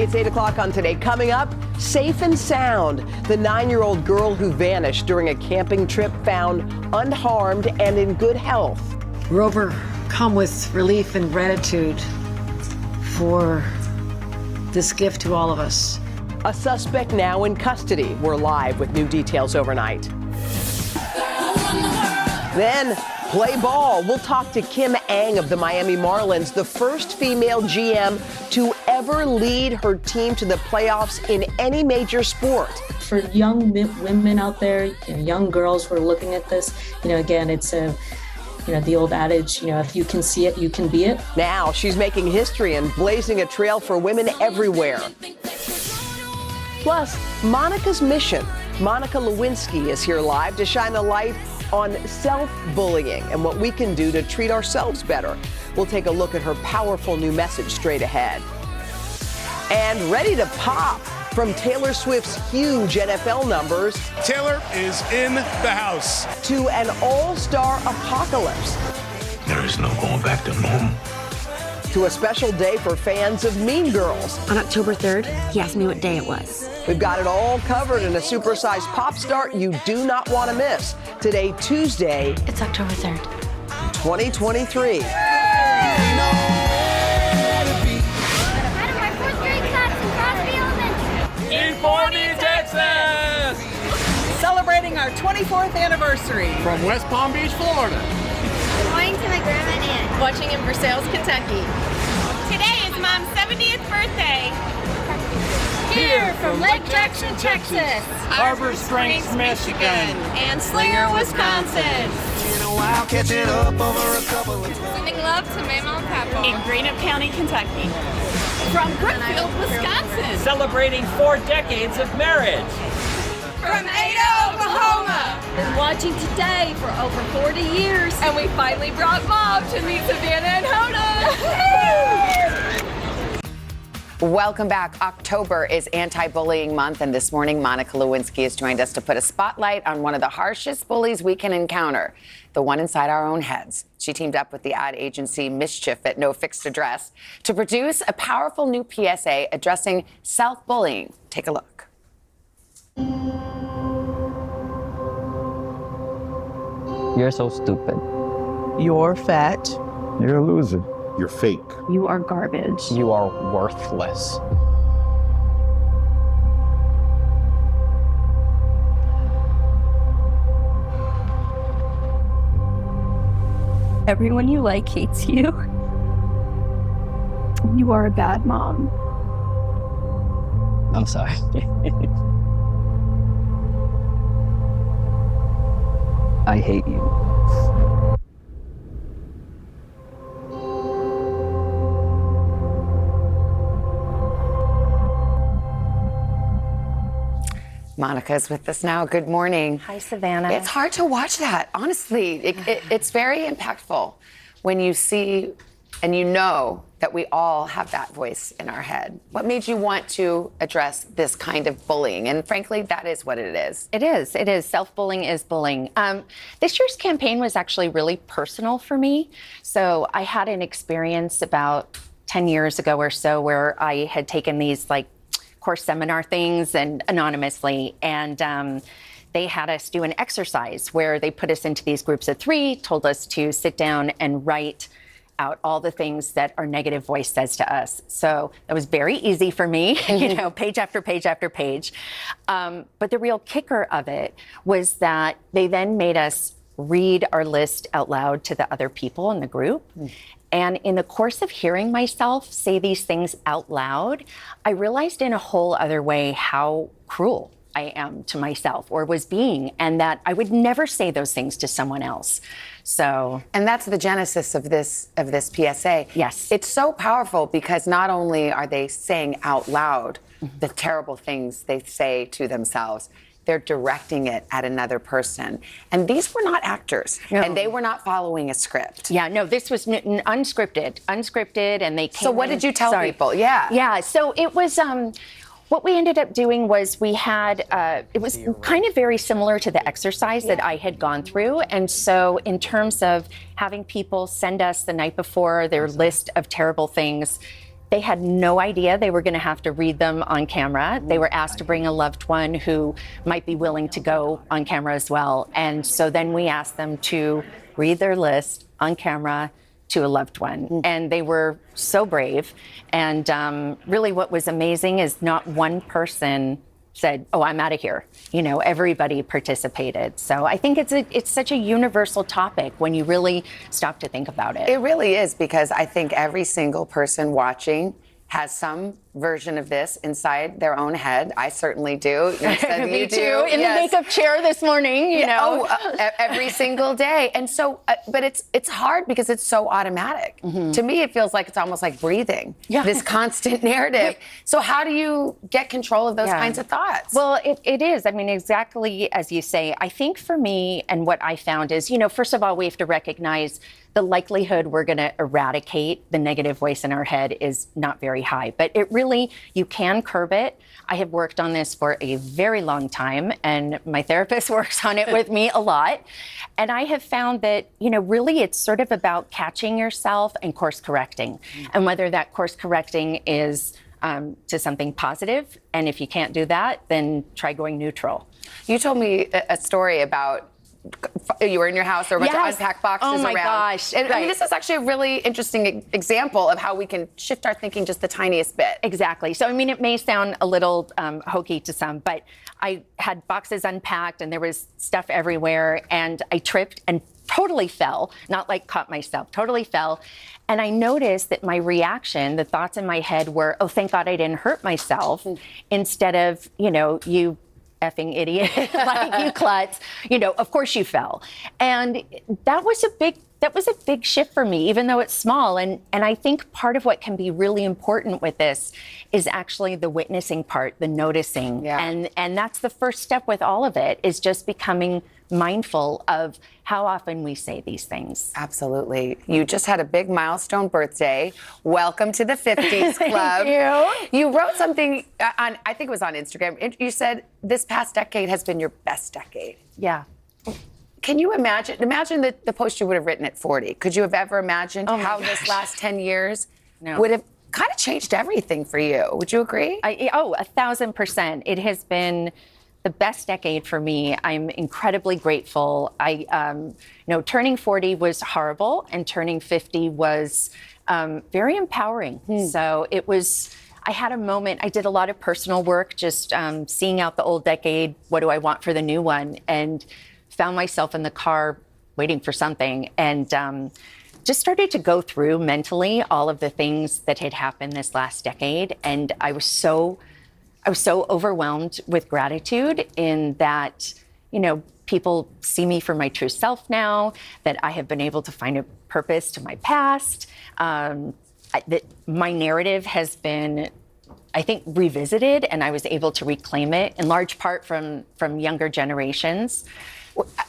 It's 8 o'clock on Today. Coming up, safe and sound. The 9-year-old girl who vanished during a camping trip found unharmed and in good health. We're overcome with relief and gratitude for this gift to all of us. A suspect now in custody. We're live with new details overnight. Then, play ball. We'll talk to Kim Ng of the Miami Marlins, the first female GM to ever lead her team to the playoffs in any major sport. For young women out there, young girls who are looking at this, again, it's the old adage, if you can see it, you can be it. Now she's making history and blazing a trail for women everywhere. Plus, Monica's mission. Monica Lewinsky is here live to shine a light on self-bullying and what we can do to treat ourselves better. We'll take a look at her powerful new message straight ahead. And ready to pop from Taylor Swift's huge NFL numbers. Taylor is in the house. To an all-star apocalypse. There is no going back to normal. To a special day for fans of Mean Girls. On October 3rd, he asked me what day it was. We've got it all covered in a supersized pop start you do not want to miss. Today, Tuesday. It's October 3rd. 2023. Texas! Celebrating our 24th anniversary. From West Palm Beach, Florida. Going to my grandma and aunt. Watching in Versailles, Kentucky. Today is Mom's 70th birthday. Here from Lake Jackson, Texas. Harbor Springs, Michigan. And Slinger, Wisconsin. Sending love to Mama and Papa. In Greenup County, Kentucky. From Brookfield, Wisconsin. Celebrating 4 decades of marriage. From Ada, Oklahoma. Been watching Today for over 40 years. And we finally brought Mom to meet Savannah and Hoda. Welcome back. October is Anti-Bullying Month, and this morning, Monica Lewinsky has joined us to put a spotlight on one of the harshest bullies we can encounter, the one inside our own heads. She teamed up with the ad agency Mischief at No Fixed Address to produce a powerful new PSA addressing self-bullying. Take a look. You're so stupid. You're fat. You're a loser. You're fake. You are garbage. You are worthless. Everyone you like hates you. You are a bad mom. I'm sorry. I hate you. Monica's with us now. Good morning. Hi, Savannah. It's hard to watch that, honestly. It's very impactful when you see and you know that we all have that voice in our head. What made you want to address this kind of bullying? And frankly, that is what it is. It is. It is. Self-bullying is bullying. This year's campaign was actually really personal for me. So I had an experience about 10 years ago or so where I had taken these course seminar things and anonymously, and they had us do an exercise where they put us into these groups of 3, told us to sit down and write out all the things that our negative voice says to us. So that was very easy for me, page after page after page. But the real kicker of it was that they then made us read our list out loud to the other people in the group. And in the course of hearing myself say these things out loud, I realized in a whole other way how cruel I am to myself, or was being, and that I would never say those things to someone else. So, and that's the genesis of this PSA. Yes. It's so powerful because not only are they saying out loud the terrible things they say to themselves, they're directing it at another person. And these were not actors, and they were not following a script. Yeah, no, this was unscripted, and they came So what did you tell people? Yeah. Yeah, so it was, what we ended up doing was we had, it was kind of very similar to the exercise that I had gone through. And so in terms of having people send us the night before their list of terrible things, They had no idea they were going to have to read them on camera. They were asked to bring a loved one who might be willing to go on camera as well. And so then we asked them to read their list on camera to a loved one. And they were so brave. And really what was amazing is not one person said, oh, I'm out of here. You know, everybody participated. So I think it's such a universal topic when you really stop to think about it. It really is, because I think every single person watching has some version of this inside their own head. I certainly do. You said Me you too. do. In the makeup chair this morning, you know. Every single day. And so, but it's hard because it's so automatic. To me, it feels like it's almost like breathing. This constant narrative. So how do you get control of those kinds of thoughts? Well, it is. I mean, exactly as you say. I think for me, and what I found is, you know, first of all, we have to recognize the likelihood we're going to eradicate the negative voice in our head is not very high. But it really, you can curb it. I have worked on this for a very long time, and my therapist works on it with me a lot. And I have found that, you know, really it's sort of about catching yourself and course correcting. And whether that course correcting is to something positive, and if you can't do that, then try going neutral. You told me a story about you were in your house, there were a bunch of unpacked boxes around. Oh my gosh. And, I mean, this is actually a really interesting example of how we can shift our thinking just the tiniest bit. Exactly. So, I mean, it may sound a little hokey to some, but I had boxes unpacked and there was stuff everywhere, and I tripped and totally fell, not like caught myself, totally fell. And I noticed that my reaction, the thoughts in my head were, oh, thank God I didn't hurt myself, instead of, you know, you effing idiot, like you klutz, you know, of course you fell. And that was a big shift for me, even though it's small. And I think part of what can be really important with this is actually the witnessing part, the noticing. And that's the first step with all of it, is just becoming mindful of how often we say these things. Absolutely. You just had a big milestone birthday. Welcome to the 50s Club. Thank you. You wrote something on, I think it was on Instagram. You said this past decade has been your best decade. Yeah. Can you imagine the post you would have written at 40? Could you have ever imagined how this last 10 years would have kind of changed everything for you? Would you agree? 1,000%. It has been the best decade for me. I'm incredibly grateful. Turning 40 was horrible, and turning 50 was very empowering. So I had a moment, I did a lot of personal work, just seeing out the old decade, what do I want for the new one, and found myself in the car waiting for something, and just started to go through mentally all of the things that had happened this last decade. And I was so overwhelmed with gratitude in that, you know, people see me for my true self now, that I have been able to find a purpose to my past, that my narrative has been, I think, revisited, and I was able to reclaim it in large part from younger generations.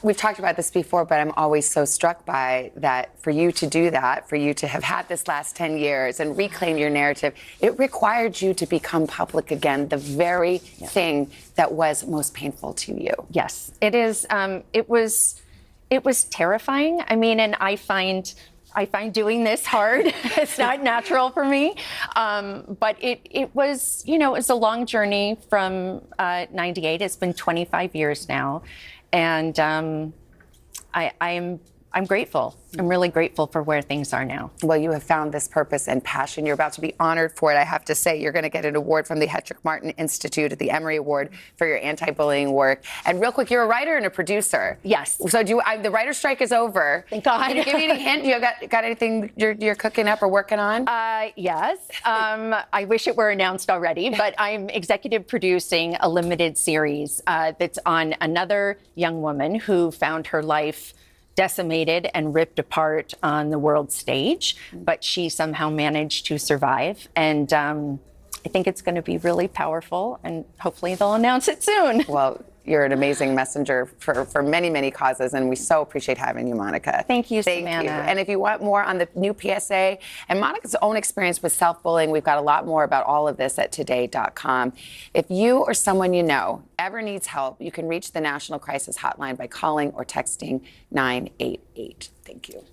We've talked about this before, but I'm always so struck by that. For you to do that, for you to have had this last 10 years and reclaim your narrative, it required you to become public again, the very thing that was most painful to you. Yes, it is. It was terrifying. I mean, and I find doing this hard. It's not natural for me. But it was, you know, it's a long journey from 98. It's been 25 years now. And I'm grateful. I'm really grateful for where things are now. Well, you have found this purpose and passion. You're about to be honored for it. I have to say, you're going to get an award from the Hetrick Martin Institute at the Emory Award for your anti-bullying work. And real quick, you're a writer and a producer. Yes. So the writer's strike is over. Thank God. Can you give me any hint? You got anything you're cooking up or working on? Yes. I wish it were announced already, but I'm executive producing a limited series that's on another young woman who found her life decimated and ripped apart on the world stage, but she somehow managed to survive. And I think it's going to be really powerful, and hopefully they'll announce it soon. Well, you're an amazing messenger for many, many causes, and we so appreciate having you, Monica. Thank you, Thank Savannah. you. And if you want more on the new PSA and Monica's own experience with self-bullying, we've got a lot more about all of this at today.com. If you or someone you know ever needs help, you can reach the National Crisis Hotline by calling or texting 988. Thank you.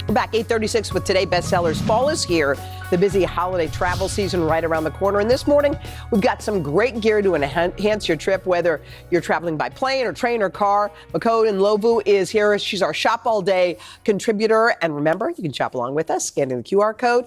Back 8:36 with Today Bestsellers. Fall is here. The busy holiday travel season right around the corner. And this morning, we've got some great gear to enhance your trip, whether you're traveling by plane or train or car. Makode Onwuachi is here. She's our Shop All Day contributor. And remember, you can shop along with us, scanning the QR code.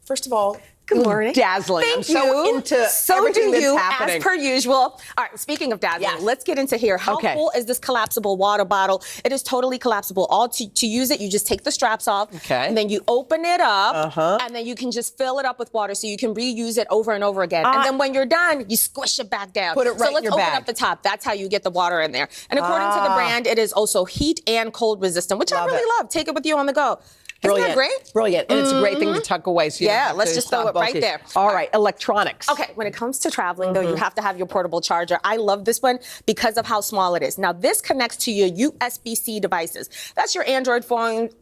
First of all, good morning. Dazzling. Thank I'm so you. into so everything do you, that's happening. as per usual. All right, speaking of dazzling, let's get into here. How cool is this collapsible water bottle? It is totally collapsible. All to use it, you just take the straps off, and then you open it up, and then you can just fill it up with water so you can reuse it over and over again. And then when you're done, you squish it back down. Put it right so let's in your open bag. up the top. That's how you get the water in there. And according to the brand, it is also heat and cold resistant, which I really love. Take it with you on the go. Brilliant. Isn't that great? Brilliant. And it's a great thing to tuck away. So you don't have let's to just throw stop it right bulky. there. All right, electronics. Okay, when it comes to traveling, though, you have to have your portable charger. I love this one because of how small it is. Now, this connects to your USB-C devices. That's your Android phones,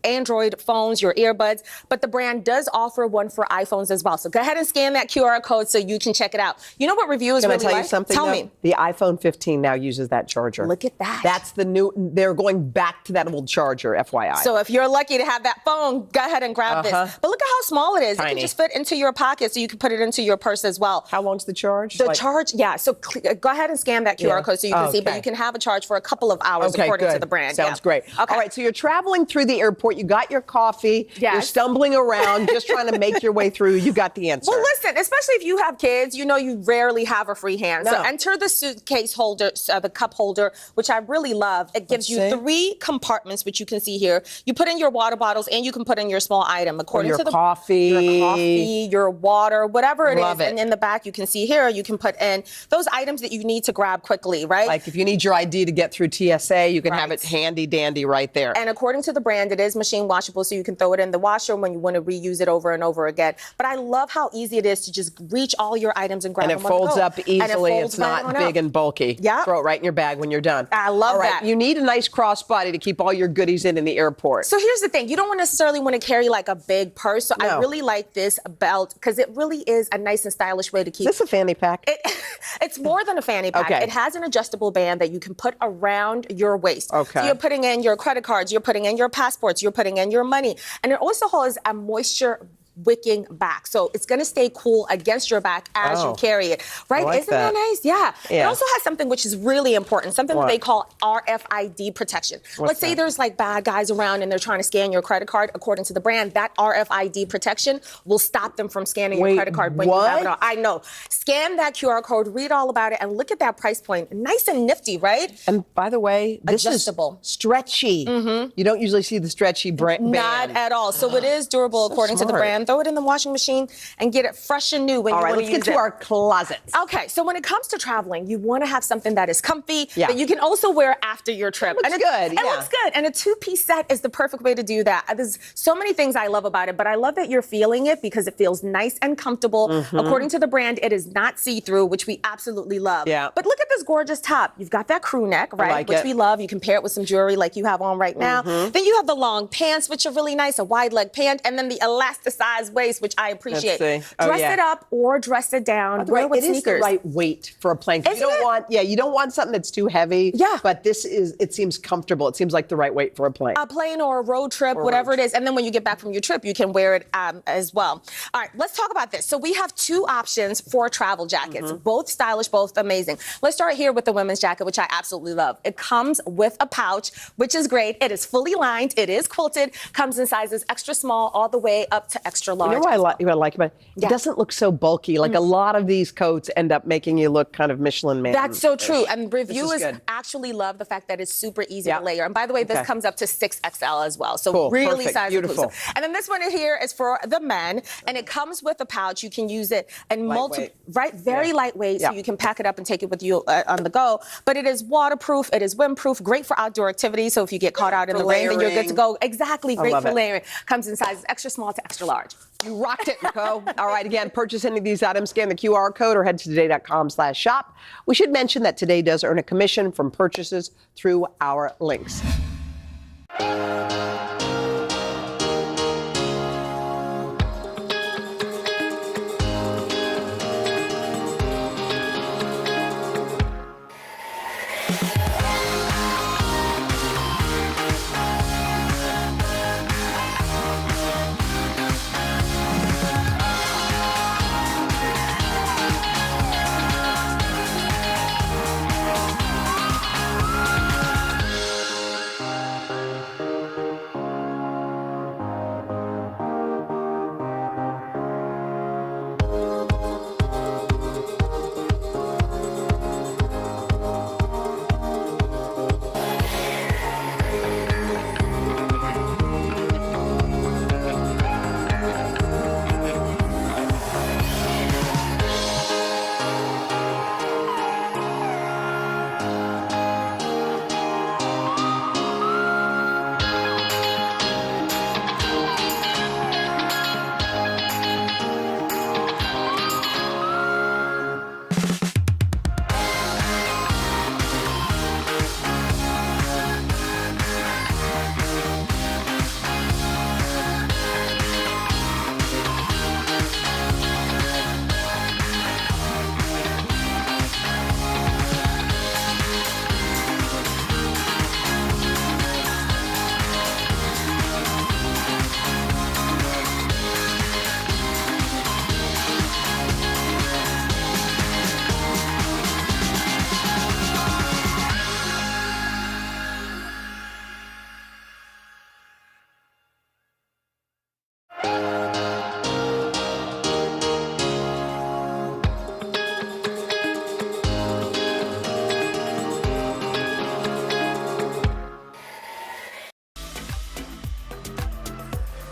your earbuds, but the brand does offer one for iPhones as well. So go ahead and scan that QR code so you can check it out. You know what review is Can really I tell like? you something? Tell though? me. The iPhone 15 now uses that charger. Look at that. That's the new, they're going back to that old charger, FYI. So if you're lucky to have that phone, go ahead and grab this. But look at how small it is. Tiny. It can just fit into your pocket, so you can put it into your purse as well. How long's the charge? The charge, so go ahead and scan that QR code so you can see, but you can have a charge for a couple of hours according to the brand. Sounds great. Okay. All right, so you're traveling through the airport. You got your coffee. You're stumbling around, just trying to make your way through. You got the answer. Well, listen, especially if you have kids, you know you rarely have a free hand. No. So enter the suitcase holder, the cup holder, which I really love. It gives you 3 compartments, which you can see here. You put in your water bottles and you can put in your small item. According to the coffee, your water, whatever it is. And in the back, you can see here, you can put in those items that you need to grab quickly, right? Like if you need your ID to get through TSA, you can have it handy dandy right there. And according to the brand, it is machine washable, so you can throw it in the washer when you want to reuse it over and over again. But I love how easy it is to just reach all your items and grab them. And it folds up easily. Folds it's not big and bulky. Yeah. Throw it right in your bag when you're done. I love that. You need a nice crossbody to keep all your goodies in the airport. So here's the thing. You don't necessarily want to carry like a big purse. So I really like this belt because it really is a nice and stylish way to keep. Is this a fanny pack? It's more than a fanny pack. Okay. It has an adjustable band that you can put around your waist. Okay. So you're putting in your credit cards, you're putting in your passports, you're putting in your money. And it also has a moisture wicking back. So it's going to stay cool against your back as you carry it. Right? Like Isn't that nice? Yeah. It also has something which is really important, something that they call RFID protection. Let's say there's like bad guys around and they're trying to scan your credit card. According to the brand, that RFID protection will stop them from scanning your credit card when you have it on. I know. Scan that QR code, read all about it, and look at that price point. Nice and nifty, right? And by the way, this adjustable. Is stretchy. You don't usually see the stretchy band. Not at all. So it is durable according to the brand. Throw it in the washing machine and get it fresh and new when you want to use it. All right, let's get to our closets. Okay, so when it comes to traveling, you want to have something that is comfy, that you can also wear after your trip. It looks good. It looks good. And a 2-piece set is the perfect way to do that. There's so many things I love about it, but I love that you're feeling it because it feels nice and comfortable. According to the brand, it is not see-through, which we absolutely love. But look at this gorgeous top. You've got that crew neck, right? Which we love. You can pair it with some jewelry like you have on right now. Then you have the long pants, which are really nice, a wide leg pant, and then the elasticized oversized waist, which I appreciate. Let's see. Oh, Dress yeah. it up or dress it down. Wear with it is the sneakers. right weight for a plane. You Isn't don't it? want, you don't want something that's too heavy. Yeah. But it seems comfortable. It seems like the right weight for a plane. A plane or a road trip, whatever it is. And then when you get back from your trip, you can wear it as well. All right, let's talk about this. So we have two options for travel jackets, both stylish, both amazing. Let's start here with the women's jacket, which I absolutely love. It comes with a pouch, which is great. It is fully lined. It is quilted. Comes in sizes extra small all the way up to extra large. You know what I like about it? Yeah. It doesn't look so bulky. Like a lot of these coats end up making you look kind of Michelin Man. That's so true. And reviewers good. actually love the fact that it's super easy to layer. And by the way, this comes up to 6XL as well. So Cool. really Perfect. size Beautiful. inclusive. And then this one here is for the men, and it comes with a pouch. You can use it in multiple, right? Very lightweight, so you can pack it up and take it with you on the go. But it is waterproof. It is windproof. Great for outdoor activities. So if you get caught out in the rain, then you're good to go. Exactly. Great for layering. Comes in sizes extra small to extra large. You rocked it, Nicole. All right, again, purchase any of these items, scan the QR code or head to today.com/shop. We should mention that Today does earn a commission from purchases through our links.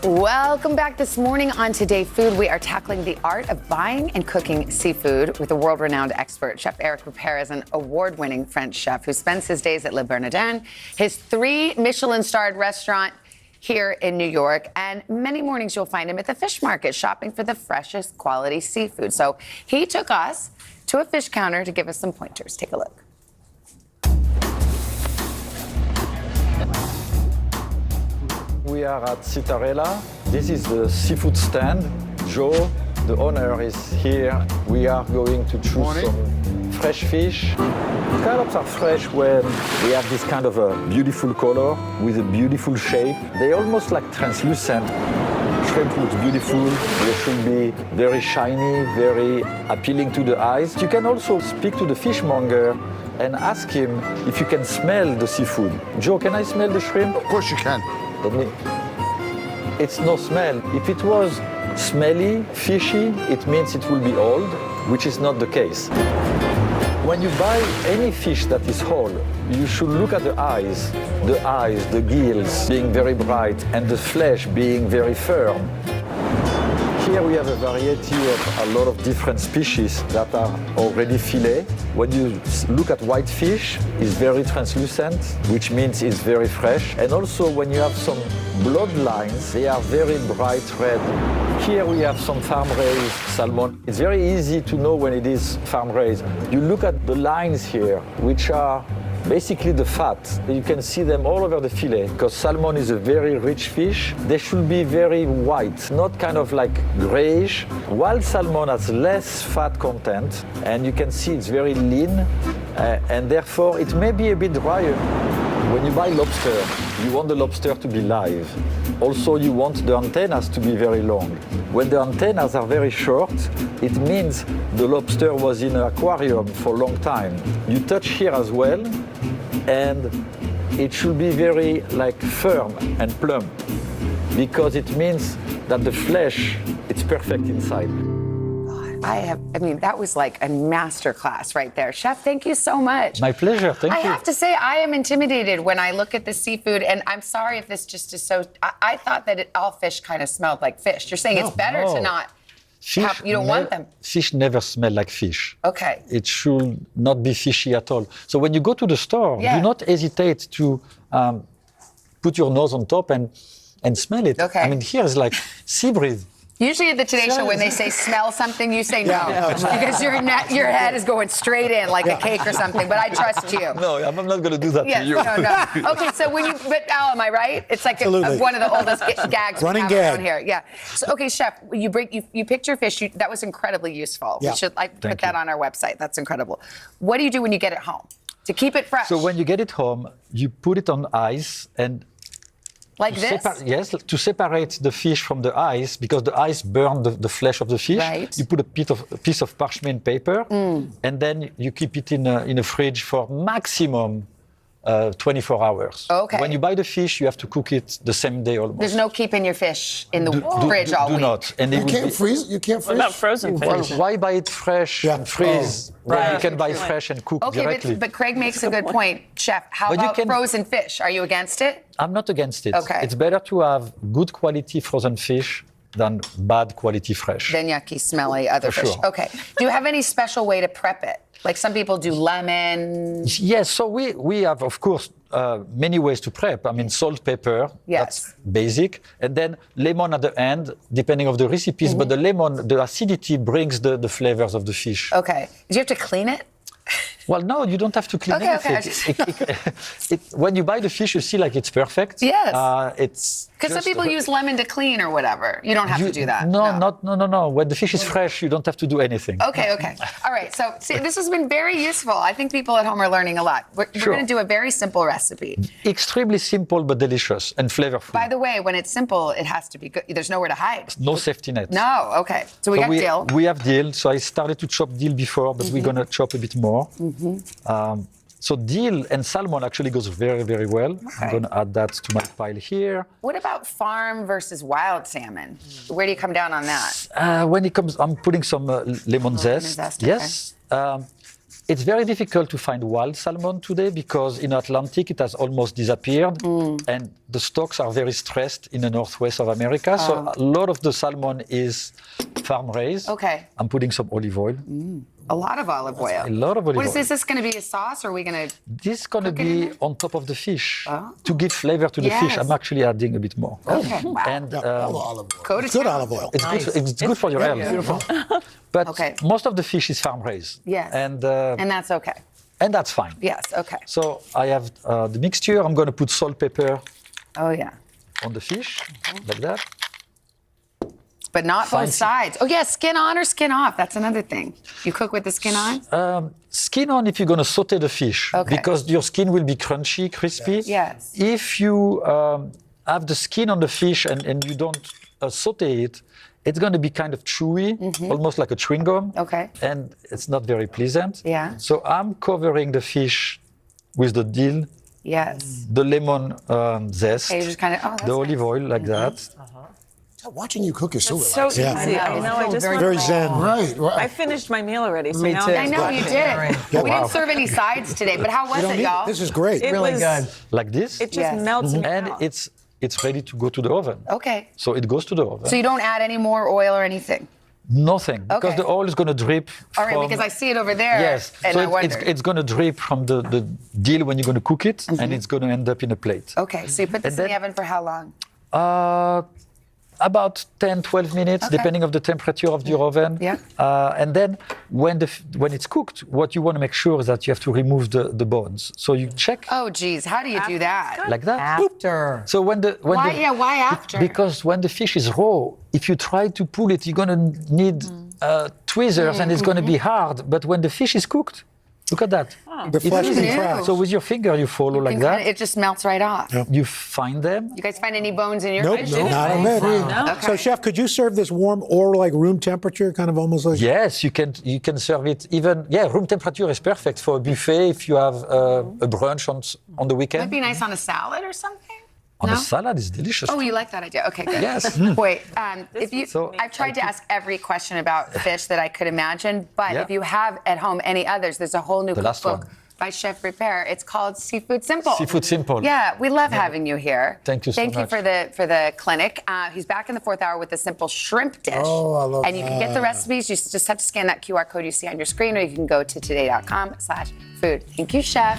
Welcome back this morning on Today Food. We are tackling the art of buying and cooking seafood with a world-renowned expert. Chef Eric Ripert is an award-winning French chef who spends his days at Le Bernardin, his 3 Michelin-starred restaurant here in New York. And many mornings you'll find him at the fish market shopping for the freshest quality seafood. So he took us to a fish counter to give us some pointers. Take a look. We are at Citarella. This is the seafood stand. Joe, the owner, is here. We are going to choose some fresh fish. Scallops are fresh when they have this kind of a beautiful color with a beautiful shape. They're almost like translucent. Shrimp looks beautiful. They should be very shiny, very appealing to the eyes. You can also speak to the fishmonger and ask him if you can smell the seafood. Joe, can I smell the shrimp? Of course you can. It's no smell. If it was smelly, fishy, it means it will be old, which is not the case. When you buy any fish that is whole, you should look at the eyes, the gills being very bright, and the flesh being very firm. Here we have a variety of a lot of different species that are already filet. When you look at white fish, it's very translucent, which means it's very fresh. And also when you have some bloodlines, they are very bright red. Here we have some farm-raised salmon. It's very easy to know when it is farm-raised. You look at the lines here, which are Basically the fat, you can see them all over the fillet because salmon is a very rich fish. They should be very white, not kind of like grayish. Wild salmon has less fat content and you can see it's very lean and therefore it may be a bit drier. When you buy lobster, you want the lobster to be live. Also, you want the antennas to be very long. When the antennas are very short, it means the lobster was in an aquarium for a long time. You touch here as well, and it should be very like firm and plump, because it means that the flesh, it's perfect inside. I mean, that was like a masterclass right there. Chef, thank you so much. My pleasure, thank you. I have to say, I am intimidated when I look at the seafood, and I'm sorry if this just is so, I thought that all fish kind of smelled like fish. You're saying it's better to not, you don't want them. Fish never smell like fish. Okay. It should not be fishy at all. So when you go to the store, do not hesitate to put your nose on top and smell it. Okay. I mean, here is like sea breeze. Usually at the Today Show, when they say smell something, you say no. Because your head is going straight in like a cake or something, but I trust you. No, I'm not going to do that to you. No. Okay, so but Al, am I right? It's like one of the oldest gags Running we have gag. around here. Yeah. So, okay, Chef, you picked your fish. That was incredibly useful. Yeah. I put that on our website. That's incredible. What do you do when you get it home to keep it fresh? So when you get it home, you put it on ice and like this? Yes, to separate the fish from the ice, because the ice burns the flesh of the fish. Right. You put a piece of parchment paper, and then you keep it in a fridge for maximum 24 hours. Okay. When you buy the fish, you have to cook it the same day almost. There's no keeping your fish in the fridge all week. Do not. And You can't freeze. You can't freeze. What about frozen fish? Why buy it fresh and freeze when you can buy fresh and cook directly? But Craig makes a good point. Chef, how about frozen fish? Are you against it? I'm not against it. Okay. It's better to have good quality frozen fish than bad quality fresh. Then yucky, smelly other For fish. sure. Okay. Do you have any special way to prep it? Like some people do lemon. Yes, so we have, of course, many ways to prep. I mean, salt, pepper, that's basic. And then lemon at the end, depending on the recipes. But the lemon, the acidity brings the flavors of the fish. Okay. Do you have to clean it? Well, no, you don't have to clean anything. When you buy the fish, you see like it's perfect. Yes. It's because some people use lemon to clean or whatever. You don't have to do that. No. When the fish is fresh, you don't have to do anything. Okay. All right. So see, this has been very useful. I think people at home are learning a lot. We're going to do a very simple recipe. Extremely simple but delicious and flavorful. By the way, when it's simple, it has to be good. There's nowhere to hide. No safety net. No. Okay. So we got dill. We have dill. So I started to chop dill before, but we're going to chop a bit more. So dill and salmon actually goes very, very well. Okay. I'm going to add that to my pile here. What about farm versus wild salmon? Where do you come down on that? When it comes, I'm putting some lemon zest. Yes. It's very difficult to find wild salmon today because in Atlantic it has almost disappeared and the stocks are very stressed in the northwest of America. So a lot of the salmon is farm raised. Okay. I'm putting some olive oil. A lot of olive oil. A lot of olive oil. What is this? Is this going to be a sauce or are we going to... This is going to be on top of the fish. To give flavor to the fish, I'm actually adding a bit more. Okay. Wow. And olive oil. Good olive oil. It's good for your health. Beautiful. But most of the fish is farm raised. Yes. And that's okay. And that's fine. Yes, okay. So I have the mixture. I'm going to put salt, pepper on the fish, like that. But not both sides. Oh, yeah, skin on or skin off. That's another thing. You cook with the skin on? Skin on if you're going to saute the fish. Okay. Because your skin will be crunchy, crispy. Yes. If you have the skin on the fish and you don't saute it, it's going to be kind of chewy, almost like a chewing gum. Okay. And it's not very pleasant. Yeah. So I'm covering the fish with the dill. Yes. The lemon zest. Okay, just kind of, the olive oil, like that. Watching you cook is so relaxing. So easy. I know. I just very zen. Right. I finished my meal already. So Me now too. I know you did. We didn't serve any sides today, but how was it, y'all? This is great. It Really was good. Like this. It just melts in your And mouth. it's ready to go to the oven. Okay. So it goes to the oven. So you don't add any more oil or anything? Nothing, because Okay. the oil is going to drip. All right, because I see it over there. Yes, And so I wonder. it's going to drip from the dill when you're going to cook it, and it's going to end up in a plate. Okay, so you put this And in the oven for how long? About 10, 12 minutes, depending on the temperature of your oven. Yeah. And then when it's cooked, what you want to make sure is that you have to remove the bones. So you check. Oh, geez, how do you do that? Like that. After. So Why after? Because when the fish is raw, if you try to pull it, you're going to need tweezers and it's going to be hard. But when the fish is cooked, look at that. The flesh contracts. So with your finger, you follow like that. It just melts right off. Yeah. You find them. You guys find any bones in your Nope, fish? not on that. No? Okay. So, Chef, could you serve this warm or like room temperature, kind of almost like? Yes, you can serve it even. Yeah, room temperature is perfect for a buffet if you have a brunch on the weekend. Might be nice on a salad or something. On a salad is delicious. Oh, you like that idea? Okay, good. Yes. Wait, I've tried to ask every question about fish that I could imagine, but if you have at home any others, there's a whole new cookbook by Chef Repair. It's called Seafood Simple. Seafood Simple. Yeah, we love having you here. Thank you so much. Thank you for the clinic. He's back in the 4th hour with a simple shrimp dish. Oh, I love And you can get the recipes. You just have to scan that QR code you see on your screen, or you can go to today.com/food. Thank you, Chef.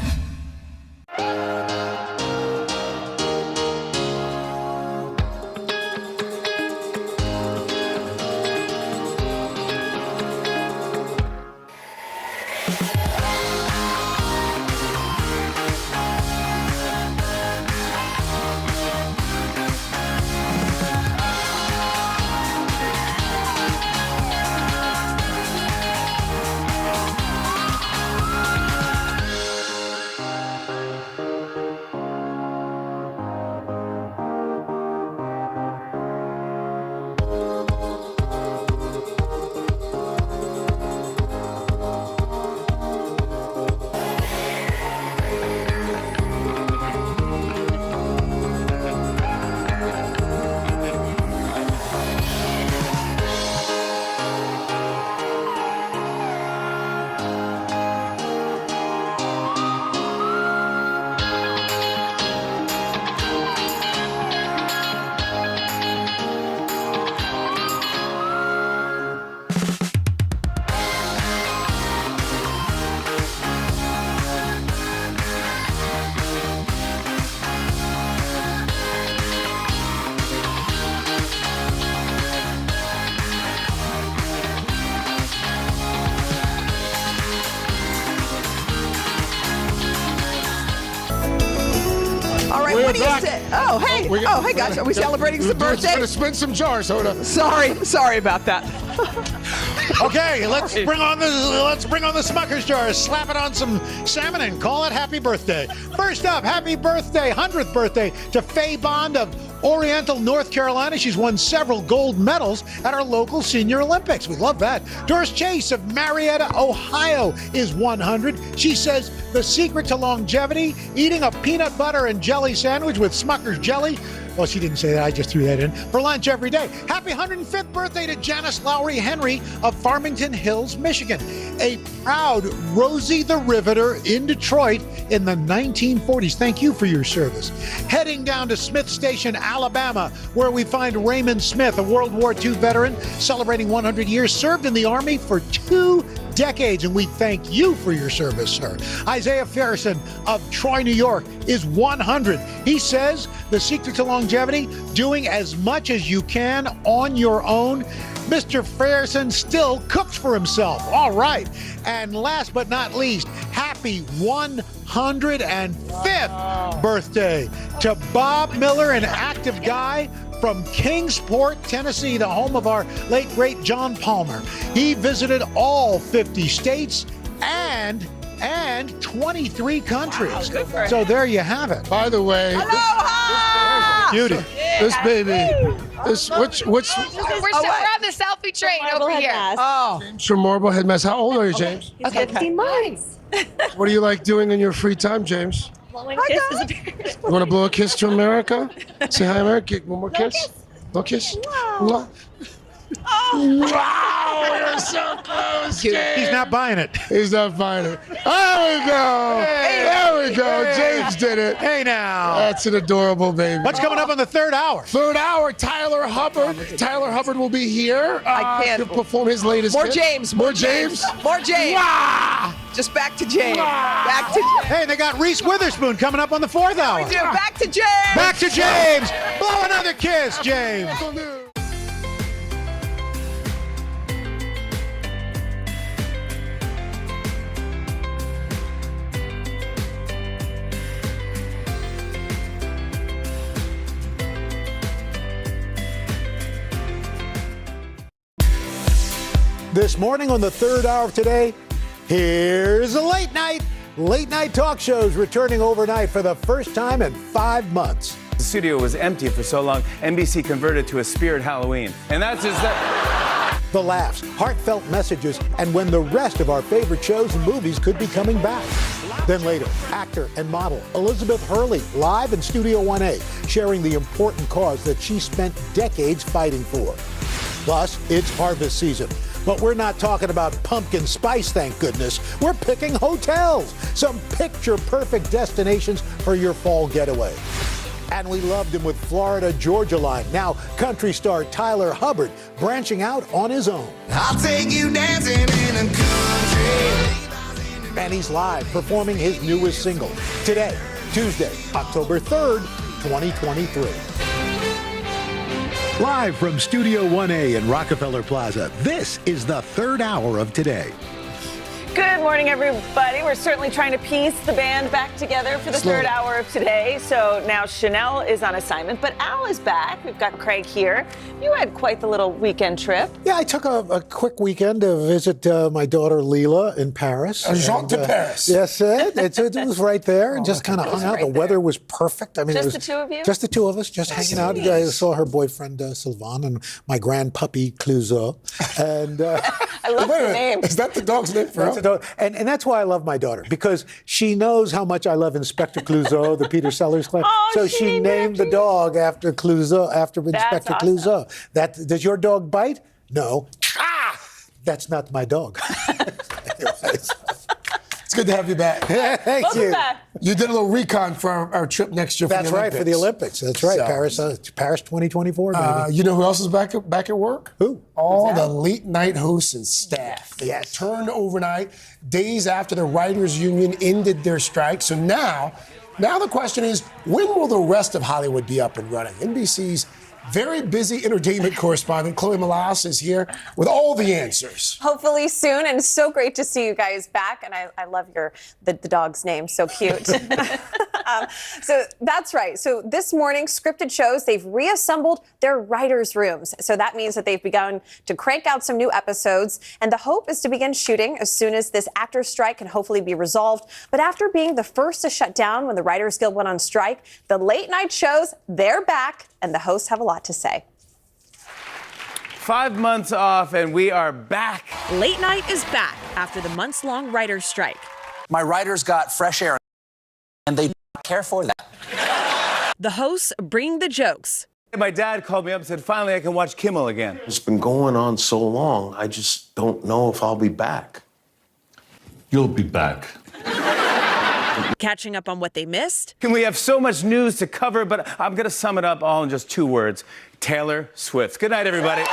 What do you say? Oh, hey. Oh, hey, guys. Are we celebrating some birthday? We're going to spin some jars. Hold up. Sorry about that. Okay, let's bring on the Smucker's jars. Slap it on some salmon and call it happy birthday. First up, happy birthday, 100th birthday to Faye Bond of Oriental, North Carolina. She's won several gold medals at our local Senior Olympics. We love that. Doris Chase of Marietta, Ohio is 100. She says the secret to longevity, eating a peanut butter and jelly sandwich with Smucker's jelly. Well, she didn't say that. I just threw that in. For lunch every day. Happy 105th birthday to Janice Lowry Henry of Farmington Hills, Michigan. A proud Rosie the Riveter in Detroit in the 1940s. Thank you for your service. Heading down to Smith Station, Alabama, where we find Raymond Smith, a World War II veteran, celebrating 100 years, served in the Army for 2 decades, and we thank you for your service, sir. Isaiah Ferguson of Troy, New York is 100. He says the secret to longevity, doing as much as you can on your own. Mr. Ferguson still cooks for himself. All right. And last but not least, happy 105th birthday to Bob Miller, an active guy from Kingsport, Tennessee, the home of our late, great John Palmer. He visited all 50 states and 23 countries. Wow, so there you have it. By the way, beauty. This baby, which We're on the selfie train over here. James from Marblehead, Mass. How old are you, James? Okay. 15 months. What do you like doing in your free time, James? Blowing kisses. You want to blow a kiss to America? Say hi, America. One more kiss. No kiss. Wow. Wow, you're so close, James. He's not buying it. He's not buying it. There we go. There we go. James did it. Hey, now. That's an adorable baby. What's coming up on the 3rd hour? 3rd hour, Tyler Hubbard. Tyler Hubbard will be here to perform his latest More hit. James. More James. More James. Wow. Just back to James. Wow. Back to James. Hey, they got Reese Witherspoon coming up on the 4th hour. We do. Back to James. Back to James. Blow another kiss, James. This morning on the third hour of Today, here's a late night. Late night talk shows returning overnight for the first time in 5 months. The studio was empty for so long, NBC converted to a spirit Halloween. And that's just that. The laughs, heartfelt messages, and when the rest of our favorite shows and movies could be coming back. Then later, actor and model Elizabeth Hurley live in Studio 1A, sharing the important cause that she spent decades fighting for. Plus, it's harvest season. But we're not talking about pumpkin spice, thank goodness. We're picking hotels, some picture-perfect destinations for your fall getaway. And we loved him with Florida Georgia Line. Now, country star Tyler Hubbard branching out on his own. I'll take you dancing in a country. And he's live performing his newest single today, Tuesday, October 3rd, 2023. Live from Studio 1A in Rockefeller Plaza, this is the third hour of Today. Good morning, everybody. We're certainly trying to piece the band back together for the third hour of Today. So now Chanel is on assignment, but Al is back. We've got Craig here. You had quite the little weekend trip. Yeah, I took a quick weekend to visit my daughter Leela in Paris. Jean to Paris. Yes, it was right there, and just kind of hung out. The weather was perfect. I mean, Just it was the two of you? Just the two of us, just hanging out. I saw her boyfriend Sylvain and my grand puppy Clouseau. And I love the name. Is that the dog's name for him? And that's why I love my daughter, because she knows how much I love Inspector Clouseau, the Peter Sellers class. Oh, so she named the dog after Clouseau, after Inspector awesome. Clouseau. Does your dog bite? No. That's not my dog. It's good to have you back. Thank Welcome you. back. You did a little recon for our trip next year for That's the right, Olympics. for the Olympics. That's right, So- Paris 2024, baby. You know who else is back at work? Who? All the late night hosts and staff. They Yes. returned overnight, days after the writers' union ended their strike. So now the question is, when will the rest of Hollywood be up and running? NBC's very busy entertainment correspondent Chloe Malas is here with all the answers. Hopefully soon, and so great to see you guys back. And I love the dog's name, so cute. So that's right. So this morning, scripted shows, they've reassembled their writers' rooms. So that means that they've begun to crank out some new episodes. And the hope is to begin shooting as soon as this actors' strike can hopefully be resolved. But after being the first to shut down when the Writers Guild went on strike, the late night shows, they're back, and the hosts have a lot to say. 5 months off, and we are back. Late night is back after the months-long writers' strike. My writers got fresh air, and they don't care for that. The hosts bring the jokes. My dad called me up and said, finally, I can watch Kimmel again. It's been going on so long, I just don't know if I'll be back. You'll be back. Catching up on what they missed. And we have so much news to cover, but I'm going to sum it up all in just 2 words. Taylor Swift. Good night, everybody.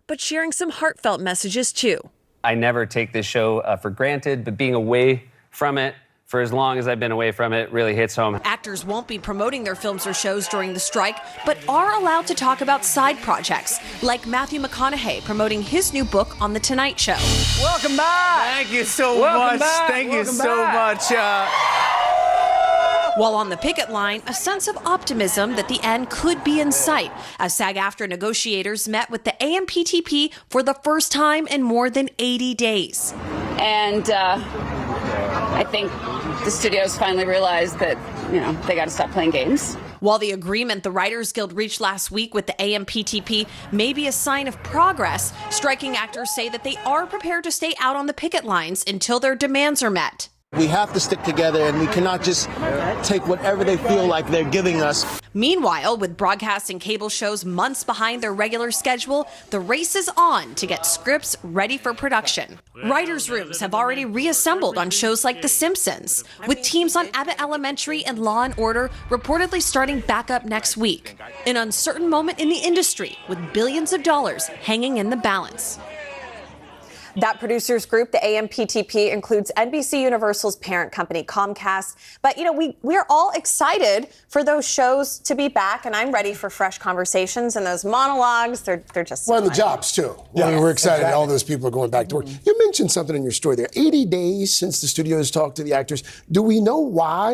But sharing some heartfelt messages, too. I never take this show for granted, but being away from it for as long as I've been away from it really hits home. Actors won't be promoting their films or shows during the strike, but are allowed to talk about side projects, like Matthew McConaughey promoting his new book on The Tonight Show. Welcome back. Thank you so much. Thank you so much. While on the picket line, a sense of optimism that the end could be in sight, as SAG-AFTRA negotiators met with the AMPTP for the first time in more than 80 days. And I think the studios finally realized that, they got to stop playing games. While the agreement the Writers Guild reached last week with the AMPTP may be a sign of progress, striking actors say that they are prepared to stay out on the picket lines until their demands are met. We have to stick together, and we cannot just take whatever they feel like they're giving us. Meanwhile, with broadcast and cable shows months behind their regular schedule, the race is on to get scripts ready for production. Writers' rooms have already reassembled on shows like The Simpsons, with teams on Abbott Elementary and Law & Order reportedly starting back up next week. An uncertain moment in the industry, with billions of dollars hanging in the balance. That producers group, the AMPTP, includes NBC Universal's parent company, Comcast. But, we're all excited for those shows to be back, and I'm ready for fresh conversations and those monologues. They're just so Well, and the fun. jobs, too. We're excited. All those people are going back to work. You mentioned something in your story there. 80 days since the studios talked to the actors. Do we know why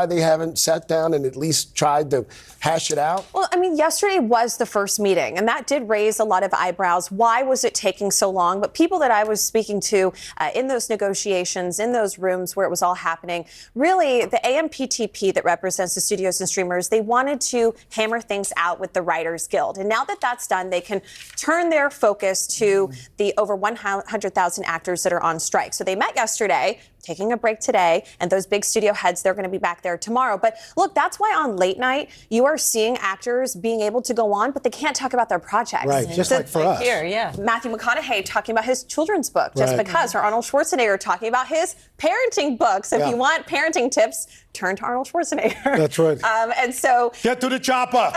they haven't sat down and at least tried to hash it out? Well, yesterday was the first meeting, and that did raise a lot of eyebrows. Why was it taking so long? But people that I was speaking to in those negotiations, in those rooms where it was all happening, really, the AMPTP that represents the studios and streamers, they wanted to hammer things out with the Writers Guild. And now that that's done, they can turn their focus to the over 100,000 actors that are on strike. So they met yesterday, taking a break today, and those big studio heads, they're going to be back there tomorrow. But look, that's why on late night, you are seeing actors being able to go on, but they can't talk about their projects. Right, just like for us. Here, yeah. Matthew McConaughey talking about his children's book, Just Right. Because, or Arnold Schwarzenegger talking about his parenting books. If Yeah. you want parenting tips, turn to Arnold Schwarzenegger. That's right. And so Get to the chopper.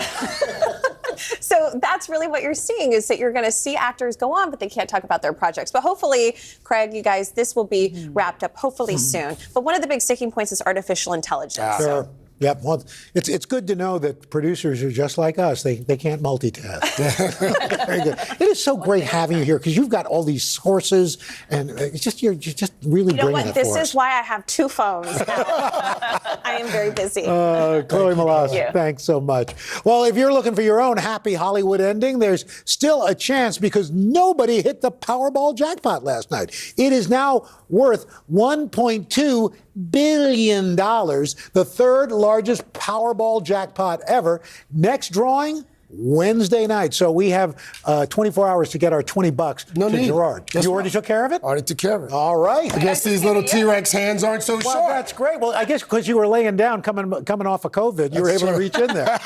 So that's really what you're seeing, is that you're going to see actors go on, but they can't talk about their projects. But hopefully, Craig, you guys, this will be wrapped up hopefully soon. But one of the big sticking points is artificial intelligence. Sure. Yep. Well, it's good to know that producers are just like us. They can't multitask. Very good. It is so great having you here because you've got all these sources, and it's just you're just really bringing it This for is us. why I have two phones now. I am very busy. Chloe Molas, you. thanks so much. Well, if you're looking for your own happy Hollywood ending, there's still a chance because nobody hit the Powerball jackpot last night. It is now worth $1.2 billion, the third largest Powerball jackpot ever. Next drawing, Wednesday night. So we have 24 hours to get our $20 to Gerard. You already took care of it? Already took care of it. All right. I guess these little T-Rex hands aren't so Well, short. that's great. Well, I guess because you were laying down coming off of COVID, you were able to reach in there.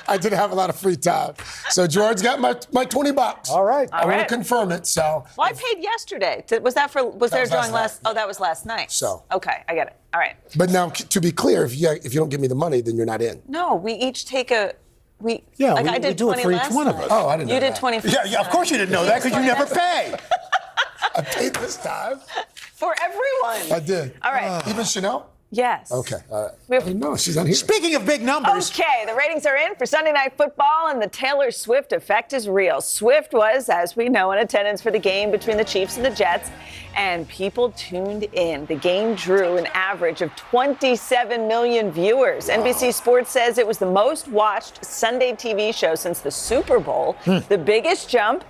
I did have a lot of free time. So George's got my $20. All right. I want to confirm it. So Well, I paid yesterday. Was there a drawing last? Oh, that was last night. So. Okay, I get it. All right. But now, to be clear, if you don't give me the money, then you're not in. No, we each take a. Yeah, I did we do it 20 for each last one of night. us. Oh, I didn't know You did that. 20. Yeah, of course you didn't know that because you never pay. I paid this time. For everyone. I did. All right. Even Chanel? Yes. Okay. All right. We have- No, she's not here. Speaking of big numbers. Okay, the ratings are in for Sunday Night Football, and the Taylor Swift effect is real. Swift was, as we know, in attendance for the game between the Chiefs and the Jets, and people tuned in. The game drew an average of 27 million viewers. Wow. NBC Sports says it was the most watched Sunday TV show since the Super Bowl. The biggest jump,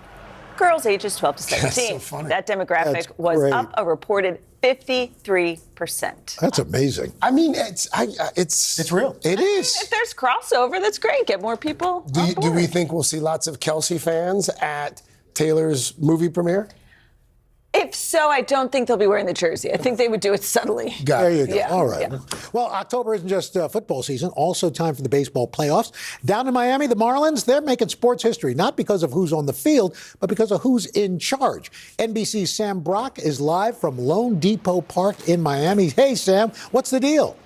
girls ages 12 to 17. That's so funny. That demographic That's was great. up a reported 53%. That's amazing. I mean, it's real. It is. If there's crossover, that's great. Get more people on board. Do we think we'll see lots of Kelsey fans at Taylor's movie premiere? If so, I don't think they'll be wearing the jersey. I think they would do it subtly. There you go. Yeah, All right. yeah. Well, October isn't just football season. Also time for the baseball playoffs. Down in Miami, the Marlins, they're making sports history, not because of who's on the field, but because of who's in charge. NBC's Sam Brock is live from Lone Depot Park in Miami. Hey, Sam, what's the deal?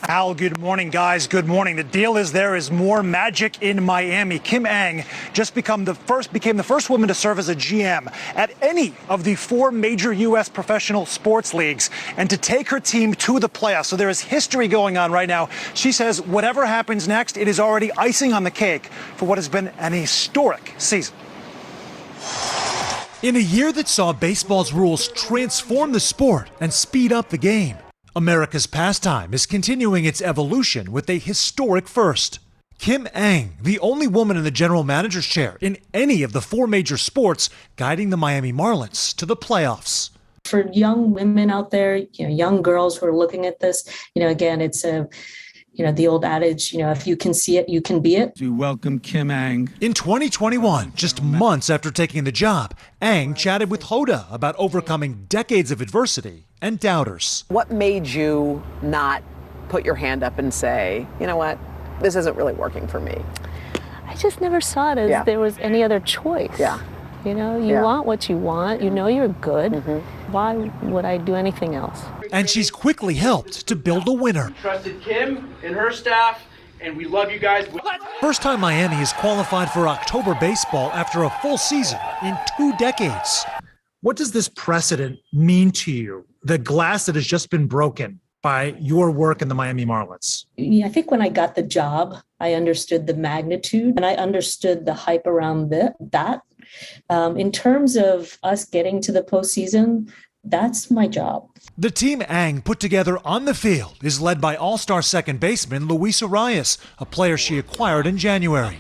Al, good morning, guys. Good morning. The deal is there is more magic in Miami. Kim Ng just became the first woman to serve as a GM at any of the 4 major U.S. professional sports leagues and to take her team to the playoffs. So there is history going on right now. She says whatever happens next, it is already icing on the cake for what has been an historic season. In a year that saw baseball's rules transform the sport and speed up the game, America's pastime is continuing its evolution with a historic first. Kim Ng, the only woman in the general manager's chair in any of the 4 major sports, guiding the Miami Marlins to the playoffs. For young women out there, young girls who are looking at this, again, it's the old adage, if you can see it, you can be it. We welcome Kim Ng. In 2021, just months after taking the job, Ng chatted with Hoda about overcoming decades of adversity and doubters. What made you not put your hand up and say, you know what, this isn't really working for me? I just never saw it as there was any other choice. Yeah. You want what you want. You know you're good. Why would I do anything else? And she's quickly helped to build a winner. Trusted Kim and her staff, and we love you guys. First time Miami has qualified for October baseball after a full season in 2 decades. What does this precedent mean to you? The glass that has just been broken by your work in the Miami Marlins? Yeah, I think when I got the job, I understood the magnitude and I understood the hype around that. In terms of us getting to the postseason, that's my job. The team Ang put together on the field is led by all-star second baseman Luis Arias, a player she acquired in January.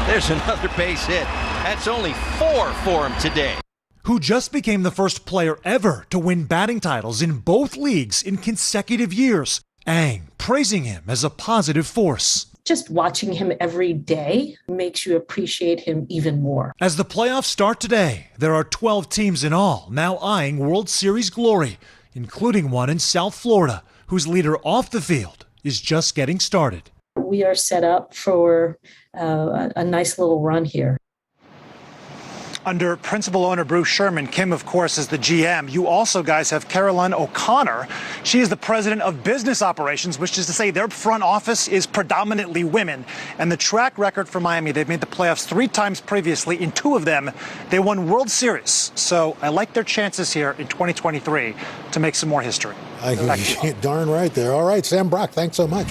There's another base hit. That's only 4 for him today. Who just became the first player ever to win batting titles in both leagues in consecutive years. Ang praising him as a positive force. Just watching him every day makes you appreciate him even more. As the playoffs start today, there are 12 teams in all now eyeing World Series glory, including one in South Florida, whose leader off the field is just getting started. We are set up for a nice little run here. Under principal owner Bruce Sherman, Kim, of course, is the GM. You also, guys, have Carolyn O'Connor. She is the president of business operations, which is to say their front office is predominantly women. And the track record for Miami, they've made the playoffs 3 times previously. In 2 of them, they won World Series. So I like their chances here in 2023 to make some more history. Darn right there. All right, Sam Brock, thanks so much.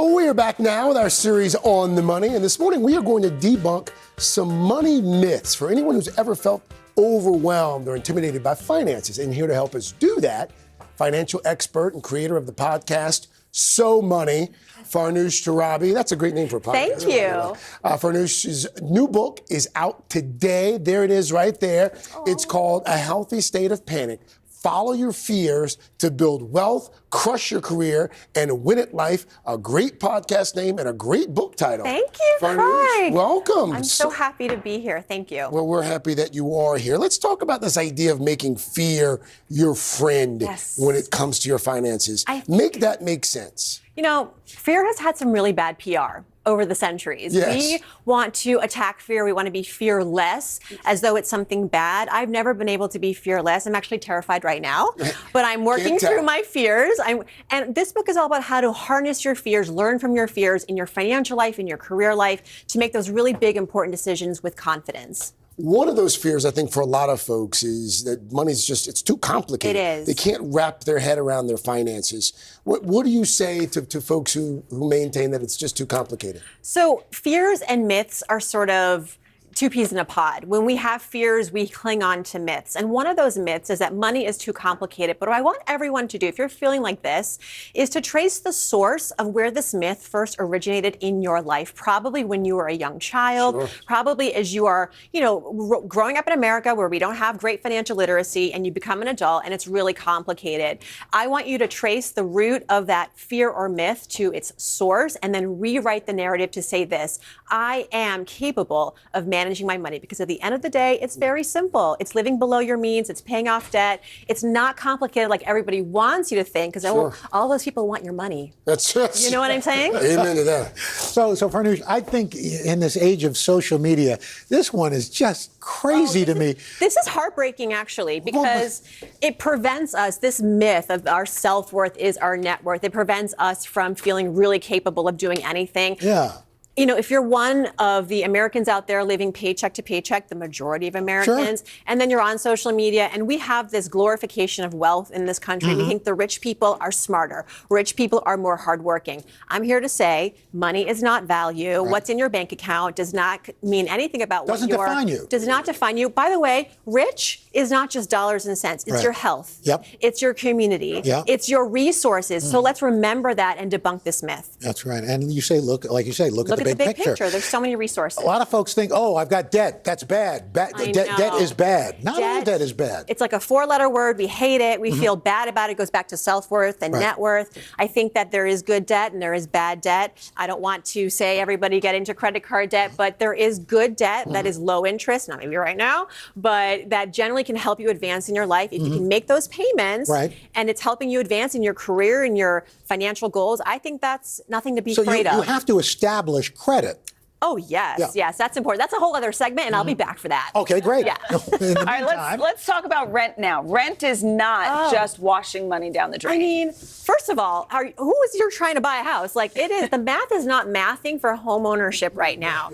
We are back now with our series On the Money, and this morning we are going to debunk some money myths for anyone who's ever felt overwhelmed or intimidated by finances. And here to help us do that, financial expert and creator of the podcast So Money, Farnoosh Torabi. That's a great name for a podcast. Thank you. Farnoosh's new book is out today. There it is right there. It's called A Healthy State of Panic. Follow your fears to build wealth, crush your career, and win at life. A great podcast name and a great book title. Thank you, Craig. Welcome. I'm so happy to be here. Thank you. Well, we're happy that you are here. Let's talk about this idea of making fear your friend when it comes to your finances. Make that make sense. You know, fear has had some really bad PR over the centuries. Yes. We want to attack fear. We want to be fearless as though it's something bad. I've never been able to be fearless. I'm actually terrified right now, but I'm working through my fears. And this book is all about how to harness your fears, learn from your fears in your financial life, in your career life, to make those really big, important decisions with confidence. One of those fears, I think, for a lot of folks is that money's just, it's too complicated. It is. They can't wrap their head around their finances. What do you say to folks who maintain that it's just too complicated? So fears and myths are sort of 2 peas in a pod. When we have fears, we cling on to myths. And one of those myths is that money is too complicated. But what I want everyone to do, if you're feeling like this, is to trace the source of where this myth first originated in your life, probably when you were a young child, probably as you are, growing up in America where we don't have great financial literacy and you become an adult and it's really complicated. I want you to trace the root of that fear or myth to its source and then rewrite the narrative to say this: I am capable of managing my money, because at the end of the day, it's very simple. It's living below your means. It's paying off debt. It's not complicated like everybody wants you to think, because all those people want your money. That's you know what I'm saying? Amen to that. So Farnoosh, I think in this age of social media, this one is just crazy to me. This is heartbreaking, actually, because it prevents us, this myth of our self-worth is our net worth, it prevents us from feeling really capable of doing anything. Yeah. You know, if you're one of the Americans out there living paycheck to paycheck, the majority of Americans, and then you're on social media, and we have this glorification of wealth in this country. We think the rich people are smarter. Rich people are more hardworking. I'm here to say money is not value. What's in your bank account does not mean anything about what Doesn't you are. define you. Does not define you. By the way, rich is not just dollars and cents. It's your health. It's your community. It's your resources. So let's remember that and debunk this myth. That's right. And you say, look, like you say, look at the big picture. There's so many resources. A lot of folks think, oh, I've got debt. That's bad. Debt is bad. Not all debt is bad. It's like a 4-letter word. We hate it. We feel bad about it. It goes back to self-worth and net worth. I think that there is good debt and there is bad debt. I don't want to say everybody get into credit card debt, but there is good debt that is low interest, not maybe right now, but that generally can help you advance in your life. If you can make those payments and it's helping you advance in your career and your financial goals, I think that's nothing to be afraid of. So you have to establish credit. Oh, yes, yes, that's important. That's a whole other segment, and I'll be back for that. Okay, great. Yeah. All right, let's talk about rent now. Rent is not just washing money down the drain. I mean, first of all, who is you're trying to buy a house? Like, it is, the math is not mathing for home ownership right now.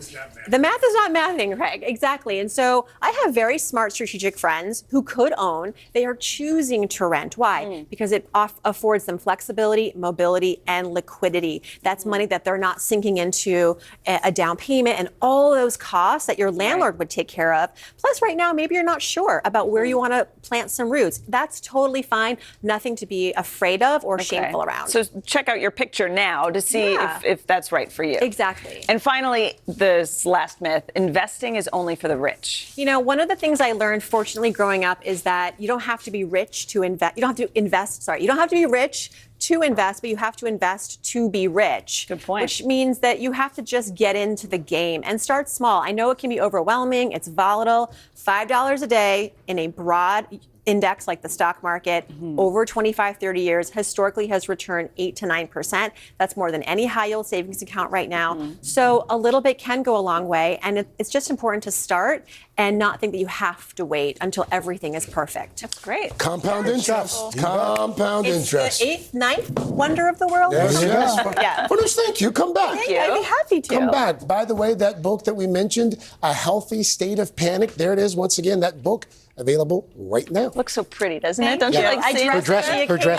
The math is not mathing, Craig, exactly. And so I have very smart strategic friends who could own. They are choosing to rent. Why? Because it affords them flexibility, mobility, and liquidity. That's money that they're not sinking into a down payment and all those costs that your landlord would take care of. Plus, right now, maybe you're not sure about where you want to plant some roots. That's totally fine. Nothing to be afraid of or shameful around. So check out your picture now to see if that's right for you. Exactly. And finally, this last myth, investing is only for the rich. You know, one of the things I learned, fortunately, growing up is that you don't have to be rich to invest. You don't have to invest, you don't have to be rich to invest, but you have to invest to be rich. Good point. Which means that you have to just get into the game and start small. I know it can be overwhelming. It's volatile. $5 a day in a broad index like the stock market over 25, 30 years historically has returned 8 to 9%. That's more than any high yield savings account right now. So a little bit can go a long way. And it's just important to start and not think that you have to wait until everything is perfect. That's great. Compound interest. Compound interest. It's the 8th, 9th wonder of the world. Yes. Yeah. Well, thank you. Come back. Thank you. I'd be happy to. Come back. By the way, that book that we mentioned, A Healthy State of Panic, there it is. Once again, that book available right now. Looks so pretty, doesn't it? Don't you like seeing Her dress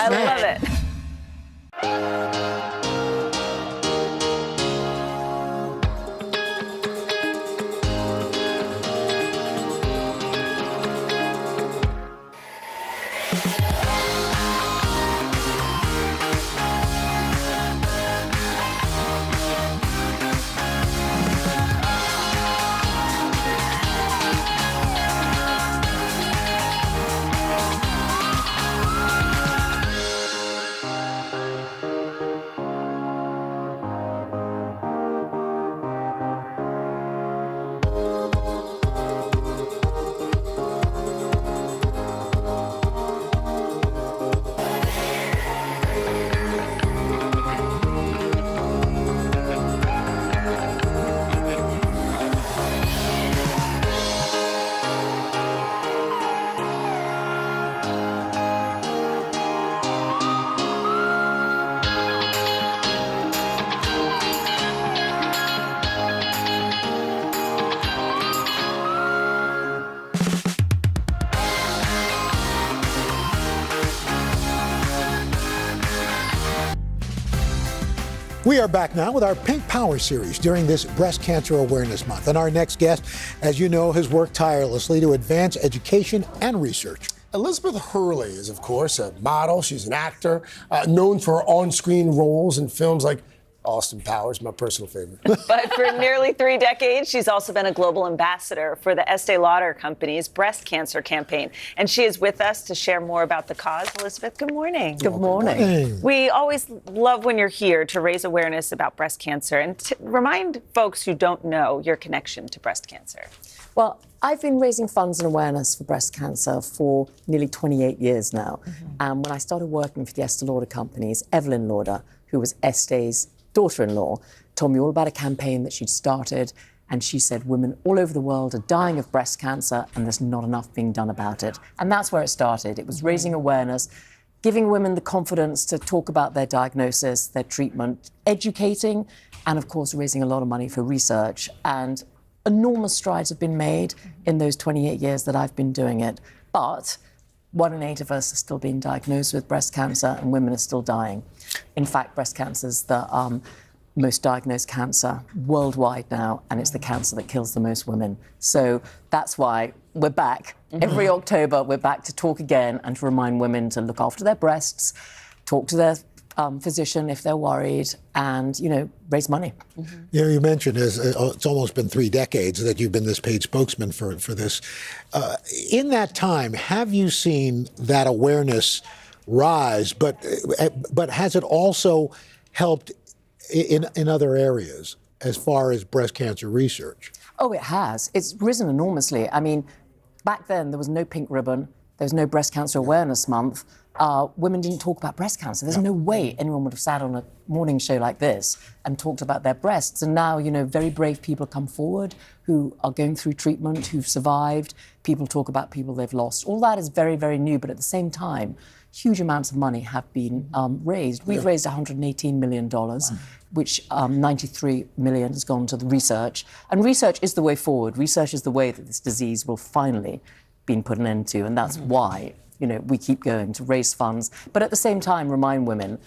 I love it. We are back now with our Pink Power series during this Breast Cancer Awareness Month. And our next guest, as you know, has worked tirelessly to advance education and research. Elizabeth Hurley is, of course, a model. She's an actor, known for on-screen roles in films like Austin Powers, my personal favorite. But for nearly 3 decades, she's also been a global ambassador for the Estee Lauder Company's breast cancer campaign. And she is with us to share more about the cause. Elizabeth, good morning. Good morning. We always love when you're here to raise awareness about breast cancer and to remind folks who don't know your connection to breast cancer. Well, I've been raising funds and awareness for breast cancer for nearly 28 years now. When I started working for the Estee Lauder Companies, Evelyn Lauder, who was Estee's daughter-in-law, told me all about a campaign that she'd started, and she said women all over the world are dying of breast cancer and there's not enough being done about it. And that's where it started. It was raising awareness, giving women the confidence to talk about their diagnosis, their treatment, educating, and of course raising a lot of money for research. And enormous strides have been made in those 28 years that I've been doing it. But 1 in 8 of us are still being diagnosed with breast cancer, and women are still dying. In fact, breast cancer is the most diagnosed cancer worldwide now, and it's the cancer that kills the most women. So that's why we're back. Every October, we're back to talk again and to remind women to look after their breasts, talk to their physician if they're worried, and, raise money. You mentioned it's almost been 3 decades that you've been this paid spokesman for this. In that time, have you seen that awareness rise, but has it also helped in other areas as far as breast cancer research? Oh, it has. It's risen enormously. I mean, back then there was no pink ribbon, there was no Breast Cancer Awareness Month. Women didn't talk about breast cancer. There's no way anyone would have sat on a morning show like this and talked about their breasts. And now, very brave people come forward who are going through treatment, who've survived. People talk about people they've lost. All that is very, very new, but at the same time, huge amounts of money have been raised. We've raised $118 million, which 93 million has gone to the research. And research is the way forward. Research is the way that this disease will finally be put an end to. And that's why, we keep going to raise funds, but at the same time, remind women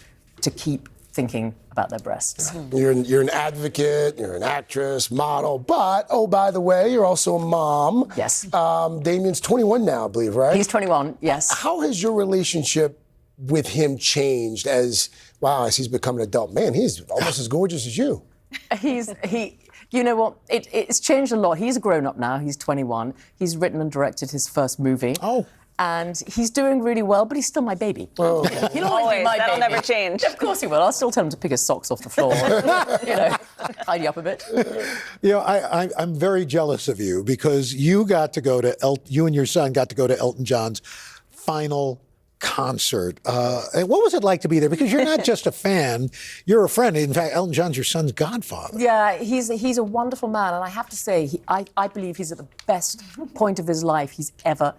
to keep thinking about their breasts. You're an advocate, you're an actress, model, but, oh, by the way, you're also a mom. Yes. Damien's 21 now, I believe, right? He's 21, yes. How has your relationship with him changed as he's become an adult? Man, he's almost as gorgeous as you. You know what? It's changed a lot. He's a grown-up now. He's 21. He's written and directed his first movie. Oh. And he's doing really well, but he's still my baby. Oh. He'll always be my that'll baby. never change. Of course he will. I'll still tell him to pick his socks off the floor. Tidy up a bit. I'm very jealous of you because you and your son got to go to Elton John's final concert. And what was it like to be there? Because you're not just a fan, you're a friend. In fact, Elton John's your son's godfather. Yeah, he's a wonderful man, and I have to say, I believe he's at the best point of his life he's ever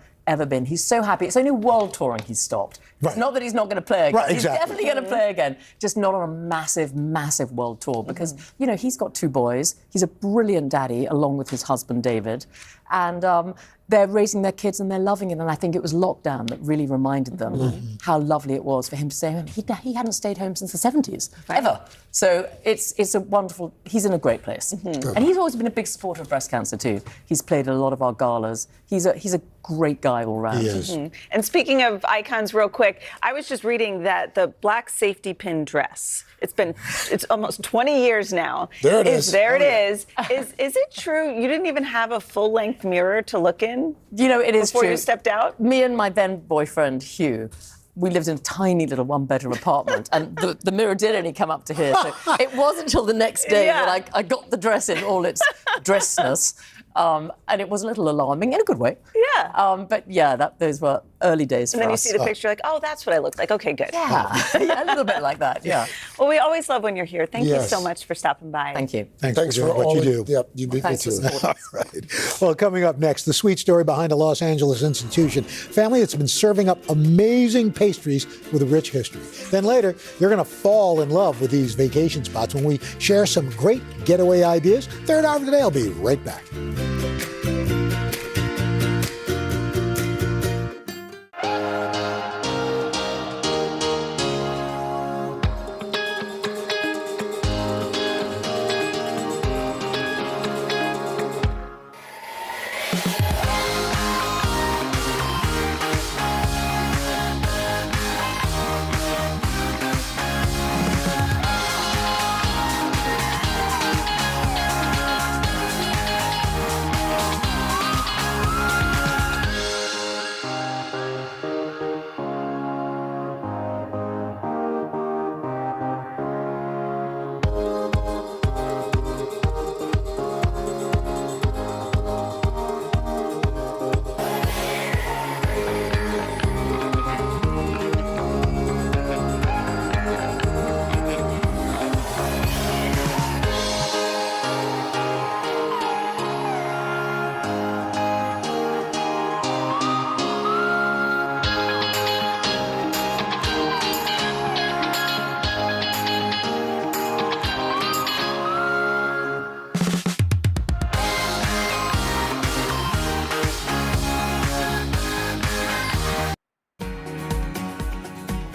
been. He's so happy. It's only world touring he's stopped. Right. It's not that he's not going to play again. Right, exactly. He's definitely going to play again, just not on a massive, massive world tour because, he's got 2 boys. He's a brilliant daddy along with his husband, David. And they're raising their kids and they're loving it. And I think it was lockdown that really reminded them how lovely it was for him to stay home. He hadn't stayed home since the 70s, ever. So it's a wonderful, he's in a great place. And he's always been a big supporter of breast cancer too. He's played at a lot of our galas. He's a great guy all round. He is. And speaking of icons, real quick, I was just reading that the black safety pin dress, it's almost 20 years now. There it is. There it is. Is it true you didn't even have a full-length mirror to look in? It is true. Before you stepped out? Me and my then boyfriend, Hugh, we lived in a tiny little 1-bedroom apartment, and the mirror did only come up to here. So it wasn't until the next day that I got the dress in all its dressness. And it was a little alarming in a good way. Yeah. But yeah, those were early days for us. And then you see the picture, like, oh, that's what I look like. Okay, good. Yeah, a little bit like that, yeah. Well, we always love when you're here. Thank you so much for stopping by. Thank you. Thanks for what you do. Yep, you beat me to it. All right. Well, coming up next, the sweet story behind a Los Angeles institution. Family that's been serving up amazing pastries with a rich history. Then later, you're going to fall in love with these vacation spots when we share some great getaway ideas. Third hour of the day, I'll be right back.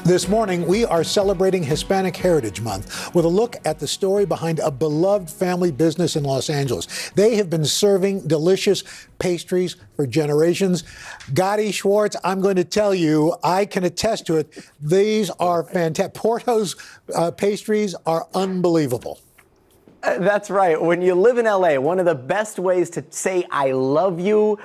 This morning, we are celebrating Hispanic Heritage Month with a look at the story behind a beloved family business in Los Angeles. They have been serving delicious pastries for generations. Gotti Schwartz, I'm going to tell you, I can attest to it. These are fantastic. Porto's pastries are unbelievable. That's right. When you live in LA, one of the best ways to say I love you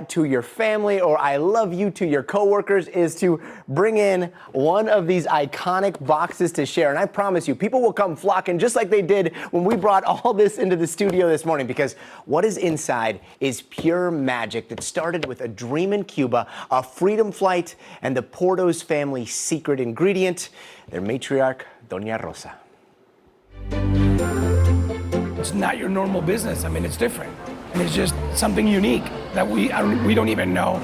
to your family or I love you to your coworkers is to bring in one of these iconic boxes to share. And I promise you, people will come flocking just like they did when we brought all this into the studio this morning, because what is inside is pure magic that started with a dream in Cuba, a freedom flight, and the Porto's family secret ingredient, their matriarch, Doña Rosa. It's not your normal business. I mean, it's different. And it's just something unique that we don't even know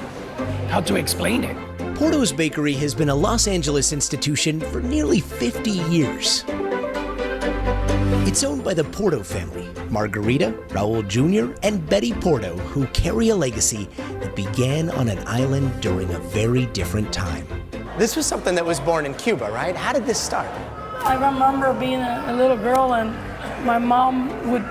how to explain it. Porto's Bakery has been a Los Angeles institution for nearly 50 years. It's owned by the Porto family, Margarita, Raul Jr., and Betty Porto, who carry a legacy that began on an island during a very different time. This was something that was born in Cuba, right? How did this start? I remember being a little girl and my mom would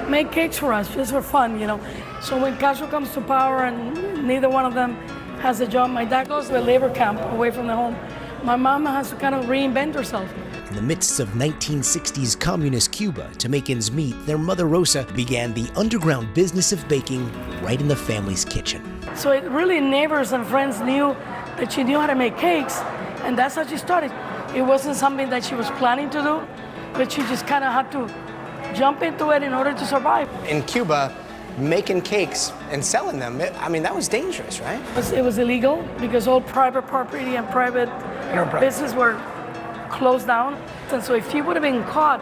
make cakes for us just for fun, you know. So when Castro comes to power and neither one of them has a job, my dad goes to a labor camp away from the home. My mom has to kind of reinvent herself. In the midst of 1960s communist Cuba, to make ends meet, their mother Rosa began the underground business of baking right in the family's kitchen. So it really neighbors and friends knew that she knew how to make cakes, and that's how she started. It wasn't something that she was planning to do, but she just kind of had to jump into it in order to survive. In Cuba, making cakes and selling them, I mean, that was dangerous, right? It was illegal because all private property and private business were closed down. And so if she would have been caught,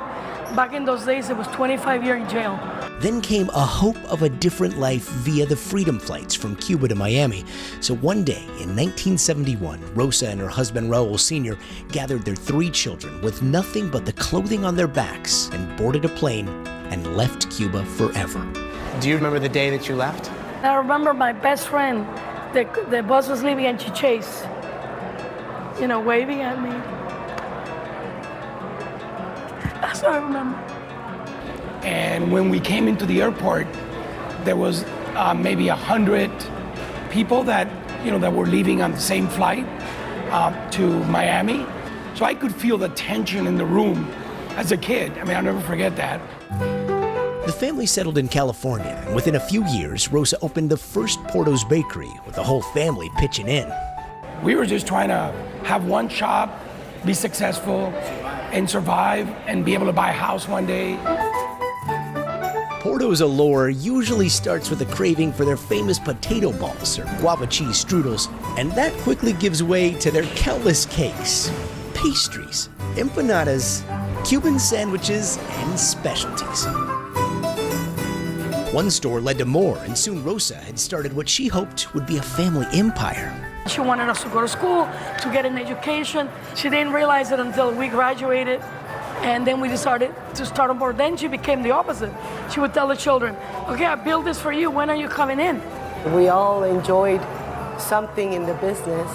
back in those days, it was 25 years in jail. Then came a hope of a different life via the freedom flights from Cuba to Miami. So one day in 1971, Rosa and her husband Raul Sr. gathered their 3 children with nothing but the clothing on their backs and boarded a plane and left Cuba forever. Do you remember the day that you left? I remember my best friend, the bus was leaving and she chased, you know, waving at me. That's what I remember. And when we came into the airport, there was maybe 100 people that were leaving on the same flight to Miami. So I could feel the tension in the room as a kid. I mean, I'll never forget that. The family settled in California, and within a few years, Rosa opened the first Porto's Bakery, with the whole family pitching in. We were just trying to have one shop, be successful, and survive, and be able to buy a house one day. Porto's allure usually starts with a craving for their famous potato balls or guava cheese strudels, and that quickly gives way to their countless cakes, pastries, empanadas, Cuban sandwiches, and specialties. One store led to more, and soon Rosa had started what she hoped would be a family empire. She wanted us to go to school, to get an education. She didn't realize it until we graduated. And then we decided to start on board. Then she became the opposite. She would tell the children, okay, I built this for you. When are you coming in? We all enjoyed something in the business,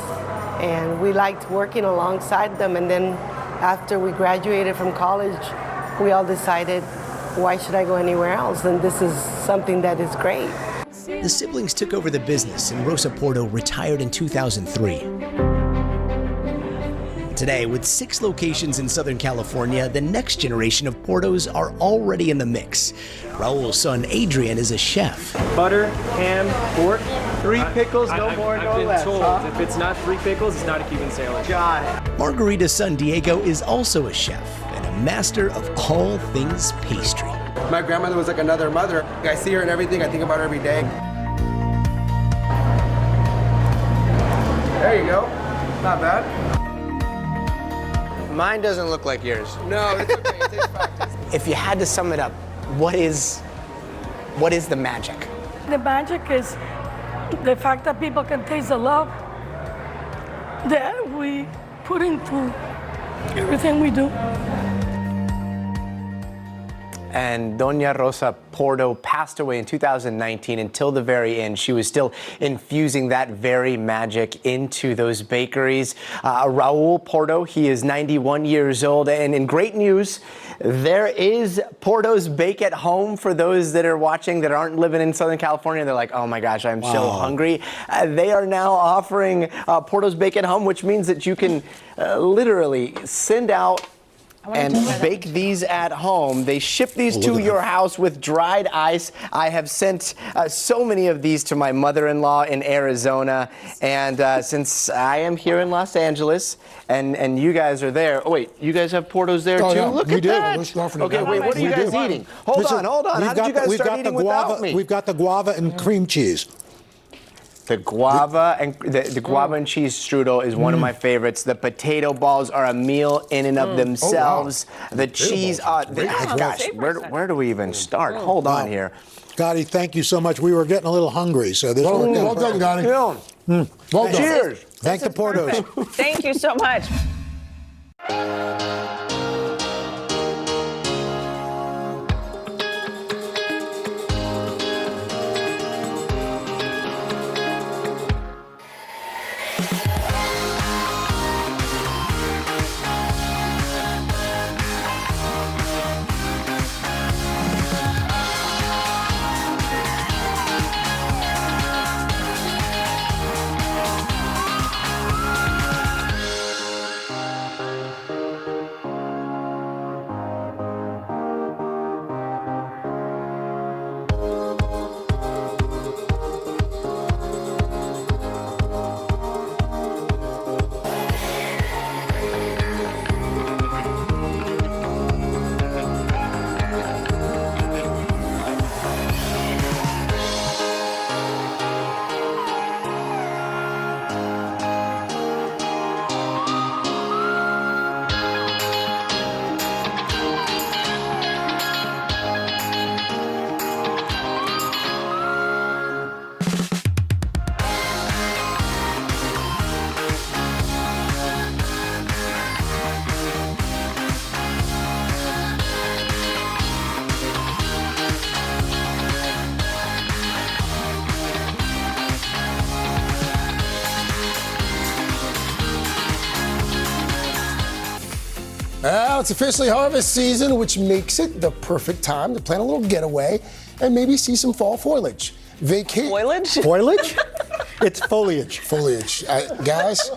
and we liked working alongside them. And then after we graduated from college, we all decided, why should I go anywhere else? And this is something that is great. The siblings took over the business, and Rosa Porto retired in 2003. Today, with 6 locations in Southern California, the next generation of Portos are already in the mix. Raul's son, Adrian, is a chef. Butter, ham, pork, 3 pickles, no more, no less. I've been told if it's not 3 pickles, it's not a Cuban sandwich. Got it. Margarita's son, Diego, is also a chef and a master of all things pastry. My grandmother was like another mother. I see her and everything, I think about her every day. There you go. Not bad. Mine doesn't look like yours. No, it's okay. It takes practice. If you had to sum it up, what is the magic? The magic is the fact that people can taste the love that we put into everything we do. and Doña Rosa Porto passed away in 2019. Until the very end, she was still infusing that very magic into those bakeries. Raul Porto, he is 91 years old, and in great news, there is Porto's Bake at Home for those that are watching that aren't living in Southern California. They're like, oh my gosh, I'm so hungry. They are now offering Porto's Bake at Home, which means that you can literally send out and bake these at home. They ship these to your house with dried ice. I have sent so many of these to my mother-in-law in Arizona. And since I am here in Los Angeles and you guys are there. Oh, wait, you guys have Porto's there too? Yeah, Look at that. Okay, wait, what are you guys eating? Hold on. How did you guys start eating without me? We've got the guava and cream cheese. The guava and the guava and cheese strudel is one of my favorites. The potato balls are a meal in and of themselves. Oh, wow. The cheese, gosh, where do we even start? Hold on here. Gotti, thank you so much. We were getting a little hungry, so this worked out. Well done, Gotti. Well done. Cheers. Thank the Portos. Thank you so much. Well, it's officially harvest season, which makes it the perfect time to plan a little getaway and maybe see some fall foliage. Foliage? Foliage? It's foliage. Foliage. Guys,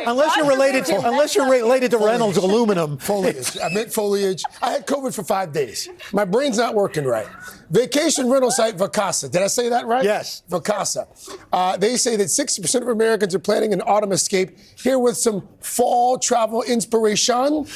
unless you're related to Reynolds Aluminum. Foliage. I meant foliage. I had COVID for 5 days. My brain's not working right. Vacation rental site Vacasa. Did I say that right? Yes. Vacasa. They say that 60% of Americans are planning an autumn escape. Here with some fall travel inspiration,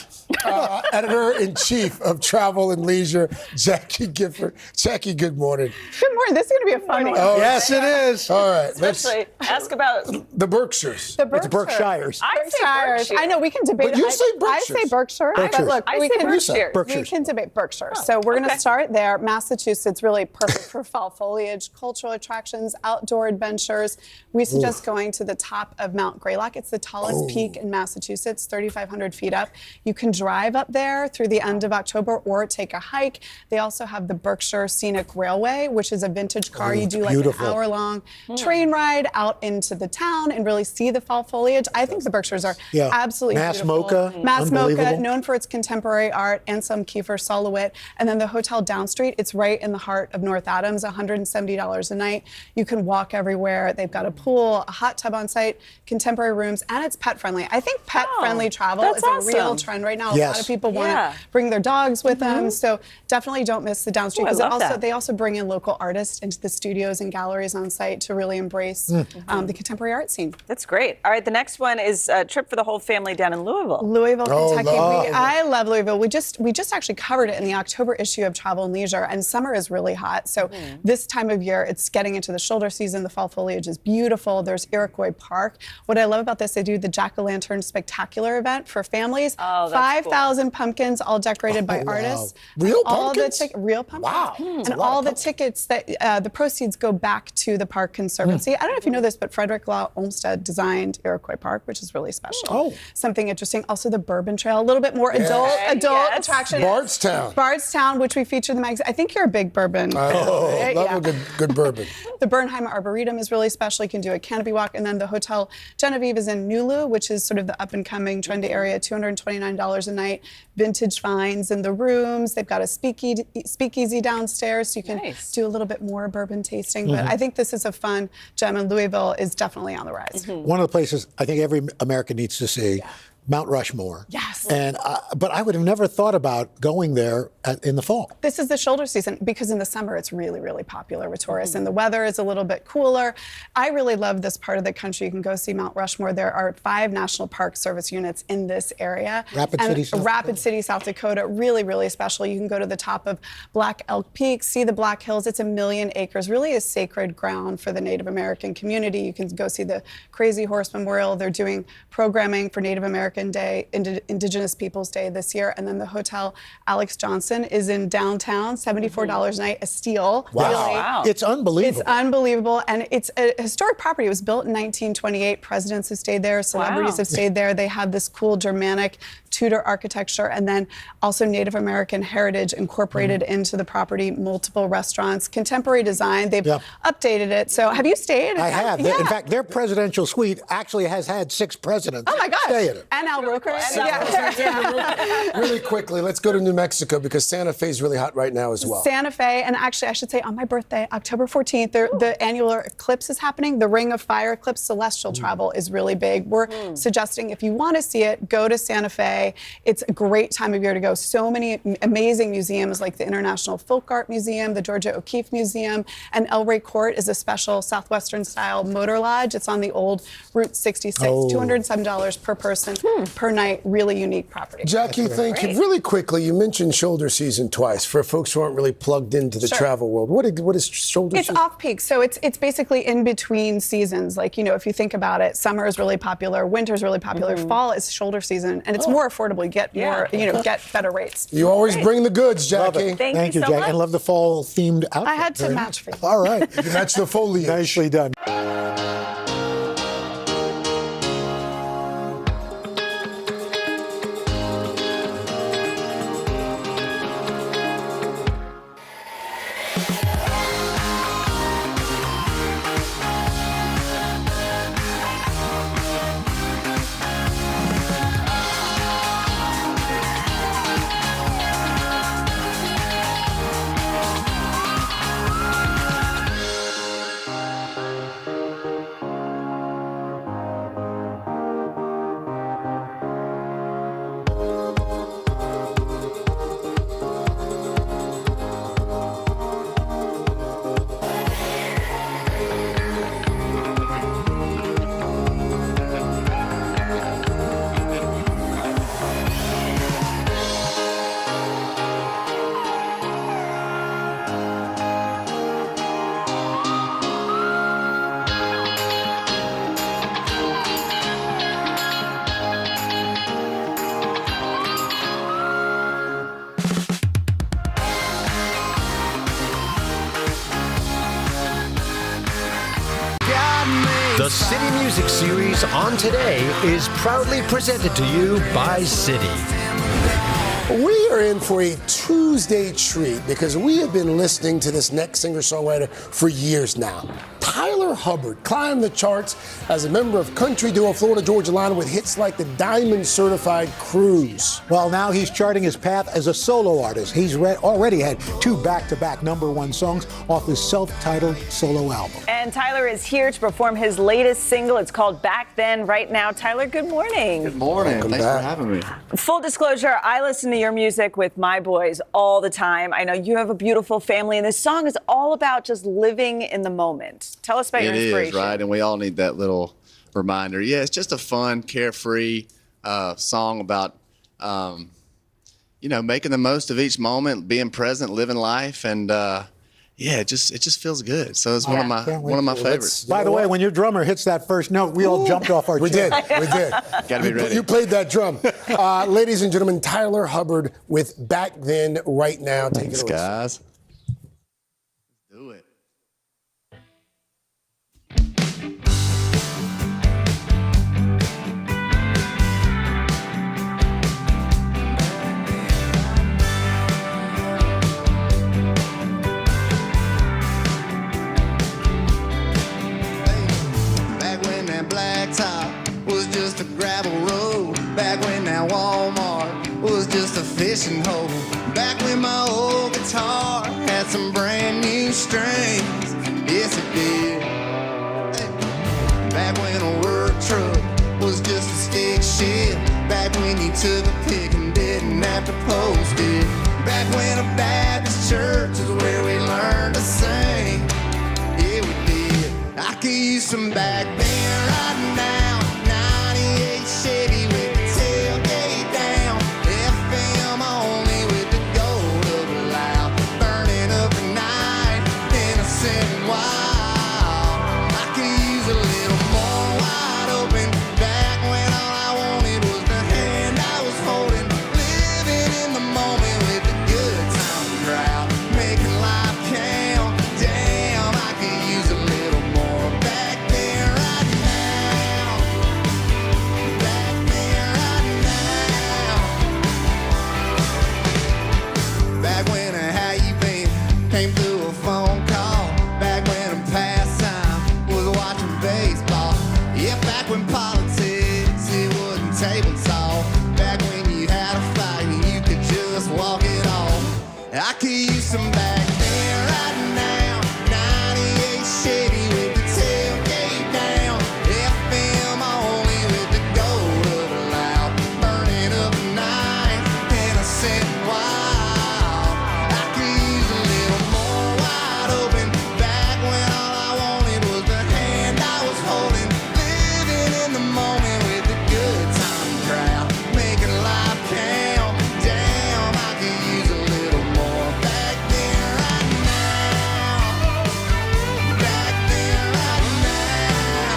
Editor-in-Chief of Travel and Leisure, Jackie Gifford. Jackie, good morning. Good morning. This is going to be a fun one. Oh, yes, it is. All right. Especially ask about the Berkshires. It's Berkshires. I say Berkshire. I know we can debate. But you say Berkshires. I say Berkshire. But look, I say Berkshire. We can debate Berkshire. So we're going to start there. Massachusetts, really perfect for fall foliage, cultural attractions, outdoor adventures. We suggest going to the top of Mount Greylock. It's the tallest peak in Massachusetts, 3,500 feet up. You can drive up there through the end of October or take a hike. They also have the Berkshire Scenic Railway, which is a vintage car. You do like an hour-long train ride out into the town and really see the fall foliage. I think the Berkshires are absolutely beautiful. Mass Mocha, known for its contemporary art and some Kiefer Solowitt. And then the Hotel Downstreet, it's right in the heart of North Adams, $170 a night. You can walk everywhere. They've got a pool, a hot tub on site, contemporary rooms, and it's pet friendly. I think pet friendly travel is a real trend right now. A lot of people want to bring their dogs with them. So definitely don't miss the Downstreet, because they also bring in local artists into the studios and galleries on site to really embrace the contemporary art scene. That's great. All right, the next one is a trip for the whole family down in Louisville. Louisville, Kentucky. I love Louisville. We just actually covered it in the October issue of Travel and Leisure, and summer is really hot. So this time of year, it's getting into the shoulder season. The fall foliage is beautiful. There's Iroquois Park. What I love about this, they do the Jack-o'-lantern spectacular event for families. 5,000 pumpkins, all decorated by artists. Real pumpkins? Real pumpkins. Wow. And all the tickets that the proceeds go back to the park conservation. Conservancy. I don't know if you know this, but Frederick Law Olmsted designed Iroquois Park, which is really special. Oh. Something interesting. Also the Bourbon Trail, a little bit more adult attraction. Bardstown. Bardstown, which we featured in the magazine. I think you're a big bourbon. Love a good bourbon. The Bernheim Arboretum is really special. You can do a canopy walk. And then the Hotel Genevieve is in Nulu, which is sort of the up-and-coming, trendy area, $229 a night. Vintage finds in the rooms. They've got a speakeasy downstairs, so you can do a little bit more bourbon tasting. But I think this is a fun gem, and Louisville is definitely on the rise. One of the places I think every American needs to see. Mount Rushmore. Yes. And but I would have never thought about going there in the fall. This is the shoulder season because in the summer it's really, really popular with tourists and the weather is a little bit cooler. I really love this part of the country. You can go see Mount Rushmore. There are 5 National Park Service units in this area. Rapid City, South Dakota. Really, really special. You can go to the top of Black Elk Peak, see the Black Hills. It's 1 million acres. Really a sacred ground for the Native American community. You can go see the Crazy Horse Memorial. They're doing programming for Native American Day, Indigenous Peoples Day this year. And then the Hotel Alex Johnson is in downtown, $74 a night, a steal. Wow. Really. Wow. It's unbelievable. It's unbelievable. And it's a historic property. It was built in 1928. Presidents have stayed there. Celebrities have stayed there. They have this cool Germanic Tudor architecture and then also Native American heritage incorporated into the property, multiple restaurants, contemporary design. They've updated it. So have you stayed? I have. In fact, their presidential suite actually has had 6 presidents Oh my gosh. stay in it. And Al Roker. Really quickly, let's go to New Mexico because Santa Fe is really hot right now as well. Santa Fe, and actually I should say on my birthday, October 14th, the annular eclipse is happening. The Ring of Fire eclipse, celestial travel is really big. We're suggesting if you want to see it, go to Santa Fe. It's a great time of year to go. So many amazing museums like the International Folk Art Museum, the Georgia O'Keeffe Museum, and El Rey Court is a special Southwestern style motor lodge. It's on the old Route 66, $207 per person per night. Really unique property. Jackie, thank you. Really quickly, you mentioned shoulder season twice. For folks who aren't really plugged into the travel world, what is shoulder season? It's off-peak, so it's basically in between seasons. Like, you know, if you think about it, summer is really popular, winter is really popular, fall is shoulder season, and it's more affordable. You get more, get better rates. You always bring the goods, Jackie. Thank you so Jackie. much. And love the fall themed outfit. I had to Very match for you. All right. You match the foliage. Nicely done. The City Music Series on Today is proudly presented to you by City. We are in for a Tuesday treat because we have been listening to this next singer-songwriter for years now. Tyler Hubbard climbed the charts as a member of country duo Florida Georgia Line with hits like the Diamond Certified Cruise. Well, now he's charting his path as a solo artist. He's already had 2 back-to-back #1 songs off his self-titled solo album. And Tyler is here to perform his latest single. It's called Back Then, right now. Tyler, good morning. Good morning. Welcome Thanks back. for having me. Full disclosure, I listen to your music with my boys all the time. I know you have a beautiful family, and this song is all about just living in the moment. Tell us about your inspiration. It is, right? And we all need that little reminder. Yeah, it's just a fun, carefree song about, making the most of each moment, being present, living life, and it just feels good. So it's one of my favorites. By the way, when your drummer hits that first note, we all jumped off our chairs. We did. Got to be ready. You played that drum. Ladies and gentlemen, Tyler Hubbard with Back Then, right now. Take it away. Guys. Do it. a gravel road. Back when that Walmart was just a fishing hole. Back when my old guitar had some brand new strings. Yes, it did. Back when a work truck was just a stick shift. Back when you took a pick and didn't have to post it. Back when a Baptist church is where we learned to sing. Yeah, we did. I could use some back then right now. 98 Chevy with the tailgate down. FM only with the gold of a loud. Burning up the night, innocent and wild. I could use a little more wide open. Back when all I wanted was the hand I was holding. Living in the moment with the good time crowd. Making life count. Damn, I could use a little more back there right now. Back there right now. Back when a how you been came through a phone call. Back when a pastime was watching baseball. Yeah, back when politics, it wasn't table talk. Back when you had a fight and you could just walk it off. I could use some back there right now. 98 Chevy with the tailgate down. FM only with the gold of a loud. Burning up the night, innocent and wild. I could use a little more wide open. Back when all I wanted was the hand I was holding. Living in the moment with the good time crowd. Making life count. Damn, I could use a little more back there right now. Back there right now.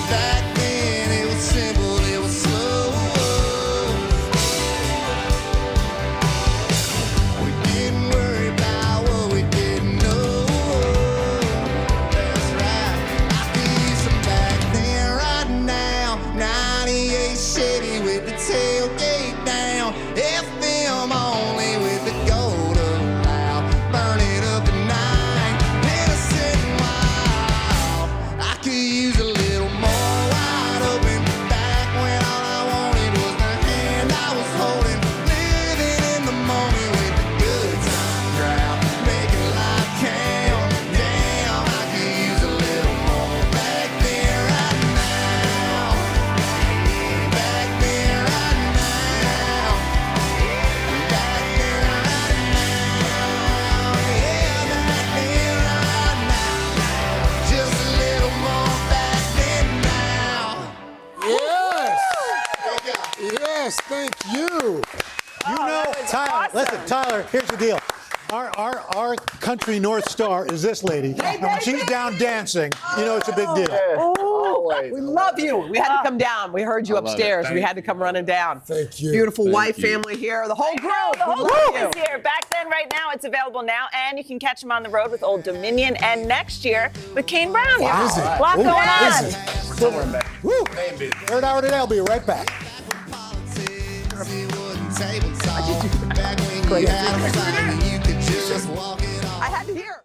Back then it was simple, it was slow. We didn't worry about what we didn't know. That's right. I could use some back there right now. 98 Chevy with the tailgate down. FM only with the gold of loud. Burning up the night, innocent and wild. I could use a little more wide open. Back when all I wanted was the hand I was holding. Living in the moment with the good time crowd. Making life count. Damn, I could use a little more back there right now. Back there right now. Back there right now. Yeah, back there right now. Just a little more back there now. Yes. Yes, thank you. You know, Tyler, listen, Tyler, here's the deal. Our country North Star is this lady. And when she's down dancing, you know it's a big deal. Always. We love you. We had to come down. We heard you I love it. upstairs. We Thank had to come running down. Thank you. Beautiful Thank wife, you. family here. The whole group. The whole We love group you. is here. Back then, right now, it's available now, and you can catch them on the road with Old Dominion, and next year with Kane Brown. Wow. Is it? A lot Ooh, going on. is it? Woo. Third hour today, I'll be right back. Back when you had a fight and you could just walk it off. I had to hear.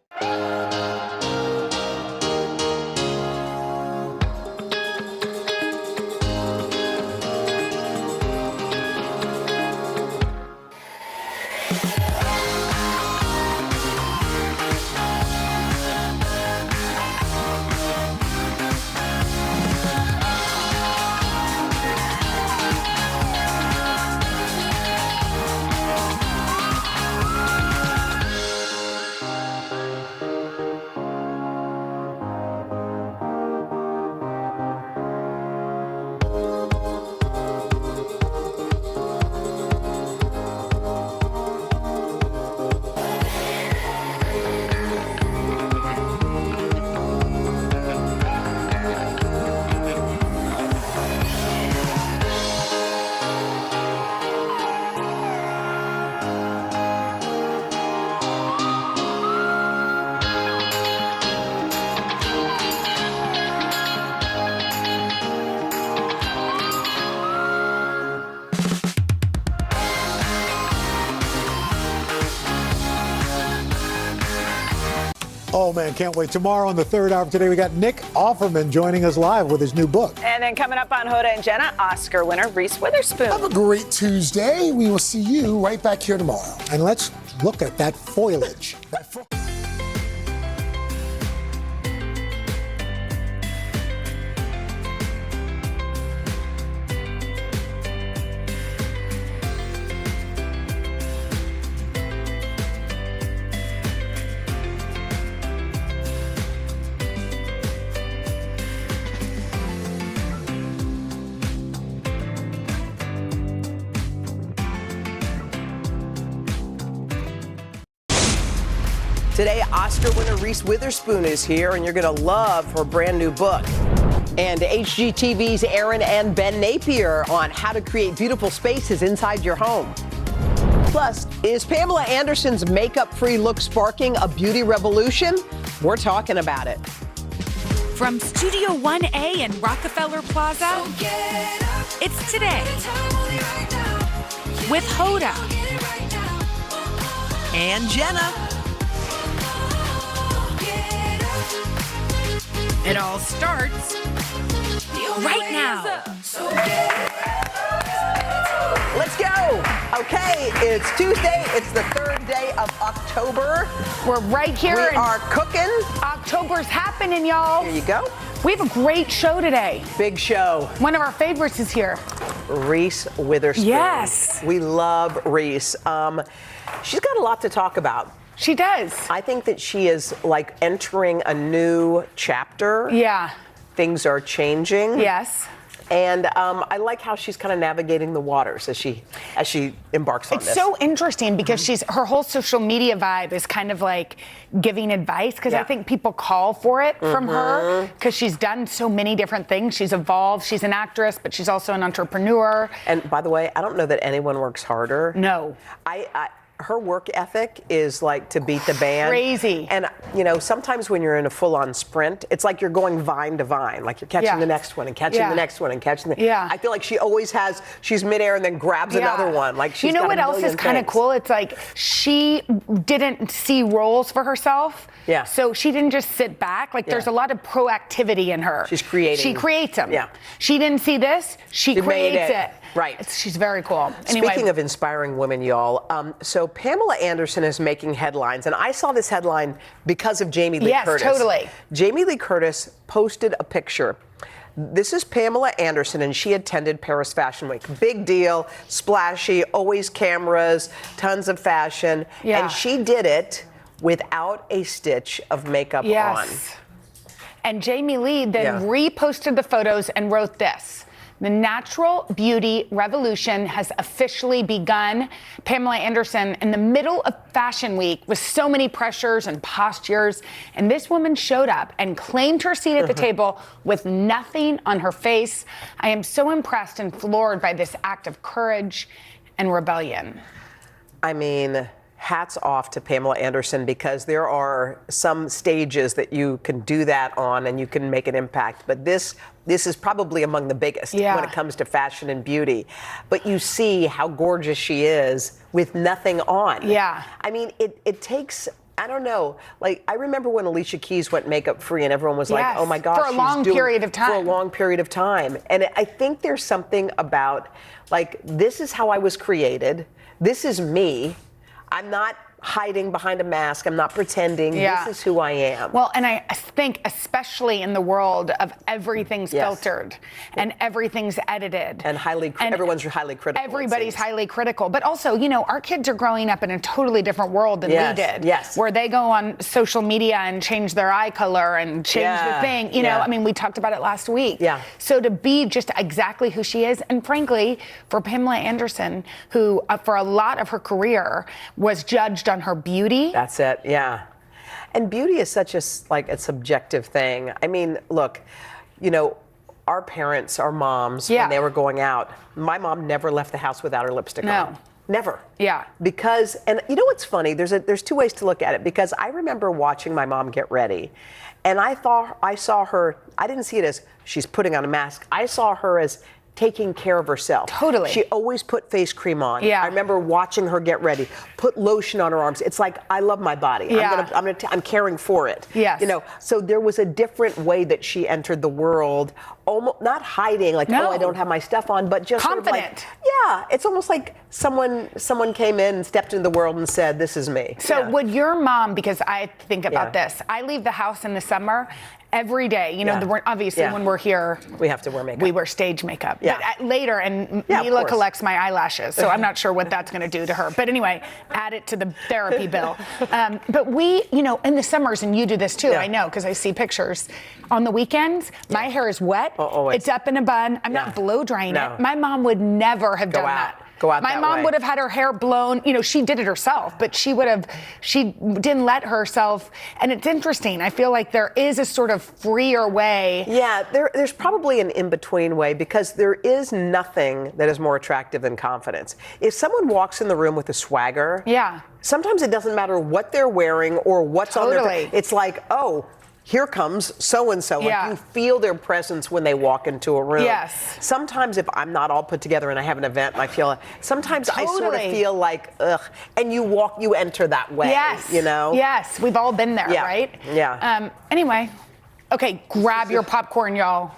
Oh, man, can't wait. Tomorrow on the third hour of Today, we got Nick Offerman joining us live with his new book. And then coming up on Hoda and Jenna, Oscar winner Reese Witherspoon. Have a great Tuesday. We will see you right back here tomorrow. And let's look at that foliage. Today, Oscar winner Reese Witherspoon is here, and you're going to love her brand new book. And HGTV's Aaron and Ben Napier on how to create beautiful spaces inside your home. Plus, is Pamela Anderson's makeup-free look sparking a beauty revolution? We're talking about it. From Studio 1A in Rockefeller Plaza, it's Today with Hoda and Jenna. It all starts right now. Let's go. Okay, it's Tuesday. It's the third day of October. We're right here. We are cooking. October's happening, y'all. Here you go. We have a great show today. Big show. One of our favorites is here. Reese Witherspoon. Yes. We love Reese. She's got a lot to talk about. She does. I think that she is like entering a new chapter. Yeah. Things are changing. Yes. And I like how she's kind of navigating the waters as she embarks on this. It's so interesting because her whole social media vibe is kind of like giving advice because I think people call for it from her because she's done so many different things. She's evolved. She's an actress, but she's also an entrepreneur. And by the way, I don't know that anyone works harder. No. Her work ethic is like to beat the band. Crazy. And, sometimes when you're in a full-on sprint, it's like you're going vine to vine. Like you're catching the next one and catching the next one and catching the... Yeah. I feel like she's midair and then grabs another one. Like she's got what a else is million kind of things. cool? It's like she didn't see roles for herself. Yeah. So she didn't just sit back. Like there's a lot of proactivity in her. She's creating. She creates them. Yeah. She didn't see this. She creates it. Right. She's very cool. Anyway. Speaking of inspiring women, y'all, so Pamela Anderson is making headlines, and I saw this headline because of Jamie Lee Curtis. Yes, totally. Jamie Lee Curtis posted a picture. This is Pamela Anderson, and she attended Paris Fashion Week. Big deal, splashy, always cameras, tons of fashion. Yeah. And she did it without a stitch of makeup on. And Jamie Lee then reposted the photos and wrote this. The natural beauty revolution has officially begun. Pamela Anderson, in the middle of Fashion Week with so many pressures and postures, and this woman showed up and claimed her seat at the table with nothing on her face. I am so impressed and floored by this act of courage and rebellion. I mean, hats off to Pamela Anderson, because there are some stages that you can do that on and you can make an impact. But this is probably among the biggest when it comes to fashion and beauty. But you see how gorgeous she is with nothing on. Yeah. I mean, it takes... I don't know. Like, I remember when Alicia Keys went makeup free and everyone was like, oh my gosh. For a long period of time. For a long period of time. And I think there's something about, like, this is how I was created. This is me. I'm not hiding behind a mask. I'm not pretending. This is who I am. Well, and I think especially in the world of everything's filtered and everything's edited. And everyone's highly critical. Everybody's highly critical. But also, our kids are growing up in a totally different world than we did. Yes. Where they go on social media and change their eye color and change the thing. You know, I mean, we talked about it last week. Yeah. So to be just exactly who she is, and frankly, for Pamela Anderson, who for a lot of her career was judged on her beauty. That's it, yeah. And beauty is such a subjective thing. I mean, look, our parents, our moms, when they were going out, my mom never left the house without her lipstick on. Never. Yeah. Because, and you know what's funny? There's two ways to look at it, because I remember watching my mom get ready, and I saw her, I didn't see it as she's putting on a mask. I saw her as taking care of herself. Totally. She always put face cream on. Yeah. I remember watching her get ready, put lotion on her arms. It's like, I love my body. Yeah. I'm caring for it. Yes. You know, so there was a different way that she entered the world, almost not hiding, like, No. oh, I don't have my stuff on, but just sort of like, confident. yeah, it's almost like someone came in and stepped into the world and said, this is me. So would your mom, because I think about Yeah. this, I leave the house in the summer every day. You know, Yeah. obviously Yeah. when we're here, we have to wear makeup. we wear stage makeup. Yeah. But later, and Yeah, of Mila course. collects my eyelashes, so I'm not sure what that's going to do to her. But anyway, add it to the therapy bill. But we, you know, in the summers, and you do this too, Yeah. I know, because I see pictures. On the weekends, my hair is wet. always. It's up in a bun. I'm not blow drying No. it. My mom would never have Go done out. that. Go out My that mom way. would have had her hair blown. You know, she did it herself, but she didn't let herself. And it's interesting. I feel like there is a sort of freer way. Yeah, there's probably an in-between way, because there is nothing that is more attractive than confidence. If someone walks in the room with a swagger, Yeah. sometimes it doesn't matter what they're wearing or what's on their Totally. It's like, oh, here comes so-and-so. Yeah. Like, you feel their presence when they walk into a room. Yes. Sometimes if I'm not all put together and I have an event and I feel, sometimes I sort of Totally. feel like, ugh, and you enter that way, Yes. you know? Yes. We've all been there, Yeah. right? Yeah. Anyway, okay, grab your popcorn, y'all.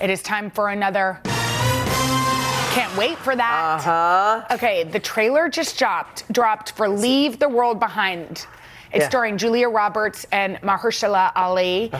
It is time for another. Can't wait for that. Uh-huh. Okay, the trailer just dropped for Leave the World Behind. It's Yeah. starring Julia Roberts and Mahershala Ali.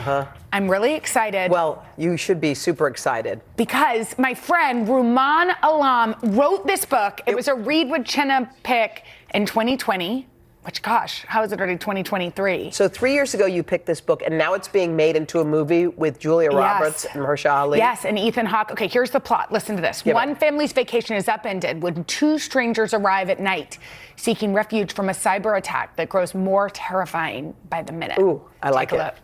I'm really excited. Well, you should be super excited. Because my friend Ruman Alam wrote this book. It was a Read with Chenna pick in 2020. Which, gosh, how is it already 2023? So 3 years ago, you picked this book, and now it's being made into a movie with Julia Roberts and Mahershala Ali. Yes, and Ethan Hawke. Okay, here's the plot. Listen to this. Give One it. family's vacation is upended when two strangers arrive at night seeking refuge from a cyber attack that grows more terrifying by the minute. Ooh, I like Take a it. look.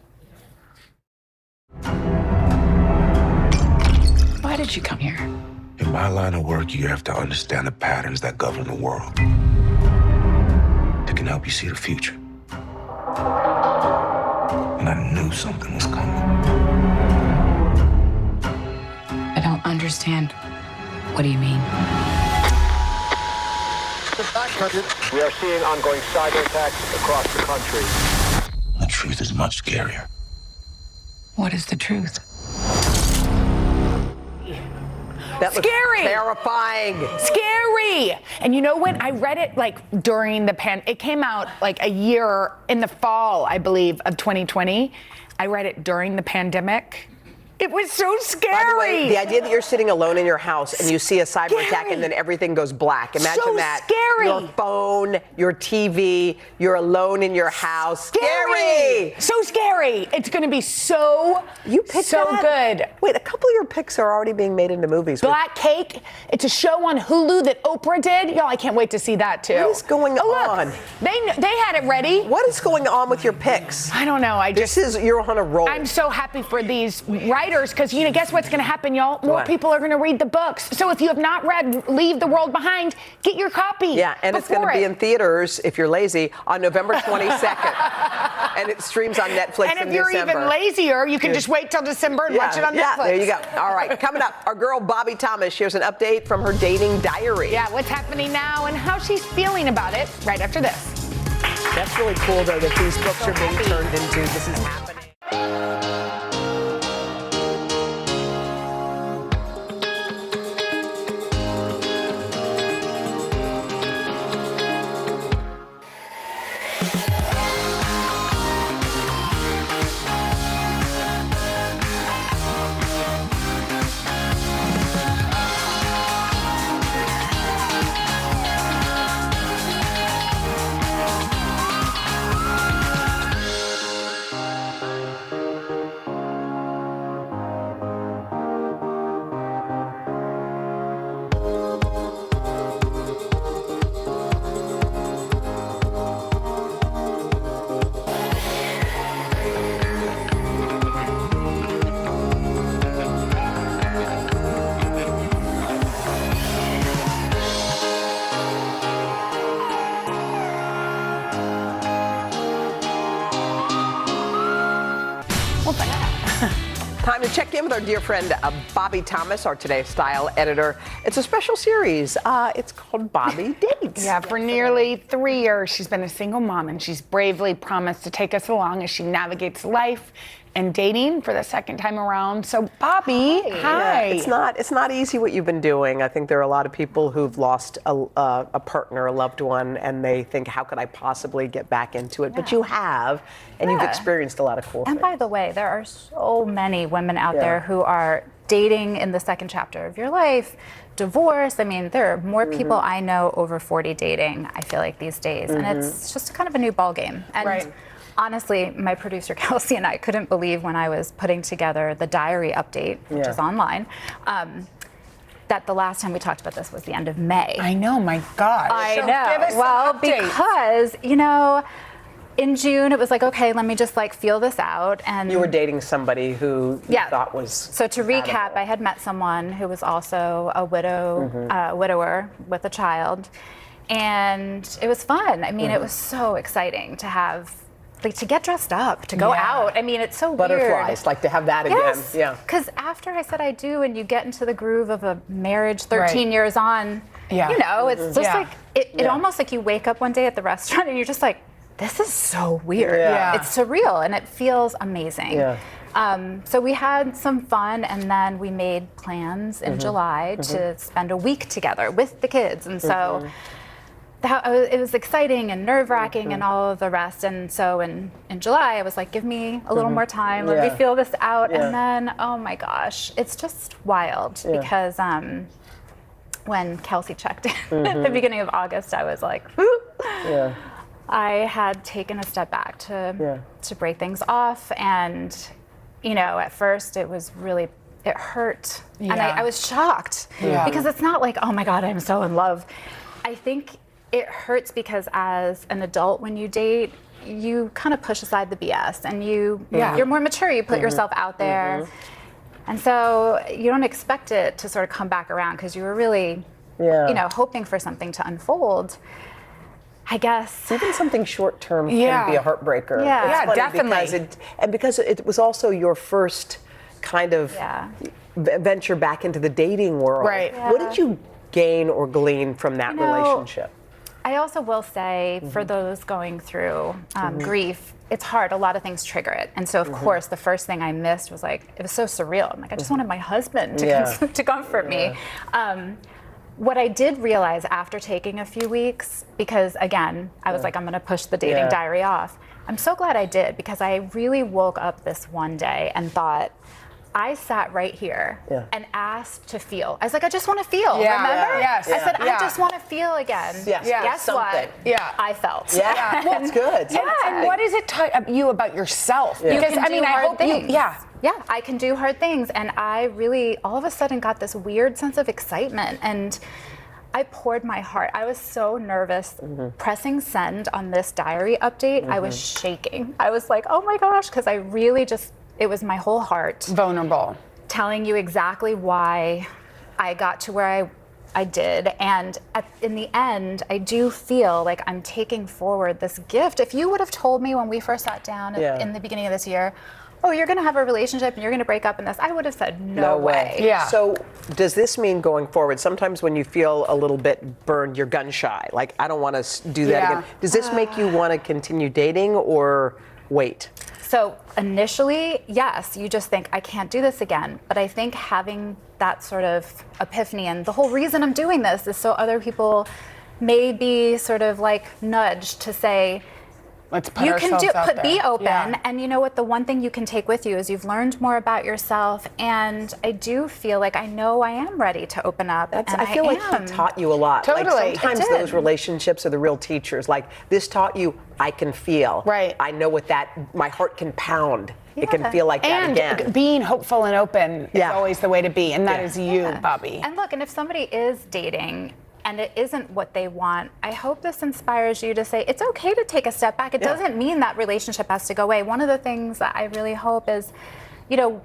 Why did you come here? In my line of work, you have to understand the patterns that govern the world. It can help you see the future. And I knew something was coming. I don't understand. What do you mean? We are seeing ongoing cyber attacks across the country. The truth is much scarier. What is the truth? That looks Scary. terrifying. Scary. And you know when I read it, like during the it came out like a year in the fall, I believe, of 2020. I read it during the pandemic. It was so scary. By the way, the idea that you're sitting alone in your house and you see a cyber attack and then everything goes black. Imagine So that. scary. Your phone, your TV, you're alone in your house. Scary. So scary. It's going to be so good. Wait, a couple of your picks are already being made into movies. Black Cake. It's a show on Hulu that Oprah did. Y'all, I can't wait to see that too. What is going on? They had it ready. What is going on with your picks? I don't know. You're on a roll. I'm so happy for these writers because, you know, guess what's going to happen, y'all? More What? people are going to read the books. So if you have not read Leave the World Behind, get your copy. Yeah, and it's going to be in theaters, if you're lazy, on November 22nd. And it streams on Netflix And in if you're December. even lazier, you can just wait till December and watch it on Netflix. There you go. All right, coming up, our girl Bobby Thomas shares an update from her dating diary. Yeah, what's happening now and how she's feeling about it right after this. That's really cool, though, that these books are being turned into. This is happening. check in with our dear friend Bobby Thomas, our Today Style editor. It's a special series. It's called Bobby Dates. Yeah, for nearly 3 years, she's been a single mom, and she's bravely promised to take us along as she navigates life and dating for the second time around. So, Bobby, hi. Yeah, it's not easy what you've been doing. I think there are a lot of people who've lost a partner, a loved one, and they think, how could I possibly get back into it? But you have, and you've experienced a lot of cool And things. by the way, there are so many women out there who are dating in the second chapter of your life, divorce. I mean, there are more people I know over 40 dating, I feel like, these days. And it's just kind of a new ball game. And honestly, my producer Kelsey and I couldn't believe when I was putting together the diary update, which is online, that the last time we talked about this was the end of May. I know, my God. I So know. give us Well, some updates. because, you know, in June it was like, okay, let me just like feel this out. And You were dating somebody who you thought was. So to recap, I had met someone who was also a widower with a child, and it was fun. I mean, it was so exciting to have, like, to get dressed up, to go out. I mean, it's so Butterflies, weird. like to have that Yes, again. Yeah. because after I said I do, and you get into the groove of a marriage 13 years on, you know, it's just like, it almost like you wake up one day at the restaurant and you're just like, this is so weird. It's surreal, and it feels amazing. So we had some fun, and then we made plans in July to spend a week together with the kids. And so it was exciting and nerve-wracking and all of the rest. And so in July, I was like, give me a little more time. Let me feel this out. And then, oh my gosh, it's just wild because when Kelsey checked in at the beginning of August, I was like, I had taken a step back to break things off. And, you know, at first it was really, it hurt. And I was shocked because it's not like, oh my God, I'm so in love. I think it hurts because as an adult, when you date, you kind of push aside the BS and you're more mature. You put yourself out there. And so you don't expect it to sort of come back around because you were really, you know, hoping for something to unfold. I guess even something short term can be a heartbreaker. Yeah, It's funny definitely. Because it was also your first kind of venture back into the dating world. Right. What did you gain or glean from that relationship? I also will say, for those going through grief, it's hard. A lot of things trigger it. And so, of course, the first thing I missed was like, it was so surreal. I'm like, I just wanted my husband to comfort me. What I did realize after taking a few weeks, because again, I was like, I'm going to push the dating diary off. I'm so glad I did, because I really woke up this one day and thought, I sat right here and asked to feel. I was like, I just want to feel. Remember? Yes. I said, I just want to feel again. Guess what? I felt. Well, that's good. And what does it tell you about yourself? You Because can I mean, do I hard hope things. you. I can do hard things. And I really, all of a sudden, got this weird sense of excitement. And I poured my heart. I was so nervous pressing send on this diary update. I was shaking. I was like, oh my gosh, because I really just, it was my whole heart. Vulnerable. Telling you exactly why I got to where I did. And in the end, I do feel like I'm taking forward this gift. If you would have told me when we first sat down in the beginning of this year, oh, you're going to have a relationship and you're going to break up in this, I would have said, no way. So does this mean going forward, sometimes when you feel a little bit burned, you're gun shy, like, I don't want to do that again. Does this make you want to continue dating or wait? So initially, yes, you just think, I can't do this again. But I think having that sort of epiphany, and the whole reason I'm doing this is so other people may be sort of like nudged to say, let's put you can be open. And you know what, the one thing you can take with you is you've learned more about yourself. And I do feel like I know I am ready to open up. I feel like he taught you a lot. Totally. Like sometimes those relationships are the real teachers. Like, this taught you, I can feel. Right. I know what my heart can pound. It can feel like that again. And being hopeful and open is always the way to be. And that is you, Bobby. And look, and if somebody is dating and it isn't what they want, I hope this inspires you to say, it's okay to take a step back. It doesn't mean that relationship has to go away. One of the things that I really hope is, you know,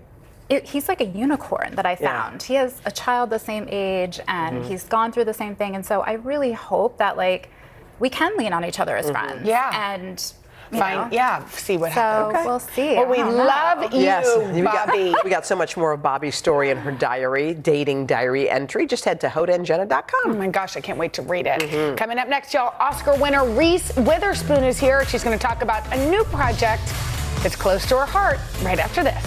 he's like a unicorn that I found. He has a child the same age, and he's gone through the same thing. And so I really hope that, like, we can lean on each other as friends. And See what happens. So we'll see. Well, we love you, Bobby. We got so much more of Bobby's story in her diary, dating diary entry. Just head to hodaandjenna.com. Oh my gosh, I can't wait to read it. Coming up next, y'all, Oscar winner Reese Witherspoon is here. She's going to talk about a new project that's close to her heart right after this.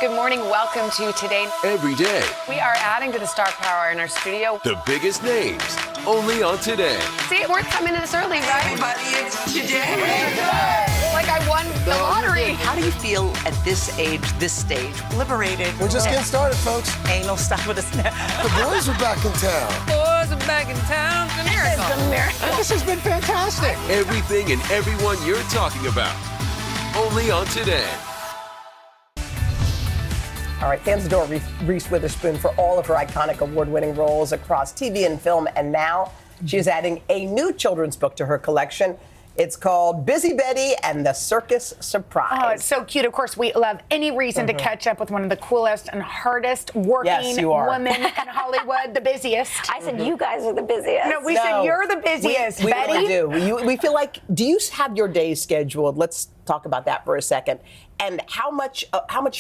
Good morning. Welcome to Today. Every day. We are adding to the star power in our studio. The biggest names, only on Today. See, it's worth coming in this early, right? Everybody, it's Today. Like I won the lottery. How do you feel at this age, this stage? Liberated. We're just getting started, folks. Anal stuff with us now. The boys are back in town. Boys are back in town. It's a miracle. It's a miracle. This has been fantastic. Everything and everyone you're talking about, only on Today. All right, fans adore Reese Witherspoon for all of her iconic award-winning roles across TV and film, and now she is adding a new children's book to her collection. It's called Busy Betty and the Circus Surprise. Oh, it's so cute. Of course, we love any reason to catch up with one of the coolest and hardest working women in Hollywood, the busiest. I said you guys are the busiest. No, we said you're the busiest, we Betty. Really do. We feel like, do you have your days scheduled? Let's talk about that for a second. And how much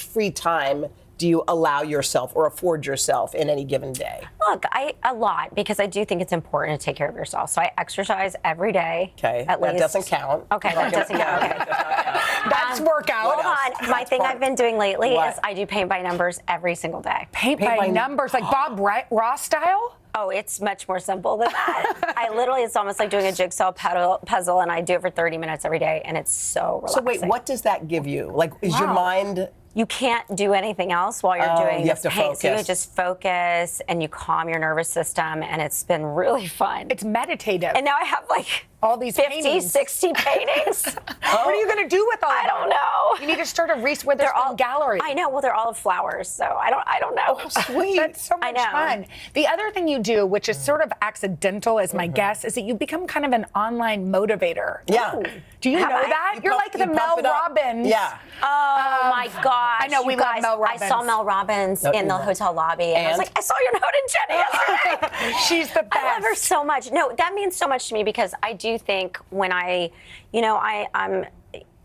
free time do you allow yourself or afford yourself in any given day? Look, a lot, because I do think it's important to take care of yourself. So I exercise every day. Okay, at that least. doesn't count. Okay, that doesn't count. Okay. That's workout. Hold on. My thing I've been doing lately is I do paint by numbers every single day. Paint by numbers, like Bob Ross style? Oh, it's much more simple than that. It's almost like doing a jigsaw puzzle, and I do it for 30 minutes every day, and it's so relaxing. So wait, what does that give you? Like, is your mind... You can't do anything else while you're doing this paint. So you just focus and you calm your nervous system, and it's been really fun. It's meditative. And now I have like all these 50, 60 paintings. What are you going to do with all of them? I don't know. You need to start a Reese Witherspoon gallery. I know. Well, they're all of flowers, so I don't know. Oh, sweet. That's so much fun. The other thing you do, which is sort of accidental, is my guess, is that you become kind of an online motivator. Yeah. Do you know that? You're like the Mel Robbins. Yeah. Oh my gosh. I know, we love Mel Robbins. I saw Mel Robbins in the hotel lobby, and I was like, I saw your note in Jenny yesterday. She's the best. I love her so much. No, that means so much to me, because I do think when I'm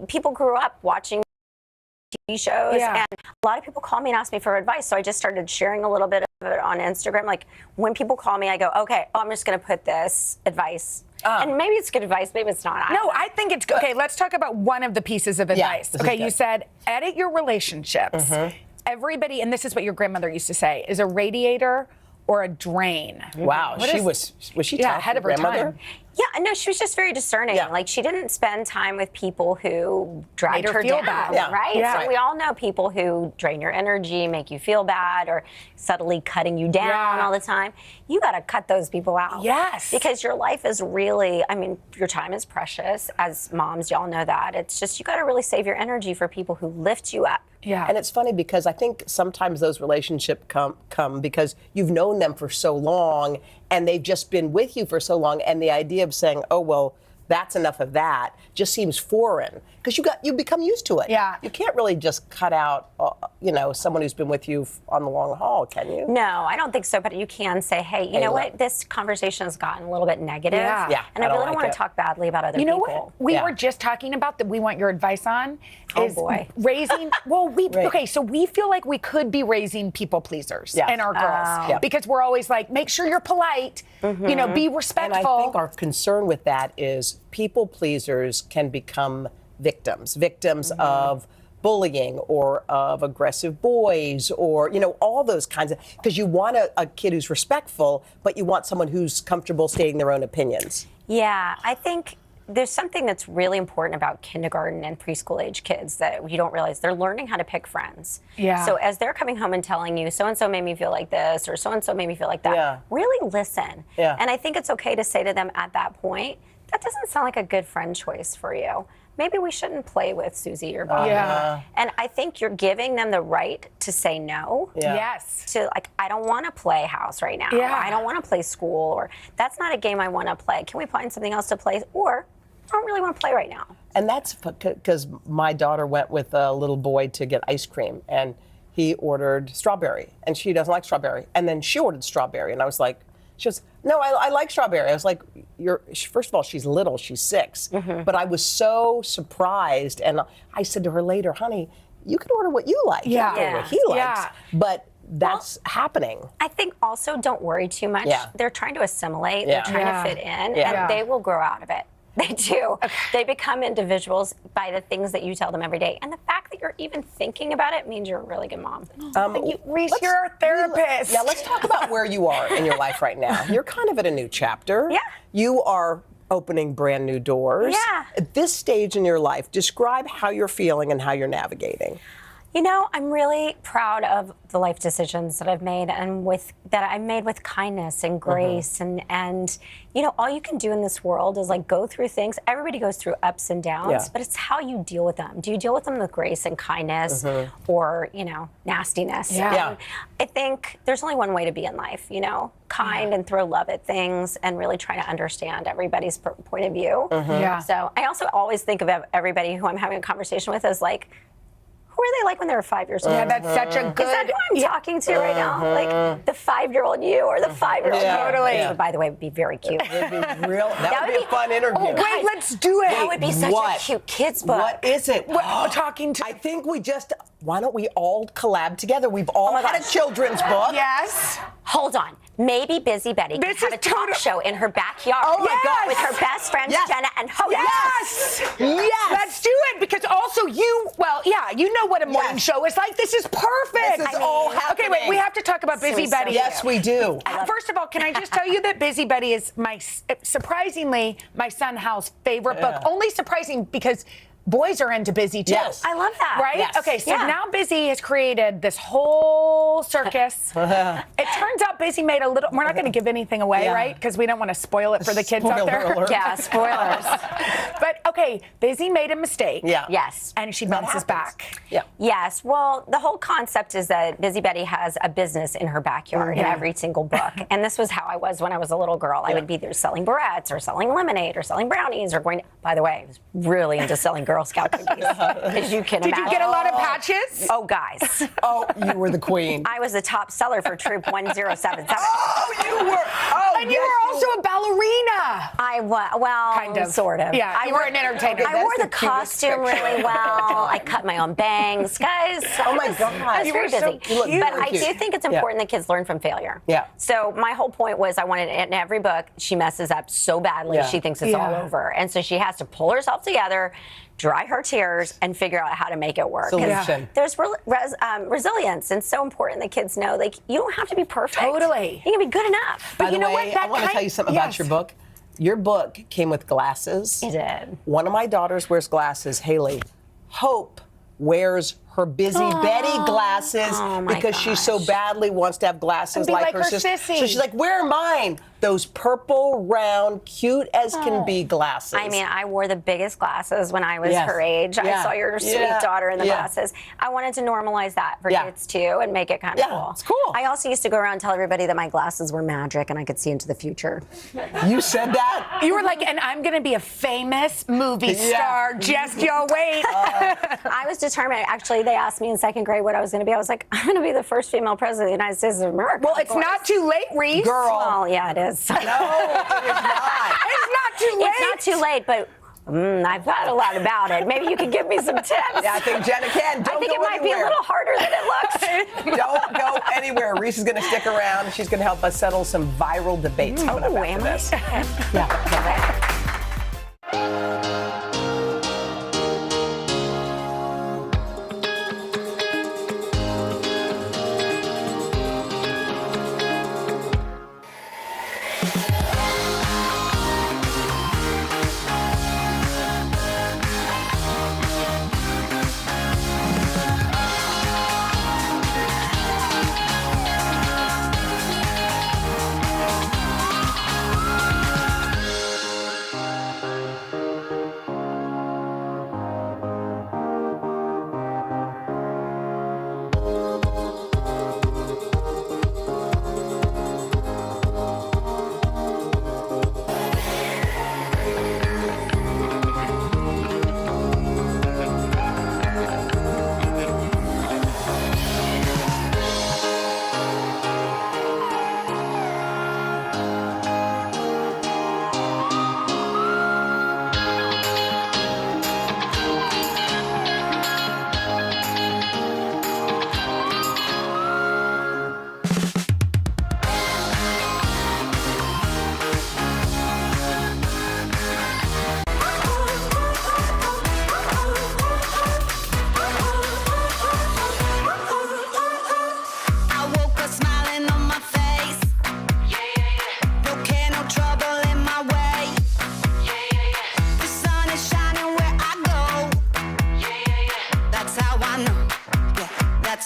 people grew up watching TV shows, and a lot of people call me and ask me for advice. So I just started sharing a little bit of it on Instagram. Like when people call me, I go, okay, I'm just going to put this advice. And maybe it's good advice, maybe it's not. I think it's good. Okay, let's talk about one of the pieces of advice. Okay, you said edit your relationships. Everybody, and this is what your grandmother used to say, is a radiator or a drain. Wow, was she tough, ahead of her grandmother? time? Yeah, no, she was just very discerning. Like, she didn't spend time with people who dragged Made her her feel down, bad. right? Yeah. So we all know people who drain your energy, make you feel bad, or subtly cutting you down all the time. You got to cut those people out. Yes. Because your life is really, your time is precious. As moms, y'all know that. It's just, you got to really save your energy for people who lift you up. Yeah. And it's funny because I think sometimes those relationships come because you've known them for so long and they've just been with you for so long, and the idea of saying, oh, well, that's enough of that just seems foreign because you become used to it. Yeah. You can't really just cut out, someone who's been with you on the long haul, can you? No, I don't think so. But you can say, hey, you know what? This conversation has gotten a little bit negative. Yeah. And I really don't want to talk badly about other people. You know what we were just talking about that we want your advice on is raising. Okay, so we feel like we could be raising people pleasers in our girls because we're always like, make sure you're polite, be respectful. And I think our concern with that is people pleasers can become victims of bullying or of aggressive boys or, all those kinds of, because you want a kid who's respectful, but you want someone who's comfortable stating their own opinions. Yeah, I think there's something that's really important about kindergarten and preschool age kids that you don't realize. They're learning how to pick friends. Yeah. So as they're coming home and telling you, so-and-so made me feel like this or so-and-so made me feel like that, really listen. Yeah. And I think it's okay to say to them at that point, that doesn't sound like a good friend choice for you. Maybe we shouldn't play with Susie or Bob. And I think you're giving them the right to say no. Yes. To I don't want to play house right now. Yeah. Or I don't want to play school. Or that's not a game I want to play. Can we find something else to play? Or I don't really want to play right now. And that's because my daughter went with a little boy to get ice cream and he ordered strawberry and she doesn't like strawberry. And then she ordered strawberry and I was like, she goes, no, I like strawberry. I was like, first of all, she's little, she's 6. But I was so surprised. And I said to her later, honey, you can order what you like. You can order what he likes. But that's happening. I think also don't worry too much. They're trying to assimilate. Yeah. They're trying to fit in. And they will grow out of it. They do. They become individuals by the things that you tell them every day. And the fact that you're even thinking about it means you're a really good mom. Reese, you're our therapist. Let's talk about where you are in your life right now. You're kind of at a new chapter. Yeah. You are opening brand new doors. Yeah. At this stage in your life, describe how you're feeling and how you're navigating. I'm really proud of the life decisions that I've made and that I made with kindness and grace and all you can do in this world is go through things. Everybody goes through ups and downs, but it's how you deal with them. Do you deal with them with grace and kindness or, nastiness? Yeah. And I think there's only one way to be in life, kind and throw love at things and really try to understand everybody's point of view. So I also always think of everybody who I'm having a conversation with as who were they like when they were 5 years old? Yeah, that's such a good... Is that who I'm talking to right now? Like the 5-year-old you or the 5-year-old you? Totally. Which, by the way, would be very cute. That would be a fun interview. Oh, wait, let's do it. That would be such a cute kid's book. What is it? I think why don't we all collab together? We've all had a children's book. Yes. Hold on. Maybe Busy Betty could have a talk show in her backyard. Oh my God. With her best friends, Jenna and Hope. Yes. Let's do it because also you know what a morning show is like. This is perfect. This is all happening. Okay, wait, we have to talk about Busy Betty. Yes, we do. First of all, can I just tell you that Busy Betty is surprisingly my son Hal's favorite book. Only surprising because boys are into Busy too. Yes. I love that. Right? Yes. Okay, so now Busy has created this whole circus. It turns out Busy made a little, we're not going to give anything away, right? Because we don't want to spoil it for the kids out there. Alert. Yeah, spoilers. But okay, Busy made a mistake. Yeah. Yes. And she bounces back. Yeah. Yes. Well, the whole concept is that Busy Betty has a business in her backyard in every single book. And this was how I was when I was a little girl. I would be either selling barrettes or selling lemonade or selling brownies or going, by the way, I was really into selling Girl Scout cookies, as you can imagine. Did you get a lot of patches? Oh, guys. Oh, you were the queen. I was the top seller for Troop 1077. Oh, you were. Oh, and you were also a ballerina. I was, well, kind of. Sort of. Yeah, you were an entertainer. I wore the costume really well. I cut my own bangs. Guys, oh my God. I was very busy. But I do think it's important that kids learn from failure. Yeah. So my whole point was I wanted in every book, she messes up so badly, she thinks it's all over. And so she has to pull herself together, dry her tears, and figure out how to make it work. Solution. There's resilience, and so important that kids know, you don't have to be perfect. Totally. You can be good enough. By the way, I want to tell you something about your book. Your book came with glasses. It did. One of my daughters wears glasses, Haley. Hope wears her Busy Betty glasses because she so badly wants to have glasses like her her sister. sissy. So she's like, where are mine? those purple, round, cute as can be glasses. I mean, I wore the biggest glasses when I was her age. I saw your sweet daughter in the glasses. I wanted to normalize that for kids too and make it kind of cool. It's cool. I also used to go around and tell everybody that my glasses were magic and I could see into the future. You said that? You were like, and I'm going to be a famous movie star. Just y'all wait. I was determined. Actually, they asked me in second grade what I was going to be. I was like, I'm going to be the first female president of the United States of America. Well, it's not too late, Reese. Girl. Well, yeah, it is. No, it is not. It's not too late. It's not too late, but I've thought a lot about it. Maybe you could give me some tips. Yeah, I think Jenna can. I think it might be a little harder than it looks. Don't go anywhere. Reese is going to stick around. She's going to help us settle some viral debates coming up after this.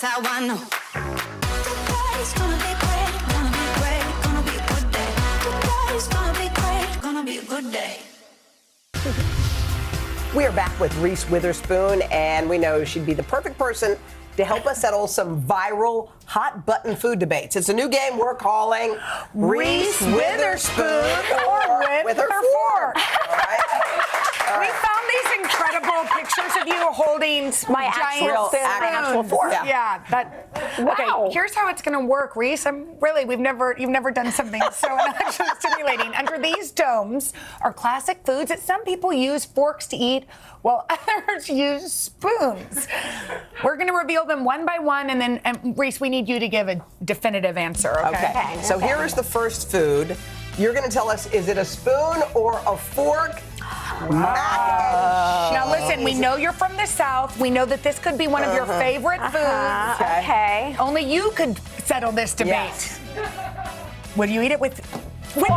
How I know. Today's gonna be great, gonna be great, gonna be a good day. Today's gonna be great, gonna be a good day. We are back with Reese Witherspoon, and we know she'd be the perfect person to help us settle some viral hot button food debates. It's a new game we're calling Reese Witherspoon or with her fork. All We found these incredible pictures of you holding My giant actual fork. Okay, here's how it's going to work, Reese. You've never done something so intellectually stimulating. Under these domes are classic foods that some people use forks to eat, while others use spoons. We're going to reveal them one by one, and then, Reese, we need you to give a definitive answer, okay? So here is the first food. You're going to tell us, is it a spoon or a fork? Now listen, we know you're from the South. We know that this could be one of your favorite foods. Okay. Only you could settle this debate. Yes. Would you eat it with fork?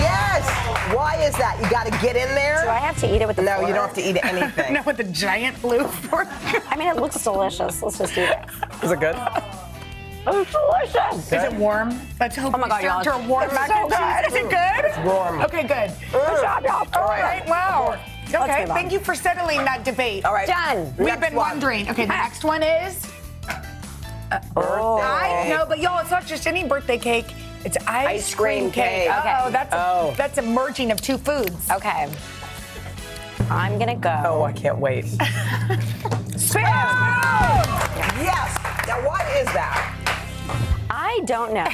Yes. Why is that? You got to get in there. Do I have to eat it with the fork? No, you don't have to eat anything. No, with the giant blue fork. I mean, it looks delicious. Let's just eat it. Is it good? It's delicious. Is it warm? Let's hope Oh my God, y'all. to a warm mac and cheese. Is it good? It's warm. Okay, good. Good job, y'all. All right, wow. Okay, move on. thank you for settling that debate. All right. Done. We've been wondering. Okay, the next one is... Birthday. I know, but y'all, it's not just any birthday cake. It's ice cream cake. Okay. Oh, that's a merging of two foods. Okay. I'm gonna go. Oh, I can't wait. Spoon! Yes. Now, why is that? I don't know.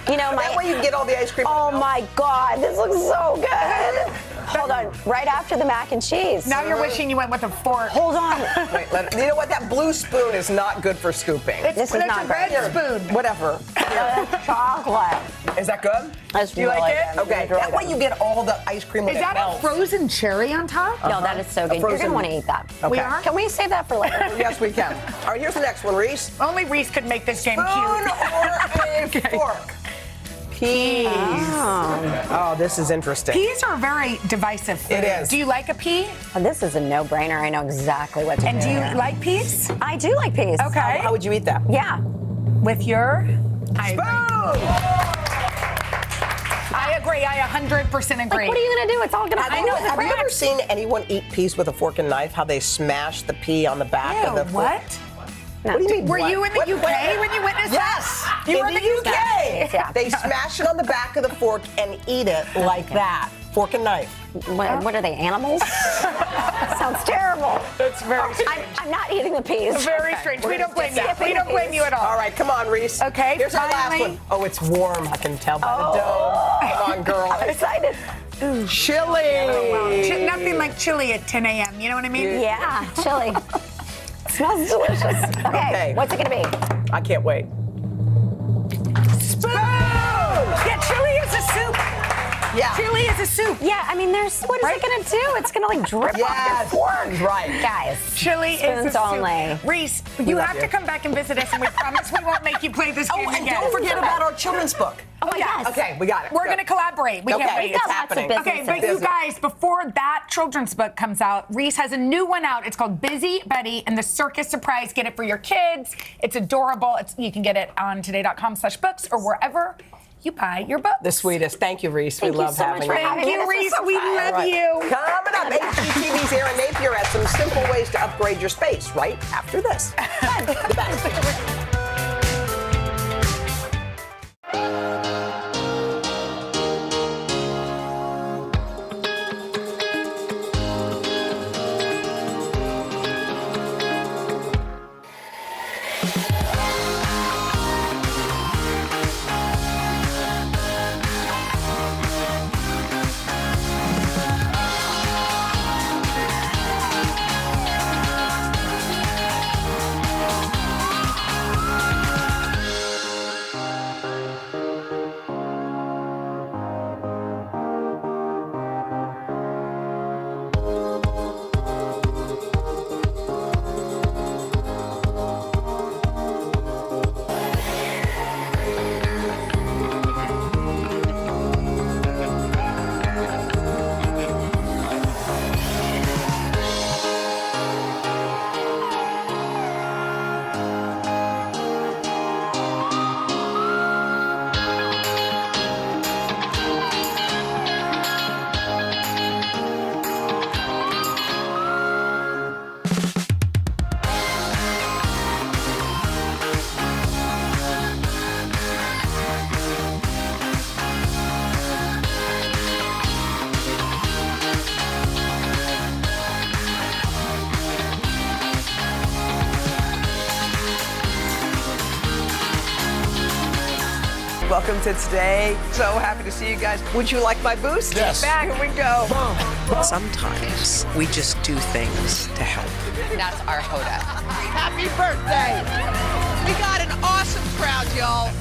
That way you can get all the ice cream. Oh my God, this looks so good. Hold on, right after the mac and cheese. Now you're wishing you went with a fork. Hold on. Wait, you know what? That blue spoon is not good for scooping. This is not a red great. spoon. Whatever. Chocolate. Is that good? That's Do you like it? good. Okay, that way you get all the ice cream when Is it that melts. a frozen cherry on top? No, that is so good. You're frozen- gonna want to eat that. Okay. We are? Can we save that for later? Yes, we can. All right, here's the next one, Reese. Only Reese could make this game Spoon cute. or a fork? Peas. Oh, this is interesting. Peas are a very divisive food. It is. Do you like a pea? Oh, this is a no-brainer. I know exactly what to do. And do you like peas? I do like peas. Okay. How would you eat that? Yeah. With your I agree. I 100% agree. Like, what are you gonna do? It's all gonna. Have you ever seen anyone eat peas with a fork and knife? How they smash the pea on the back of the fork? What? No. What do you mean? Were you in the UK when you witnessed that? Yes, You were in the UK. Yeah. They smash it on the back of the fork and eat it like that. Fork and knife. What are they, animals? Sounds terrible. That's very strange. I'm not eating the peas. Very strange. We don't blame you. We don't blame you at all. All right, come on, Reese. Okay, here's our last finally. one. Oh, it's warm. I can tell by the dome. Come on, girl. I'm excited. Ooh. Chili. Nothing like chili at 10 a.m. You know what I mean? Yeah, chili. Smells delicious. Okay, what's it gonna be? I can't wait. Spoon! Yeah, chili is a soup. Yeah. Chili is a soup. Yeah, I mean, what is it gonna do? It's gonna like drip off your fork. Right. Guys, chili is a soup. only. Reese, you have to come back and visit us, and we promise we won't make you play this game and again. don't forget about our children's book. Oh, yes. Okay, we got it. We're going to collaborate. We can't wait. We've got lots of businesses. Okay, but you guys, before that children's book comes out, Reese has a new one out. It's called Busy Betty and the Circus Surprise. Get it for your kids. It's adorable. You can get it on today.com/books or wherever you buy your books. The sweetest. Thank you, Reese. We love having you. Thank you, Reese. We love you. Coming up, HGTV's Aaron Napier has some simple ways to upgrade your space right after this. The best. Welcome to Today. So happy to see you guys. Would you like my boost? Yes. Back. Here we go. Sometimes we just do things to help. That's our Hoda. Happy birthday! We got an awesome crowd, y'all.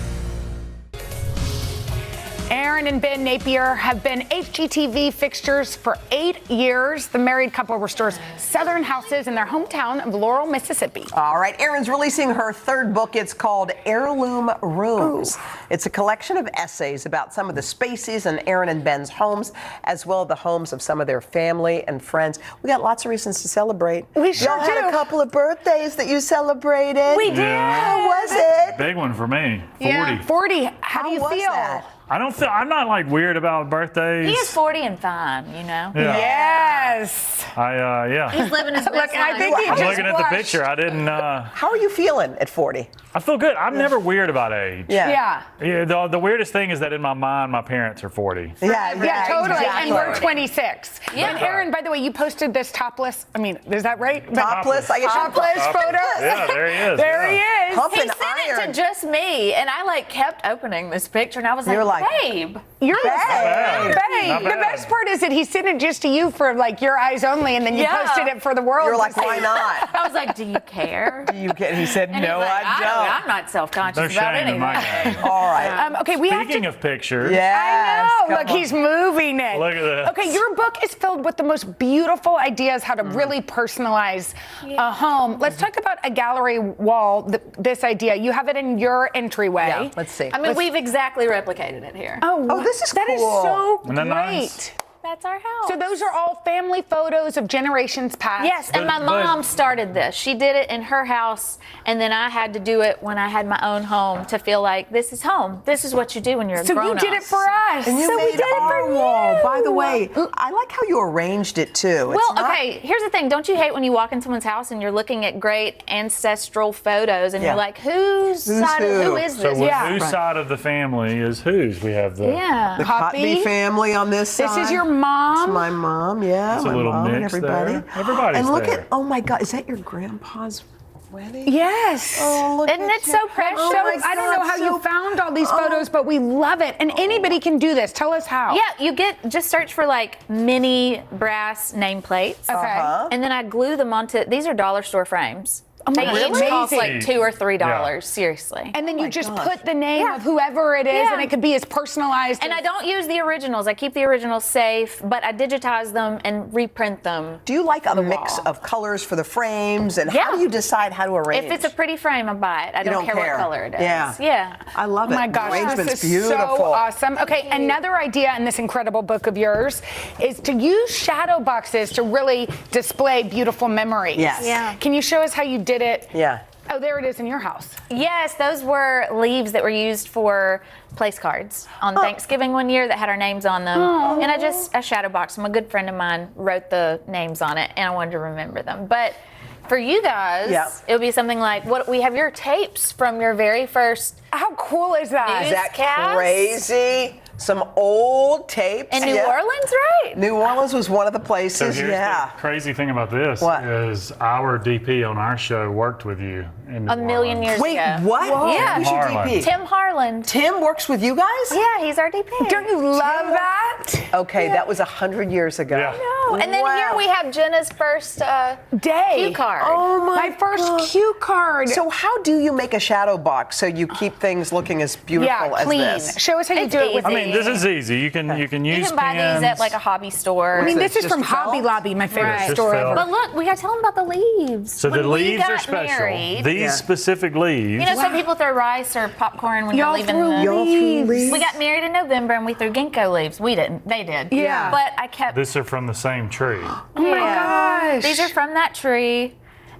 Aaron and Ben Napier have been HGTV fixtures for 8 years. The married couple restores Southern houses in their hometown of Laurel, Mississippi. All right, Erin's releasing her third book. It's called Heirloom Rooms. Ooh. It's a collection of essays about some of the spaces in Aaron and Ben's homes, as well as the homes of some of their family and friends. We got lots of reasons to celebrate. We sure Y'all had a couple of birthdays that you celebrated. We did. How was it? Big one for me. 40. Yeah, 40. How do you was feel? that? I'm not like weird about birthdays. He is 40 and fine, you know? Yeah. Yes. Yeah. He's living his best life. I think I'm looking at the picture. I didn't. How are you feeling at 40? I feel good. I'm never weird about age. Yeah. The weirdest thing is that in my mind, my parents are 40. Yeah, totally. Exactly. And we're 26. Yeah. And Aaron, by the way, you posted this topless. I mean, is that right? Topless, I guess. Topless photo. Yeah, there he is. There he is. Pumping He sent iron. it to just me, and I like kept opening this picture, and I was You're like, like, babe. You're Babe. babe. The best part is that he sent it just to you for like your eyes only, and then you posted it for the world. You're like, to see. why not? I was like, do you care? He said, And no, he's like, I don't. I'm not self-conscious No about shame in my anything. game. All right. Okay, we have Speaking to. of pictures. Yes. I know. come Look, on. he's moving it. Look at this. Okay, your book is filled with the most beautiful ideas how to really personalize a home. Let's talk about a gallery wall. This idea. You have it in your entryway. Yeah, let's see. I mean, we've exactly replicated it here. Oh, this is that cool. is so Isn't that great. nice? That's our house. So those are all family photos of generations past. Yes, and my mom started this. She did it in her house, and then I had to do it when I had my own home to feel like this is home. This is what you do when you're a grown-up. So you did it for us. And you So we made did it our for wall. you. By the way, I like how you arranged it too. Well, okay, here's the thing. Don't you hate when you walk in someone's house and you're looking at great ancestral photos and you're like, who is this? So whose side of the family is whose? We have the the Cotby family on this side. This is your mom. It's my mom, yeah. It's a my little mom and mix everybody. there. Everybody's And look there. at, oh my God, is that your grandpa's wedding? Yes. Oh, look Isn't it so precious? So I don't know how you found all these photos, but we love it. And anybody can do this. Tell us how. Yeah, you just search for like mini brass nameplates. Okay. And then I glue them onto, these are dollar store frames. Oh my They God, each cost amazing. like $2 or $3, seriously. And then you just put the name of whoever it is, and it could be as personalized. And I don't use the originals. I keep the originals safe, but I digitize them and reprint them. Do you like a mix of colors for the frames? And how do you decide how to arrange? If it's a pretty frame, I buy it. I You don't care what color it is. Yeah. I love it. Oh my gosh, Arrangement's this is beautiful. so awesome. Okay, another idea in this incredible book of yours is to use shadow boxes to really display beautiful memories. Yes. Yeah. Can you show us how you did it? Yeah. Oh, there it is in your house. Yes, those were leaves that were used for place cards on Thanksgiving one year that had our names on them. Oh. And I shadow boxed them. A good friend of mine wrote the names on it, and I wanted to remember them. But for you guys, it would be something like, what we have your tapes from your very first. How cool is that? Is that crazy? Some old tapes. In New Orleans, right? New Orleans was one of the So places, here's the crazy thing about this is our DP on our show worked with you in New A million Orleans. years ago. What? Yeah. Who's your DP? Tim Harland. Tim works with you guys? Yeah, he's our DP. Don't you love that? Okay, that was 100 years ago. No. And then here we have Jenna's first day cue card. Oh my first cue card. So how do you make a shadow box so you keep things looking as beautiful as clean. this? Show us how you do it with I mean, this is easy. You can use You can buy pens. these at like a hobby store. I mean, this is just from Hobby felt? Lobby, my favorite Right. store Just ever. felt. But look, we got to tell them about the leaves. So When the we leaves are got special. married- These specific leaves. You know, some people throw rice or popcorn when Y'all you're leaving threw leaves. We got married in November and we threw ginkgo leaves. We didn't. They did. Yeah. But I kept. These are from the same tree. Oh my gosh. These are from that tree.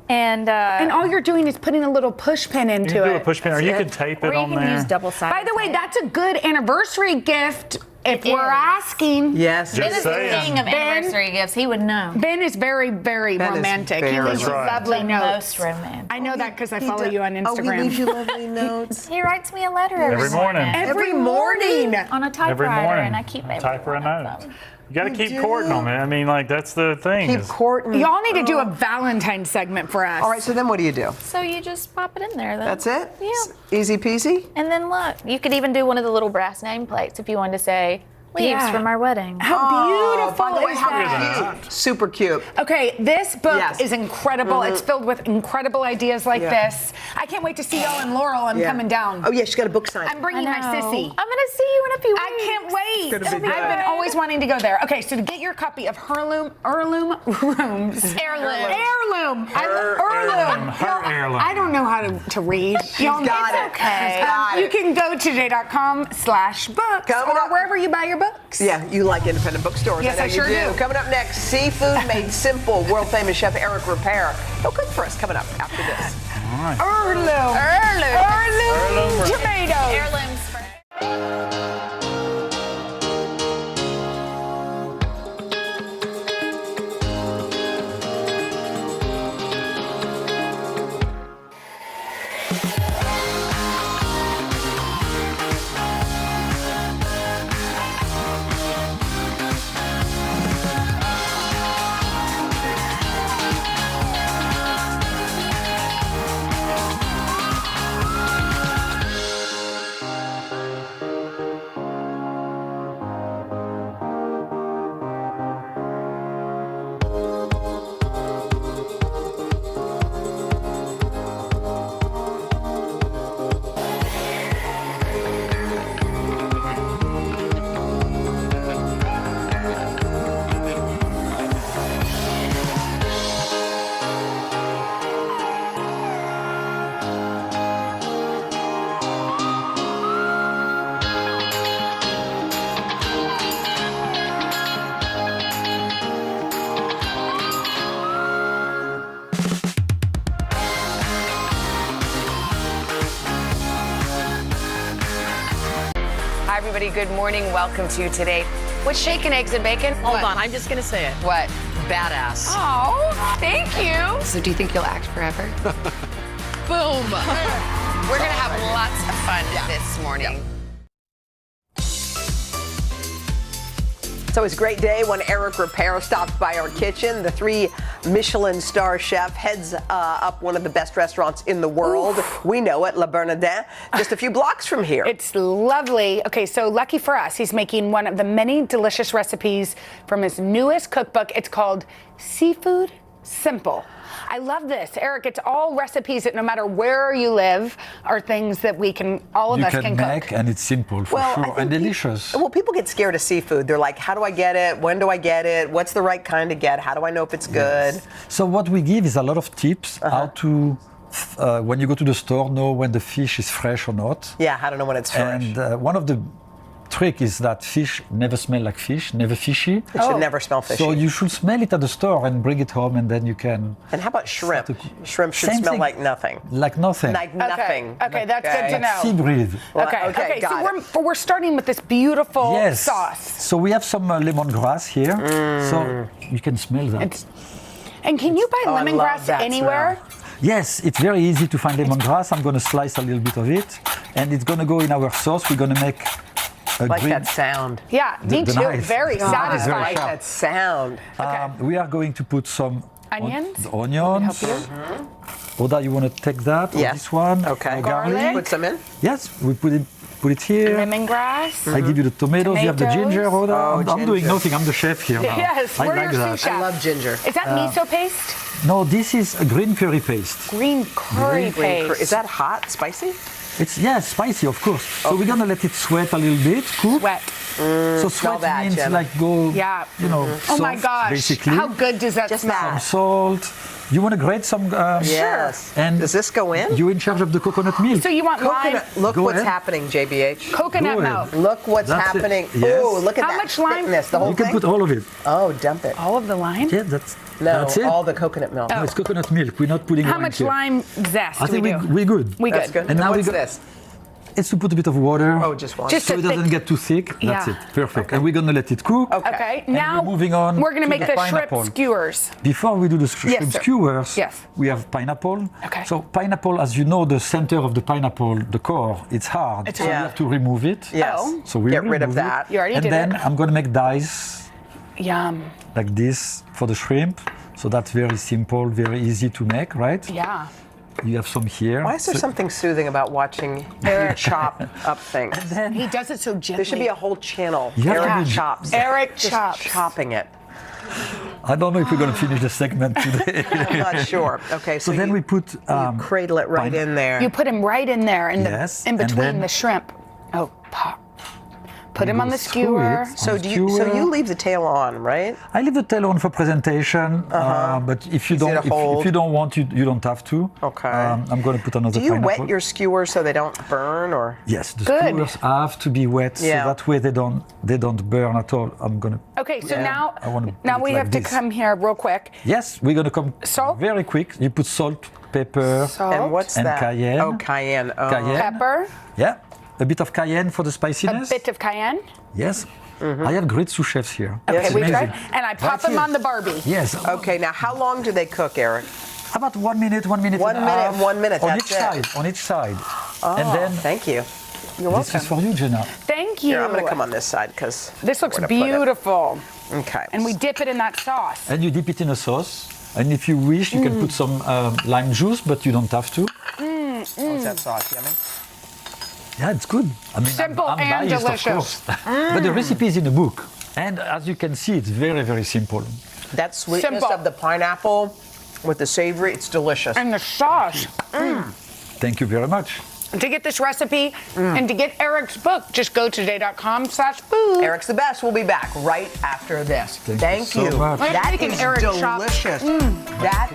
And all you're doing is putting a little push pin into You can it. do a push pin, or you can tape it or you on can there. use double-sided. By the way, that's a good anniversary gift if It we're is. asking. Yes. Ben Just is the saying. king of anniversary gifts. He would know. Ben is very, very Ben is romantic. He very leaves That's right. lovely The notes. most romantic. I know that because I follow you on Oh, he Instagram. leaves you lovely notes. He writes me a letter every morning. Every morning. on a typewriter, Every morning. and I keep every Type her a one of note. them. You got to You keep do. courting them. I mean, like, that's the thing. Keep is- courting. Y'all need to do a Valentine's segment for us. All right, so then what do you do? So you just pop it in there. Then. That's it? Yeah. Easy peasy? And then look, you could even do one of the little brass nameplates if you wanted to say leaves Yeah. from our wedding. How beautiful by the way, is how that? cute. Super cute. Okay, this book Yes. is incredible. It's filled with incredible ideas like Yeah. this. I can't wait to see y'all and Laurel. I'm coming down. Oh, yeah, she's got a book sign. I'm bringing my sissy. I'm gonna see you in a few weeks. I can't wait. It's gonna be I've been always wanting to go there. Okay, so to get your copy of Heirloom Rooms. Heirloom. Heirloom. Her heirloom. I don't know how to read. Y'all got it's it. okay. She's got You it. can go to today.com/books Coming or up. wherever you buy your books. Yeah, you like independent bookstores. Yes, I know I sure you do. Coming up next, seafood made simple. World famous chef Eric Repair. He'll cook for us coming up after this. All right. Heirloom tomatoes. Heirloom spray. Hi, everybody. Good morning. Welcome to Today. What's shaking eggs and bacon? Hold on. I'm just going to say it. What? Badass. Oh, thank you. So do you think you'll act forever? Boom. We're going to have lots of fun this morning. So it's a great day when Eric Riparo stops by our kitchen. The 3 Michelin star chef heads up one of the best restaurants in the world. Oof. We know it, Le Bernardin, just a few blocks from here. It's lovely. Okay, so lucky for us, he's making one of the many delicious recipes from his newest cookbook. It's called Seafood Simple. I love this, Eric. It's all recipes that no matter where you live are things that all of us can make, cook. And it's simple for sure and delicious. Well, people get scared of seafood. They're like, how do I get it? When do I get it? What's the right kind to get? How do I know if it's good? Yes. So what we give is a lot of tips how to, when you go to the store, know when the fish is fresh or not. Yeah, how to know when it's fresh. And one of the trick is that fish never smell like fish, never fishy. It should never smell fishy. So you should smell it at the store and bring it home, and then you can. And how about shrimp? Shrimp should Same smell thing. like nothing. Like nothing. Like nothing. Okay, that's good to know. Sea breed. Okay, so we're starting with this beautiful sauce. So we have some lemongrass here, so you can smell that. And can you buy lemongrass anywhere? Yes, it's very easy to find lemongrass. I'm going to slice a little bit of it, and it's going to go in our sauce. We're going to make like that sound. Yeah, me too. Knife. Very satisfying. I like that sound. We are going to put some onions. Onions. Oda, you want to take that? Or this one? Okay. Garlic. Put some in. Yes, we put it here. Lemongrass. I give you the tomatoes. You have the ginger, Oda. I'm doing ginger. nothing. I'm the chef here now. Yes, I we're like your that. sous chef. I love ginger. Is that miso paste? No, this is a green curry paste. Green curry paste. Is that hot, spicy? It's spicy, of course. So we're gonna let it sweat a little bit, cook. Sweat. So sweat means like go, Oh my soft, gosh. basically. How good does that smell? Some salt. You want to grate some? Yes. And does this go in? You're in charge of the coconut milk. So you want coconut? Look Go what's ahead. happening, JBH. Coconut milk. Look what's That's it. happening. Yes. Oh, look at How that much lime? thickness. The whole You thing. can put all of it. Oh, dump it. All of the lime? Yeah, that's it. all the coconut milk. No, it's coconut milk. We're not putting How wine much here. lime zest I do think we do? we're good. We That's good. And now what's we go. this? It's to put a bit of water. Oh, just water. Just so a it doesn't thick- get too thick. That's Yeah. it. Perfect. And we're gonna let it cook. Okay. And Now we're moving on. we're gonna to make the pineapple. shrimp skewers. Before we do the shrimp sir. skewers, Yes. we have pineapple. Okay. So pineapple, as you know, the center of the pineapple, the core, it's hard. It's so hard. we have to remove it. Yes. Oh. So we Get rid of remove that. it. You already and did then it. I'm gonna make dice Yum. like this for the shrimp. So that's very simple, very easy to make, right? Yeah. You have some here. Why is there something soothing about watching Eric chop up things? He does it so gently. There should be a whole channel. You have to Eric be- chops. Eric Just chops. chopping it. I don't know if we're gonna finish the segment today. I'm not sure. Okay, So then we put you cradle it right in there. You put him right in there, in Yes, in and between then- the shrimp. Oh, pop. Put him on the through skewer. it. So on do the you? So skewer. you leave the tail on, right? I leave the tail on for presentation, but if you Easy don't, to hold. if you don't want, you don't have to. Okay. I'm going to put another Do you pineapple. wet your skewers so they don't burn, or? Yes, the Good. skewers have to be wet, Yeah. so that way they don't burn at all. I'm gonna. Okay, so I wanna now put it we like have to this. come here real quick. Yes, we're gonna come Salt? very quick. You put salt, pepper, Salt. And what's and that? cayenne. Oh, cayenne. Oh. Cayenne. Pepper, Yeah, a bit of cayenne for the a spiciness. bit of cayenne. Yes, I have great sous chefs here. Okay, It's we amazing. tried. And I pop Right them here. on the Barbie. Yes. Okay, now how long do they cook, Eric? About 1 minute, 1 minute. 1 and a minute, half 1 minute, on that's each it. side. On each side. Oh, and then thank you. You're this welcome. is for you, Jenna. Thank you. Here, I'm going to come on this side because This looks beautiful. Okay. And we dip it in that sauce. And you dip it in a sauce. And if you wish, you can put some lime juice, but you don't have to. What's that sauce, yummy? Yeah, it's good. I mean, Simple I'm and biased, delicious. Of course. But the recipe is in the book. And as you can see, it's very, very simple. That sweetness Simple. of the pineapple with the savory, it's delicious. And the sauce. Thank you very much. To get this recipe and to get Eric's book, just go to today.com/food. Eric's the best. We'll be back right after this. Thank you so much. I'm That making is Eric chop. delicious. That.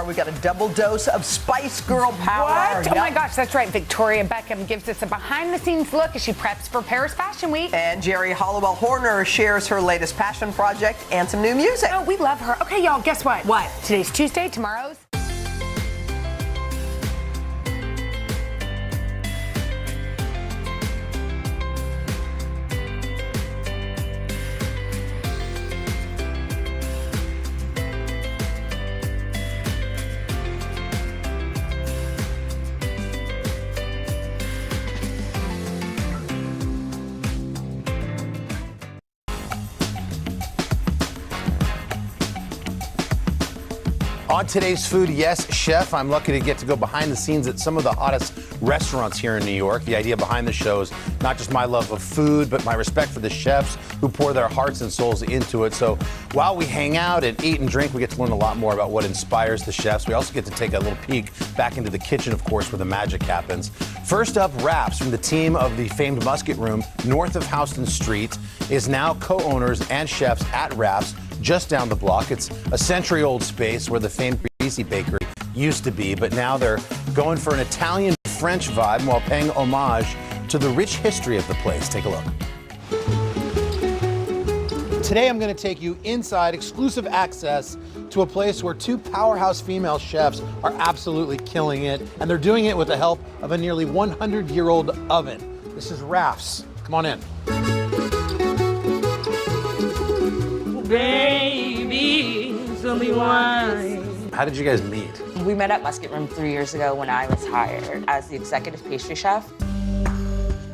bar. We got a double dose of Spice Girl power. What? Oh my gosh, that's right. Victoria Beckham gives us a behind-the-scenes look as she preps for Paris Fashion Week. And Jerry Hollowell Horner shares her latest passion project and some new music. Oh, we love her. Okay, y'all, guess what? What? Today's Tuesday, tomorrow's... On today's food, yes, chef, I'm lucky to get to go behind the scenes at some of the hottest restaurants here in New York. The idea behind the show is not just my love of food, but my respect for the chefs who pour their hearts and souls into it. So while we hang out and eat and drink, we get to learn a lot more about what inspires the chefs. We also get to take a little peek back into the kitchen, of course, where the magic happens. First up, Rafts from the team of the famed Musket Room north of Houston Street is now co-owners and chefs at Rafts, just down the block. It's a century-old space where the famed Reese Bakery used to be, but now they're going for an Italian-French vibe while paying homage to the rich history of the place. Take a look. Today I'm going to take you inside exclusive access to a place where two powerhouse female chefs are absolutely killing it, and they're doing it with the help of a nearly 100-year-old oven. This is Rafts. Come on in. Baby, tell me why. How did you guys meet? We met at Musket Room 3 years ago when I was hired as the executive pastry chef.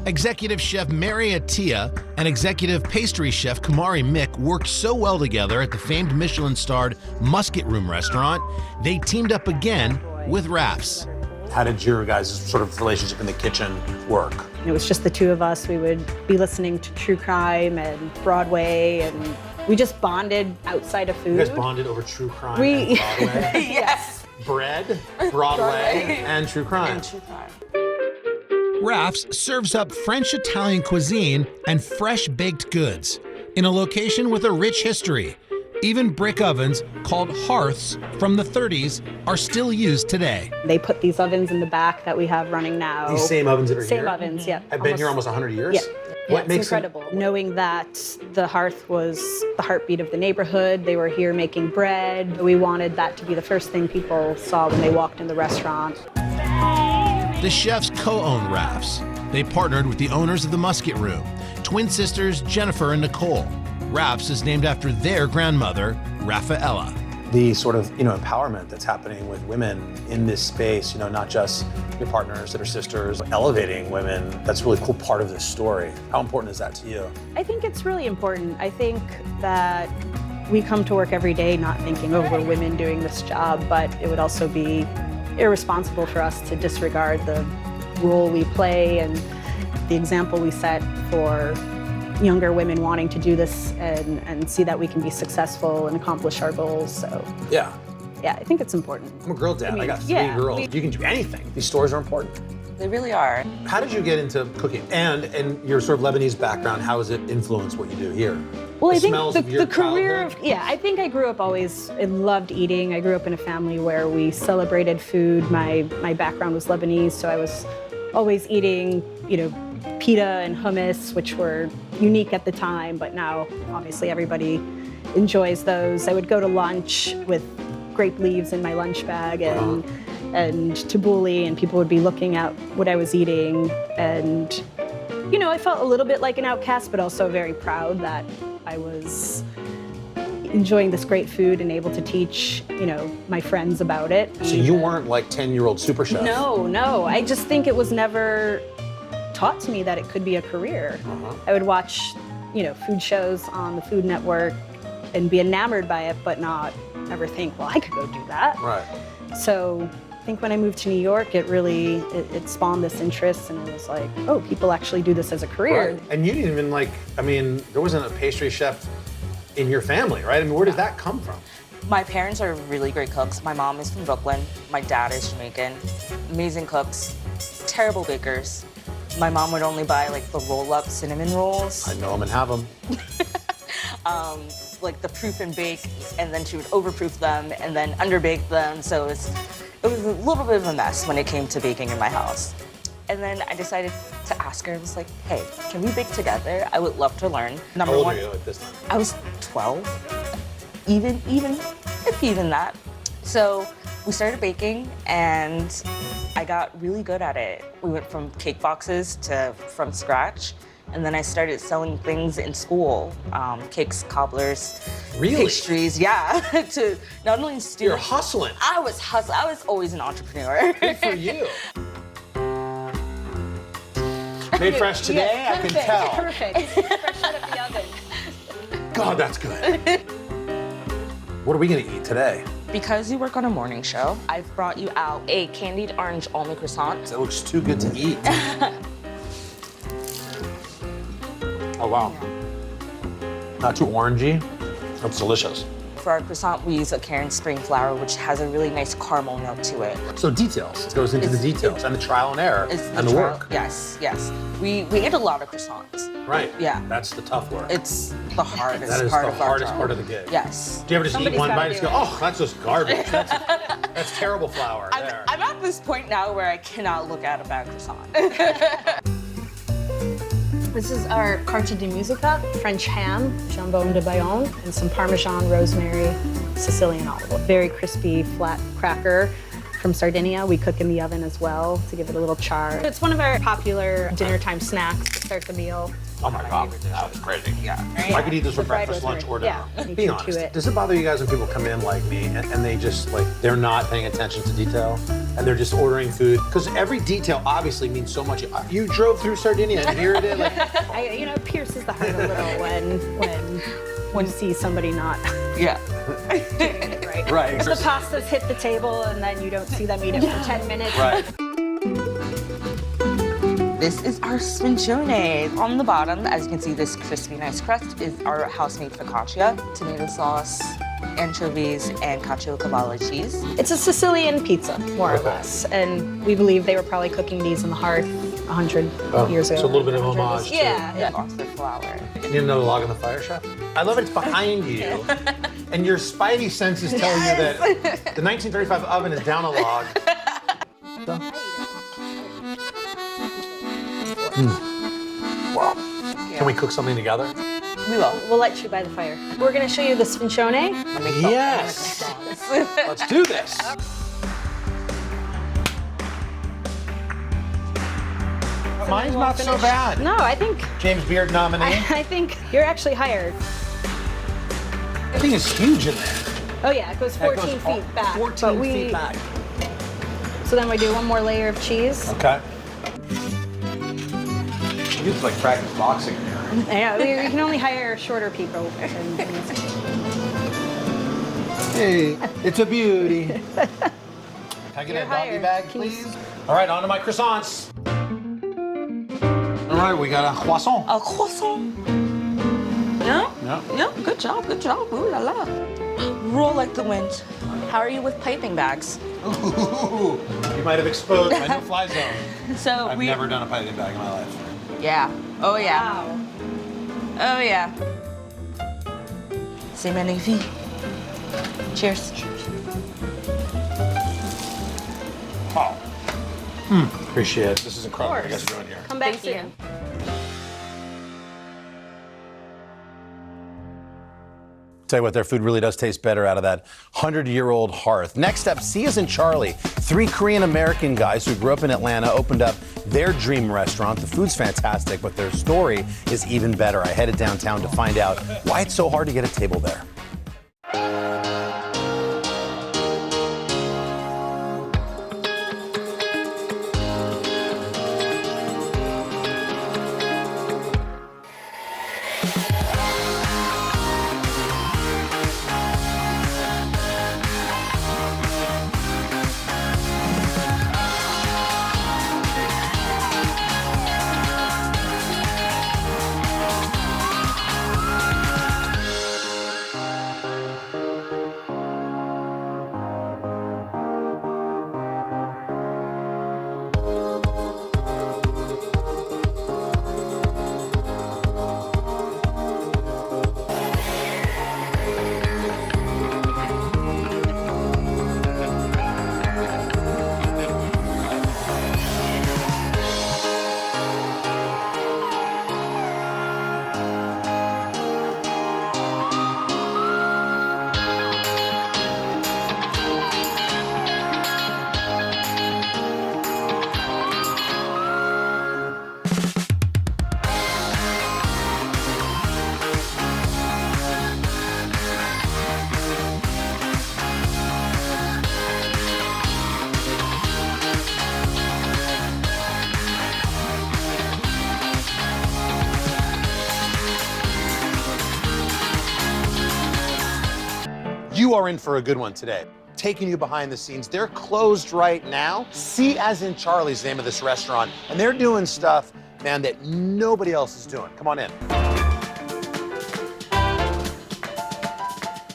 Executive Chef Mary Attia and Executive Pastry Chef Kamari Mick worked so well together at the famed Michelin-starred Musket Room restaurant, they teamed up again with Rafts. How did your guys' sort of relationship in the kitchen work? It was just the two of us. We would be listening to true crime and Broadway, and we just bonded outside of food. You guys bonded over true crime and Broadway? Yes. Bread, Broadway, and true crime. Rafts serves up French-Italian cuisine and fresh baked goods in a location with a rich history. Even brick ovens called hearths from the 30s are still used today. They put these ovens in the back that we have running now. These same ovens that are Same here? ovens, yeah. Have been here almost 100 years? Yeah. What It's makes incredible. Knowing that the hearth was the heartbeat of the neighborhood, they were here making bread. We wanted that to be the first thing people saw when they walked in the restaurant. The chefs co-own Rafts. They partnered with the owners of the Musket Room, twin sisters Jennifer and Nicole. Rafts is named after their grandmother, Raffaella. The sort of, empowerment that's happening with women in this space, not just your partners that are sisters, elevating women, that's a really cool part of this story. How important is that to you? I think it's really important. I think that we come to work every day not thinking, oh, we're women doing this job, but it would also be irresponsible for us to disregard the role we play and the example we set for younger women wanting to do this and see that we can be successful and accomplish our goals. So yeah, I think it's important. I'm a girl dad. I got three girls. You can do anything. These stories are important. They really are. How did you get into cooking? And your sort of Lebanese background, how has it influenced what you do here? Well, the I think smells of your the career of, childhood? I think I grew up always, I loved eating. I grew up in a family where we celebrated food. My background was Lebanese, so I was always eating, pita and hummus, which were unique at the time, but now obviously everybody enjoys those. I would go to lunch with grape leaves in my lunch bag and tabbouleh, and people would be looking at what I was eating. And, I felt a little bit like an outcast, but also very proud that I was enjoying this great food and able to teach, my friends about it. So you weren't like 10-year-old super chef? No. I just think it was never taught to me that it could be a career. I would watch, food shows on the Food Network and be enamored by it, but not ever think, well, I could go do that. Right. So I think when I moved to New York, it really, it spawned this interest, and it was like, oh, people actually do this as a career. Right. And you didn't even there wasn't a pastry chef in your family, right? Where did that come from? My parents are really great cooks. My mom is from Brooklyn. My dad is Jamaican. Amazing cooks, terrible bakers. My mom would only buy the roll-up cinnamon rolls. I know them and have them. like the proof and bake, and then she would overproof them and then underbake them. So it was a little bit of a mess when it came to baking in my house. And then I decided to ask her. I was like, hey, can we bake together? I would love to learn. How old were you at this time? I was 12, even that. So we started baking, and I got really good at it. We went from cake boxes to from scratch, and then I started selling things in school, cakes, cobblers, pastries, yeah, to not only students. You're hustling. I was hustling. I was always an entrepreneur. Good for you. Made fresh today, I can tell. Perfect. Fresh out of the oven. God, that's good. What are we gonna eat today? Because you work on a morning show, I've brought you out a candied orange almond croissant. That looks too good to eat. Oh, wow. Not too orangey. That's delicious. For our croissant, we use a Karen spring flour, which has a really nice caramel note to it. So details. It goes into the details and the trial and error and the work. Yes, yes. We ate a lot of croissants. Right. Yeah. That's the tough work. It's the hardest That is part the of our hardest job. part of the gig. Yes. Do you ever just eat one bite and just go, oh, that's just garbage. That's terrible flour there. I'm at this point now where I cannot look at a bad croissant. This is our carte de musica, French ham, jambon de Bayonne, and some Parmesan, rosemary, Sicilian olive oil. Very crispy, flat cracker from Sardinia. We cook in the oven as well to give it a little char. It's one of our popular dinner time snacks to start the meal. Oh my God, that was crazy. Yeah. I could eat this for breakfast, lunch, or dinner. Yeah, Be honest, does it bother you guys when people come in like me and they just they're not paying attention to detail and they're just ordering food? Because every detail obviously means so much. You drove through Sardinia and here it is. It pierces the heart a little when you see somebody not. Yeah. Right. Right. If the pastas hit the table and then you don't see them eat it for 10 minutes. Right. This is our sfincione. On the bottom, as you can see, this crispy, nice crust is our house-made focaccia, tomato sauce, anchovies, and caciocavallo cheese. It's a Sicilian pizza, more or less, and we believe they were probably cooking these on the hearth 100 years ago. So a little bit of homage. Yeah. Lots of flour. You need another log on the fire, chef? I love it's behind you, and your spidey senses tell you that the 1935 oven is down a log. Wow. Can we cook something together? We will. We'll let you by the fire. We're going to show you the sfincione. Yes. Let's do this. Mine's not so bad. No, I think James Beard nominee. I think you're actually hired. I think it's huge in there. Oh yeah, it goes 14 feet back. 14 feet back. So then we do one more layer of cheese. Okay. It's like practice boxing in here. I know, we can only hire shorter people. Hey, it's a beauty. Can I get a doggy bag, please? All right, on to my croissants. All right, we got a croissant. A croissant. Yeah? Yeah, good job, good job. Ooh la la. Roll like the wind. How are you with piping bags? Ooh, you might have exposed my no-fly zone. So I've never done a piping bag in my life. Yeah. Oh yeah. Wow. Oh yeah. C'est magnifique. Cheers. Cheers. Oh. Appreciate it. This is incredible. What you guys are doing here. Come back soon. Tell you what, their food really does taste better out of that 100-year-old hearth. Next up, Sia's and Charlie, 3 Korean-American guys who grew up in Atlanta, opened up their dream restaurant. The food's fantastic, but their story is even better. I headed downtown to find out why it's so hard to get a table there. are in for a good one today. Taking you behind the scenes. They're closed right now. C as in Charlie's the name of this restaurant. And they're doing stuff, man, that nobody else is doing. Come on in.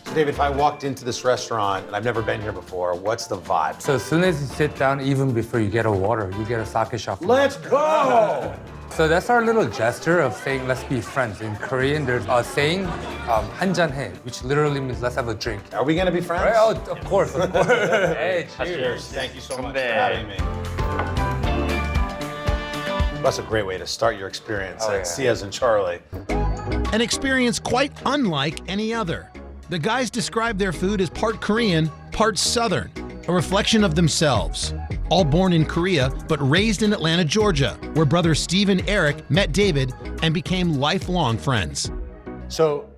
So David, if I walked into this restaurant and I've never been here before, what's the vibe? So as soon as you sit down, even before you get a water, you get a sake shop. Let's go! So that's our little gesture of saying let's be friends. In Korean, there's a saying, 한잔해, which literally means let's have a drink. Are we gonna be friends? Right? Oh, of course, of course. Hey, cheers. Thank you so much for having me. That's a great way to start your experience at C as in Charlie. An experience quite unlike any other. The guys describe their food as part Korean, part Southern, a reflection of themselves. All born in Korea, but raised in Atlanta, Georgia, where brothers Steve and Eric met David and became lifelong friends. So,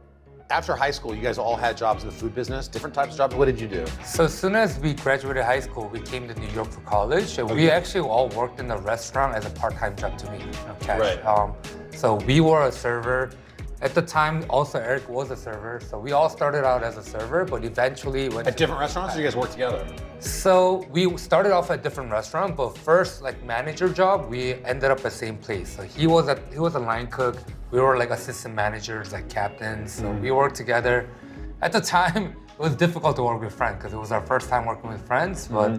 after high school, you guys all had jobs in the food business, different types of jobs. What did you do? So as soon as we graduated high school, we came to New York for college. And we actually all worked in the restaurant as a part-time job to me. Okay. Right. So we were a server. At the time, also Eric was a server. So we all started out as a server, but eventually went at different restaurants, or you guys worked together? So we started off at different restaurants, but first, like manager job, we ended up at the same place. So he was a line cook. We were like assistant managers, like captains. So we worked together. At the time, it was difficult to work with friends because it was our first time working with friends. But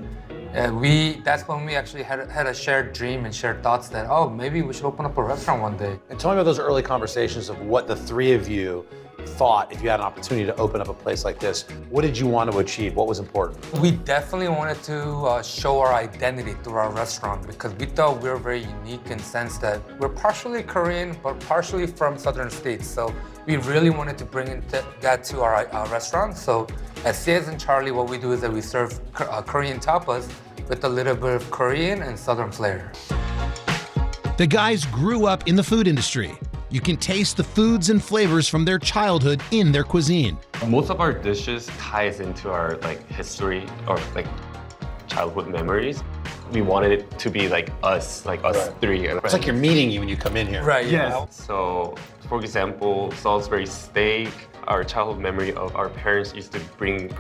that's when we actually had a shared dream and shared thoughts that, oh, maybe we should open up a restaurant one day. And tell me about those early conversations of what the three of you thought if you had an opportunity to open up a place like this. What did you want to achieve? What was important? We definitely wanted to show our identity through our restaurant because we thought we were very unique in the sense that we're partially Korean, but partially from southern states. So we really wanted to bring that to our restaurant. So at C as in Charlie, what we do is that we serve Korean tapas with a little bit of Korean and southern flair. The guys grew up in the food industry. You can taste the foods and flavors from their childhood in their cuisine. Most of our dishes ties into our history or childhood memories. We wanted it to be like us three. It's like you're meeting you when you come in here. Right, yeah. So, for example, Salisbury steak, our childhood memory of our parents used to bring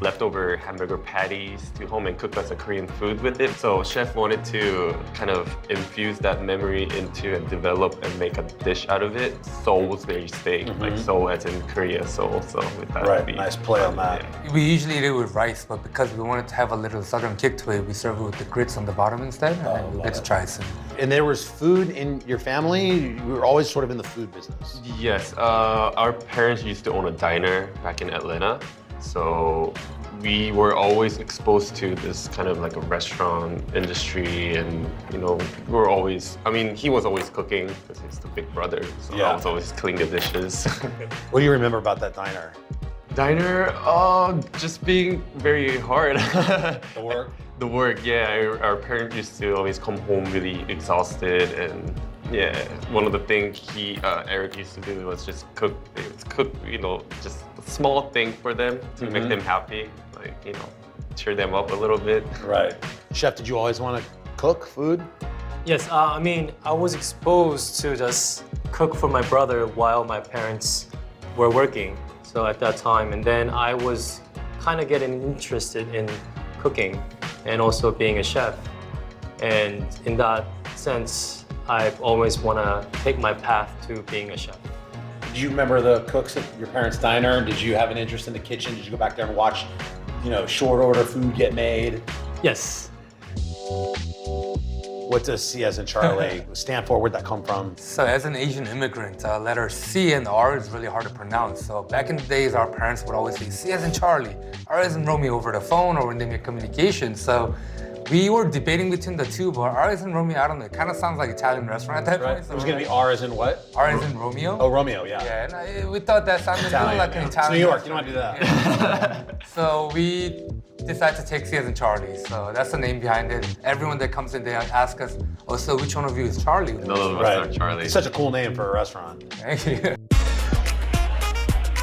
leftover hamburger patties to home and cook us a Korean food with it. So chef wanted to kind of infuse that memory into and develop and make a dish out of it. Salisbury steak, like Seoul as in Korea, Seoul. So with that, right, nice play on that. Yeah. We usually eat it with rice, but because we wanted to have a little southern kick to it, we serve it with the grits on the bottom instead. And we get to try some. And there was food in your family? You were always sort of in the food business? Yes, our parents used to own a diner back in Atlanta. So we were always exposed to this kind of like a restaurant industry and, we were always, he was always cooking because he's the big brother. So I was always cleaning the dishes. What do you remember about that diner? Just being very hard. The work? The work, yeah. Our parents used to always come home really exhausted and one of the things Eric used to do was just cook, just a small thing for them to make them happy, cheer them up a little bit. Right. Chef, did you always want to cook food? Yes, I was exposed to just cook for my brother while my parents were working. So at that time, and then I was kind of getting interested in cooking and also being a chef. And in that sense, I always want to take my path to being a chef. Do you remember the cooks at your parents' diner? Did you have an interest in the kitchen? Did you go back there and watch, short order food get made? Yes. What does C as in Charlie stand for? Where'd that come from? So as an Asian immigrant, letter C and R is really hard to pronounce. So back in the days, our parents would always say C as in Charlie, R as in Romeo over the phone or when they make communication. So we were debating between the two, but R as in Romeo, I don't know, it kind of sounds like Italian restaurant at that point. So it was going to be R as in what? R as in Romeo. Oh, Romeo, yeah. Yeah, and we thought that sounded Italian, like an Italian It's New York, restaurant. you don't want to do that. Yeah. So we decided to take C as in Charlie. So that's the name behind it. Everyone that comes in, they ask us, oh, so which one of you is Charlie? None of us are Charlie. It's such a cool name for a restaurant. Thank you.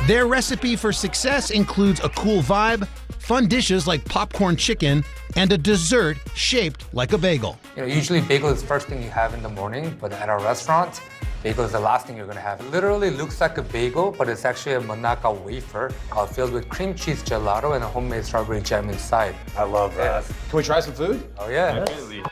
Their recipe for success includes a cool vibe, fun dishes like popcorn chicken, and a dessert shaped like a bagel. Usually bagel is the first thing you have in the morning, but at our restaurant, Bagel is the last thing you're gonna have. It literally looks like a bagel, but it's actually a Monaco wafer filled with cream cheese gelato and a homemade strawberry jam inside. I love that. Can we try some food? Oh yeah. Absolutely.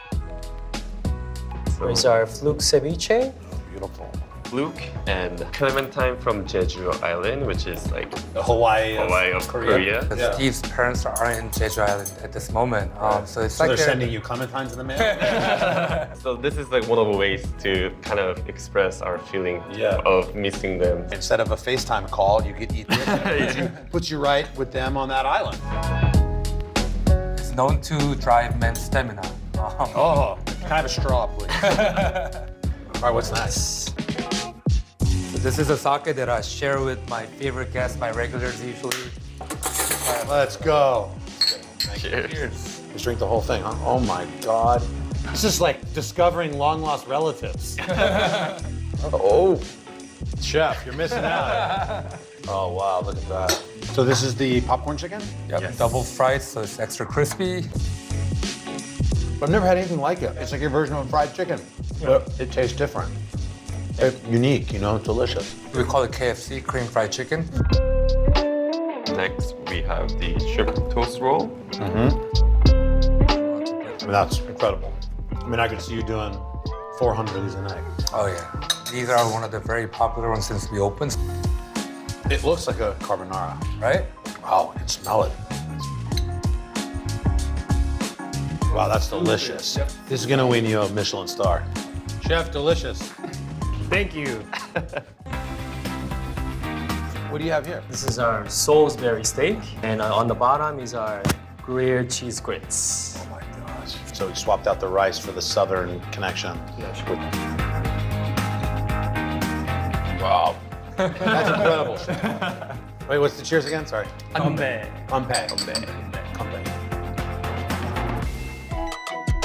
Here's our fluke ceviche. Beautiful. Fluke and Clementine from Jeju Island, which is like Hawaii of Korea. But Steve's parents are in Jeju Island at this moment, so it's like they're sending you clementines in the mail? So this is like one of the ways to kind of express our feeling of missing them. Instead of a FaceTime call, you get eat this. Puts you right with them on that island. It's known to drive men's stamina. Oh, kind of a straw, please. All right, what's next? So this is a sake that I share with my favorite guests, my regulars usually. Let's go. Cheers. Let's drink the whole thing, huh? Oh my God. This is like discovering long lost relatives. Oh, chef, you're missing out. Oh wow, look at that. So this is the popcorn chicken? Yep, yes. Double fried, so it's extra crispy. I've never had anything like it. It's like your version of fried chicken, but it tastes different. It's unique, you know, delicious. We call it KFC, cream fried chicken. Next, we have the shrimp toast roll. I mean, that's incredible. I mean, I could see you doing 400 of these a night. Oh yeah. These are one of the very popular ones since we opened. It looks like a carbonara. Right? Wow, I can smell it. Wow, that's delicious. This is gonna win you a Michelin star. Chef, delicious. Thank you. What do you have here? This is our Salisbury steak, and on the bottom is our grilled cheese grits. Oh my gosh. So we swapped out the rice for the southern connection. Yeah, sure. Wow. That's incredible, chef. Wait, what's the cheers again? Sorry. Carbone.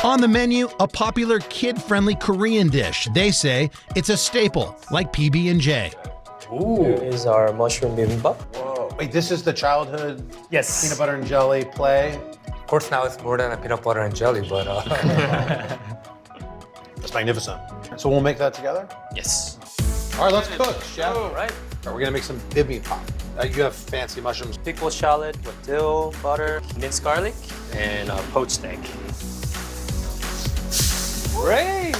On the menu, a popular kid-friendly Korean dish. They say it's a staple, like PB&J. Ooh. Here is our mushroom bibimbap. Whoa. Wait, this is the childhood Yes. peanut butter and jelly play? Of course, now it's more than a peanut butter and jelly, but That's magnificent. So we'll make that together? Yes. All right, let's cook, chef. All right. We're gonna make some bibimbap. You have fancy mushrooms. Pickled shallot with dill, butter, minced garlic, and poached egg. Great!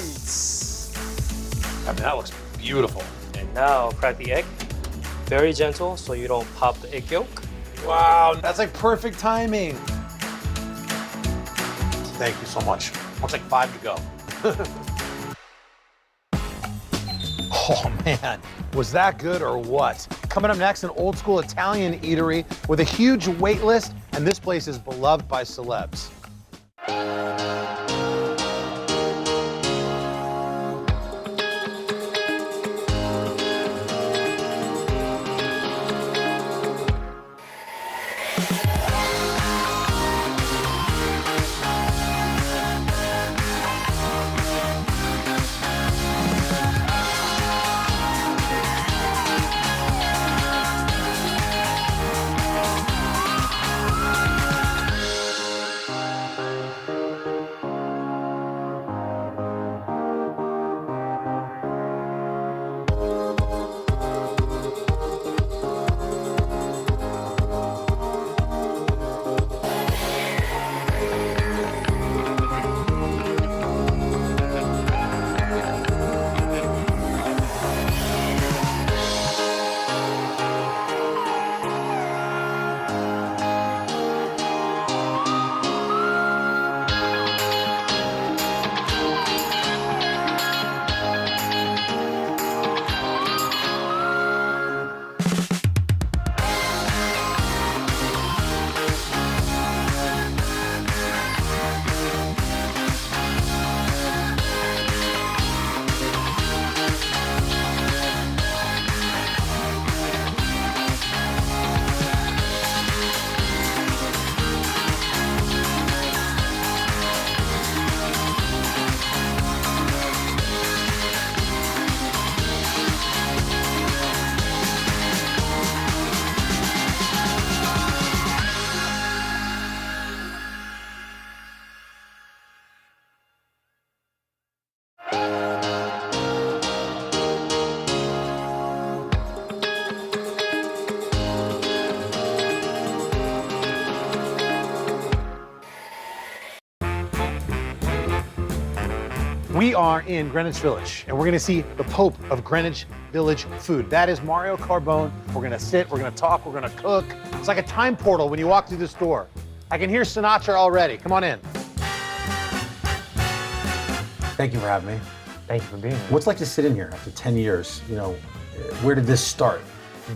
I mean, that looks beautiful. And now crack the egg. Very gentle so you don't pop the egg yolk. Wow, that's like perfect timing. Thank you so much. Looks like 5 to go. Oh man, was that good or what? Coming up next, an old school Italian eatery with a huge wait list, and this place is beloved by celebs. We are in Greenwich Village, and we're gonna see the Pope of Greenwich Village food. That is Mario Carbone. We're gonna sit, we're gonna talk, we're gonna cook. It's like a time portal when you walk through this door. I can hear Sinatra already. Come on in. Thank you for having me. Thank you for being here. What's it like to sit in here after 10 years? You know, where did this start?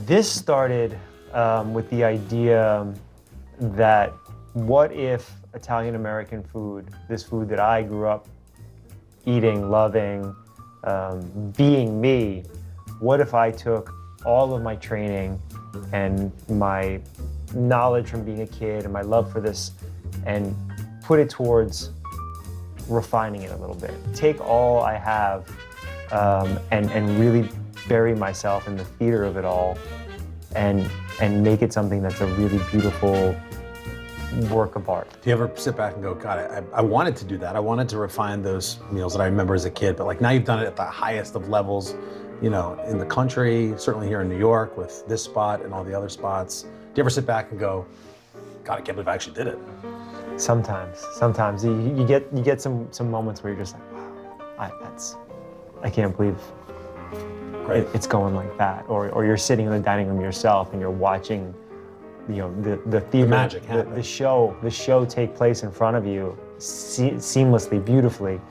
This started with the idea that what if Italian-American food, this food that I grew up eating, loving, being me, what if I took all of my training and my knowledge from being a kid and my love for this and put it towards refining it a little bit. Take all I have and really bury myself in the theater of it all and make it something that's a really beautiful work of art. Do you ever sit back and go, God, I wanted to do that. I wanted to refine those meals that I remember as a kid, but like now you've done it at the highest of levels, you know, in the country, certainly here in New York with this spot and all the other spots. Do you ever sit back and go, God, I can't believe I actually did it? Sometimes you get some moments where you're just like, wow, I can't believe it's going like that. Or you're sitting in the dining room yourself and you're watching, you know, the theater, magic the show take place in front of you seamlessly, beautifully,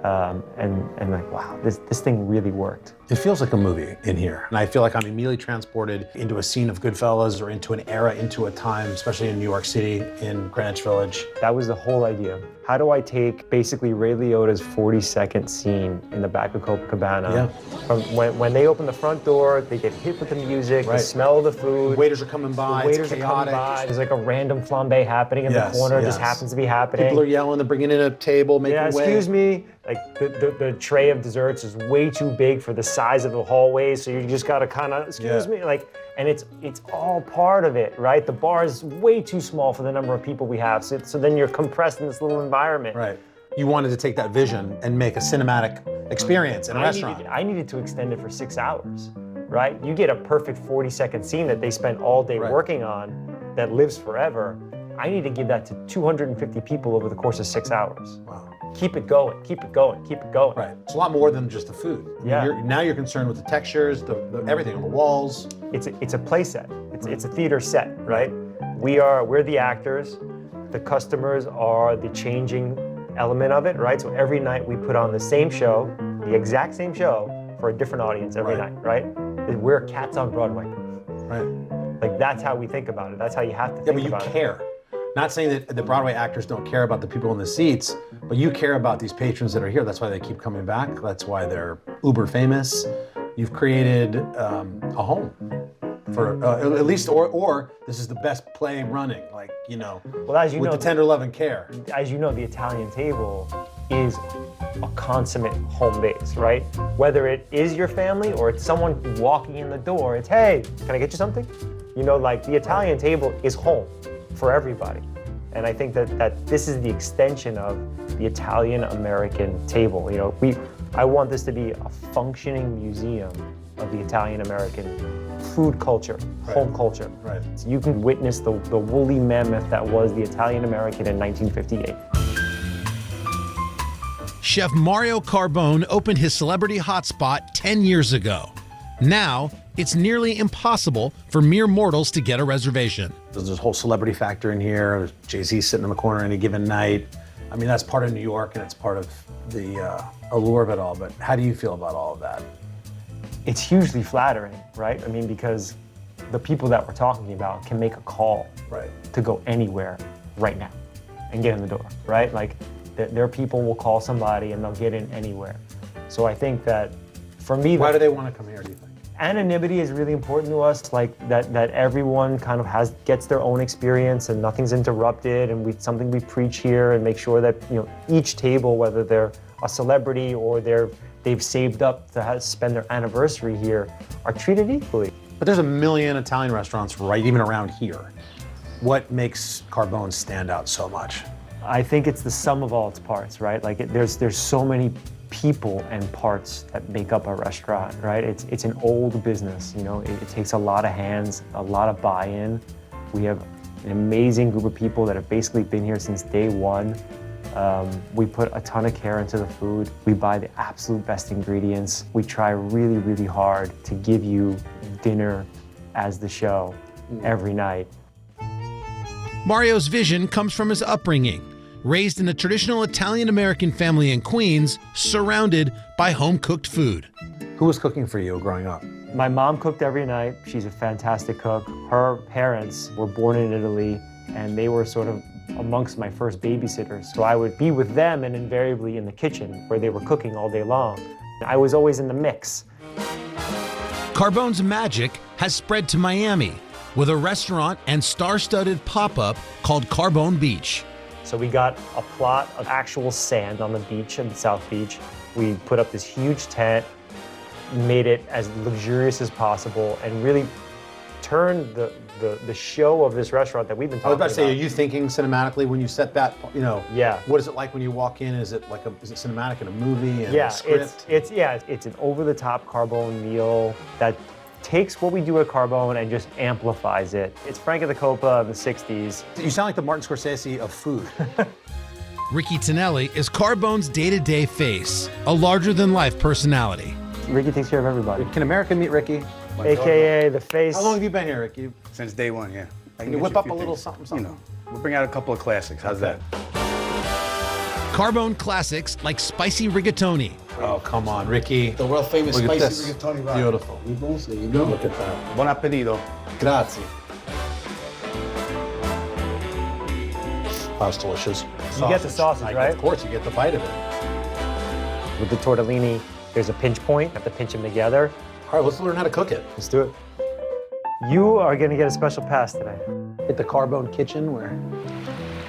and like, wow, this thing really worked. It feels like a movie in here, and I feel like I'm immediately transported into a scene of Goodfellas or into an era, into a time, especially in New York City, in Greenwich Village. That was the whole idea. How do I take basically Ray Liotta's 40-second scene in the back of Copacabana? From when they open the front door, they get hit with the music, the smell of the food. Waiters are coming by, the waiters it's are coming chaotic. by. There's like a random flambe happening in the corner, just happens to be happening. People are yelling, they're bringing in a table, making way. Excuse me. Like the tray of desserts is way too big for the size of the hallway, so you just gotta kind of, excuse me, like, and it's all part of it, right? The bar is way too small for the number of people we have, so then you're compressed in this little environment. Right. You wanted to take that vision and make a cinematic experience in a restaurant. I needed to extend it for 6 hours, right? You get a perfect 40-second scene that they spend all day working on that lives forever. I need to give that to 250 people over the course of 6 hours. Wow. Keep it going, keep it going, keep it going. Right. It's a lot more than just the food. Now you're concerned with the textures, the everything on the walls. It's a play set. It's a theater set, right? We're the actors. The customers are the changing element of it, right? So every night we put on the same show, the exact same show for a different audience every night, right? We're cats on Broadway. Right. Like that's how we think about it. That's how you have to think about it. Yeah, but you care. Not saying that the Broadway actors don't care about the people in the seats, but you care about these patrons that are here. That's why they keep coming back. That's why they're uber famous. You've created a home for at least, or this is the best play running, like, you know, well, as you with know, the tender love and care. As you know, the Italian table is a consummate home base, right? Whether it is your family or it's someone walking in the door, it's, hey, can I get you something? You know, like the Italian table is home for everybody. And I think that this is the extension of the Italian-American table. You know, I want this to be a functioning museum of the Italian-American food culture, home culture. Right. So you can witness the woolly mammoth that was the Italian-American in 1958. Chef Mario Carbone opened his celebrity hotspot 10 years ago. Now, it's nearly impossible for mere mortals to get a reservation. There's this whole celebrity factor in here. There's Jay-Z sitting in the corner any given night. I mean, that's part of New York and it's part of the allure of it all. But how do you feel about all of that? It's hugely flattering, right? I mean, because the people that we're talking about can make a call to go anywhere right now and get in the door, right? Like, their people will call somebody and they'll get in anywhere. So I think that for me, why do they want to come here, do you think? Anonymity is really important to us, like that everyone kind of gets their own experience and nothing's interrupted, and something we preach here and make sure that, you know, each table, whether they're a celebrity or they've saved up to spend their anniversary here, are treated equally. But there's a million Italian restaurants right even around here. What makes Carbone stand out so much? I think it's the sum of all its parts, right? Like there's so many people and parts that make up a restaurant, right? It's an old business, you know. It takes a lot of hands, a lot of buy-in. We have an amazing group of people that have basically been here since day one. We put a ton of care into the food. We buy the absolute best ingredients. We try really, really hard to give you dinner as the show every night. Mario's vision comes from his upbringing. Raised in a traditional Italian-American family in Queens, surrounded by home-cooked food. Who was cooking for you growing up? My mom cooked every night. She's a fantastic cook. Her parents were born in Italy, and they were sort of amongst my first babysitters. So I would be with them and invariably in the kitchen where they were cooking all day long. I was always in the mix. Carbone's magic has spread to Miami with a restaurant and star-studded pop-up called Carbone Beach. So we got a plot of actual sand on the beach, in the South Beach. We put up this huge tent, made it as luxurious as possible, and really turned the show of this restaurant that we've been I talking was about to say, about. are you thinking cinematically when you set that, Yeah. What is it like when you walk in? Is it cinematic in a movie and Yeah, a script? it's an over-the-top Carbone meal that takes what we do at Carbone and just amplifies it. It's Frank of the Copa of the 60s. You sound like the Martin Scorsese of food. Ricky Tonelli is Carbone's day-to-day face, a larger-than-life personality. Ricky takes care of everybody. Can America meet Ricky? AKA the face. How long have you been here, Ricky? Since day one, yeah. Can you whip up a little something? You know, we'll bring out a couple of classics. How's that? Carbone classics like spicy rigatoni. Oh, come on, Ricky. The world famous Look at spicy this. rigatoni. Right? Beautiful. There you go. Look at that. Buon appetito. Grazie. That's delicious. You get the sausage, right? Of course, you get the bite of it. With the tortellini, there's a pinch point. You have to pinch them together. All right, let's learn how to cook it. Let's do it. You are going to get a special pass today. At the Carbone kitchen where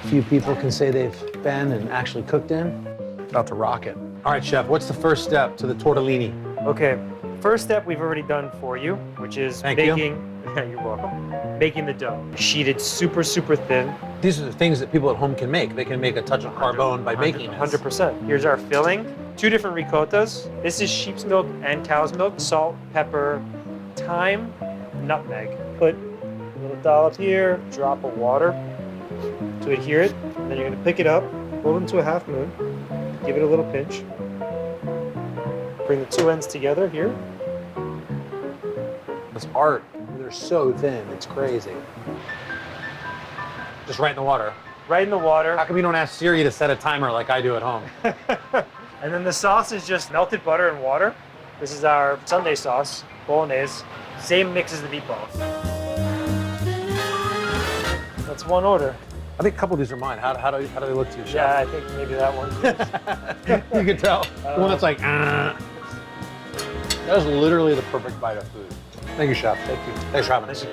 a few people can say they've been and actually cooked in. About to rock it. All right, chef, what's the first step to the tortellini? Okay, first step we've already done for you, which is baking. You're welcome. Baking the dough. Sheeted super, super thin. These are the things that people at home can make. They can make a touch of Carbone by making it. 100%. Here's our filling. 2 different ricottas. This is sheep's milk and cow's milk. Salt, pepper, thyme, nutmeg. Put a little dollop here, drop of water to adhere it. And then you're gonna pick it up, roll it into a half moon, give it a little pinch. Bring the 2 ends together here. It's art. They're so thin. It's crazy. Just right in the water. Right in the water. How come you don't ask Siri to set a timer like I do at home? And then the sauce is just melted butter and water. This is our Sunday sauce, bolognese. Same mix as the meatballs. That's one order. I think a couple of these are mine. How do they look to you, chef? Yeah, I think maybe that one. You can tell. The one that's like, That is literally the perfect bite of food. Thank you, chef. Thank you. Thanks for having us.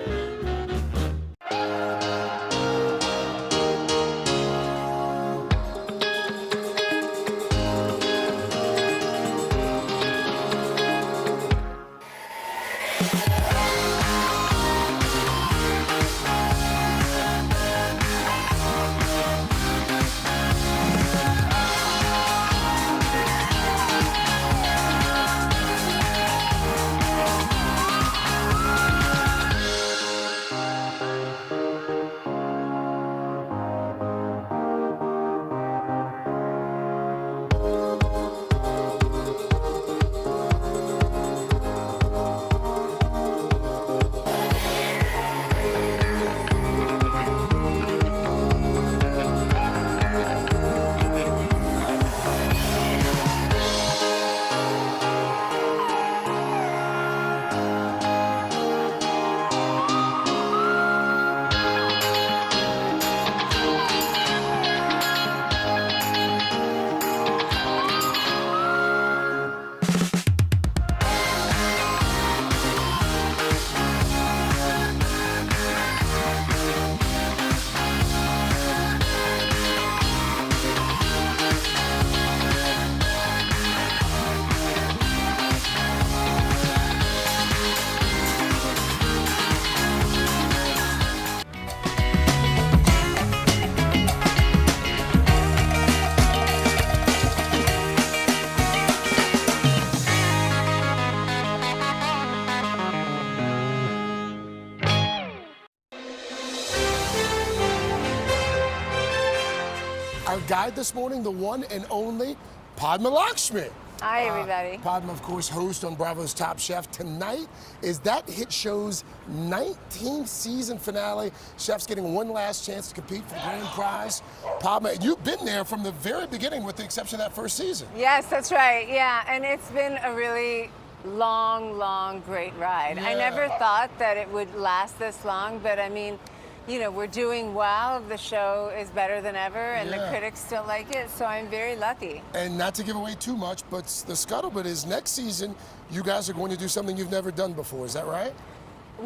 Our guide this morning, the one and only Padma Lakshmi. Hi, everybody. Padma, of course, host on Bravo's Top Chef. Tonight is that hit show's 19th season finale. Chef's getting one last chance to compete for the grand prize. Padma, you've been there from the very beginning with the exception of that first season. Yes, that's right. Yeah, and it's been a really long, great ride. I never thought that it would last this long, but I mean, you know, we're doing well. The show is better than ever, and the critics still like it, so I'm very lucky. And not to give away too much, but the scuttlebutt is next season, you guys are going to do something you've never done before. Is that right?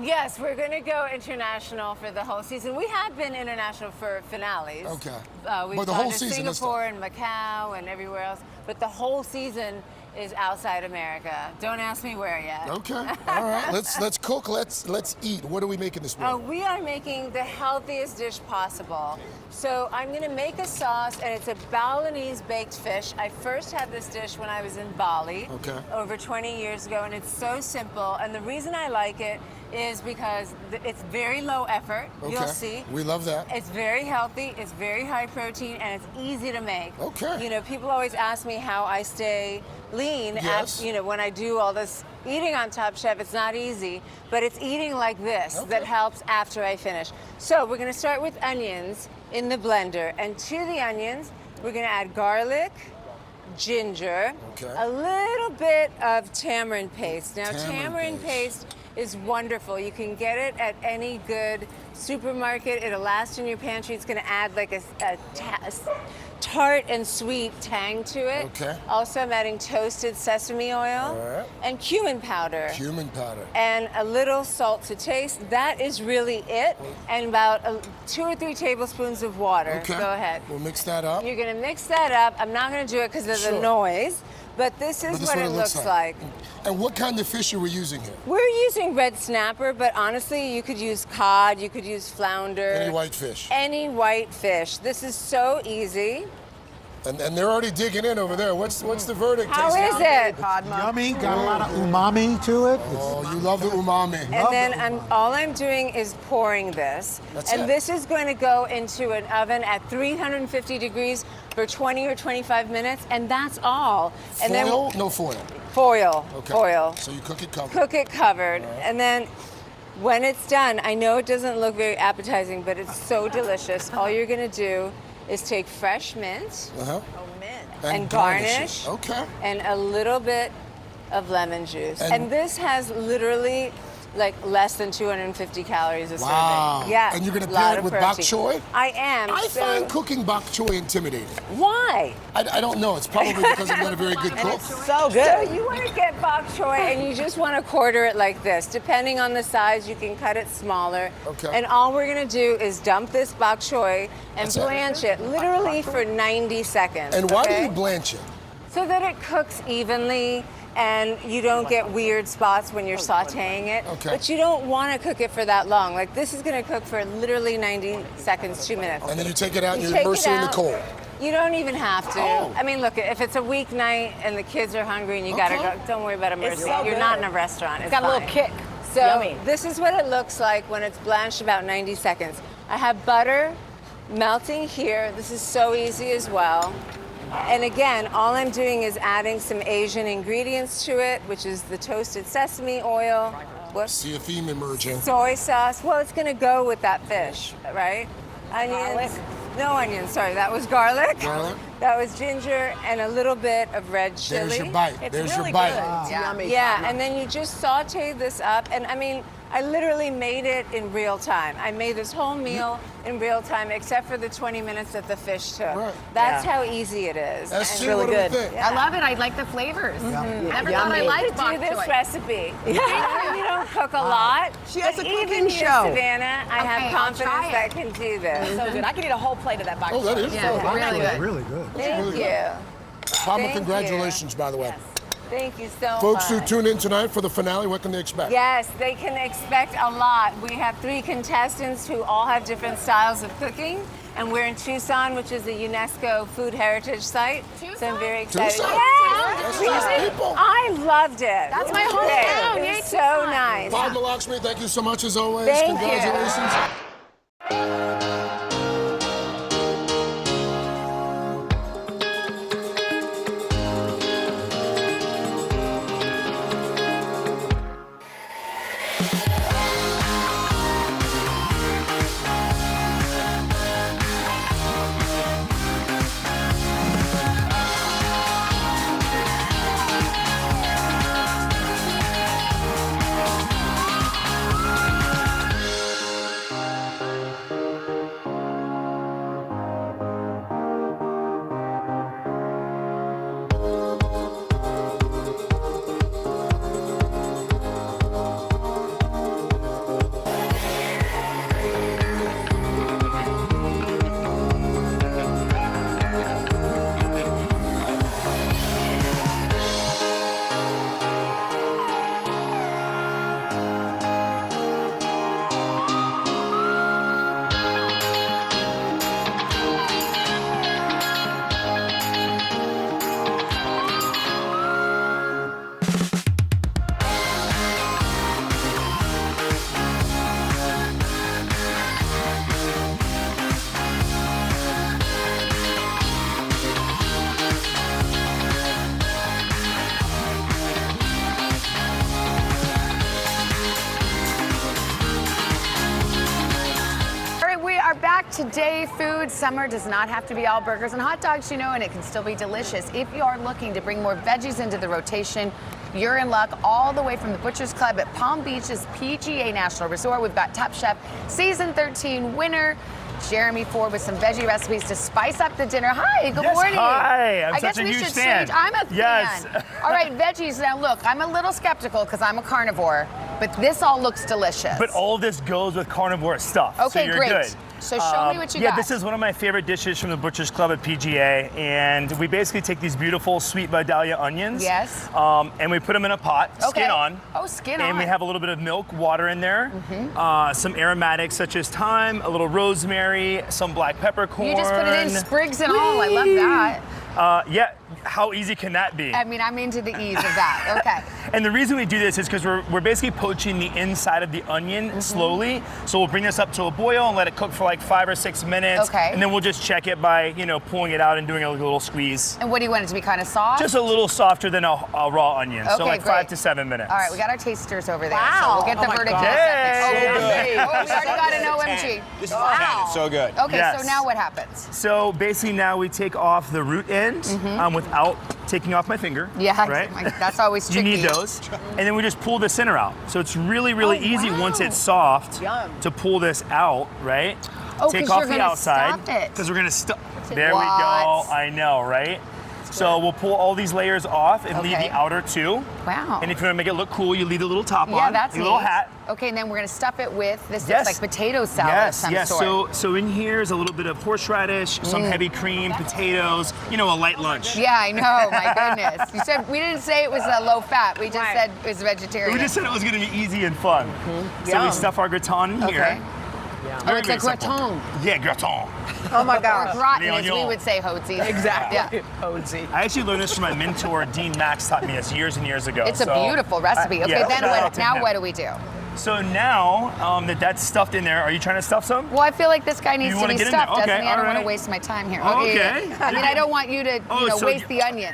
Yes, we're going to go international for the whole season. We have been international for finales. Okay. We've But the gone whole to season this Singapore and Macau and everywhere else, but the whole season is outside America. Don't ask me where yet. Okay. All right. Let's cook. Let's eat. What are we making this morning? We are making the healthiest dish possible. So I'm going to make a sauce, and it's a Balinese baked fish. I first had this dish when I was in Bali over 20 years ago, and it's so simple. And the reason I like it is because it's very low effort. You'll see. We love that. It's very healthy, it's very high protein, and it's easy to make. Okay. You know, people always ask me how I stay lean. Yes. You know, when I do all this eating on Top Chef, it's not easy, but it's eating like this that helps after I finish. So we're going to start with onions in the blender, and to the onions, we're going to add garlic, ginger, a little bit of tamarind paste. Now, tamarind paste is wonderful. You can get it at any good supermarket. It'll last in your pantry. It's going to add like a tart and sweet tang to it. Okay. Also, I'm adding toasted sesame oil and cumin powder. Cumin powder. And a little salt to taste. That is really it. And about 2 or 3 tablespoons of water. Okay. Go ahead. We'll mix that up. You're going to mix that up. I'm not going to do it because of the noise, but this is what it looks like. And what kind of fish are we using here? We're using red snapper, but honestly, you could use cod, you could use flounder. Any white fish. Any white fish. This is so easy. And they're already digging in over there. What's the verdict? How is it? Yummy, got a lot of umami to it. Oh, you love the umami. And then all I'm doing is pouring this. This is going to go into an oven at 350 degrees for 20 or 25 minutes, and that's all. And foil? No foil. Foil. Okay. Foil. So you cook it covered. Cook it covered. And then when it's done, I know it doesn't look very appetizing, but it's so delicious. All you're going to do is take fresh mint and garnish. Okay. And a little bit of lemon juice. And this has literally like less than 250 calories a serving. Yeah. And you're going to pair it with bok choy? I am. I find cooking bok choy intimidating. Why? I don't know. It's probably because I'm not a very good cook. So good. So you want to get bok choy and you just want to quarter it like this. Depending on the size, you can cut it smaller. Okay. And all we're going to do is dump this bok choy and blanch it literally for 90 seconds. And why do you blanch it? So that it cooks evenly and you don't get weird spots when you're sauteing it. Okay. But you don't want to cook it for that long. Like this is going to cook for literally 90 seconds, 2 minutes. And then you take it out and you take immerse it in the coal. You don't even have to. Oh. I mean, look, if it's a weeknight and the kids are hungry and you gotta go, don't worry about immersing so it. You're good. not in a restaurant. It's got a little fine. kick. So Yummy. this is what it looks like when it's blanched about 90 seconds. I have butter melting here. This is so easy as well. And again, all I'm doing is adding some Asian ingredients to it, which is the toasted sesame oil. See a theme emerging. Soy sauce. Well, it's going to go with that fish, right? Onions. No onions, sorry. That was garlic. Garlic. That was ginger and a little bit of red chili. There's your bite. It's There's really your bite. good. It's yummy. Yeah, and then you just saute this up. And I mean, I literally made it in real time. I made this whole meal in real time, except for the 20 minutes that the fish took. Right. That's how easy it is. That's And really good. I love it. I like the flavors. Never thought I Yummy. liked do bok this choy. recipe. You don't cook a lot. She has but a even cooking you, show. Savannah, I Okay, have I'll confidence try it. that can do this. So good. I could eat a whole plate of that bok choy. Oh, that is Yeah, really good. Really good. Thank really you. Palmer, Thank congratulations, by the way. Thank you so Folks who much. tune in tonight for the finale, what can they expect? Yes, they can expect a lot. We have 3 contestants who all have different styles of cooking, and we're in Tucson, which is a UNESCO Food Heritage Site. So I'm very excited. Tucson? Yes! That's nice people. I loved it. That's my It was great. hometown. It Yay, was so Tucson. nice. Padma Lakshmi, thank you so much as always. Thank you. Congratulations. today food. Summer does not have to be all burgers and hot dogs, you know, and it can still be delicious. If you are looking to bring more veggies into the rotation, you're in luck. All the way from the Butcher's Club at Palm Beach's PGA National Resort. We've got Top Chef Season 13 winner Jeremy Ford with some veggie recipes to spice up the dinner. Hi, good morning. Hi, I'm I such guess a we huge should fan. change. I'm a fan. Yes. All right, veggies. Now look, I'm a little skeptical because I'm a carnivore, but this all looks delicious. But all of this goes with carnivore stuff. Okay, so you're great. Good. So show me what you yeah, got. this is one of my favorite dishes from the Butcher's Club at PGA, and we basically take these beautiful sweet Vidalia onions. Yes. And we put them in a pot, skin on. Oh, skin on. And we have a little bit of milk, water in there, some aromatics such as thyme, a little rosemary, some black peppercorn. You just put it in sprigs and all. I love that. Yeah, how easy can that be? I mean, I'm into the ease of that. Okay. And the reason we do this is because we're basically poaching the inside of the onion slowly. So we'll bring this up to a boil and let it cook for like 5 or 6 minutes. Okay. And then we'll just check it by, pulling it out and doing a little squeeze. And what do you want it to be, kind of soft? Just a little softer than a raw onion. Okay, so like great. 5 to 7 minutes. All right, we got our tasters over there. Wow. So we'll get Oh the my verdict God. in a second. Yay. Oh, we already got an OMG. This is 10. It's so good. Okay, Yes. so now what happens? So basically now we take off the root end without taking off my finger. Yeah, right? that's always You tricky. need those. And then we just pull the center out. So it's really, really easy once it's soft to pull this out, right? Oh, Take 'cause off you're the gonna outside. stuff it. Because we're gonna stuff. There we What? go. I know, right? So we'll pull all these layers off and leave the outer two. Wow. And if you want to make it look cool, you leave the little top Yeah, on. that's your little neat. hat. Okay, and then we're gonna stuff it with this Yes. looks like potato salad of some Yes. sort. So in here is a little bit of horseradish, some heavy cream, potatoes. A light lunch. Yeah, I know. My goodness. You said we didn't say it was low fat. We just said it was vegetarian. We just said it was going to be easy and fun. So Yum. we stuff our gratin in here. Okay. Oh, it's a very simple. gratin. Yeah, gratin. Oh my God. Or gratin, The as we onion. would say, Hotzi. Exactly. Yeah. I actually learned this from my mentor, Dean Max, taught me this years and years ago. It's a beautiful recipe. Okay, then what? Now what do we do? So now that's stuffed in there, are you trying to stuff some? Well, I feel like this guy needs to wanna be get in there? stuffed, doesn't Okay, he? I don't all want to right. waste my time here. Okay. I mean, I don't want you to so waste the onion.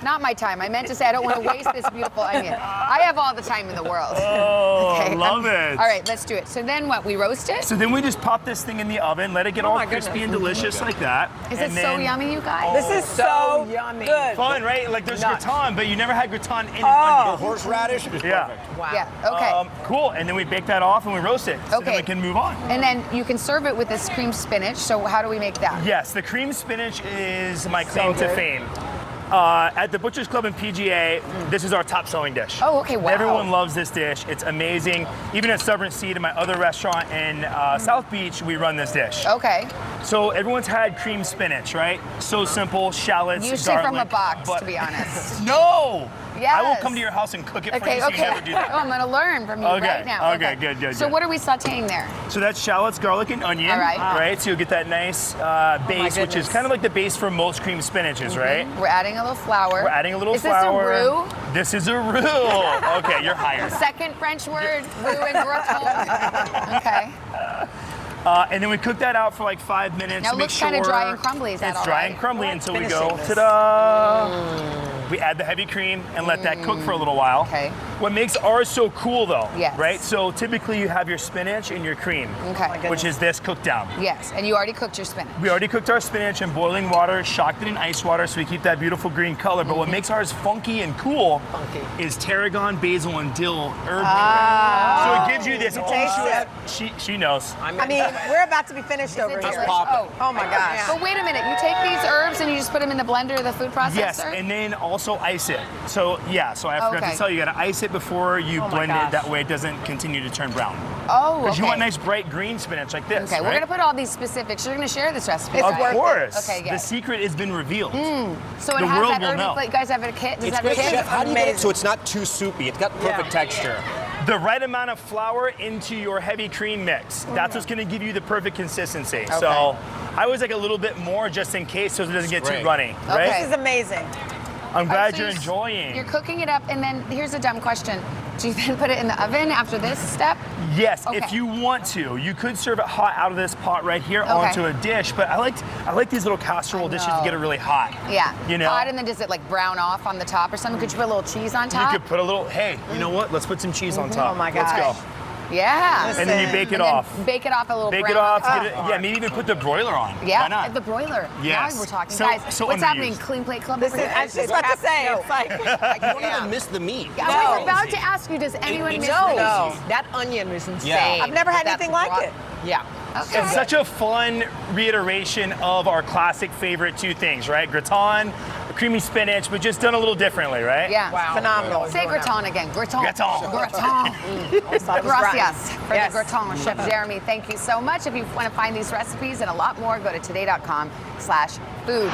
Not my time. I meant to say I don't want to waste this beautiful onion. I have all the time in the world. Oh, love it. All right, let's do it. So then what? We roast it? So then we just pop this thing in the oven, let it get all crispy and delicious like that. Is and it so then- yummy, you guys? Oh. This is so yummy. Good. Fun, right? Like there's Nuts. gratin, but you never had gratin in an Oh. onion. Horseradish is Yeah. perfect. Wow. Yeah, okay. Cool, and then we bake that off and we roast it. So then Okay. we can move on. And then you can serve it with this cream spinach. So how do we make that? Yes, the cream spinach is my claim to good. fame. At the Butcher's Club in PGA, this is our top selling dish. Oh, okay, wow. Everyone loves this dish. It's amazing. Even at Stubborn Seed, in my other restaurant in South Beach, we run this dish. Okay. So everyone's had cream spinach, right? So simple, shallots, Usually from a garlic, box, but- to be honest. No! Yes. I will come to your house and cook it for you so you never do that. Oh, I'm going to learn from you Okay, right now. okay, good. So what are we sauteing there? So that's shallots, garlic, and onion. All right. Right, so you'll get that nice base, which is goodness. kind of like the base for most cream spinaches, right? We're adding a little flour. We're adding a little Is flour. this a roux? This is a roux. Okay, you're hired. Second French word, roux and gratin. Okay. And then we cook that out for like 5 minutes. Now it to make looks sure kind of dry and crumbly. Is that it's all dry right? and crumbly until we Finishing go, this. ta-da! We add the heavy cream and let that cook for a little while. Okay. What makes ours so cool though, Yes. right? So typically you have your spinach and your cream, Okay. which is this cooked down. Yes, and you already cooked your spinach. We already cooked our spinach in boiling water, shocked it in ice water so we keep that beautiful green color. But what makes ours funky and cool is tarragon, basil, and dill herb Ah. So it gives you this. You taste it. She knows. I mean, we're about to be finished over here. Oh my gosh. But wait a minute, you take these herbs and you just put them in the blender or the food processor? Yes, and then also ice it. So so I forgot Okay. to tell you, you gotta ice it before you Oh my blend gosh. it. That way it doesn't continue to turn brown. Oh, Because you okay. want nice bright green spinach like this. Okay, we're right? gonna put all these specifics. You're gonna share this recipe. Of right? course. Okay, The yes. secret has been revealed. So it the has world that will herby know. flavor. You guys have a kit? Does It's that have a great, kit? Chef. How do you get it so it's not too soupy? It's got perfect texture. The right amount of flour into your heavy cream mix. That's what's gonna give you the perfect consistency. Okay. So I always like a little bit more just in case so it doesn't get too great. runny. Okay. Right? This is amazing. I'm glad so you're you- enjoying. You're cooking it up, and then here's a dumb question. Do you then put it in the oven after this step? Yes, Okay. if you want to. You could serve it hot out of this pot right here Okay. onto a dish, but I like these little casserole dishes to get it really hot. Yeah. You know? Hot, and then does it like brown off on the top or something? Could you put a little cheese on top? You could put a little, hey, you know what? Let's put some cheese on top. Oh my Let's gosh. go. Yeah. And then you bake it And then off. Bake it off a little Bake brown it off. on Get top. it, yeah, maybe even put the broiler on. Why Yeah, not? the broiler. Yes. Now we're talking. So- Guys, so what's happening? underused. Clean Plate Club? Listen, over here? I was about to say, it's like, You don't even miss the meat. I was about to ask you, does anyone miss no, the meat? that onion was insane. Yeah. I've never had That's anything like raw- it. Yeah. Okay. It's such a fun reiteration of our classic favorite two things, right? Gratin, creamy spinach, but just done a little differently, right? Yeah. Wow. Phenomenal. Say gratin again. Gratin. Gratin. Gratin. Gracias for the gratin, Chef Jeremy. Thank you so much. If you want to find these recipes and a lot more, go to today.com/food.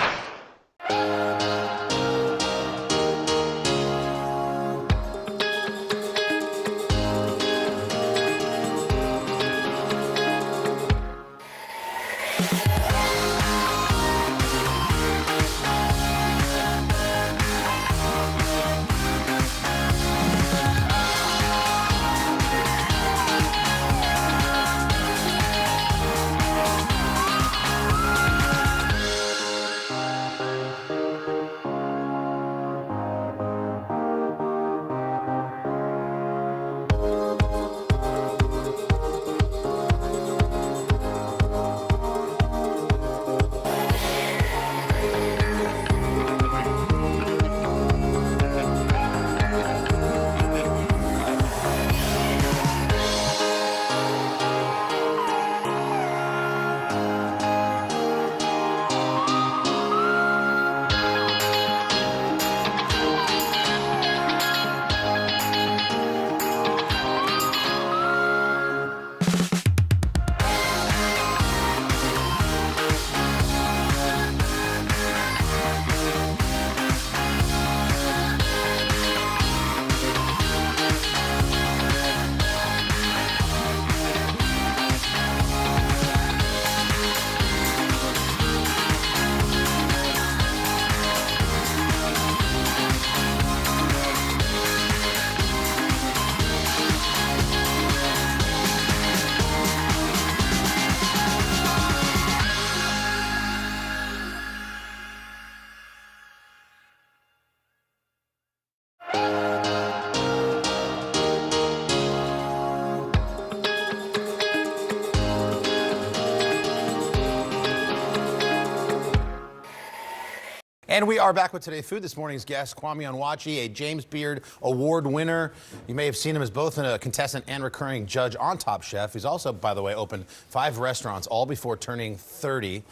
And we are back with Today Food. This morning's guest, Kwame Onwuachi, a James Beard Award winner. You may have seen him as both a contestant and recurring judge on Top Chef. He's also, by the way, opened 5 restaurants, all before turning 30.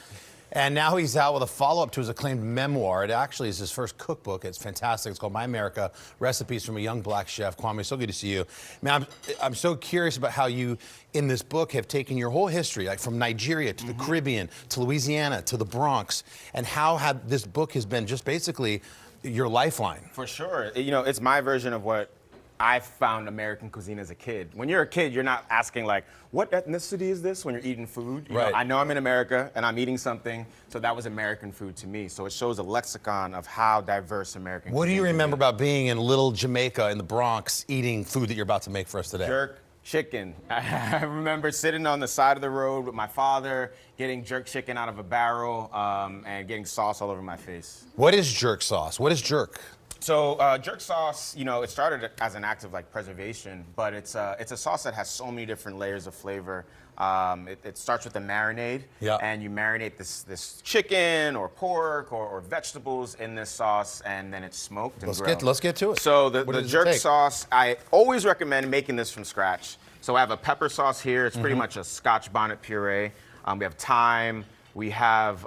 And now he's out with a follow-up to his acclaimed memoir. It actually is his first cookbook. It's fantastic. It's called My America, Recipes from a Young Black Chef. Kwame, so good to see you. Man, I'm so curious about how you, in this book, have taken your whole history, like from Nigeria to the Caribbean, to Louisiana, to the Bronx, and how this book has been just basically your lifeline. For sure. You know, it's my version of what I found American cuisine as a kid. When you're a kid, you're not asking like, what ethnicity is this when you're eating food? You know, I know I'm in America and I'm eating something, so that was American food to me. So it shows a lexicon of how diverse American What do cuisine you can remember about being in little Jamaica in the Bronx eating food that you're about to make for us today? Jerk chicken. I remember sitting on the side of the road with my father, getting jerk chicken out of a barrel and getting sauce all over my face. What is jerk sauce? What is jerk? So jerk sauce, you know, it started as an act of like preservation, but it's a sauce that has so many different layers of flavor. It starts with a marinade, and you marinate this chicken or pork or vegetables in this sauce, and then it's smoked and grilled. Let's get to it. So the jerk sauce, I always recommend making this from scratch. So I have a pepper sauce here. It's pretty much a Scotch bonnet puree. We have thyme. We have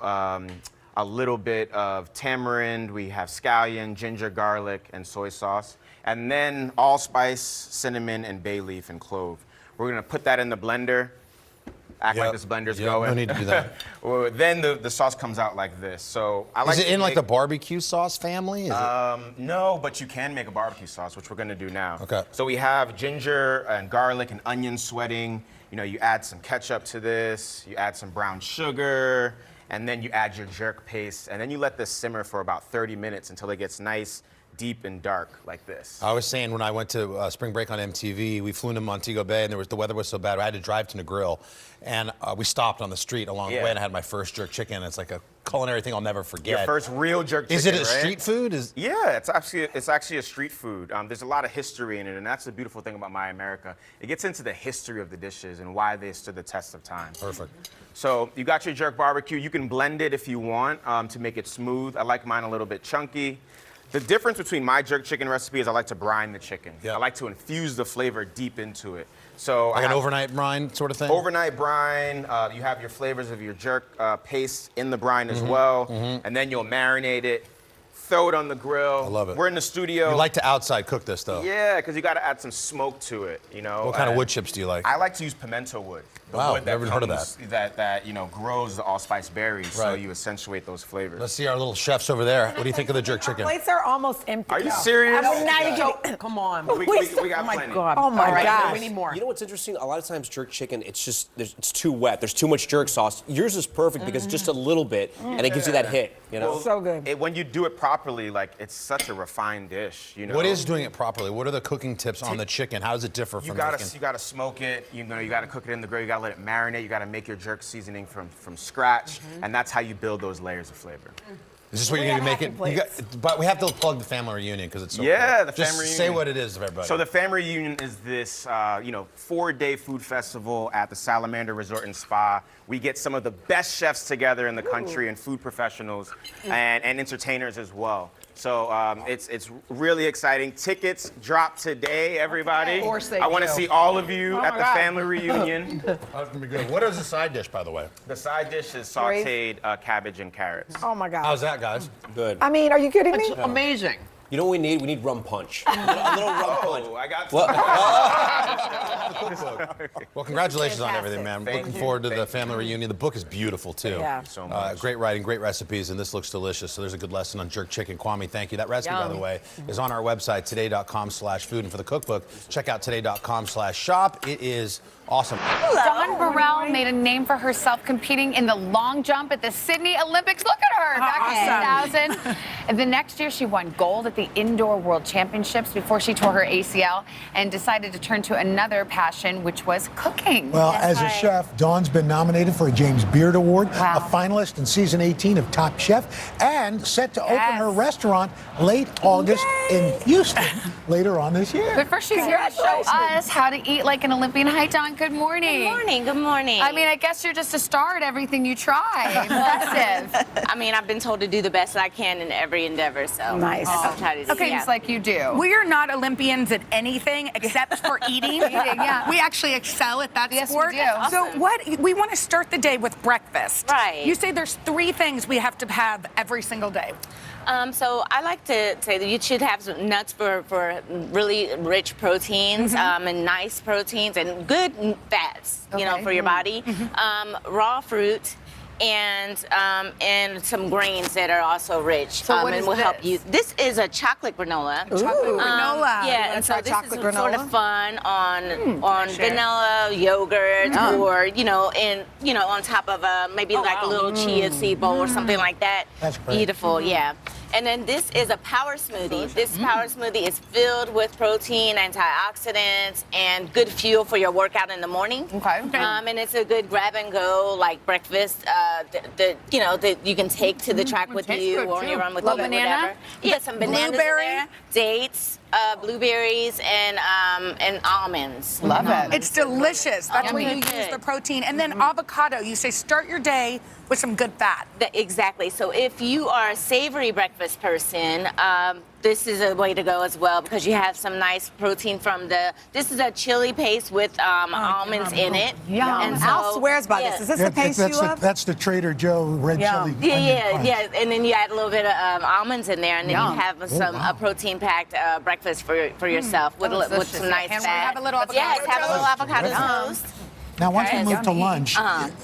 a little bit of tamarind, we have scallion, ginger, garlic, and soy sauce. And then allspice, cinnamon, and bay leaf and clove. We're gonna put that in the blender. Act like this blender's going. No need to do that. Well, then the sauce comes out like this. So I like Is it in like the barbecue sauce family? Is no, but you can make a barbecue sauce, which we're gonna do now. Okay. So we have ginger and garlic and onion sweating. You know, you add some ketchup to this, you add some brown sugar, and then you add your jerk paste, and then you let this simmer for about 30 minutes until it gets nice, deep, and dark like this. I was saying when I went to spring break on MTV, we flew into Montego Bay, and the weather was so bad, I had to drive to Negril, and we stopped on the street along the way, and I had my first jerk chicken. It's like a culinary thing I'll never forget. Your first real jerk chicken, Is it a right? street food? Yeah, it's actually a street food. There's a lot of history in it, and that's the beautiful thing about My America. It gets into the history of the dishes and why they stood the test of time. Perfect. So you got your jerk barbecue. You can blend it if you want to make it smooth. I like mine a little bit chunky. The difference between my jerk chicken recipe is I like to brine the chicken. I like to infuse the flavor deep into it. So Like an overnight brine sort of thing? Overnight brine. You have your flavors of your jerk paste in the brine as well, and then you'll marinate it. Throw it on the grill. I love it. We're in the studio. You like to outside cook this, though. Yeah, because you got to add some smoke to it, you know. What kind of wood chips do you like? I like to use pimento wood. The Wow, wood that never heard of comes- that grows the allspice berries, so Right. you accentuate those flavors. Let's see our little chefs over there. What do you think of the jerk chicken? Plates are almost empty. Are you serious? I mean, now you joke. Come on. We got oh my plenty. God. Oh my All right, gosh. We need more. You know what's interesting? A lot of times jerk chicken, it's too wet. There's too much jerk sauce. Yours is perfect because it's just a little bit, and it gives you that hit. You know. Well, so good. When you do it properly, like it's such a refined dish. You know. What is doing it properly? What are the cooking tips on the chicken? How does it differ You from gotta making? you gotta smoke it. You gotta cook it in the grill. You gotta let it marinate. You gotta make your jerk seasoning from scratch, and that's how you build those layers of flavor. Is this what you're gonna make it? But we have to plug the family reunion because it's so Yeah, cool. the Just family say reunion. what it is, everybody. So the family reunion is this, 4-day food festival at the Salamander Resort and Spa. We get some of the best chefs together in the country and food professionals and entertainers as well. So it's really exciting. Tickets drop today, everybody. Of course they I want to do. see all of you Oh at my the God. family reunion. That's gonna be good. What is the side dish, by the way? The side dish is sauteed cabbage and carrots. Oh my God. How's that, guys? Good. I mean, are you kidding me? Amazing. You know what we need? We need rum punch. A little rum punch. I got Well, congratulations on everything, man. Thank Looking you. forward to the Thank family reunion. The book is beautiful, too. Yeah. So much. Great writing, great recipes, and this looks delicious. So there's a good lesson on jerk chicken. Kwame, thank you. That recipe, by the way, is on our website, today.com/food. And for the cookbook, check out today.com/shop. It is awesome. Dawn Burrell made a name for herself competing in the long jump at the Sydney Olympics. Look at her back in 2000. And the next year, she won gold at the Indoor World Championships before she tore her ACL and decided to turn to another passion, which was cooking. Well, as a chef, Dawn's been nominated for a James Beard Award, Wow. a finalist in season 18 of Top Chef, and set to open her restaurant late August in Houston later on this year. But first, she's here to show us how to eat like an Olympian. Hi, Dawn. Good morning. Good morning. Good morning. I mean, I guess you're just a star at everything you try. Impressive. I mean, I've been told to do the best I can in every endeavor, so Nice. I'll try to do Okay, yeah. just like you do. We are not Olympians at anything except for eating. Yeah. We actually excel at that Yes, we sport. do. So Awesome. we want to start the day with breakfast. Right. You say there's 3 things we have to have every single day. So I like to say that you should have some nuts for really rich proteins and nice proteins and good fats, for your body. Raw fruit. And some grains that are also rich, So what and is will help this? you. This is a chocolate granola. Chocolate granola. Yeah, and so try this chocolate is sort granola? of fun on vanilla yogurt, or on top of maybe like a little chia seed bowl or something like that. That's great. Beautiful, yeah. And then this is a power smoothie. This power smoothie is filled with protein, antioxidants, and good fuel for your workout in the morning. Okay. And it's a good grab and go like breakfast that you can take to the track with tastes you good, or on too. your run with Little you or banana? whatever. Yeah, some bananas in Blueberry? there, dates, blueberries, and almonds. Love it. It's delicious. That's where you Yummy. use the protein. And then avocado, you say start your day with some good fat. Exactly. So if you are a savory breakfast person, this is a way to go as well because you have some nice protein from this is a chili paste with almonds in it. Yum. And so, Al swears by yeah. this. Is this the paste you love? That's the Trader Joe red chili. Yeah, onion punch. and then you add a little bit of almonds in there, and then Yum. you have some wow. protein-packed breakfast for yourself with delicious. some nice And we fat. have a little Yes, avocado have a little avocado Yum. toast. Now, once we Okay. moved to Yummy. lunch,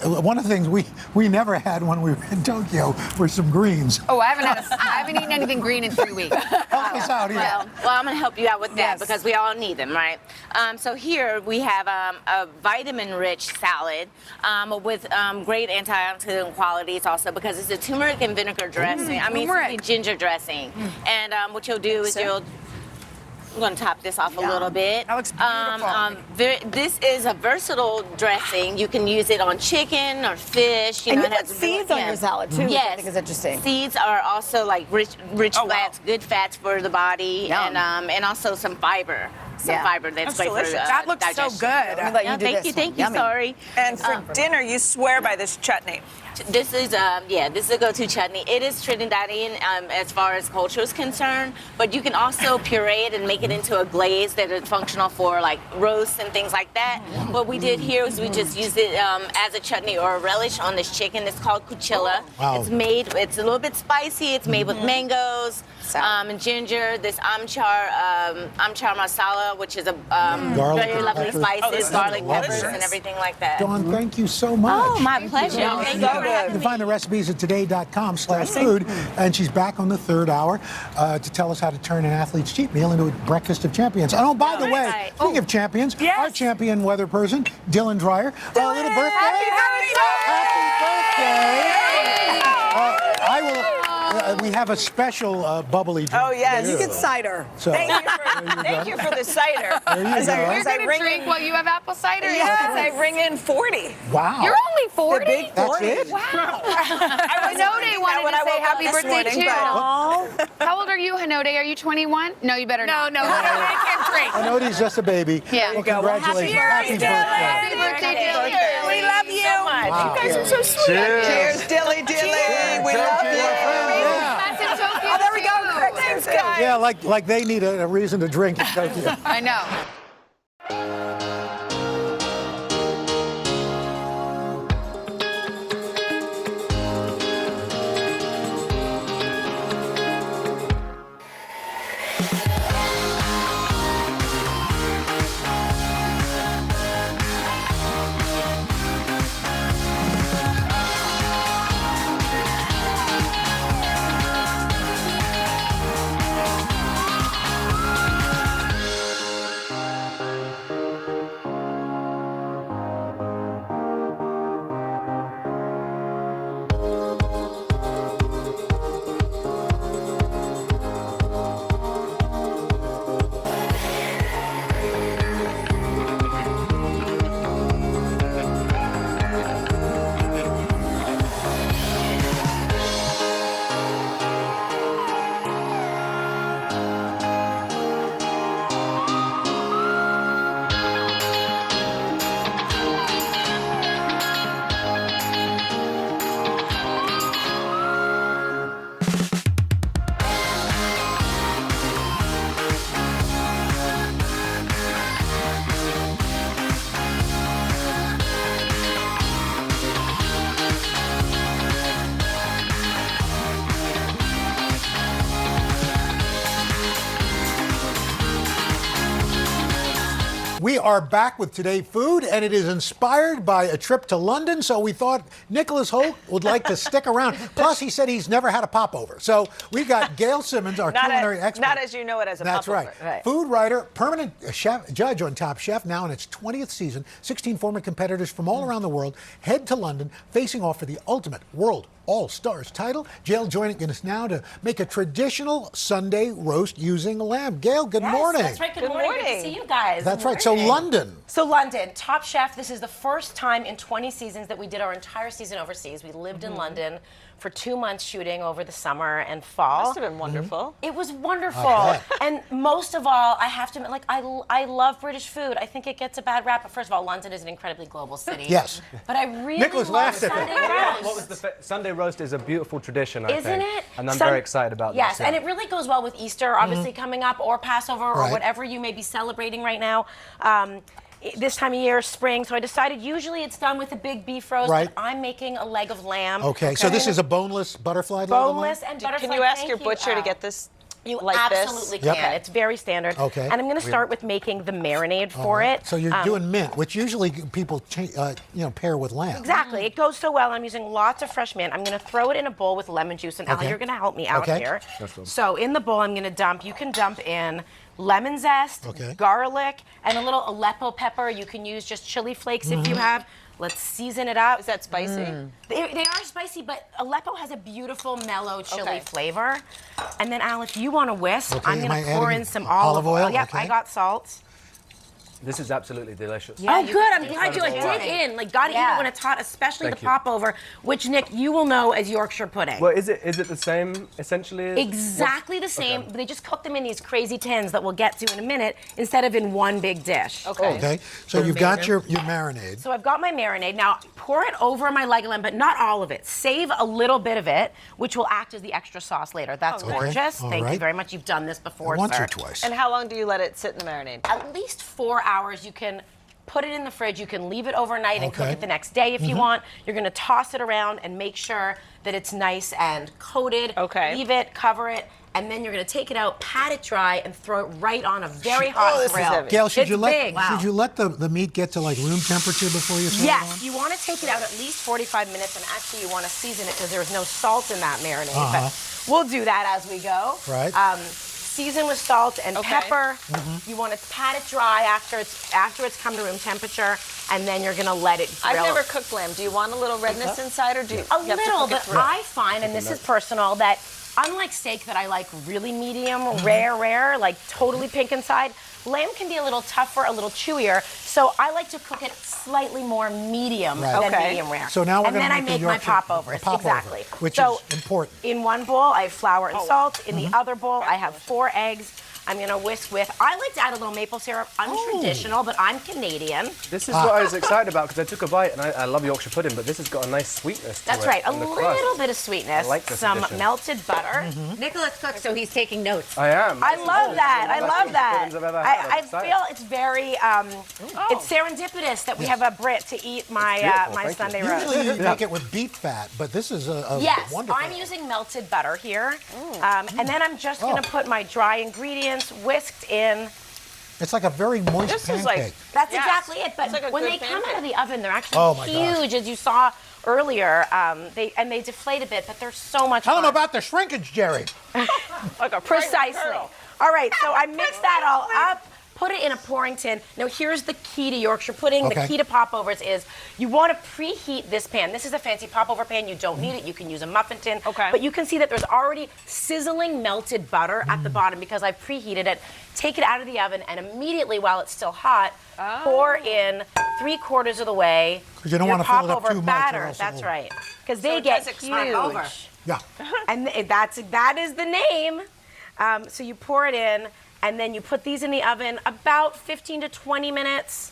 one of the things we never had when we were in Tokyo were some greens. Oh, I haven't eaten anything green in 3 weeks. Help us out here. Well, I'm going to help you out with that Yes. because we all need them, right? So here we have a vitamin-rich salad with great antioxidant qualities also because it's a turmeric and vinegar dressing. I mean, turmeric. it's ginger dressing. And what you'll do is you'll I'm going to top this off a little bit. That looks beautiful. This is a versatile dressing. You can use it on chicken or fish. And know, you it put has seeds on your salad, too, which I Yes. think is interesting. Seeds are also like rich fats, good fats for the body, and also some fiber. Some fiber that's great delicious. for That looks digestion. so good. Let me let you do thank this you, thank one. you. Sorry. And for dinner, you swear by this chutney. This is this is a go-to chutney. It is Trinidadian as far as culture is concerned, but you can also puree it and make it into a glaze that is functional for like roasts and things like that. What we did here is we just used it as a chutney or a relish on this chicken. It's called cuchilla. Wow. It's a little bit spicy. It's made with mangoes and ginger. This amchar masala, which is a Garlic very and lovely peppers. spices, garlic Delicious. peppers, and everything like that. Dawn, thank you so much. Oh, my pleasure. Thank you for You having can me. find the recipes at today.com/food. And she's back on the third hour to tell us how to turn an athlete's cheat meal into a breakfast of champions. Oh, by the way, speaking of champions, our champion weather person, Dylan Dreyer. A little birthday. I will. We have a special bubbly drink. Oh, yes. for You get cider. So, Thank you for the cider. There you As I- go. as You're I gonna ring drink in- while you have apple cider? Yes, I ring in 40. Wow. You're only 40? The big 40. That's it? Wow. I was Hanode wanted when to I say woke up happy this birthday morning, too. How old are you, Hanode? Are you 21? No, you better not. No, I can't drink. I know he's just a baby. Yeah. Well, congratulations. Happy birthday. Happy birthday, Dylan. We love you so much. Wow. You guys are so sweet. Cheers. Dilly Dilly. We love you. Oh, there we go. Thanks, guys. Yeah, like they need a reason to drink in Tokyo. I know. We are back with Today Food, and it is inspired by a trip to London, so we thought Nicholas Holt would like to stick around. Plus, he said he's never had a popover. So we've got Gail Simmons, our culinary expert. Not as you know it as a That's popover. right. Food writer, permanent chef, judge on Top Chef, now in its 20th season. 16 former competitors from all around the world head to London, facing off for the ultimate world all-stars title. Gail joining us now to make a traditional Sunday roast using lamb. Gail, good morning. That's right. Good morning. Good to see you guys. That's right. So London. So London, Top Chef. This is the first time in 20 seasons that we did our entire season overseas. We lived in London for 2 months shooting over the summer and fall. Must have been wonderful. It was wonderful. I And most of all, I have to admit, like, I love British food. I think it gets a bad rap, but first of all, London is an incredibly global city. Yes. But I really Nicholas love laughed at Sunday that. roast. What was the Sunday roast is a beautiful tradition, I Isn't think. it? And I'm Sun- very excited about Yes, this. yeah. and it really goes well with Easter, obviously coming up, or Passover, or Right. whatever you may be celebrating right now. This time of year, spring. So I decided usually it's done with a big beef roast, Right. but I'm making a leg of lamb. Okay, so this is a boneless butterfly leg of boneless lamb? and butterfly. Can you ask thank your butcher to Oh. get this You like absolutely this? can. It's very standard. Okay. And I'm going to start with making the marinade for it. So you're doing mint, which usually people pair with lamb. Exactly. It goes so well. I'm using lots of fresh mint. I'm going to throw it in a bowl with lemon juice, and Al, Okay. you're going to help me out Okay. here. That's cool. So in the bowl, I'm going to dump. You can dump in lemon zest, Okay. garlic, and a little Aleppo pepper. You can use just chili flakes if you have. Let's season it up. Is that spicy? They are spicy, but Aleppo has a beautiful mellow chili Okay. flavor. And then, Al, if you want to whisk, Okay, I'm am going I to pour adding in some olive oil. Yep, Okay. I got salt. This is absolutely delicious. Oh, good. I'm glad you dig in. Like, gotta eat it when it's hot, especially Thank the you. popover, which, Nick, you will know as Yorkshire pudding. Well, is it the same essentially? As Exactly the same, Okay. but they just cook them in these crazy tins that we'll get to in a minute instead of in one big dish. Okay. So you've got your marinade. So I've got my marinade. Now, pour it over my leg of lamb, but not all of it. Save a little bit of it, which will act as the extra sauce later. That's Okay. gorgeous. All Thank you right. very much. You've done this before, Once sir. or twice. And how long do you let it sit in the marinade? At least 4 hours. You can put it in the fridge. You can leave it overnight and cook Okay. it the next day if you Mhm. want. You're going to toss it around and make sure that it's nice and coated. Okay. Leave it, cover it, and then you're going to take it out, pat it dry, and throw it right on a very hot grill. Gail, should It's you let big. should you let the meat get to like room temperature before you throw it on? Yes, you want to take it out at least 45 minutes, and actually you want to season it because there's no salt in that marinade. Uh-huh. But we'll do that as we go. Right. Season with salt and pepper. Mhm. You want to pat it dry after it's come to room temperature, and then you're gonna let it grill. I've never cooked lamb. Do you want a little redness inside, or do you? A you have to little, cook it but through? I find, and this is personal, that unlike steak that I like really medium, rare, like totally pink inside, lamb can be a little tougher, a little chewier. So I like to cook it slightly more medium Right. than medium rare. So now we're and gonna then I make the make my Yorkshire- popovers. the popover, Exactly. which so is important. in one bowl, I have flour and salt. In Mhm. the other bowl, I have 4 eggs. I'm gonna whisk with, I like to add a little maple syrup. I'm traditional, but I'm Canadian. This is what I was excited about because I took a bite and I love Yorkshire pudding, but this has got a nice sweetness to it. That's right, a in the crust. little bit of sweetness, I like this some addition. melted butter. Nicholas cooks, so he's taking notes. I am. I love that. I love that. Puddings I've ever had. I'm I excited. feel it's very, it's serendipitous that we have a Brit to eat my my Sunday roast. Usually you make it with beef fat, but this is a Yes, wonderful. I'm using melted butter here, and then I'm just gonna put my dry ingredients whisked in. It's like a very moist pancake. That's Yes. exactly it. But It's like a when good they come pancake. out of the oven, they're actually Oh my gosh. huge, as you saw earlier. They deflate a bit, but they're so much Tell fun. them about the shrinkage, Jerry. Like a Precisely. All right, so I mix that all up, put it in a pouring tin. Now here's the key to Yorkshire pudding. The Okay. key to popovers is you want to preheat this pan. This is a fancy popover pan. You don't need it. You can use a muffin tin. Okay. But you can see that there's already sizzling melted butter at the bottom because I've preheated it. Take it out of the oven and immediately while it's still hot, pour in 3/4 of the way 'Cause you don't your wanna fill it up popover too much or batter. else That's it'll- right. Because So they it get does huge. expand over. Yeah. And that is the name. So you pour it in, and then you put these in the oven about 15 to 20 minutes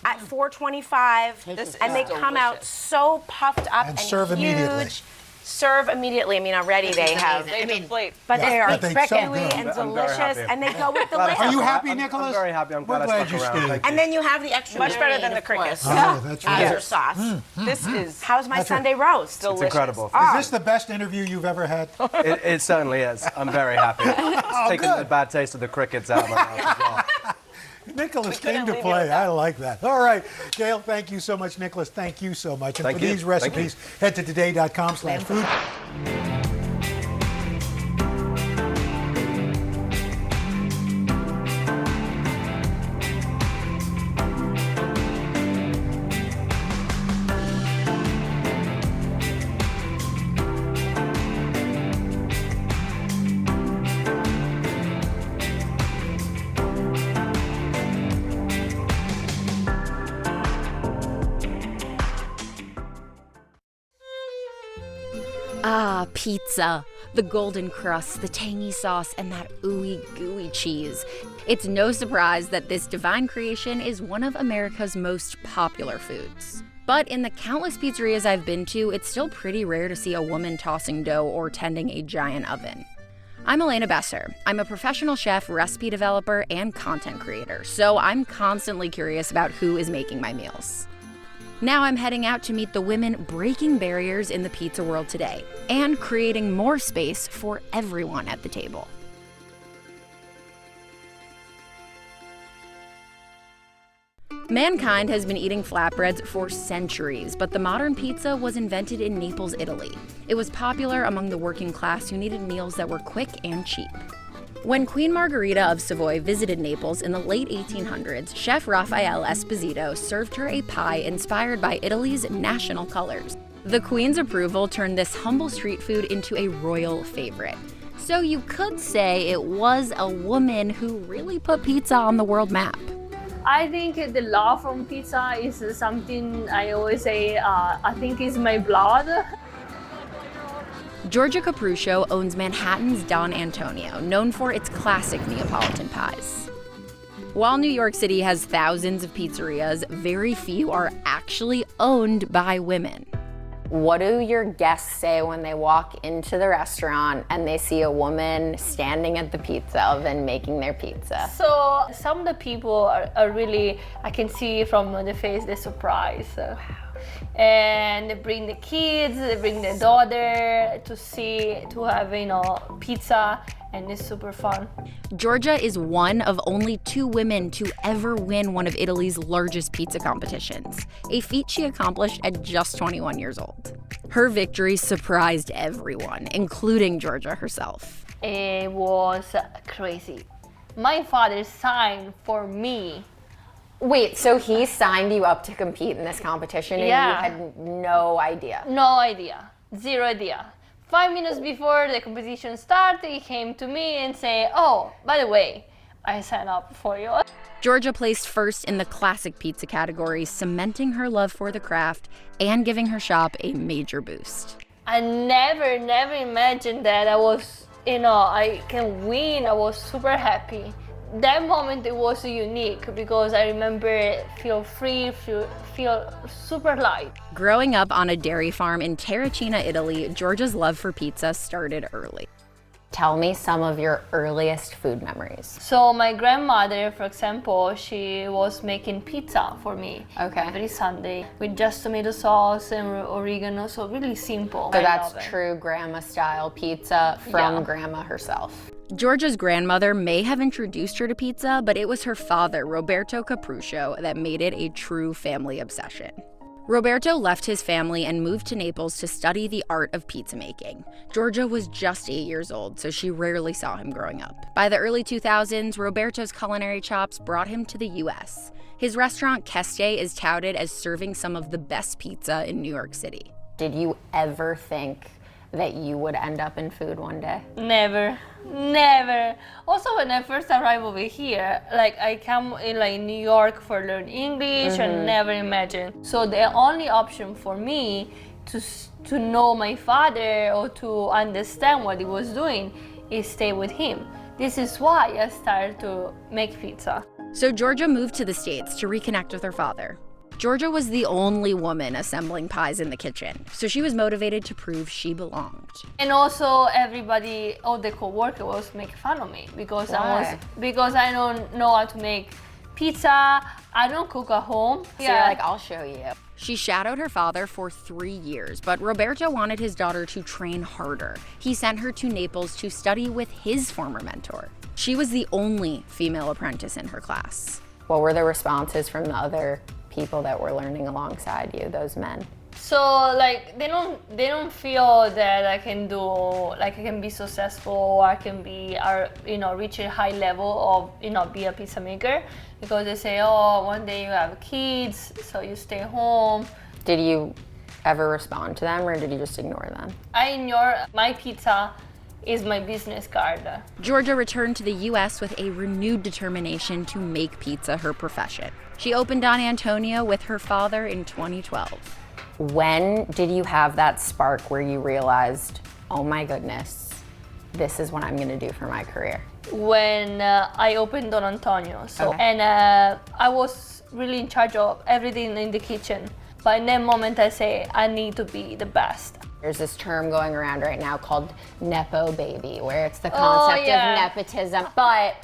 at 425, This and is they come out delicious. so puffed up and serve huge. immediately. Serve immediately. I mean, already they have. They deflate. But Yeah, they are but they're so crickly good. and I'm very delicious, happy. and they go with the Glad I lamb. Are you stuck happy, around. Nicholas? I'm very happy. I'm We're glad I glad stuck you around. stayed. Thank you. And then you have the extra Much better marinade, than the of course, crickets. Oh, that's right. Azure sauce. This is. How's my That's right. Sunday roast? Delicious. It's incredible. Is this the best interview you've ever had? It certainly is. I'm very happy. It's taken good. the bad taste of the crickets out of my mouth as well. Nicholas couldn't came to leave you play. without. I like that. All right, Gail, thank you so much. Nicholas, thank you so much. And Thank for you. these Thank you. recipes, head to today.com/food. Ah, pizza. The golden crust, the tangy sauce, and that ooey gooey cheese. It's no surprise that this divine creation is one of America's most popular foods. But in the countless pizzerias I've been to, it's still pretty rare to see a woman tossing dough or tending a giant oven. I'm Elena Besser. I'm a professional chef, recipe developer, and content creator, so I'm constantly curious about who is making my meals. Now I'm heading out to meet the women breaking barriers in the pizza world today and creating more space for everyone at the table. Mankind has been eating flatbreads for centuries, but the modern pizza was invented in Naples, Italy. It was popular among the working class who needed meals that were quick and cheap. When Queen Margherita of Savoy visited Naples in the late 1800s, Chef Raphael Esposito served her a pie inspired by Italy's national colors. The Queen's approval turned this humble street food into a royal favorite. So you could say it was a woman who really put pizza on the world map. I think the love from pizza is something I always say, I think is my blood. Georgia Capruccio owns Manhattan's Don Antonio, known for its classic Neapolitan pies. While New York City has thousands of pizzerias, very few are actually owned by women. What do your guests say when they walk into the restaurant and they see a woman standing at the pizza oven making their pizza? So some of the people are really, I can see from the face, they're surprised. And they bring the kids, they bring their daughter to have, pizza, and it's super fun. Georgia is one of only 2 women to ever win one of Italy's largest pizza competitions, a feat she accomplished at just 21 years old. Her victory surprised everyone, including Georgia herself. It was crazy. My father signed for me. Wait, so he signed you up to compete in this competition and you had no idea? No idea, 0 idea. 5 minutes before the competition started, he came to me and said, oh, by the way, I signed up for you. Georgia placed first in the classic pizza category, cementing her love for the craft and giving her shop a major boost. I never imagined that I can win. I was super happy. That moment, it was unique because I remember feel free, feel super light. Growing up on a dairy farm in Terracina, Italy, Georgia's love for pizza started early. Tell me some of your earliest food memories. So my grandmother, for example, she was making pizza for me every Sunday with just tomato sauce and oregano, so really simple. So that's true grandma style pizza from grandma herself. Georgia's grandmother may have introduced her to pizza, but it was her father, Roberto Capruccio, that made it a true family obsession. Roberto left his family and moved to Naples to study the art of pizza making. Georgia was just 8 years old, so she rarely saw him growing up. By the early 2000s, Roberto's culinary chops brought him to the US. His restaurant, Keste, is touted as serving some of the best pizza in New York City. Did you ever think that you would end up in food one day? Never. Also, when I first arrived over here, I come in New York for learn English and never imagined. So the only option for me to know my father or to understand what he was doing is stay with him. This is why I started to make pizza. So Georgia moved to the States to reconnect with her father. Georgia was the only woman assembling pies in the kitchen, so she was motivated to prove she belonged. And also everybody, all the co-workers was making fun of me because I don't know how to make pizza, I don't cook at home. So you're like, I'll show you. She shadowed her father for 3 years, but Roberto wanted his daughter to train harder. He sent her to Naples to study with his former mentor. She was the only female apprentice in her class. What were the responses from the other people that were learning alongside you, those men? So they don't feel that I can I can be successful or I can be reach a high level of be a pizza maker, because they say, oh, one day you have kids, so you stay home. Did you ever respond to them or did you just ignore them? I ignore. My pizza is my business card. Georgia returned to the US with a renewed determination to make pizza her profession. She opened Don Antonio with her father in 2012. When did you have that spark where you realized, oh my goodness, this is what I'm gonna do for my career? When I opened Don Antonio. And I was really in charge of everything in the kitchen. But in that moment I say, I need to be the best. There's this term going around right now called Nepo baby, where it's the concept of nepotism. But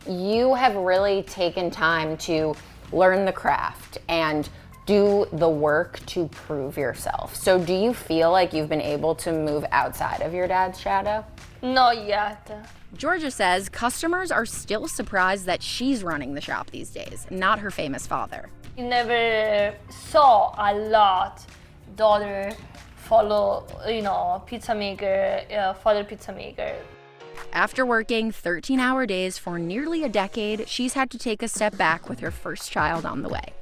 you have really taken time to learn the craft and do the work to prove yourself. So do you feel like you've been able to move outside of your dad's shadow? Not yet. Georgia says customers are still surprised that she's running the shop these days, not her famous father. You never saw a lot daughter follow, pizza maker, father pizza maker. After working 13-hour days for nearly a decade, she's had to take a step back with her first child on the way.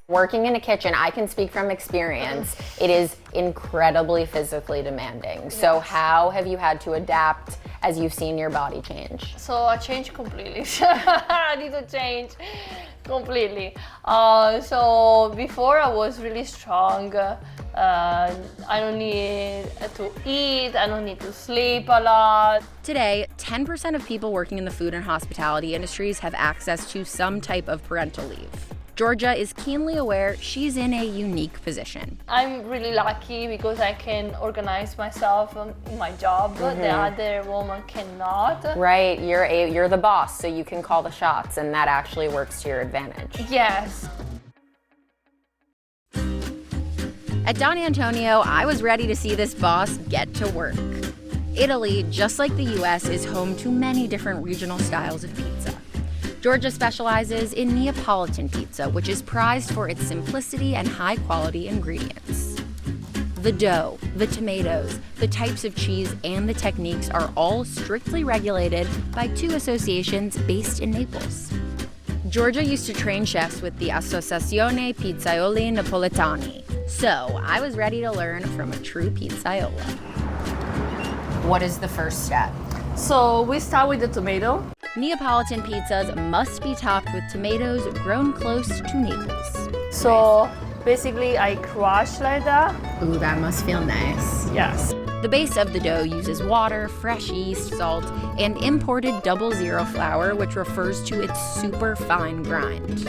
Working in a kitchen, I can speak from experience, it is incredibly physically demanding. So how have you had to adapt as you've seen your body change? So I changed completely. I need to change completely. So before I was really strong. I don't need to eat, I don't need to sleep a lot. Today, 10% of people working in the food and hospitality industries have access to some type of parental leave. Georgia is keenly aware she's in a unique position. I'm really lucky because I can organize myself in my job. The other woman cannot. Right, you're the boss, so you can call the shots, and that actually works to your advantage. Yes. At Don Antonio, I was ready to see this boss get to work. Italy, just like the US, is home to many different regional styles of pizza. Georgia specializes in Neapolitan pizza, which is prized for its simplicity and high-quality ingredients. The dough, the tomatoes, the types of cheese, and the techniques are all strictly regulated by two associations based in Naples. Georgia used to train chefs with the Associazione Pizzaioli Napoletani, so I was ready to learn from a true pizzaiola. What is the first step? So we start with the tomato. Neapolitan pizzas must be topped with tomatoes grown close to Naples. So basically I crush like that. Ooh, that must feel nice. Yes. The base of the dough uses water, fresh yeast, salt, and imported 00 flour, which refers to its super fine grind.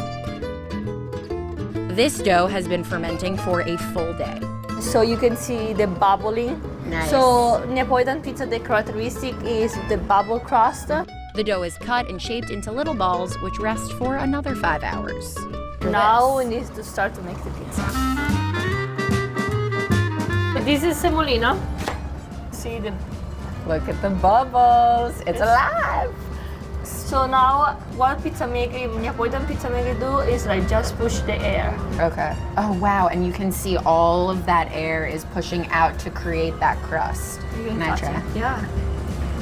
This dough has been fermenting for a full day. So you can see the bubbling. Nice. So Neapolitan pizza, the characteristic is the bubble crust. The dough is cut and shaped into little balls, which rest for another 5 hours. Now we need to start to make the pizza. This is semolina. See the... Look at the bubbles, it's alive! So now what Neapolitan pizza maker do is like just push the air. Okay. Oh wow, and you can see all of that air is pushing out to create that crust. Can I try? Yeah.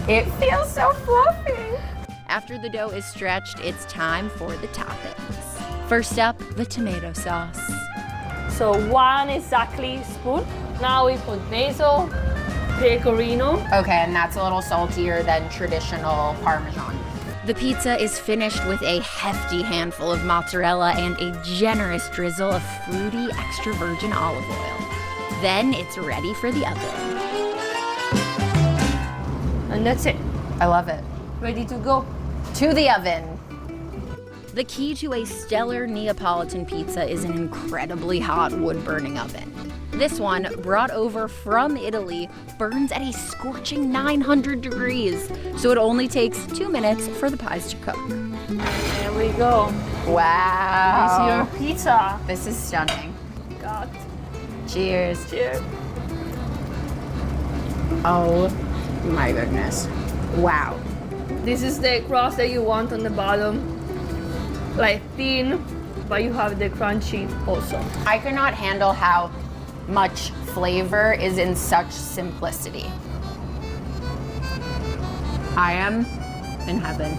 It feels so fluffy. After the dough is stretched, it's time for the toppings. First up, the tomato sauce. So 1 exactly spoon. Now we put basil, pecorino. Okay, and that's a little saltier than traditional Parmesan. The pizza is finished with a hefty handful of mozzarella and a generous drizzle of fruity extra virgin olive oil. Then it's ready for the oven. And that's it. I love it. Ready to go. To the oven. The key to a stellar Neapolitan pizza is an incredibly hot wood-burning oven. This one, brought over from Italy, burns at a scorching 900 degrees, so it only takes 2 minutes for the pies to cook. There we go. Wow. It's your pizza. This is stunning. God. Cheers. Cheers. Oh my goodness. Wow. This is the crust that you want on the bottom. Like thin, but you have the crunchy also. I cannot handle how much flavor is in such simplicity. I am in heaven.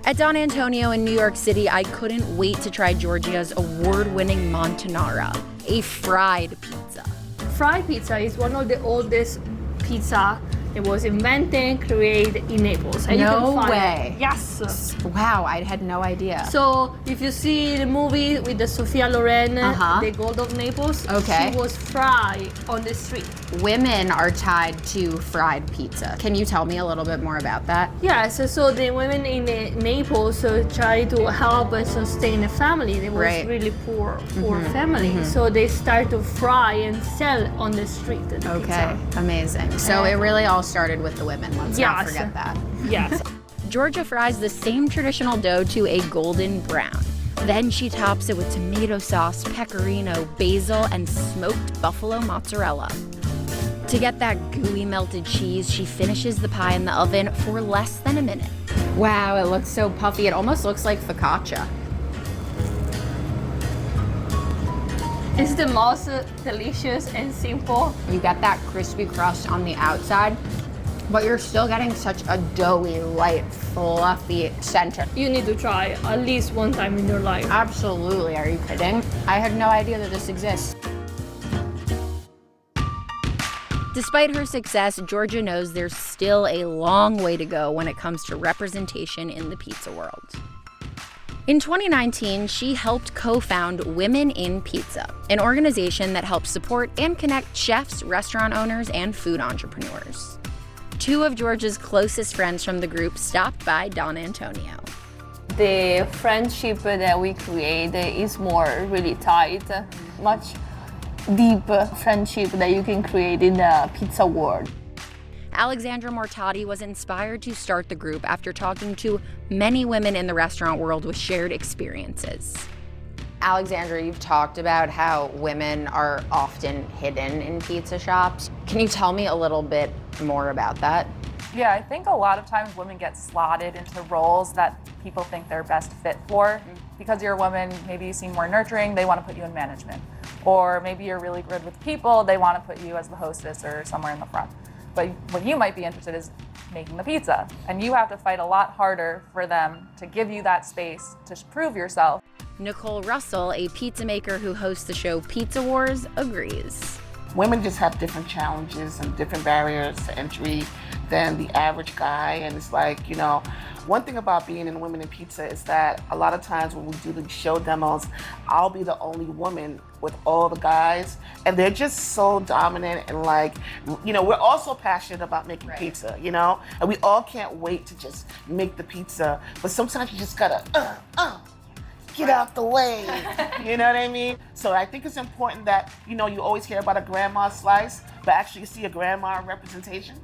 At Don Antonio in New York City, I couldn't wait to try Georgia's award-winning Montanara, a fried pizza. Fried pizza is one of the oldest pizza. It was invented, created in Naples. And you No can find way. It. Yes. Wow, I had no idea. So if you see the movie with the Sofia Loren, The Gold of Naples, Okay. she was fried on the street. Women are tied to fried pizza. Can you tell me a little bit more about that? Yes, so the women in Naples try to help and sustain the family. They was Right. really poor Mhm, family. mhm. So they start to fry and sell on the street. The Okay, pizza. amazing. So it really all started with the women. Let's not Yes. forget that. Yes. Georgia fries the same traditional dough to a golden brown. Then she tops it with tomato sauce, pecorino, basil, and smoked buffalo mozzarella. To get that gooey melted cheese, she finishes the pie in the oven for less than a minute. Wow, it looks so puffy. It almost looks like focaccia. It's the most delicious and simple. You get that crispy crust on the outside, but you're still getting such a doughy, light, fluffy center. You need to try at least one time in your life. Absolutely. Are you kidding? I had no idea that this exists. Despite her success, Georgia knows there's still a long way to go when it comes to representation in the pizza world. In 2019, she helped co-found Women in Pizza, an organization that helps support and connect chefs, restaurant owners, and food entrepreneurs. Two of Georgia's closest friends from the group stopped by Don Antonio. The friendship that we create is more really tight, much deep friendship that you can create in the pizza world. Alexandra Mortati was inspired to start the group after talking to many women in the restaurant world with shared experiences. Alexandra, you've talked about how women are often hidden in pizza shops. Can you tell me a little bit more about that? Yeah, I think a lot of times women get slotted into roles that people think they're best fit for. Because you're a woman, maybe you seem more nurturing, they want to put you in management. Or maybe you're really good with people, they want to put you as the hostess or somewhere in the front. But what you might be interested in is making the pizza. And you have to fight a lot harder for them to give you that space to prove yourself. Nicole Russell, a pizza maker who hosts the show Pizza Wars, agrees. Women just have different challenges and different barriers to entry than the average guy. And it's like, you know, one thing about being in Women in Pizza is that a lot of times when we do the show demos, I'll be the only woman with all the guys. And they're just so dominant and like, you know, we're also passionate about making pizza, you know? And we all can't wait to just make the pizza. But sometimes you just gotta, get out the way. You know what I mean? So I think it's important that, you know, you always hear about a grandma slice, but actually you see a grandma representation.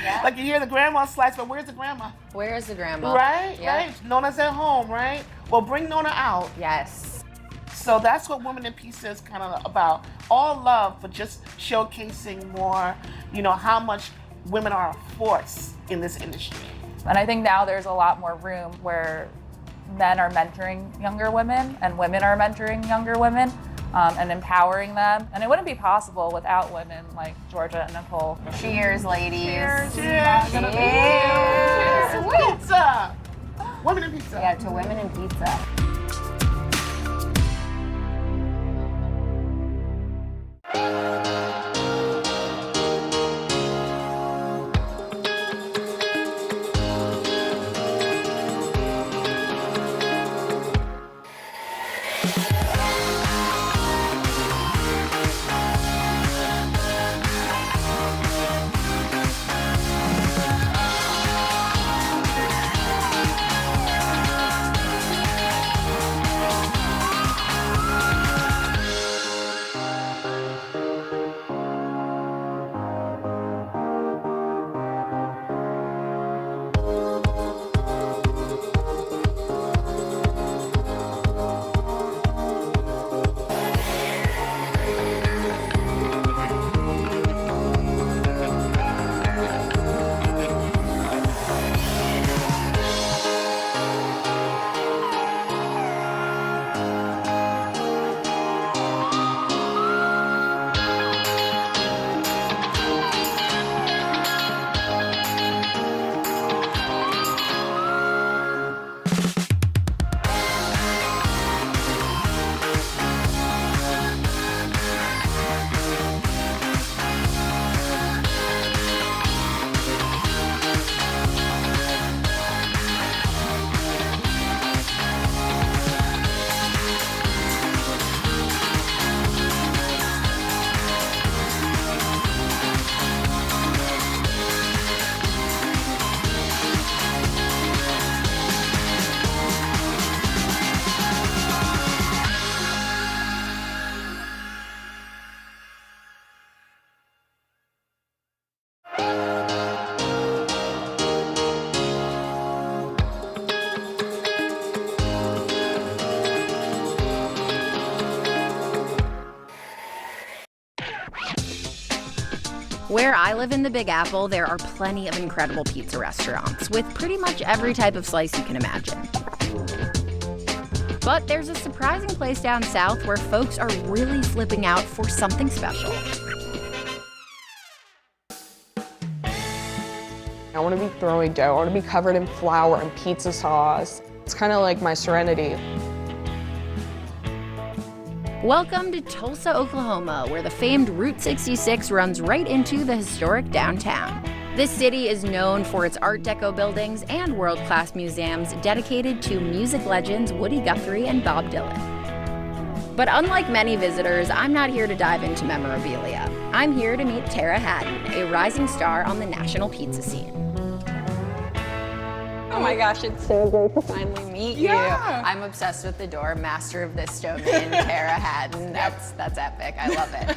Yeah. Like you hear the grandma slice, but where's the grandma? Where is the grandma? Right, Yeah. right. Nona's at home, right? Well, bring Nona out. Yes. So that's what Women in Pizza is kind of about. All love for just showcasing more, you know, how much women are a force in this industry. And I think now there's a lot more room where men are mentoring younger women and women are mentoring younger women and empowering them. And it wouldn't be possible without women like Georgia and Nicole. Cheers, ladies. Cheers. Cheers. Cheers. Pizza. Women in Pizza. Yeah, to Women in Pizza. Where I live in the Big Apple, there are plenty of incredible pizza restaurants with pretty much every type of slice you can imagine. But there's a surprising place down south where folks are really flipping out for something special. I want to be throwing dough. I want to be covered in flour and pizza sauce. It's kind of like my serenity. Welcome to Tulsa, Oklahoma, where the famed Route 66 runs right into the historic downtown. This city is known for its Art Deco buildings and world-class museums dedicated to music legends Woody Guthrie and Bob Dylan. But unlike many visitors, I'm not here to dive into memorabilia. I'm here to meet Tara Hadden, a rising star on the national pizza scene. Oh my gosh, it's so great to finally meet you. I'm obsessed with the door, master of this domain, Tara Hadden. That's epic. I love it.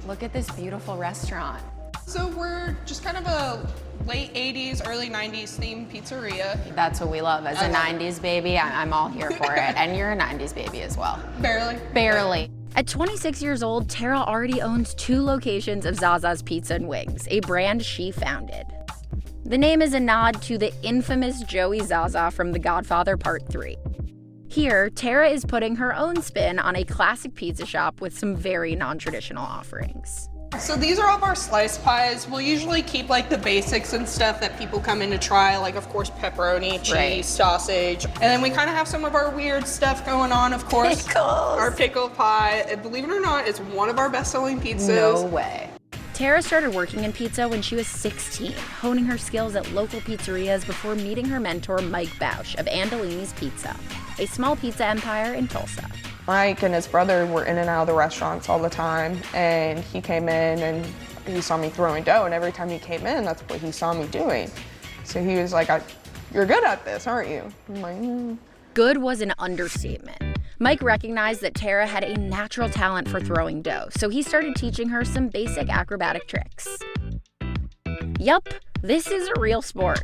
Look at this beautiful restaurant. So we're just kind of a late 80s, early 90s themed pizzeria. That's what we love. As a 90s baby, I'm all here for it. And you're a 90s baby as well. Barely. Barely. At 26 years old, Tara already owns 2 locations of Zaza's Pizza and Wings, a brand she founded. The name is a nod to the infamous Joey Zaza from The Godfather Part 3. Here, Tara is putting her own spin on a classic pizza shop with some very non-traditional offerings. So these are all of our slice pies. We'll usually keep like the basics and stuff that people come in to try, like of course pepperoni, cheese, sausage. And then we kind of have some of our weird stuff going on, of course. Pickles. Our pickle pie. And believe it or not, it's one of our best-selling pizzas. No way. Tara started working in pizza when she was 16, honing her skills at local pizzerias before meeting her mentor Mike Bausch of Andolini's Pizza, a small pizza empire in Tulsa. Mike and his brother were in and out of the restaurants all the time, and he came in and he saw me throwing dough, and every time he came in, that's what he saw me doing. So he was like, "You're good at this, aren't you?" I'm like, Good was an understatement. Mike recognized that Tara had a natural talent for throwing dough, so he started teaching her some basic acrobatic tricks. Yup, this is a real sport.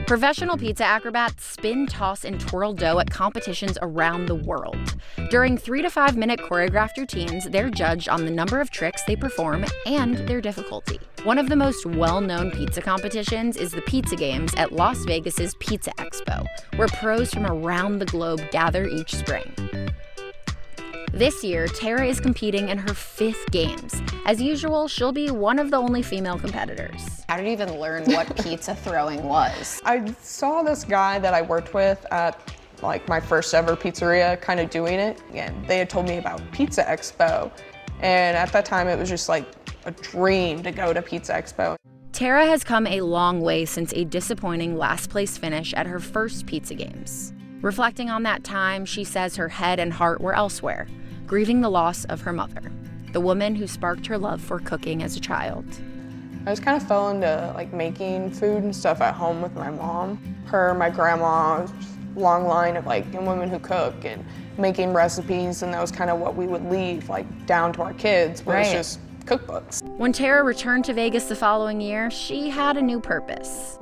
Professional pizza acrobats spin, toss, and twirl dough at competitions around the world. During 3 to 5 minute choreographed routines, they're judged on the number of tricks they perform and their difficulty. One of the most well-known pizza competitions is the Pizza Games at Las Vegas's Pizza Expo, where pros from around the globe gather each spring. This year, Tara is competing in her 5th games. As usual, she'll be one of the only female competitors. How did you even learn what pizza throwing was? I saw this guy that I worked with at like my first ever pizzeria kind of doing it, and they had told me about Pizza Expo, and at that time it was just like a dream to go to Pizza Expo. Tara has come a long way since a disappointing last place finish at her first Pizza Games. Reflecting on that time, she says her head and heart were elsewhere, grieving the loss of her mother, the woman who sparked her love for cooking as a child. I just kind of fell into like making food and stuff at home with my mom. Her, my grandma, long line of like women who cook and making recipes, and that was kind of what we would leave like down to our kids, where it's just cookbooks. When Tara returned to Vegas the following year, she had a new purpose.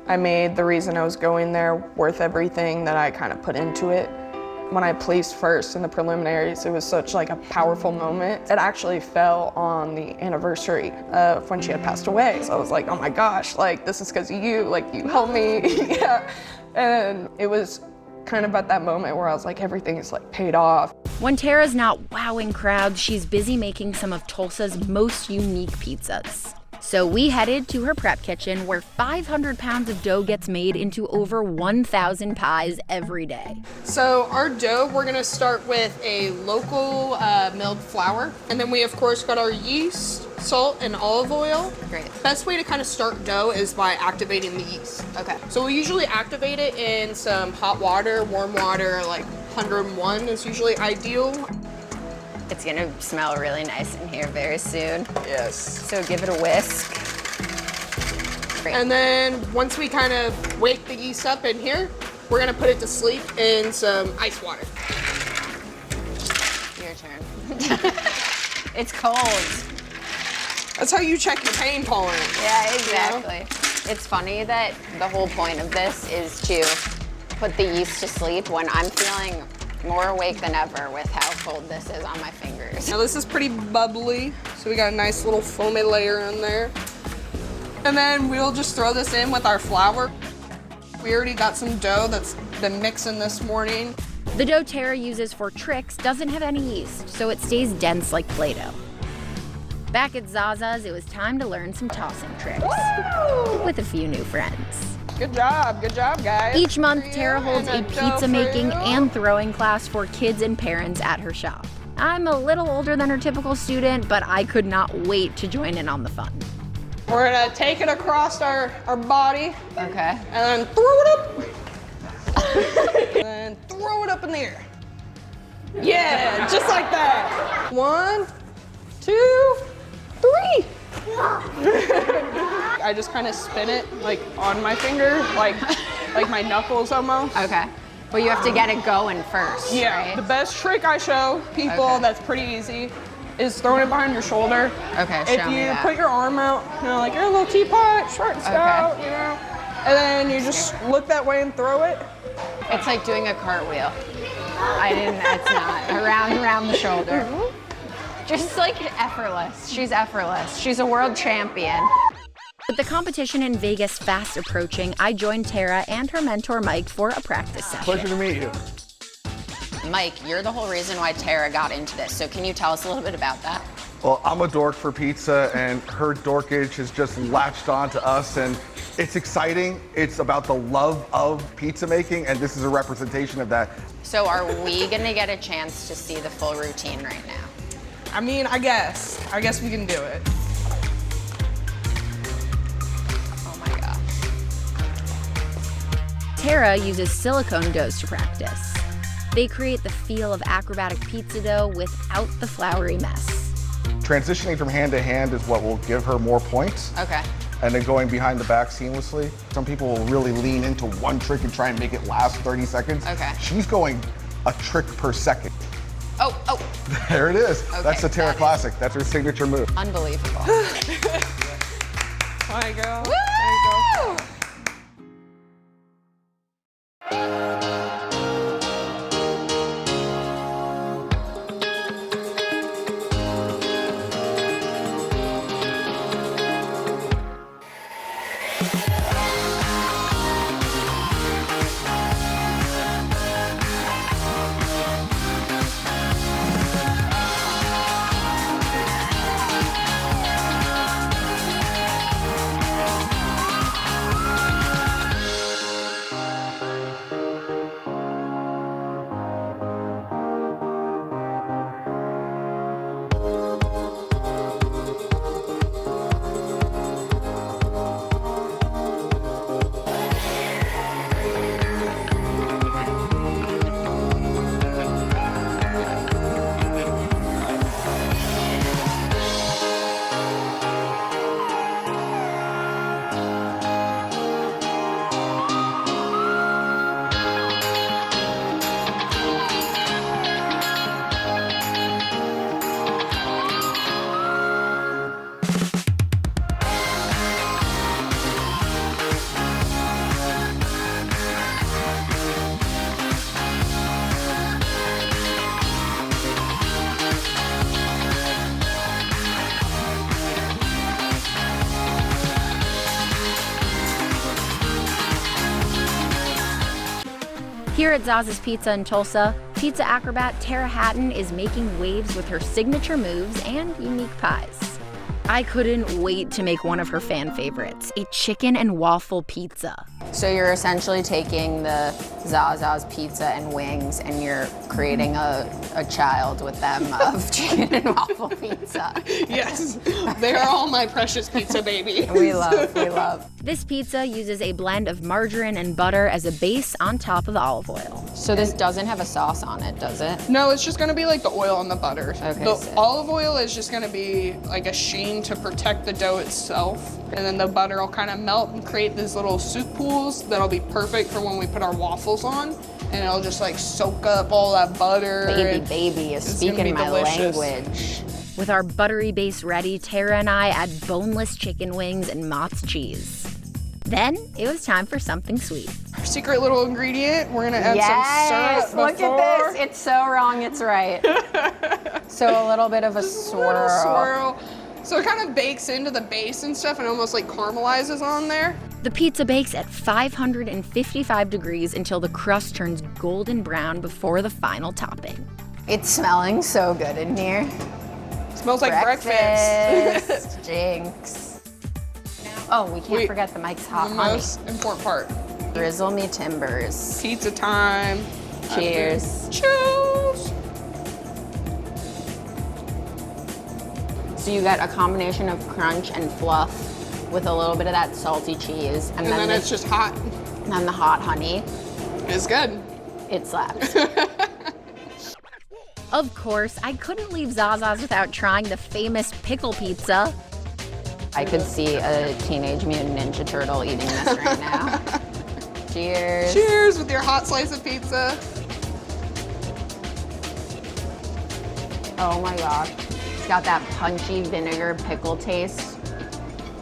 I made the reason I was going there worth everything that I kind of put into it. When I placed first in the preliminaries, it was such like a powerful moment. It actually fell on the anniversary of when she had passed away. So I was like, oh my gosh, like this is because of you, like you helped me, yeah. And it was kind of at that moment where I was like, everything is like paid off. When Tara's not wowing crowds, she's busy making some of Tulsa's most unique pizzas. So we headed to her prep kitchen where 500 pounds of dough gets made into over 1,000 pies every day. So our dough, we're gonna start with a local milled flour. And then we of course got our yeast, salt, and olive oil. Great. Best way to kind of start dough is by activating the yeast. Okay. So we usually activate it in some hot water, warm water, like 101 is usually ideal. It's gonna smell really nice in here very soon. Yes. So give it a whisk. Great. And then once we kind of wake the yeast up in here, we're gonna put it to sleep in some ice water. Your turn. It's cold. That's how you check your pain tolerance. Yeah, exactly. You know? It's funny that the whole point of this is to put the yeast to sleep when I'm feeling more awake than ever with how cold this is on my fingers. Now this is pretty bubbly, So we got a nice little foamy layer in there. And then we'll just throw this in with our flour. We already got some dough that's been mixing this morning. The dough Tara uses for tricks doesn't have any yeast, so it stays dense like Play-Doh. Back at Zaza's, it was time to learn some tossing tricks with a few new friends. Good job, guys. Each month, Tara holds a pizza making and throwing class for kids and parents at her shop. I'm a little older than her typical student, but I could not wait to join in on the fun. We're gonna take it across our body. Okay. And then throw it up. And then throw it up in the air. Yeah, just like that. 1, 2, 3. I just kind of spin it like on my finger, like my knuckles almost. Okay. Well, you have to get it going first. Yeah. Right? The best trick I show people that's pretty easy is throwing it behind your shoulder. Okay. If Show me you that. put your arm out, you know, like you're a little teapot, short and stout, you know, and then you just look that way and throw it. It's like doing a cartwheel. It's not. Around the shoulder. Just like effortless. She's effortless. She's a world champion. With the competition in Vegas fast approaching, I joined Tara and her mentor Mike for a practice session. Pleasure to meet you. Mike, you're the whole reason why Tara got into this. So can you tell us a little bit about that? Well, I'm a dork for pizza, and her dorkage has just latched on to us, and it's exciting. It's about the love of pizza making, and this is a representation of that. So are we gonna get a chance to see the full routine right now? I mean, I guess we can do it. Oh my gosh. Tara uses silicone doughs to practice. They create the feel of acrobatic pizza dough without the floury mess. Transitioning from hand to hand is what will give her more points. Okay. And then going behind the back seamlessly. Some people will really lean into one trick and try and make it last 30 seconds. Okay. She's going a trick per second. Oh. There it is. Okay, That's the Tara Classic. That's her signature move. Unbelievable. There you go. Woo! Here at Zaza's Pizza in Tulsa, pizza acrobat Tara Hatton is making waves with her signature moves and unique pies. I couldn't wait to make one of her fan favorites, a chicken and waffle pizza. So you're essentially taking the Zaza's pizza and wings and you're creating a child with them of chicken and waffle pizza. Yes, they are all my precious pizza babies. We love. This pizza uses a blend of margarine and butter as a base on top of the olive oil. So this doesn't have a sauce on it, does it? No, it's just gonna be like the oil and the butter. Okay, The sick. olive oil is just gonna be like a sheen to protect the dough itself. And then the butter will kind of melt and create these little soup pools that'll be perfect for when we put our waffles on. And it'll just like soak up all that butter. Baby is it's gonna speaking be my delicious. language. With our buttery base ready, Tara and I add boneless chicken wings and Mott's cheese. Then it was time for something sweet. Our secret little ingredient, we're gonna add Yes, some syrup look before. at this. It's so wrong, it's right. So a little bit of a swirl. Swirl. So it kind of bakes into the base and stuff and almost like caramelizes on there. The pizza bakes at 555 degrees until the crust turns golden brown before the final topping. It's smelling so good in here. Smells like breakfast. Jinx. Oh, we can't forget the Mike's Hot The Honey. most important part. Drizzle me timbers. Pizza time. Cheers. Cheers. So you get a combination of crunch and fluff with a little bit of that salty cheese. And then it's just hot. And the hot honey. It's good. It slaps. Of course, I couldn't leave Zaza's without trying the famous pickle pizza. I could see a Teenage Mutant Ninja Turtle eating this right now. Cheers. Cheers with your hot slice of pizza. Oh my gosh. It's got that punchy vinegar pickle taste,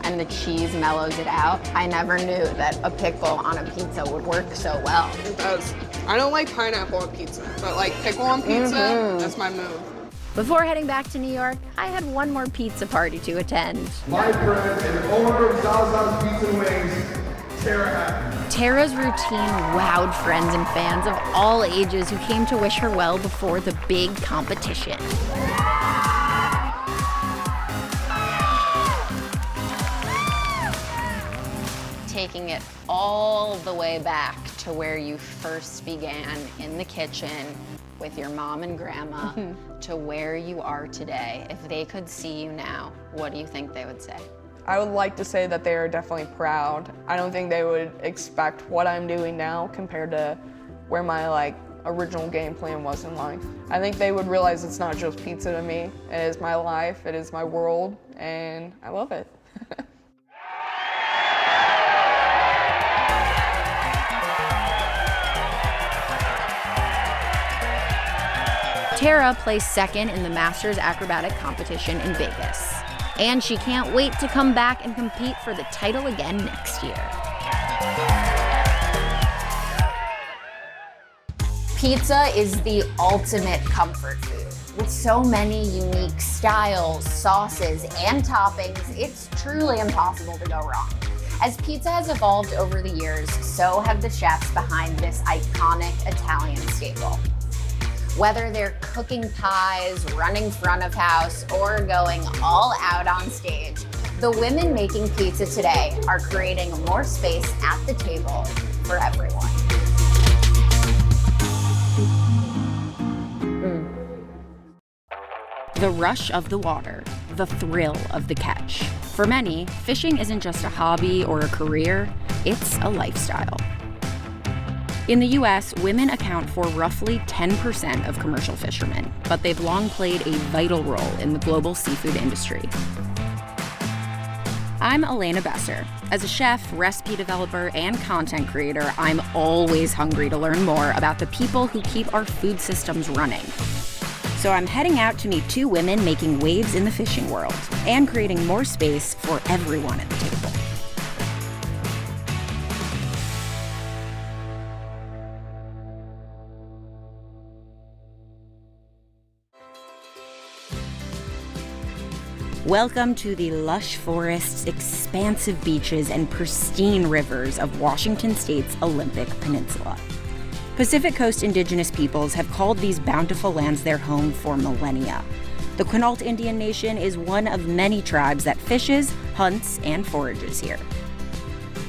and the cheese mellows it out. I never knew that a pickle on a pizza would work so well. It does. I don't like pineapple on pizza, but like pickle on pizza, that's my move. Before heading back to New York, I had one more pizza party to attend. My friend and owner of Zaza's Pizza and Wings, Tara. Tara's routine wowed friends and fans of all ages who came to wish her well before the big competition. Taking it all the way back to where you first began in the kitchen with your mom and grandma to where you are today. If they could see you now, what do you think they would say? I would like to say that they are definitely proud. I don't think they would expect what I'm doing now compared to where my original game plan was in life. I think they would realize it's not just pizza to me. It is my life, it is my world, and I love it. Tara placed second in the Masters Acrobatic Competition in Vegas. And she can't wait to come back and compete for the title again next year. Pizza is the ultimate comfort food. With so many unique styles, sauces, and toppings, it's truly impossible to go wrong. As pizza has evolved over the years, so have the chefs behind this iconic Italian staple. Whether they're cooking pies, running front of house, or going all out on stage, the women making pizza today are creating more space at the table for everyone. The rush of the water, the thrill of the catch. For many, fishing isn't just a hobby or a career, it's a lifestyle. In the US, women account for roughly 10% of commercial fishermen, but they've long played a vital role in the global seafood industry. I'm Elena Besser. As a chef, recipe developer, and content creator, I'm always hungry to learn more about the people who keep our food systems running. So I'm heading out to meet two women making waves in the fishing world and creating more space for everyone at the table. Welcome to the lush forests, expansive beaches, and pristine rivers of Washington State's Olympic Peninsula. Pacific Coast indigenous peoples have called these bountiful lands their home for millennia. The Quinault Indian Nation is one of many tribes that fishes, hunts, and forages here.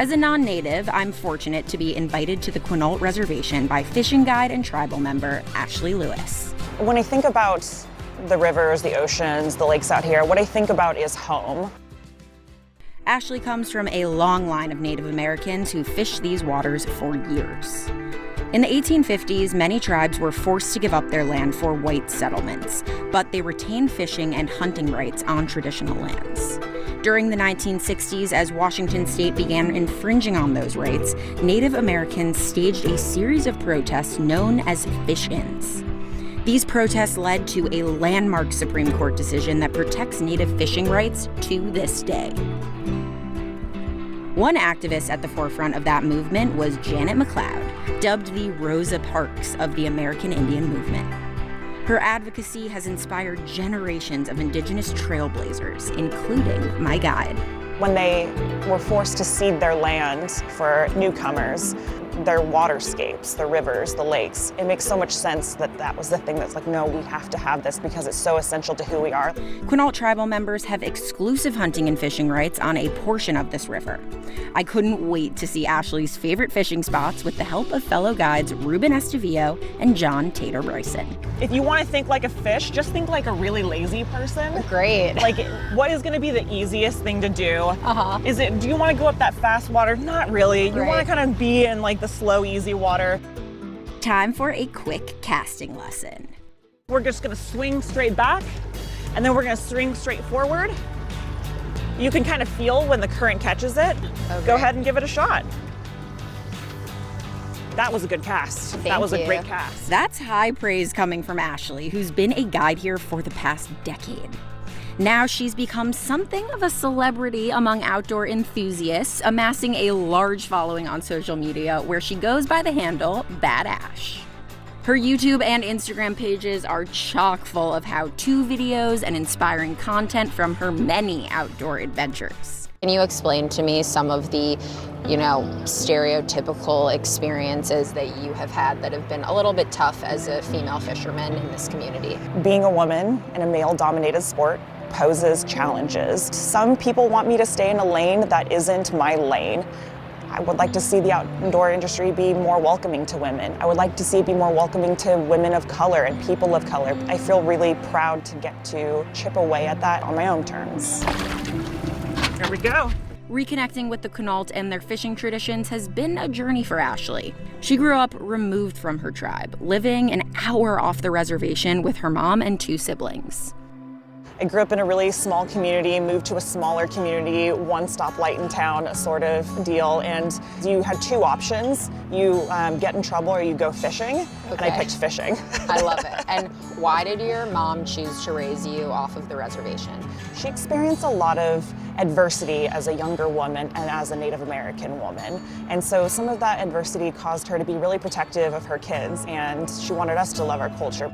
As a non-native, I'm fortunate to be invited to the Quinault Reservation by fishing guide and tribal member Ashley Lewis. When I think about the rivers, the oceans, the lakes out here, what I think about is home. Ashley comes from a long line of Native Americans who fished these waters for years. In the 1850s, many tribes were forced to give up their land for white settlements, but they retained fishing and hunting rights on traditional lands. During the 1960s, as Washington State began infringing on those rights, Native Americans staged a series of protests known as fish-ins. These protests led to a landmark Supreme Court decision that protects Native fishing rights to this day. One activist at the forefront of that movement was Janet McLeod, dubbed the Rosa Parks of the American Indian movement. Her advocacy has inspired generations of Indigenous trailblazers, including my guide. When they were forced to cede their land for newcomers, their waterscapes, the rivers, the lakes, it makes so much sense that that was the thing that's like, no, we have to have this because it's so essential to who we are. Quinault tribal members have exclusive hunting and fishing rights on a portion of this river. I couldn't wait to see Ashley's favorite fishing spots with the help of fellow guides Ruben Estevillo and John Tater Bryson. If you want to think like a fish, just think like a really lazy person. Great. Like, what is going to be the easiest thing to do? Do you want to go up that fast water? Not really. You want to kind of be in like the slow, easy water. Time for a quick casting lesson. We're just going to swing straight back, and then we're going to swing straight forward. You can kind of feel when the current catches it. Okay. Go ahead and give it a shot. That was a good cast. That was a great cast. That's high praise coming from Ashley, who's been a guide here for the past decade. Now she's become something of a celebrity among outdoor enthusiasts, amassing a large following on social media where she goes by the handle Bad Ash. Her YouTube and Instagram pages are chock full of how-to videos and inspiring content from her many outdoor adventures. Can you explain to me some of the, stereotypical experiences that you have had that have been a little bit tough as a female fisherman in this community? Being a woman in a male-dominated sport poses challenges. Some people want me to stay in a lane that isn't my lane. I would like to see the outdoor industry be more welcoming to women. I would like to see it be more welcoming to women of color and people of color. I feel really proud to get to chip away at that on my own terms. There we go. Reconnecting with the Quinault and their fishing traditions has been a journey for Ashley. She grew up removed from her tribe, living an hour off the reservation with her mom and 2 siblings. I grew up in a really small community, moved to a smaller community, one stoplight in town sort of deal, and you had 2 options. You get in trouble or you go fishing, and I picked fishing. I love it. And why did your mom choose to raise you off of the reservation? She experienced a lot of adversity as a younger woman and as a Native American woman. And so some of that adversity caused her to be really protective of her kids, and she wanted us to love our culture.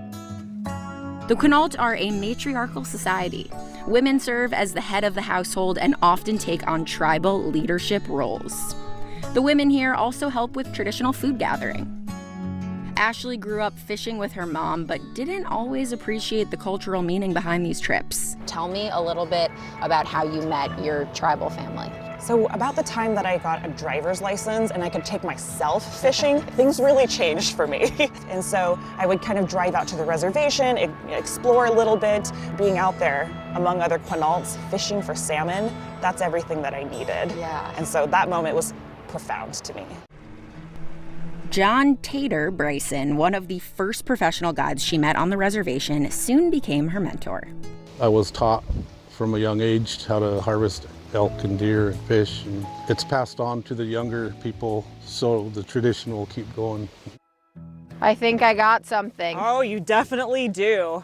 The Quinault are a matriarchal society. Women serve as the head of the household and often take on tribal leadership roles. The women here also help with traditional food gathering. Ashley grew up fishing with her mom, but didn't always appreciate the cultural meaning behind these trips. Tell me a little bit about how you met your tribal family. So about the time that I got a driver's license and I could take myself fishing, things really changed for me. And so I would kind of drive out to the reservation, explore a little bit, being out there among other Quinaults, fishing for salmon, that's everything that I needed. Yeah. And so that moment was profound to me. John Tater Bryson, one of the first professional guides she met on the reservation, soon became her mentor. I was taught from a young age how to harvest elk and deer and fish, and it's passed on to the younger people, so the tradition will keep going. I think I got something. Oh, you definitely do.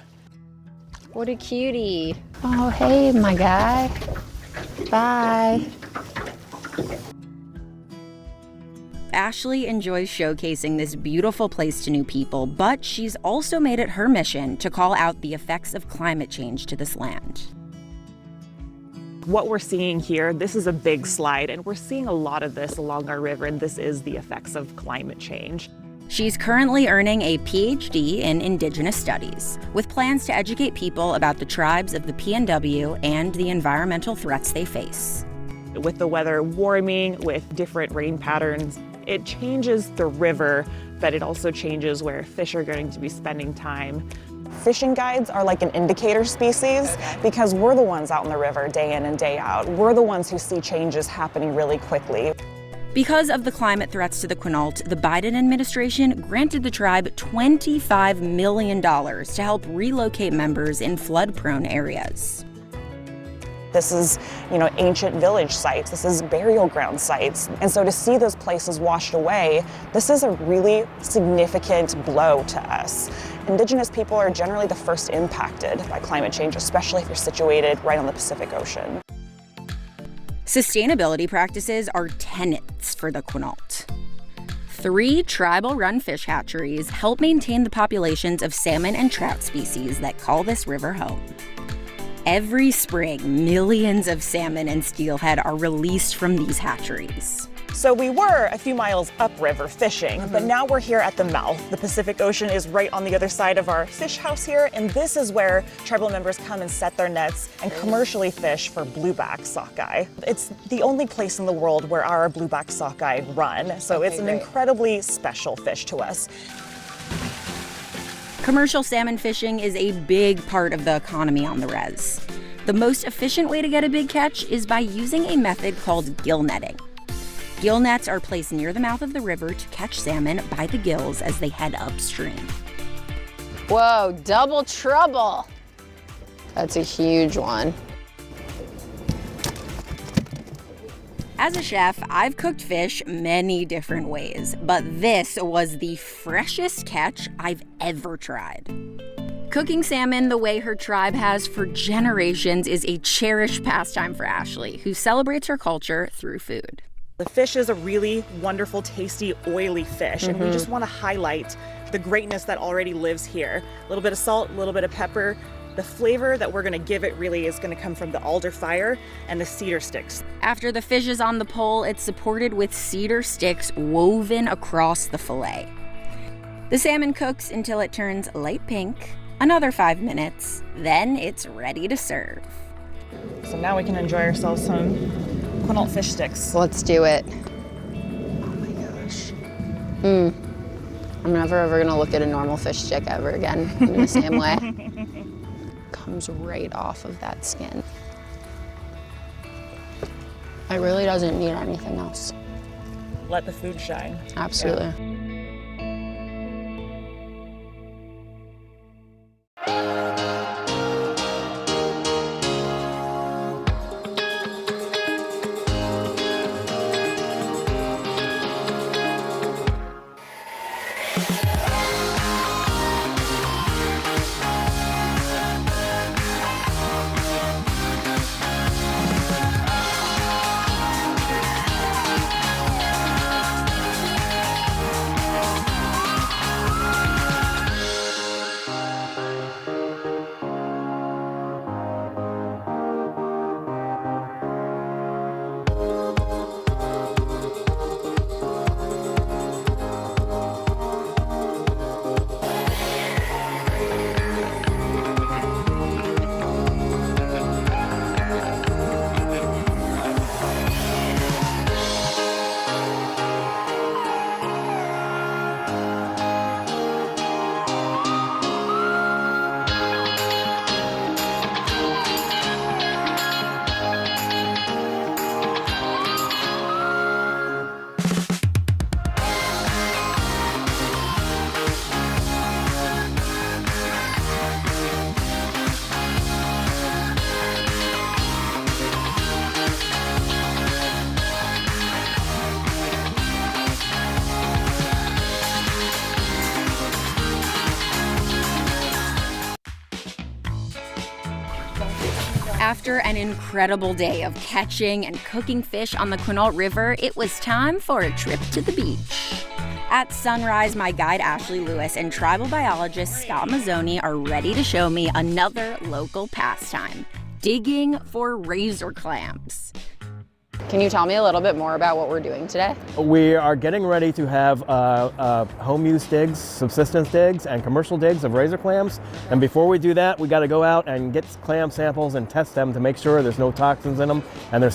What a cutie. Oh, hey, my guy. Bye. Ashley enjoys showcasing this beautiful place to new people, but she's also made it her mission to call out the effects of climate change to this land. What we're seeing here, this is a big slide, and we're seeing a lot of this along our river, and this is the effects of climate change. She's currently earning a PhD in Indigenous Studies, with plans to educate people about the tribes of the PNW and the environmental threats they face. With the weather warming, with different rain patterns, it changes the river, but it also changes where fish are going to be spending time. Fishing guides are like an indicator species because we're the ones out in the river day in and day out. We're the ones who see changes happening really quickly. Because of the climate threats to the Quinault, the Biden administration granted the tribe $25 million to help relocate members in flood-prone areas. This is, ancient village sites. This is burial ground sites. And so to see those places washed away, this is a really significant blow to us. Indigenous people are generally the first impacted by climate change, especially if you're situated right on the Pacific Ocean. Sustainability practices are tenets for the Quinault. 3 tribal-run fish hatcheries help maintain the populations of salmon and trout species that call this river home. Every spring, millions of salmon and steelhead are released from these hatcheries. So we were a few miles upriver fishing, but now we're here at the mouth. The Pacific Ocean is right on the other side of our fish house here, and this is where tribal members come and set their nets and commercially fish for blueback sockeye. It's the only place in the world where our blueback sockeye run, so it's an incredibly special fish to us. Commercial salmon fishing is a big part of the economy on the res. The most efficient way to get a big catch is by using a method called gill netting. Gill nets are placed near the mouth of the river to catch salmon by the gills as they head upstream. Whoa, double trouble. That's a huge one. As a chef, I've cooked fish many different ways, but this was the freshest catch I've ever tried. Cooking salmon the way her tribe has for generations is a cherished pastime for Ashley, who celebrates her culture through food. The fish is a really wonderful, tasty, oily fish, and we just want to highlight the greatness that already lives here. A little bit of salt, a little bit of pepper. The flavor that we're going to give it really is going to come from the alder fire and the cedar sticks. After the fish is on the pole, it's supported with cedar sticks woven across the fillet. The salmon cooks until it turns light pink, another 5 minutes, then it's ready to serve. So now we can enjoy ourselves some Quinault fish sticks. Let's do it. Oh my gosh. I'm never ever gonna look at a normal fish stick ever again in the same way. Comes right off of that skin. It really doesn't need anything else. Let the food shine. Absolutely. Yeah. After an incredible day of catching and cooking fish on the Quinault River, it was time for a trip to the beach. At sunrise, my guide Ashley Lewis and tribal biologist Scott Mazzoni are ready to show me another local pastime, digging for razor clams. Can you tell me a little bit more about what we're doing today? We are getting ready to have home use digs, subsistence digs, and commercial digs of razor clams. And before we do that, we got to go out and get clam samples and test them to make sure there's no toxins in them and they're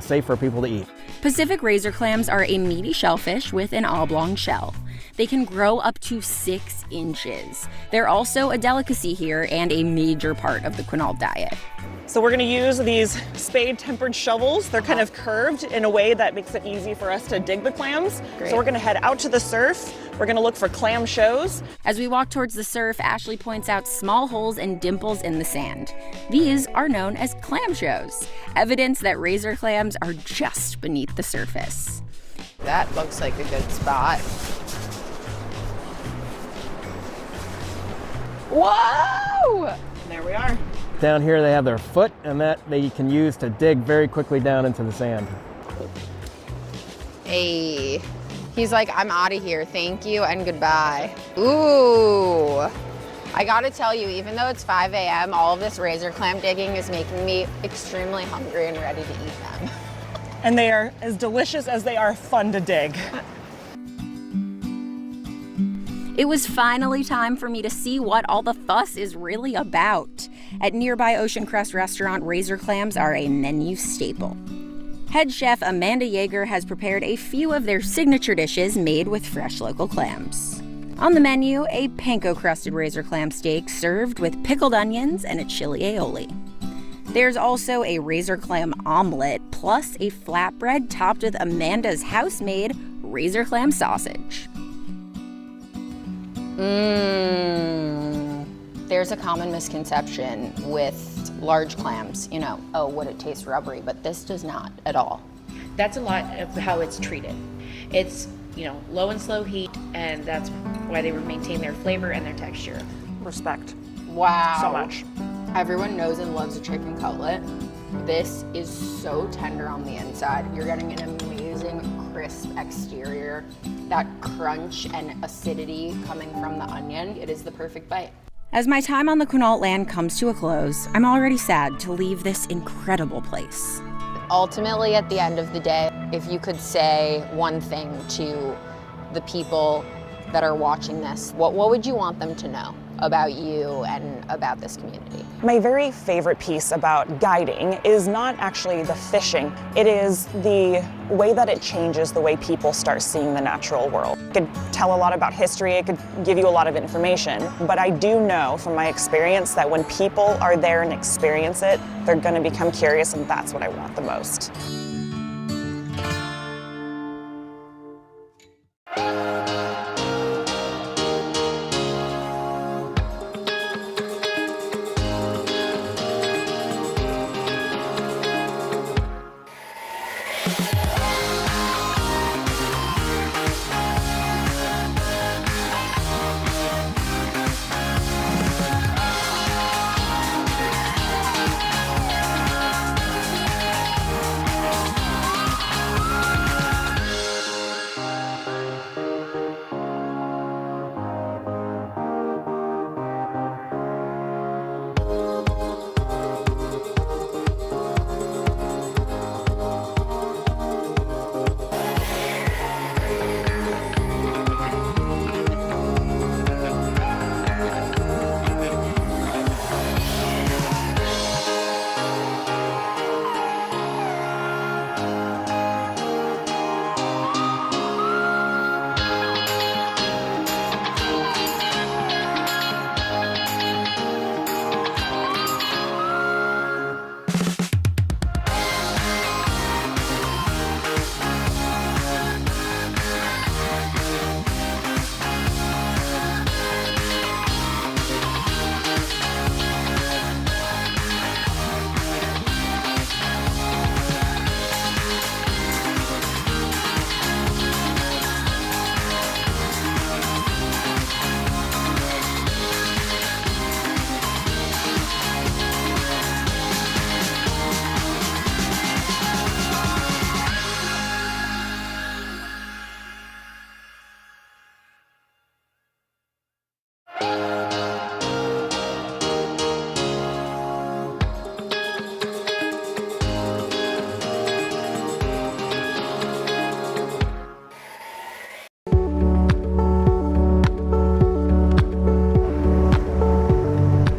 safe for people to eat. Pacific razor clams are a meaty shellfish with an oblong shell. They can grow up to 6 inches. They're also a delicacy here and a major part of the Quinault diet. So we're going to use these spade-tempered shovels. They're kind of curved in a way that makes it easy for us to dig the clams. Great. So we're going to head out to the surf. We're going to look for clam shows. As we walk towards the surf, Ashley points out small holes and dimples in the sand. These are known as clam shows, evidence that razor clams are just beneath the surface. That looks like a good spot. Whoa! There we are. Down here they have their foot, and that they can use to dig very quickly down into the sand. Hey, He's like, I'm out of here, thank you and goodbye. Ooh. I gotta tell you, even though it's 5 a.m., all of this razor clam digging is making me extremely hungry and ready to eat them. And they are as delicious as they are fun to dig. It was finally time for me to see what all the fuss is really about. At nearby Ocean Crest restaurant, razor clams are a menu staple. Head chef Amanda Yeager has prepared a few of their signature dishes made with fresh local clams. On the menu, a panko-crusted razor clam steak served with pickled onions and a chili aioli. There's also a razor clam omelet, plus a flatbread topped with Amanda's house-made razor clam sausage. There's a common misconception with large clams, would it taste rubbery? But this does not at all. That's a lot of how it's treated. It's, low and slow heat, and that's why they maintain their flavor and their texture. Respect. Wow. So much. Everyone knows and loves a chicken cutlet. This is so tender on the inside. You're getting an amazing crisp exterior, that crunch and acidity coming from the onion. It is the perfect bite. As my time on the Quinault land comes to a close, I'm already sad to leave this incredible place. Ultimately, at the end of the day, if you could say one thing to the people that are watching this, what would you want them to know about you and about this community? My very favorite piece about guiding is not actually the fishing. It is the way that it changes the way people start seeing the natural world. It could tell a lot about history, it could give you a lot of information, but I do know from my experience that when people are there and experience it, they're gonna become curious, and that's what I want the most.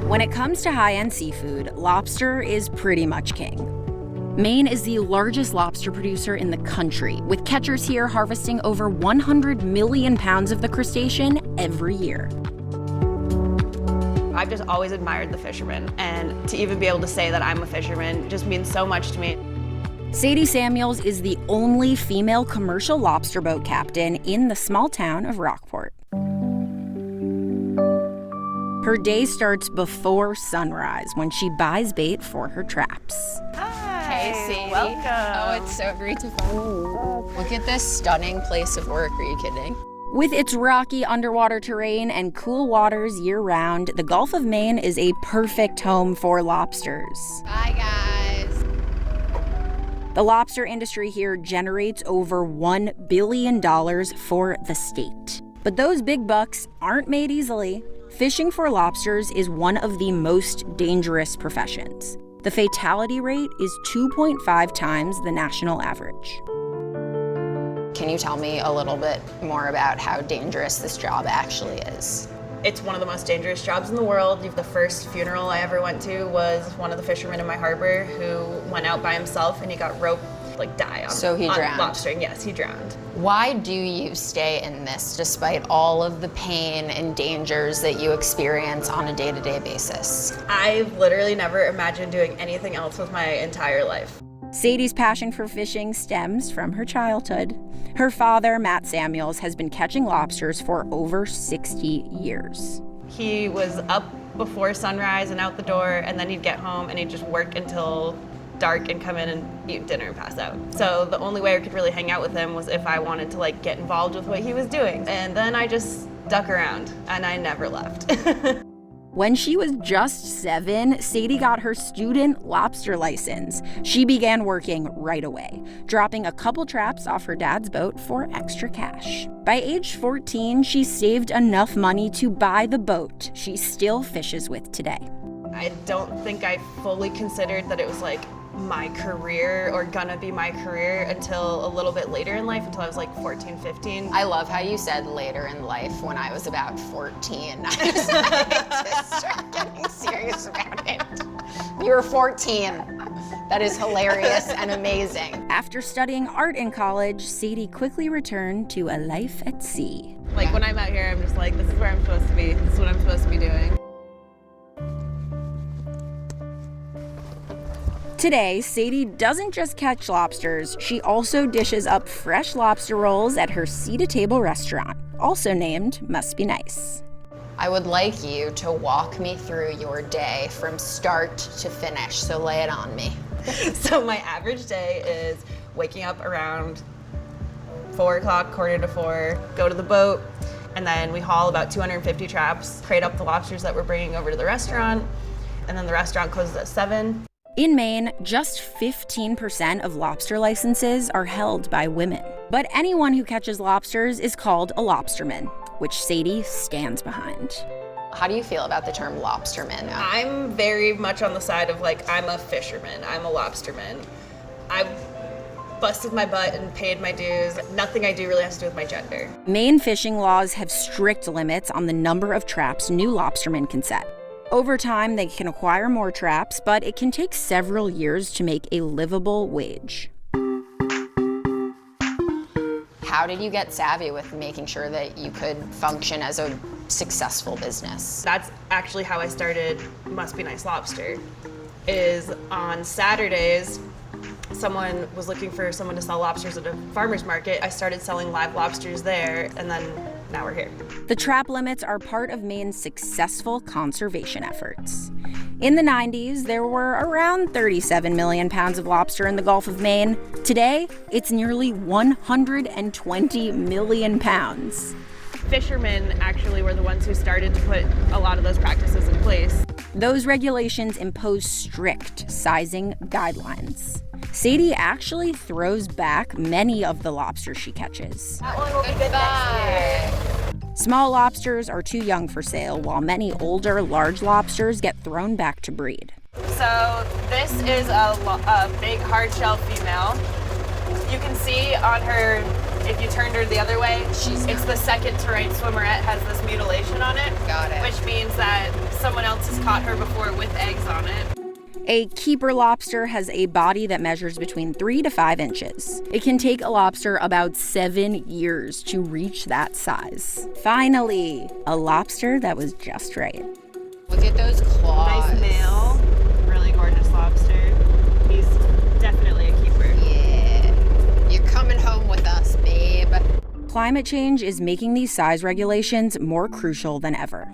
When it comes to high-end seafood, lobster is pretty much king. Maine is the largest lobster producer in the country, with catchers here harvesting over 100 million pounds of the crustacean every year. I've just always admired the fishermen, and to even be able to say that I'm a fisherman just means so much to me. Sadie Samuels is the only female commercial lobster boat captain in the small town of Rockport. Her day starts before sunrise when she buys bait for her traps. Hey, Sadie. Welcome. Oh, it's so great to find you. Look at this stunning place of work. Are you kidding? With its rocky underwater terrain and cool waters year-round, the Gulf of Maine is a perfect home for lobsters. Bye, guys. The lobster industry here generates over $1 billion for the state. But those big bucks aren't made easily. Fishing for lobsters is one of the most dangerous professions. The fatality rate is 2.5 times the national average. Can you tell me a little bit more about how dangerous this job actually is? It's one of the most dangerous jobs in the world. The first funeral I ever went to was one of the fishermen in my harbor who went out by himself and he got roped, die on, so he drowned. lobstering. Yes, he drowned. Why do you stay in this despite all of the pain and dangers that you experience on a day-to-day basis? I've literally never imagined doing anything else with my entire life. Sadie's passion for fishing stems from her childhood. Her father, Matt Samuels, has been catching lobsters for over 60 years. He was up before sunrise and out the door, and then he'd get home and he'd just work until dark and come in and eat dinner and pass out. So the only way I could really hang out with him was if I wanted to get involved with what he was doing. And then I just stuck around and I never left. When she was just 7, Sadie got her student lobster license. She began working right away, dropping a couple traps off her dad's boat for extra cash. By age 14, she saved enough money to buy the boat she still fishes with today. I don't think I fully considered that it was my career or gonna be my career until a little bit later in life, until I was 14, 15. I love how you said later in life. When I was about 14, I was to start getting serious about it. You were 14. That is hilarious and amazing. After studying art in college, Sadie quickly returned to a life at sea. When I'm out here, I'm just this is where I'm supposed to be. This is what I'm supposed to be doing. Today, Sadie doesn't just catch lobsters, she also dishes up fresh lobster rolls at her sea-to-table restaurant, also named Must Be Nice. I would like you to walk me through your day from start to finish, so lay it on me. So my average day is waking up around 4 o'clock, quarter to 4, go to the boat, and then we haul about 250 traps, crate up the lobsters that we're bringing over to the restaurant, and then the restaurant closes at 7. In Maine, just 15% of lobster licenses are held by women. But anyone who catches lobsters is called a lobsterman, which Sadie stands behind. How do you feel about the term lobsterman? I'm very much on the side of I'm a fisherman, I'm a lobsterman. I've busted my butt and paid my dues. Nothing I do really has to do with my gender. Maine fishing laws have strict limits on the number of traps new lobstermen can set. Over time, they can acquire more traps, but it can take several years to make a livable wage. How did you get savvy with making sure that you could function as a successful business? That's actually how I started Must Be Nice Lobster. Is on Saturdays, someone was looking for someone to sell lobsters at a farmer's market. I started selling live lobsters there, and then now we're here. The trap limits are part of Maine's successful conservation efforts. In the 90s, there were around 37 million pounds of lobster in the Gulf of Maine. Today, it's nearly 120 million pounds. Fishermen actually were the ones who started to put a lot of those practices in place. Those regulations impose strict sizing guidelines. Sadie actually throws back many of the lobsters she catches. That one will be good next year. Small lobsters are too young for sale, while many older, large lobsters get thrown back to breed. So this is a big hard shell female. You can see on her, if you turned her the other way, it's the second to right swimmerette has this mutilation on it. Got it. Which means that someone else has caught her before with eggs on it. A keeper lobster has a body that measures between 3 to 5 inches. It can take a lobster about 7 years to reach that size. Finally, a lobster that was just right. Look at those claws. Nice male, really gorgeous lobster. He's definitely a keeper. Yeah, you're coming home with us, babe. Climate change is making these size regulations more crucial than ever.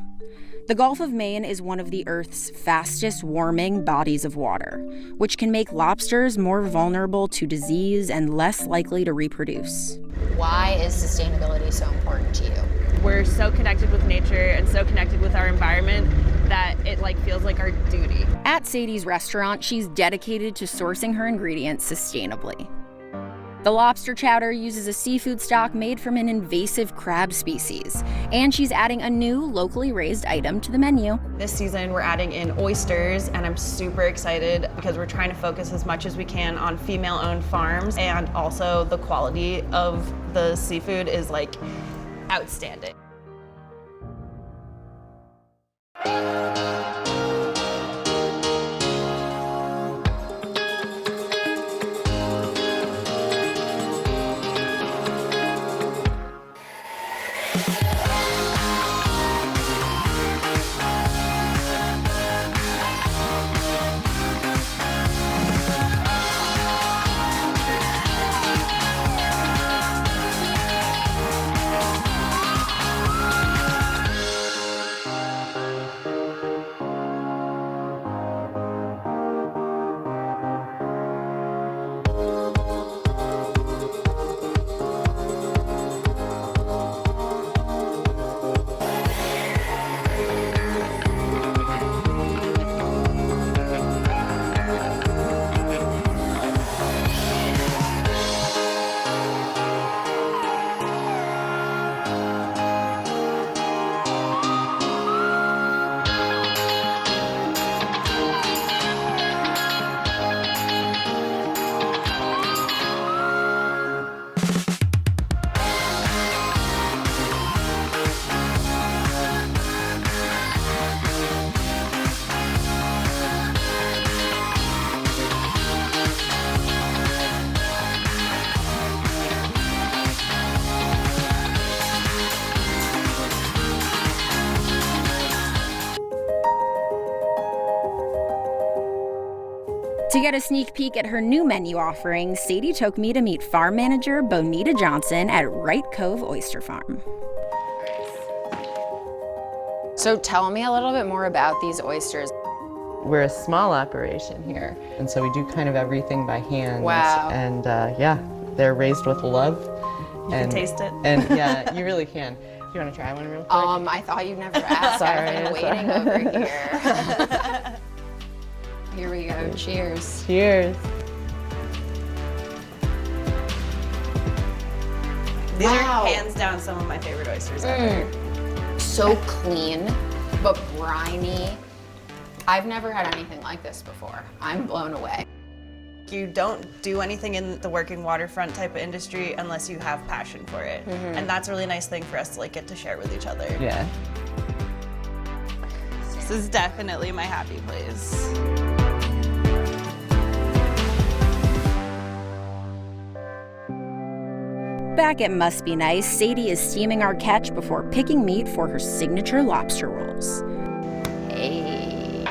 The Gulf of Maine is one of the Earth's fastest warming bodies of water, which can make lobsters more vulnerable to disease and less likely to reproduce. Why is sustainability so important to you? We're so connected with nature and so connected with our environment that it like feels like our duty. At Sadie's restaurant, she's dedicated to sourcing her ingredients sustainably. The lobster chowder uses a seafood stock made from an invasive crab species, and she's adding a new locally raised item to the menu. This season we're adding in oysters, and I'm super excited because we're trying to focus as much as we can on female-owned farms, and also the quality of the seafood is like outstanding. To get a sneak peek at her new menu offering, Sadie took me to meet farm manager Bonita Johnson at Wright Cove Oyster Farm. So tell me a little bit more about these oysters. We're a small operation here, and so we do kind of everything by hand. Wow. And yeah, they're raised with love. You can taste it. And yeah, you really can. Do you want to try one real quick? I thought you'd never ask. I've been waiting over here. Here we go. Cheers. Cheers. These are hands down some of my favorite oysters ever. So clean, but briny. I've never had anything like this before. I'm blown away. You don't do anything in the working waterfront type of industry unless you have passion for it. And that's a really nice thing for us to like get to share with each other. Yeah. This is definitely my happy place. Back at Must Be Nice, Sadie is steaming our catch before picking meat for her signature lobster rolls. Hey,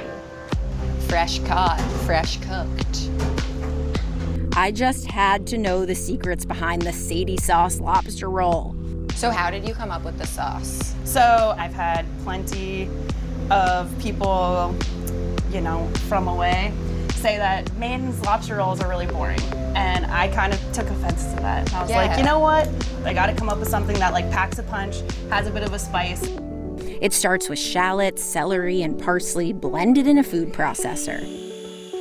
fresh caught, fresh cooked. I just had to know the secrets behind the Sadie sauce lobster roll. So how did you come up with the sauce? So I've had plenty of people, you know, from away say that Maiden's lobster rolls are really boring. And I kind of took offense to that. I was like, you know what? I gotta come up with something that like packs a punch, has a bit of a spice. It starts with shallots, celery, and parsley blended in a food processor.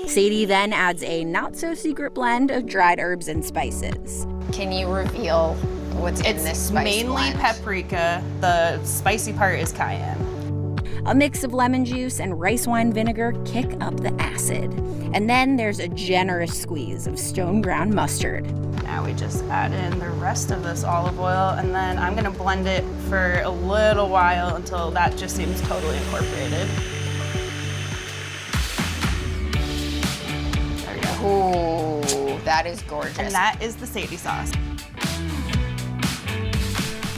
Sadie then adds a not-so-secret blend of dried herbs and spices. Can you reveal what's in this spice mainly blend? Paprika. The spicy part is cayenne. A mix of lemon juice and rice wine vinegar kick up the acid. And then there's a generous squeeze of stone ground mustard. Now we just add in the rest of this olive oil, and then I'm gonna blend it for a little while until that just seems totally incorporated. There we go. Ooh, that is gorgeous. And that is the Sadie sauce.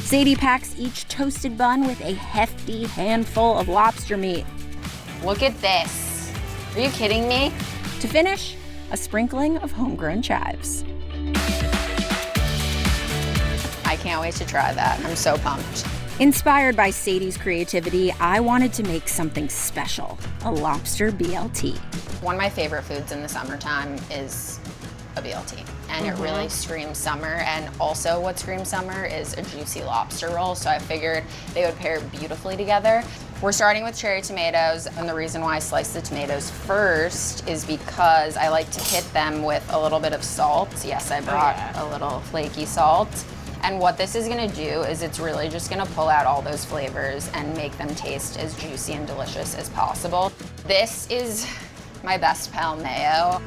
Sadie packs each toasted bun with a hefty handful of lobster meat. Look at this. Are you kidding me? To finish, a sprinkling of homegrown chives. I can't wait to try that. I'm so pumped. Inspired by Sadie's creativity, I wanted to make something special, a lobster BLT. One of my favorite foods in the summertime is a BLT, and it really screams summer. And also what screams summer is a juicy lobster roll, so I figured they would pair beautifully together. We're starting with cherry tomatoes, and the reason why I slice the tomatoes first is because I like to hit them with a little bit of salt. Yes, I brought a little flaky salt. And what this is gonna do is it's really just gonna pull out all those flavors and make them taste as juicy and delicious as possible. This is my best pal mayo.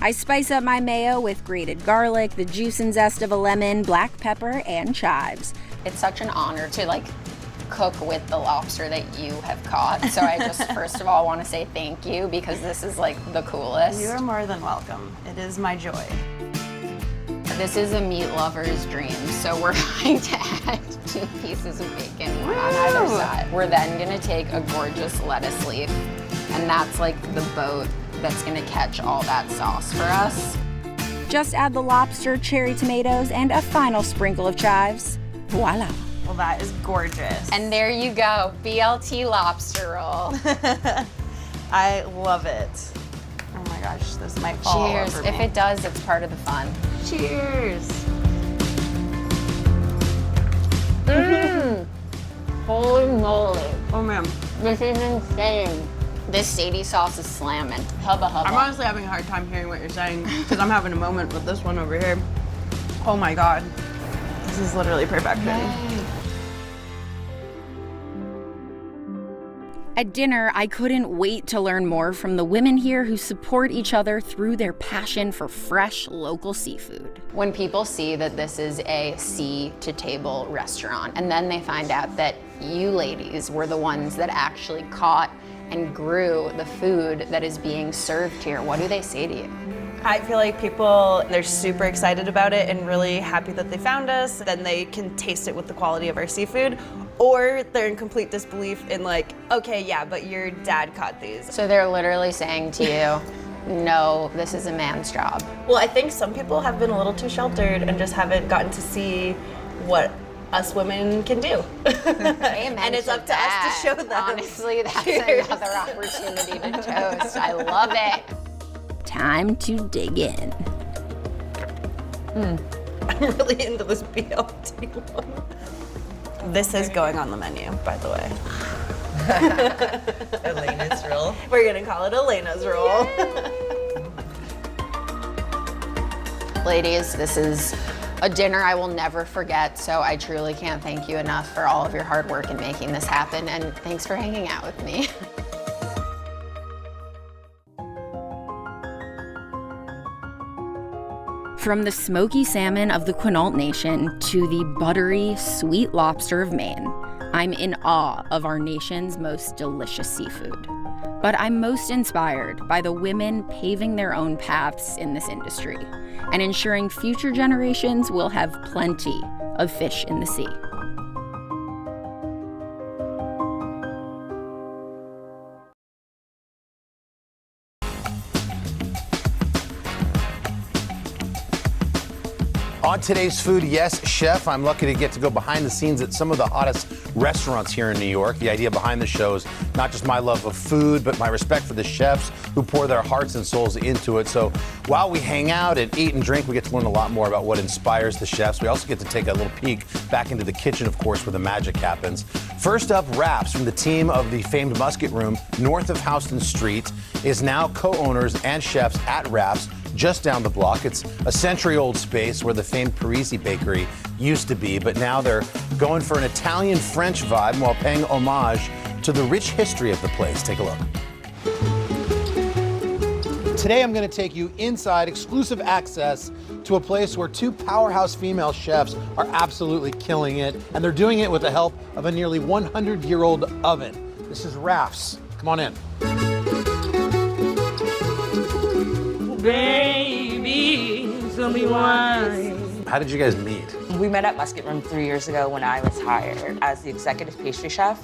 I spice up my mayo with grated garlic, the juice and zest of a lemon, black pepper, and chives. It's such an honor to cook with the lobster that you have caught. So I just first of all want to say thank you because this is the coolest. You are more than welcome. It is my joy. This is a meat lover's dream. So we're going to add 2 pieces of bacon, one on either side. We're then gonna take a gorgeous lettuce leaf, and that's the boat that's gonna catch all that sauce for us. Just add the lobster, cherry tomatoes, and a final sprinkle of chives. Voila. Well, that is gorgeous. And there you go, BLT lobster roll. I love it. Oh my gosh, this might fall Cheers. over me. If it does, it's part of the fun. Cheers. Holy moly. Oh man. This is insane. This Sadie sauce is slamming. Hubba hubba. I'm honestly having a hard time hearing what you're saying because I'm having a moment with this one over here. Oh my God. This is literally perfection. At dinner, I couldn't wait to learn more from the women here who support each other through their passion for fresh, local seafood. When people see that this is a sea-to-table restaurant, and then they find out that you ladies were the ones that actually caught and grew the food that is being served here, what do they say to you? I feel like people, they're super excited about it and really happy that they found us. Then they can taste it with the quality of our seafood. Or they're in complete disbelief in okay, yeah, but your dad caught these. So they're literally saying to you, no, this is a man's job. Well, I think some people have been a little too sheltered and just haven't gotten to see what us women can do. Amen. And it's up to us to show them. Honestly, that's Cheers. another opportunity to toast. I love it. Time to dig in. I'm really into this BLT one. This is going on the menu, by the way. Elena's roll. We're gonna call it Elena's roll. Ladies, this is a dinner I will never forget, so I truly can't thank you enough for all of your hard work in making this happen, and thanks for hanging out with me. From the smoky salmon of the Quinault Nation to the buttery, sweet lobster of Maine, I'm in awe of our nation's most delicious seafood. But I'm most inspired by the women paving their own paths in this industry and ensuring future generations will have plenty of fish in the sea. On today's Food Yes Chef, I'm lucky to get to go behind the scenes at some of the hottest restaurants here in New York. The idea behind the show is not just my love of food, but my respect for the chefs who pour their hearts and souls into it. So while we hang out and eat and drink, we get to learn a lot more about what inspires the chefs. We also get to take a little peek back into the kitchen, of course, where the magic happens. First up, Rafts from the team of the famed Musket Room north of Houston Street is now co-owners and chefs at Rafts, just down the block. It's a century-old space where the famed Parisi bakery used to be, but now they're going for an Italian-French vibe while paying homage to the rich history of the place. Take a look. Today I'm going to take you inside exclusive access to a place where two powerhouse female chefs are absolutely killing it, and they're doing it with the help of a nearly 100-year-old oven. This is Rafts. Come on in. Baby, tell me why. How did you guys meet? We met at Musket Room 3 years ago when I was hired as the executive pastry chef.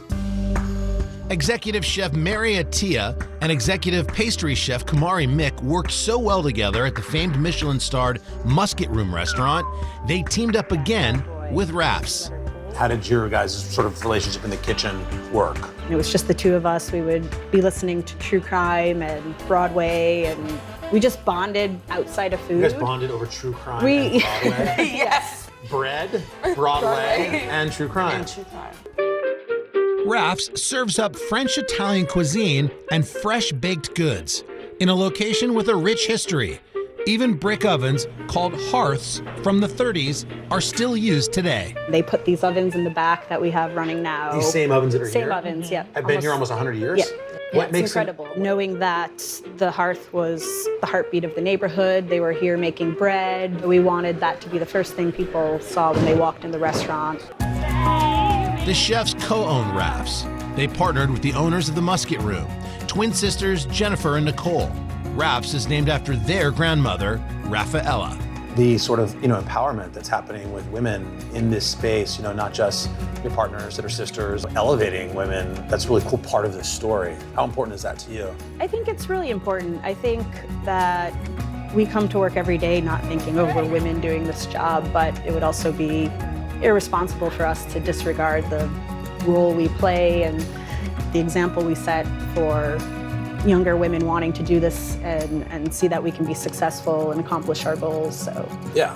Executive Chef Mary Attia and Executive Pastry Chef Kamari Mick worked so well together at the famed Michelin-starred Musket Room restaurant, they teamed up again with Rafts. How did your guys' sort of relationship in the kitchen work? It was just the two of us. We would be listening to true crime and Broadway, and we just bonded outside of food. You guys bonded over true crime and Broadway? Yes. Bread, Broadway, and true crime. And true crime. Rafts serves up French Italian cuisine and fresh baked goods in a location with a rich history. Even brick ovens called hearths from the 30s are still used today. They put these ovens in the back that we have running now. These same ovens that are Same here? ovens, yeah. I've been here almost 100 years? Yeah. What It's makes them- incredible. Knowing that the hearth was the heartbeat of the neighborhood, they were here making bread. We wanted that to be the first thing people saw when they walked in the restaurant. The chefs co-own Rafts. They partnered with the owners of the Musket Room, twin sisters Jennifer and Nicole. Rafts is named after their grandmother, Rafaela. The sort of, empowerment that's happening with women in this space, not just your partners that are sisters, elevating women, that's a really cool part of this story. How important is that to you? I think it's really important. I think that we come to work every day not thinking, oh, we're women doing this job, but it would also be irresponsible for us to disregard the role we play and the example we set for younger women wanting to do this and see that we can be successful and accomplish our goals. So Yeah.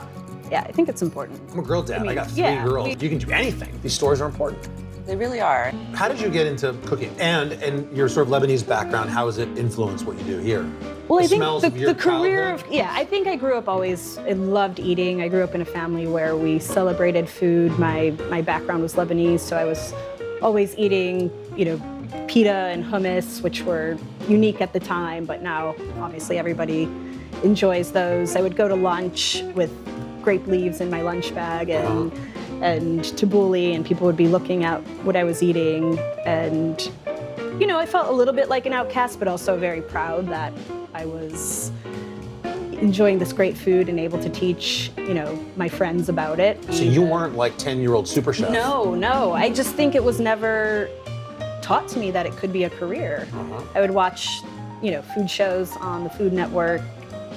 I think it's important. I'm a girl dad. I got 3 yeah, girls. You can do anything. These stories are important. They really are. How did you get into cooking? And your sort of Lebanese background, how has it influenced what you do here? Well, The I think smells of your the career childhood? I think I grew up always and loved eating. I grew up in a family where we celebrated food. My background was Lebanese, so I was always eating, pita and hummus, which were unique at the time, but now obviously everybody enjoys those. I would go to lunch with grape leaves in my lunch bag and tabbouleh, and people would be looking at what I was eating. And, I felt a little bit like an outcast, but also very proud that I was enjoying this great food and able to teach, my friends about it. So you weren't like 10-year-old super chef? No. I just think it was never taught to me that it could be a career. I would watch, food shows on the Food Network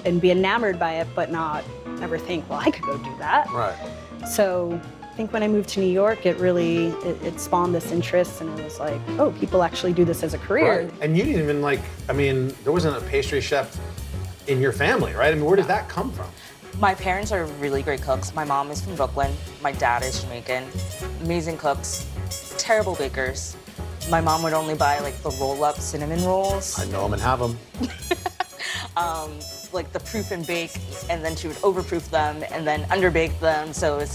and be enamored by it, but not ever think, well, I could go do that. Right. So I think when I moved to New York, it spawned this interest, and it was like, oh, people actually do this as a career. Right. And you didn't even there wasn't a pastry chef in your family, right? Where did that come from? My parents are really great cooks. My mom is from Brooklyn. My dad is Jamaican. Amazing cooks, terrible bakers. My mom would only buy the roll-up cinnamon rolls. I know them and have them. Like the proof and bake, and then she would overproof them and then underbake them. So it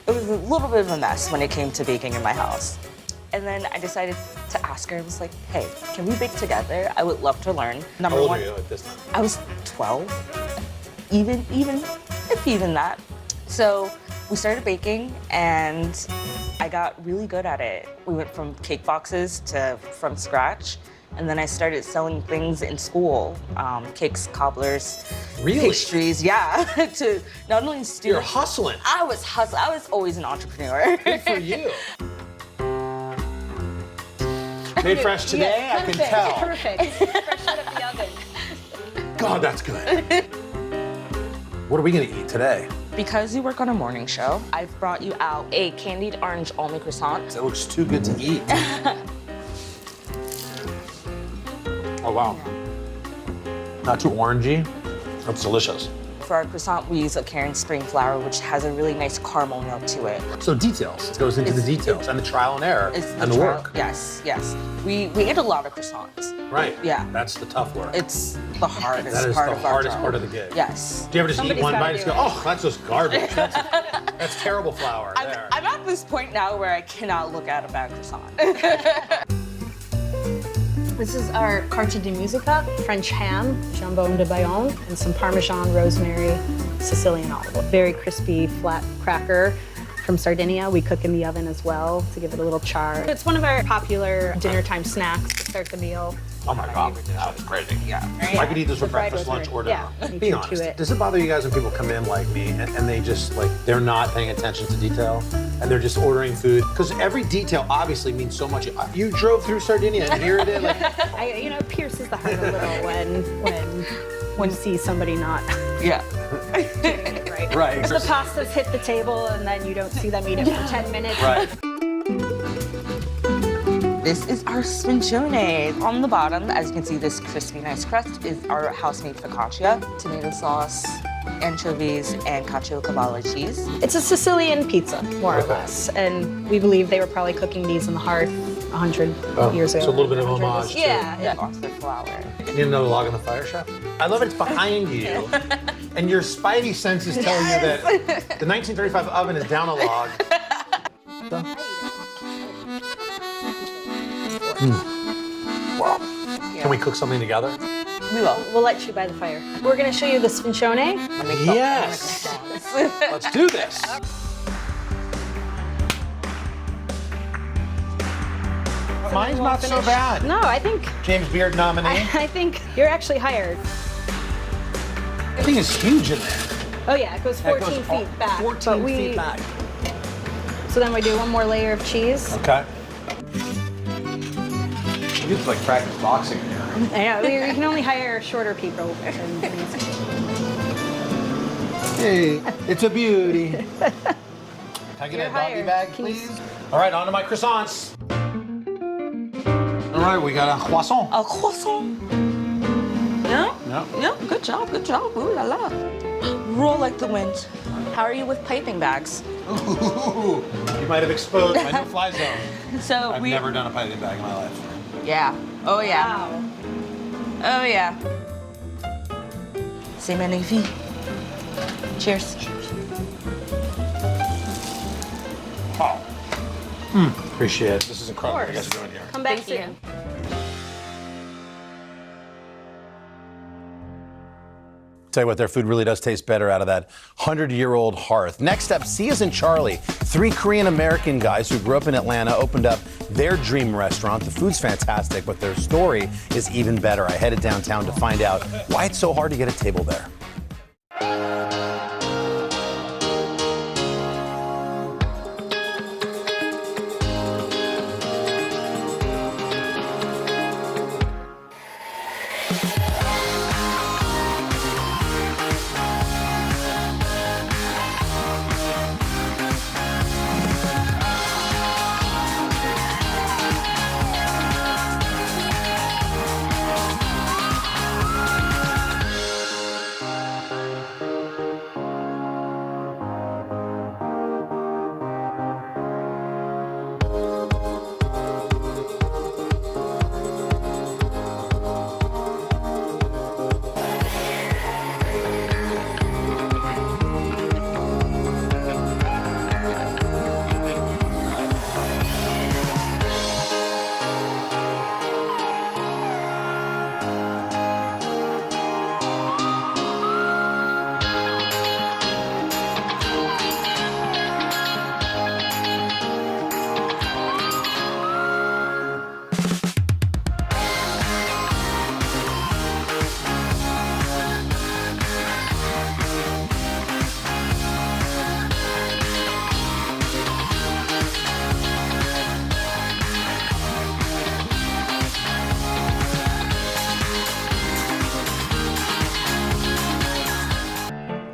was a little bit of a mess when it came to baking in my house. And then I decided to ask her. I was like, hey, can we bake together? I would love to learn. How old were you at this time? I was 12, even that. So we started baking, and I got really good at it. We went from cake boxes to from scratch, and then I started selling things in school, cakes, cobblers, pastries, to not only students. You're hustling. I was hustling. I was always an entrepreneur. Good for you. Made fresh today, I can tell. Perfect. Fresh out of the oven. God, that's good. What are we gonna eat today? Because you work on a morning show, I've brought you out a candied orange almond croissant. That looks too good to eat. Oh, wow. Not too orangey. That's delicious. For our croissant, we use a Karen spring flour, which has a really nice caramel note to it. So details. It goes into the details and the trial and error and the work. Yes. We ate a lot of croissants. Right. Yeah. That's the tough work. It's the hardest That is part the of our hardest job. part of the gig. Yes. Do you ever just Somebody's eat one gotta bite and do go, it. oh, that's just garbage. That's terrible flour there. I'm at this point now where I cannot look at a bad croissant. This is our carte de musica, French ham, jambon de Bayonne, and some Parmesan, rosemary, Sicilian olive oil. Very crispy, flat cracker from Sardinia. We cook in the oven as well to give it a little char. It's one of our popular dinner time snacks to start the meal. Oh my God, that was crazy. Yeah. I could eat this for The fried breakfast, lunch, or rosemary. dinner. Yeah, Be me too, honest. to it. Does it bother you guys when people come in like me and they just they're not paying attention to detail and they're just ordering food? Because every detail obviously means so much. You drove through Sardinia and here it is. It pierces the heart a little when you see somebody not. Yeah. Right. Right. The pastas hit the table and then you don't see them eat it for 10 minutes. Right. This is our spincione. On the bottom, as you can see, this crispy, nice crust is our house-made focaccia. Tomato sauce, anchovies, and caciocavallo cheese. It's a Sicilian pizza, more or less, and we believe they were probably cooking these on the hearth 100 years ago. So a little bit of 100 homage. Yeah, off the flour. Need another log on the fire, chef? I love it's behind you, and your spidey senses tell you that the 1935 oven is down a log. Wow. Can we cook something together? We will. We'll let you by the fire. We're going to show you the sfincione. Yes. Let's do this. Mine's not so bad. No, I think James Beard nominee. I think you're actually hired. I think it's huge in there. Oh yeah, it goes 14 feet back. 14 feet back. So then we do one more layer of cheese. Okay. It's like practice boxing in here. I know, we can only hire shorter people. Hey, it's a beauty. Can I get a doggy bag, please? All right, on to my croissants. All right, we got a croissant. A croissant. Yeah? No. Yeah, good job, good job. Ooh la la. Roll like the wind. How are you with piping bags? Ooh, you might have exposed my new fly zone. So I've never done a piping bag in my life. Yeah. Oh yeah. Wow. Oh yeah. C'est magnifique. Cheers. Oh. Appreciate it. This is incredible what you guys are doing here. Come back soon. Tell you what, their food really does taste better out of that 100-year-old hearth. Next up, Sia's and Charlie, 3 Korean-American guys who grew up in Atlanta, opened up their dream restaurant. The food's fantastic, but their story is even better. I headed downtown to find out why it's so hard to get a table there.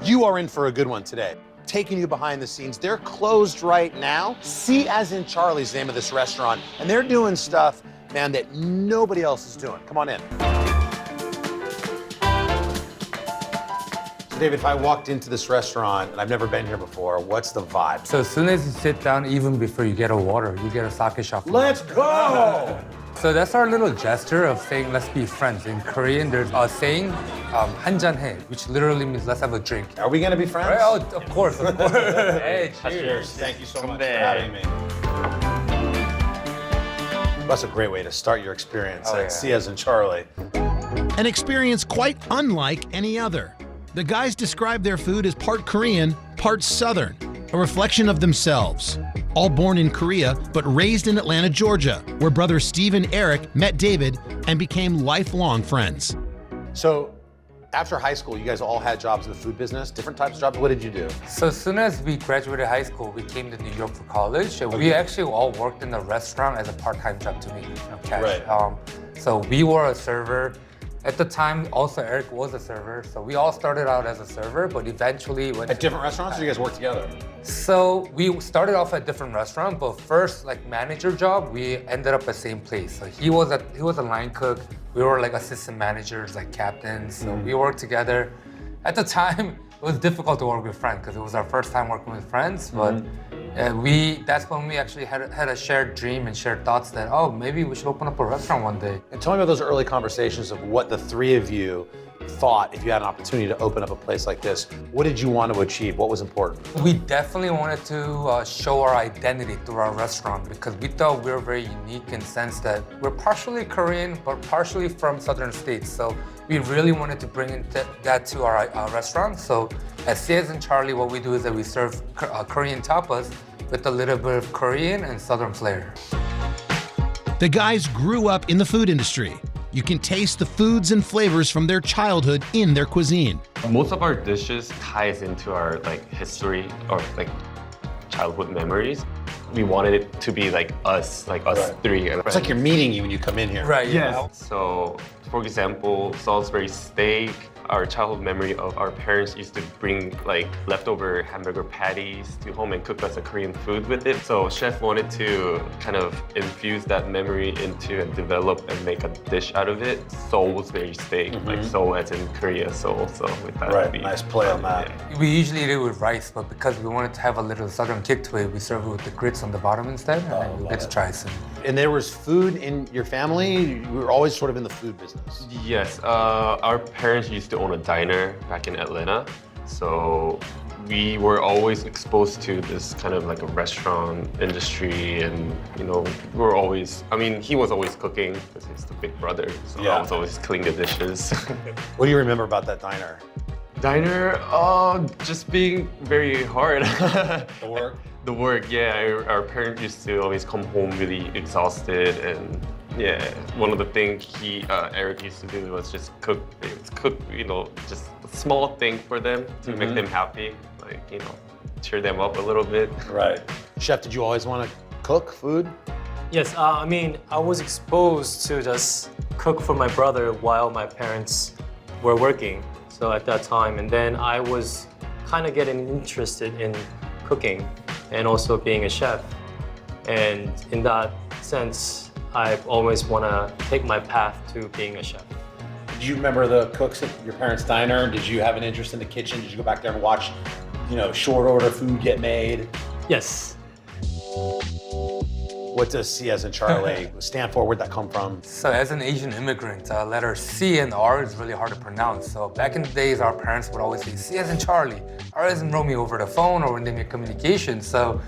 You are in for a good one today. Taking you behind the scenes. They're closed right now. C as in Charlie's the name of this restaurant. And they're doing stuff, man, that nobody else is doing. Come on in. So David, if I walked into this restaurant and I've never been here before, what's the vibe? So as soon as you sit down, even before you get a water, you get a sake shop. Let's go! So that's our little gesture of saying let's be friends. In Korean, there's a saying, 한잔해, which literally means let's have a drink. Are we gonna be friends? Right? Oh, of course, of course. Hey, cheers. Thank you so much for having me. That's a great way to start your experience at Sia's and Charlie. An experience quite unlike any other. The guys describe their food as part Korean, part Southern, a reflection of themselves. All born in Korea, but raised in Atlanta, Georgia, where brothers Steve and Eric met David and became lifelong friends. So, after high school, you guys all had jobs in the food business, different types of jobs. What did you do? So as soon as we graduated high school, we came to New York for college. And we actually all worked in the restaurant as a part-time job to make cash. Right. So we were a server. At the time, also Eric was a server. So we all started out as a server, but eventually went at different restaurants, or you guys worked together? So we started off at different restaurants, but first, like manager job, we ended up at the same place. So he was a line cook. We were like assistant managers, like captains. So we worked together. At the time, It was difficult to work with friends because it was our first time working with friends, but that's when we actually had a shared dream and shared thoughts that, oh, maybe we should open up a restaurant one day. And tell me about those early conversations of what the three of you thought if you had an opportunity to open up a place like this. What did you want to achieve? What was important? We definitely wanted to show our identity through our restaurant because we thought we were very unique in the sense that we're partially Korean, but partially from southern states. So we really wanted to bring that to our restaurant. So at Sia's and Charlie, what we do is that we serve Korean tapas with a little bit of Korean and southern flair. The guys grew up in the food industry. You can taste the foods and flavors from their childhood in their cuisine. Most of our dishes ties into our history or childhood memories. We wanted it to be like us three. It's like you're meeting you when you come in here. Right, yeah. So, for example, Salisbury steak, our childhood memory of our parents used to bring leftover hamburger patties to home and cook us a Korean food with it. So chef wanted to kind of infuse that memory into and develop and make a dish out of it. Salisbury steak, like Seoul as in Korea, Seoul. So with that, right, nice play on that. Yeah. We usually eat it with rice, but because we wanted to have a little southern kick to it, we serve it with the grits on the bottom instead, and you get to try some. And there was food in your family? You were always sort of in the food business? Yes, our parents used to own a diner back in Atlanta. So we were always exposed to this kind of like a restaurant industry and, we were always, he was always cooking because he's the big brother. So I was always cleaning the dishes. What do you remember about that diner? Just being very hard. The work? The work, yeah. Our parents used to always come home really exhausted and one of the things Eric used to do was just cook, just a small thing for them to make them happy, cheer them up a little bit. Right. Chef, did you always want to cook food? Yes, I was exposed to just cook for my brother while my parents were working. So at that time, and then I was kind of getting interested in cooking and also being a chef. And in that sense, I always want to take my path to being a chef. Do you remember the cooks at your parents' diner? Did you have an interest in the kitchen? Did you go back there and watch, short order food get made? Yes. What does C as in Charlie stand for? Where'd that come from? So as an Asian immigrant, letter C and R is really hard to pronounce. So back in the days, our parents would always say C as in Charlie, R as in Romeo over the phone or when they make communication. So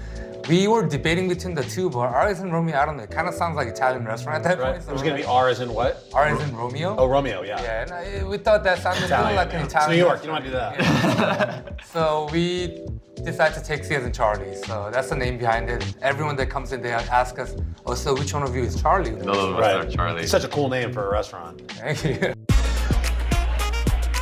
we were debating between the two, but R as in Romeo, I don't know, it kind of sounds like Italian restaurant at that point. So it was going to be R as in what? R as in Romeo. Oh, Romeo, yeah. Yeah, and we thought that sounded Italian, like an Italian It's New York, restaurant. you don't want to do that. Yeah. So we decided to take C as in Charlie. So that's the name behind it. Everyone that comes in, they ask us, oh, so which one of you is Charlie? None of us are Charlie. It's such a cool name for a restaurant. Thank you.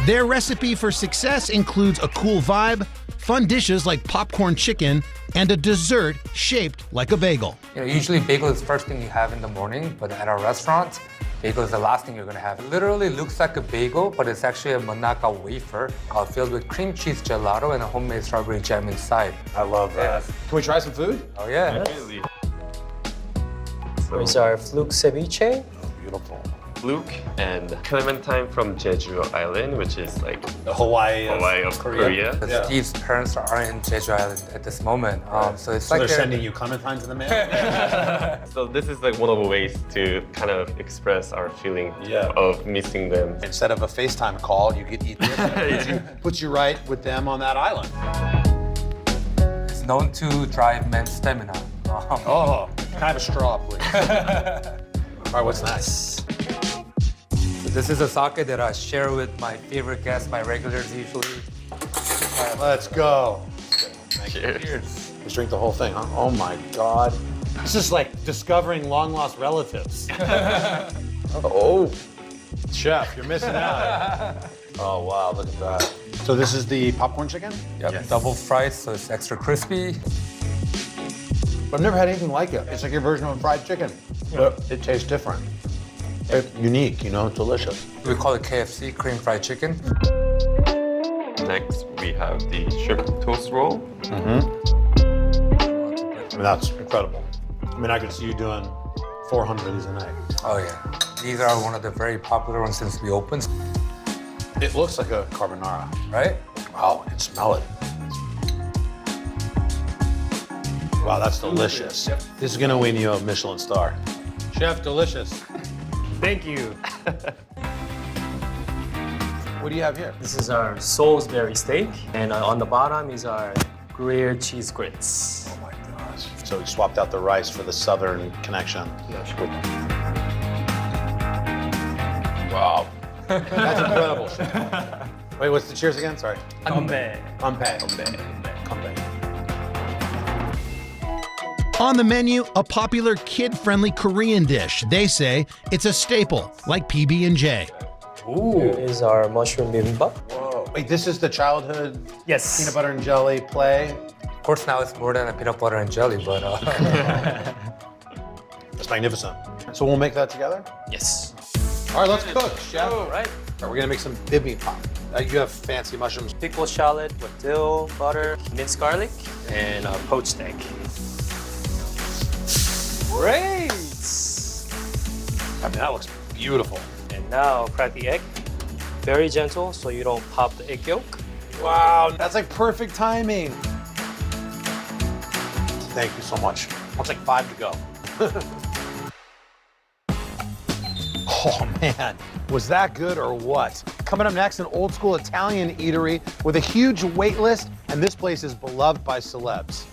Their recipe for success includes a cool vibe, fun dishes like popcorn chicken, and a dessert shaped like a bagel. Usually bagel is the first thing you have in the morning, but at our restaurant, bagel is the last thing you're gonna have. It literally looks like a bagel, but it's actually a Monaco wafer filled with cream cheese gelato and a homemade strawberry jam inside. I love that. Can we try some food? Oh yeah. Absolutely. Here's our fluke ceviche. Beautiful. Fluke and Clementine from Jeju Island, which is like the Hawaii of Korea. Steve's parents are in Jeju Island at this moment, so it's they're sending you clementines in the mail? So this is like one of the ways to kind of express our feeling of missing them. Instead of a FaceTime call, you get eat this. Puts you right with them on that island. It's known to drive men's stamina. Oh, can I have a straw, please? All right, what's next? So this is a sake that I share with my favorite guests, my regulars usually. Let's go. Cheers. Let's drink the whole thing, huh? Oh my God. This is like discovering long lost relatives. Oh, chef, you're missing out. Oh wow, look at that. So this is the popcorn chicken? Yep, yes. Double fried, so it's extra crispy. I've never had anything like it. It's like your version of fried chicken, but it tastes different. It's unique, delicious. We call it KFC, cream fried chicken. Next, we have the shrimp toast roll. That's incredible. I could see you doing 400 of these a night. Oh yeah. These are one of the very popular ones since we opened. It looks like a carbonara. Right? Oh, I can smell it. Wow, that's delicious. This is gonna win you a Michelin star. Chef, delicious. Thank you. What do you have here? This is our Salisbury steak, and on the bottom is our grilled cheese grits. Oh my gosh. So we swapped out the rice for the southern connection. Yeah, sure. Wow. That's incredible, Chef. Wait, what's the cheers again? Sorry. Carbone. Carbone. On the menu, a popular kid-friendly Korean dish. They say it's a staple, like PB&J. Ooh. Here is our mushroom bibimbap. Whoa. Wait, this is the childhood Yes. peanut butter and jelly play? Of course, now it's more than a peanut butter and jelly, but That's magnificent. So we'll make that together? Yes. All right, let's cook, Chef. All right. We're gonna make some bibimbap. You have fancy mushrooms. Pickled shallot with dill, butter, minced garlic, and poached egg. Great! I mean, that looks beautiful. And now crack the egg. Very gentle so you don't pop the egg yolk. Wow, that's like perfect timing. Thank you so much. Looks like 5 to go. Oh man, was that good or what? Coming up next, an old school Italian eatery with a huge wait list, and this place is beloved by celebs.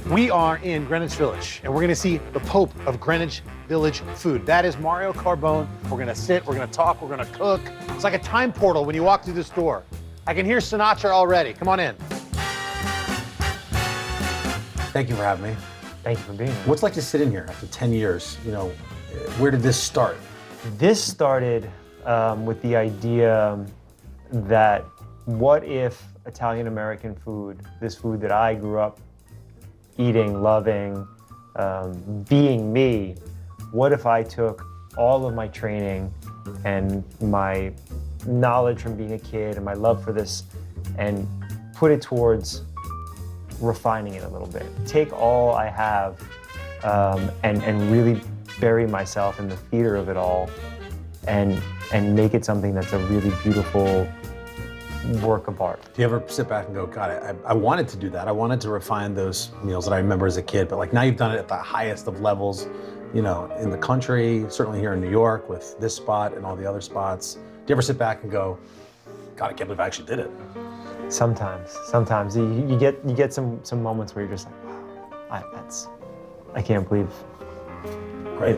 We are in Greenwich Village, and we're gonna see the Pope of Greenwich Village food. That is Mario Carbone. We're gonna sit, we're gonna talk, we're gonna cook. It's like a time portal when you walk through this door. I can hear Sinatra already. Come on in. Thank you for having me. Thank you for being here. What's it like to sit in here after 10 years? You know, where did this start? This started with the idea that what if Italian-American food, this food that I grew up eating, loving, being me, what if I took all of my training and my knowledge from being a kid and my love for this and put it towards refining it a little bit. Take all I have and really bury myself in the theater of it all and make it something that's a really beautiful work of art. Do you ever sit back and go, God, I wanted to do that. I wanted to refine those meals that I remember as a kid, but like now you've done it at the highest of levels, you know, in the country, certainly here in New York with this spot and all the other spots. Do you ever sit back and go, God, I can't believe I actually did it? Sometimes you get some moments where you're just like, wow, I can't believe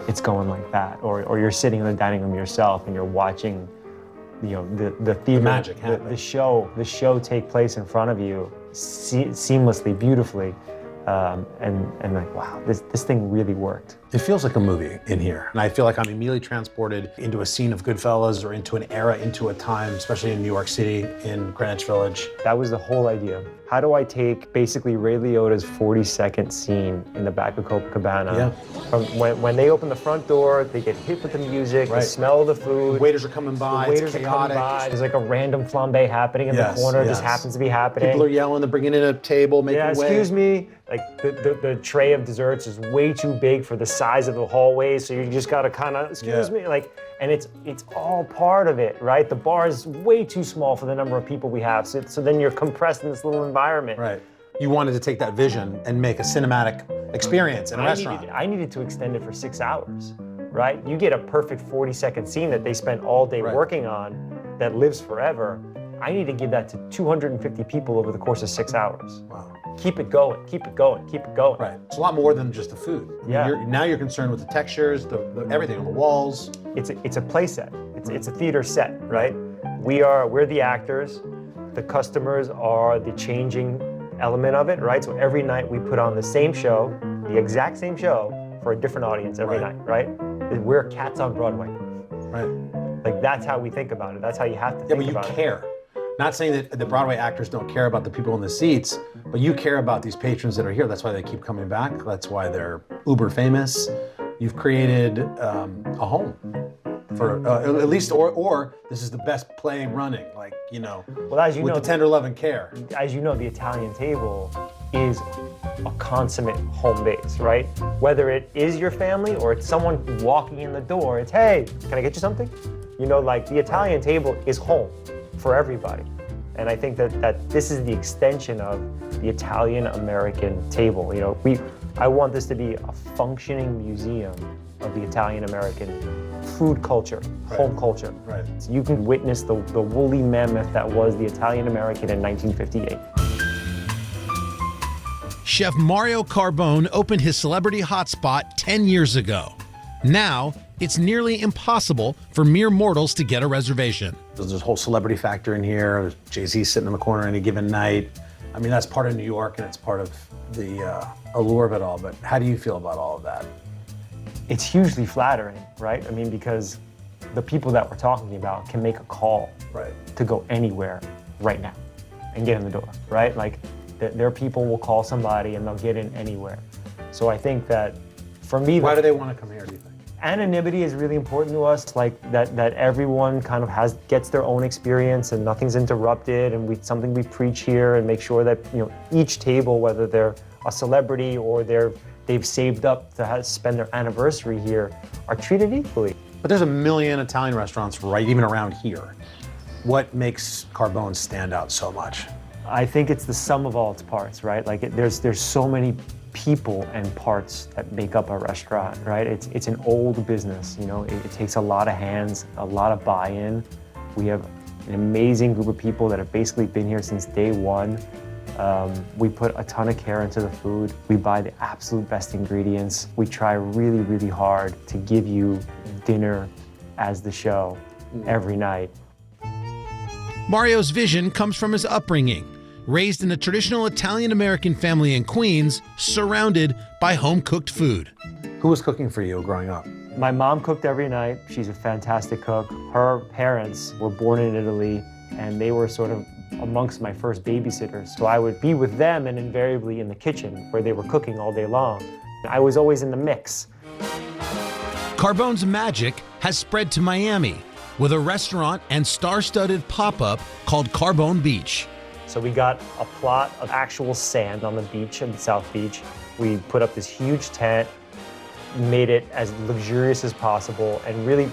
it's going like that. Or you're sitting in the dining room yourself and you're watching the theater, magic the show take place in front of you seamlessly, beautifully, and like, wow, this thing really worked. It feels like a movie in here, and I feel like I'm immediately transported into a scene of Goodfellas or into an era, into a time, especially in New York City, in Greenwich Village. That was the whole idea. How do I take basically Ray Liotta's 40-second scene in the back of Copacabana? From when they open the front door, they get hit with the music, the smell of the food. Waiters are coming by, the waiters it's are coming chaotic. by. There's like a random flambe happening in the corner. Just happens to be happening. People are yelling, they're bringing in a table, making way. Excuse me. Like the tray of desserts is way too big for the size of the hallway, so you just gotta kind of, excuse me, like, and it's all part of it, right? The bar is way too small for the number of people we have, so then you're compressed in this little environment. Right. You wanted to take that vision and make a cinematic experience in a restaurant. I needed to extend it for 6 hours, right? You get a perfect 40-second scene that they spent all day working on that lives forever. I need to give that to 250 people over the course of 6 hours. Wow. Keep it going, keep it going, keep it going. Right. It's a lot more than just the food. Now you're concerned with the textures, the everything on the walls. It's a play set. It's a theater set, right? We're the actors. The customers are the changing element of it, right? So every night we put on the same show, the exact same show, for a different audience every night, right? We're cats on Broadway. Right. Like, that's how we think about it. That's how you have to think about it. Yeah, but you care. Not saying that the Broadway actors don't care about the people in the seats, but you care about these patrons that are here. That's why they keep coming back. That's why they're uber famous. You've created a home for at least, or this is the best play running, like, well, as you with know, the tender love and care. As you know, the Italian table is a consummate home base, right? Whether it is your family or it's someone walking in the door, it's, hey, can I get you something? Like, the Italian table is home for everybody. And I think that this is the extension of the Italian-American table. I want this to be a functioning museum of the Italian-American food culture, home culture. Right. So you can witness the woolly mammoth that was the Italian-American in 1958. Chef Mario Carbone opened his celebrity hotspot 10 years ago. Now, it's nearly impossible for mere mortals to get a reservation. There's this whole celebrity factor in here. There's Jay-Z sitting in the corner any given night. I mean, that's part of New York and it's part of the allure of it all. But how do you feel about all of that? It's hugely flattering, right? I mean, because the people that we're talking about can make a call to go anywhere right now and get in the door, right? Like, their people will call somebody and they'll get in anywhere. So I think that, for me, why do they want to come here, do you think? Anonymity is really important to us, like that everyone kind of gets their own experience and nothing's interrupted, and something we preach here and make sure that each table, whether they're a celebrity or they've saved up to spend their anniversary here, are treated equally. But there's a million Italian restaurants even around here. What makes Carbone stand out so much? I think it's the sum of all its parts, right? Like, there's so many people and parts that make up a restaurant, right? It's an old business, it takes a lot of hands, a lot of buy-in. We have an amazing group of people that have basically been here since day one. We put a ton of care into the food. We buy the absolute best ingredients. We try really, really hard to give you dinner as the show every night. Mario's vision comes from his upbringing. Raised in a traditional Italian-American family in Queens, surrounded by home-cooked food. Who was cooking for you growing up? My mom cooked every night. She's a fantastic cook. Her parents were born in Italy, and they were sort of amongst my first babysitters. So I would be with them and invariably in the kitchen where they were cooking all day long. I was always in the mix. Carbone's magic has spread to Miami with a restaurant and star-studded pop-up called Carbone Beach. So we got a plot of actual sand on the beach, in the South Beach. We put up this huge tent, made it as luxurious as possible, and really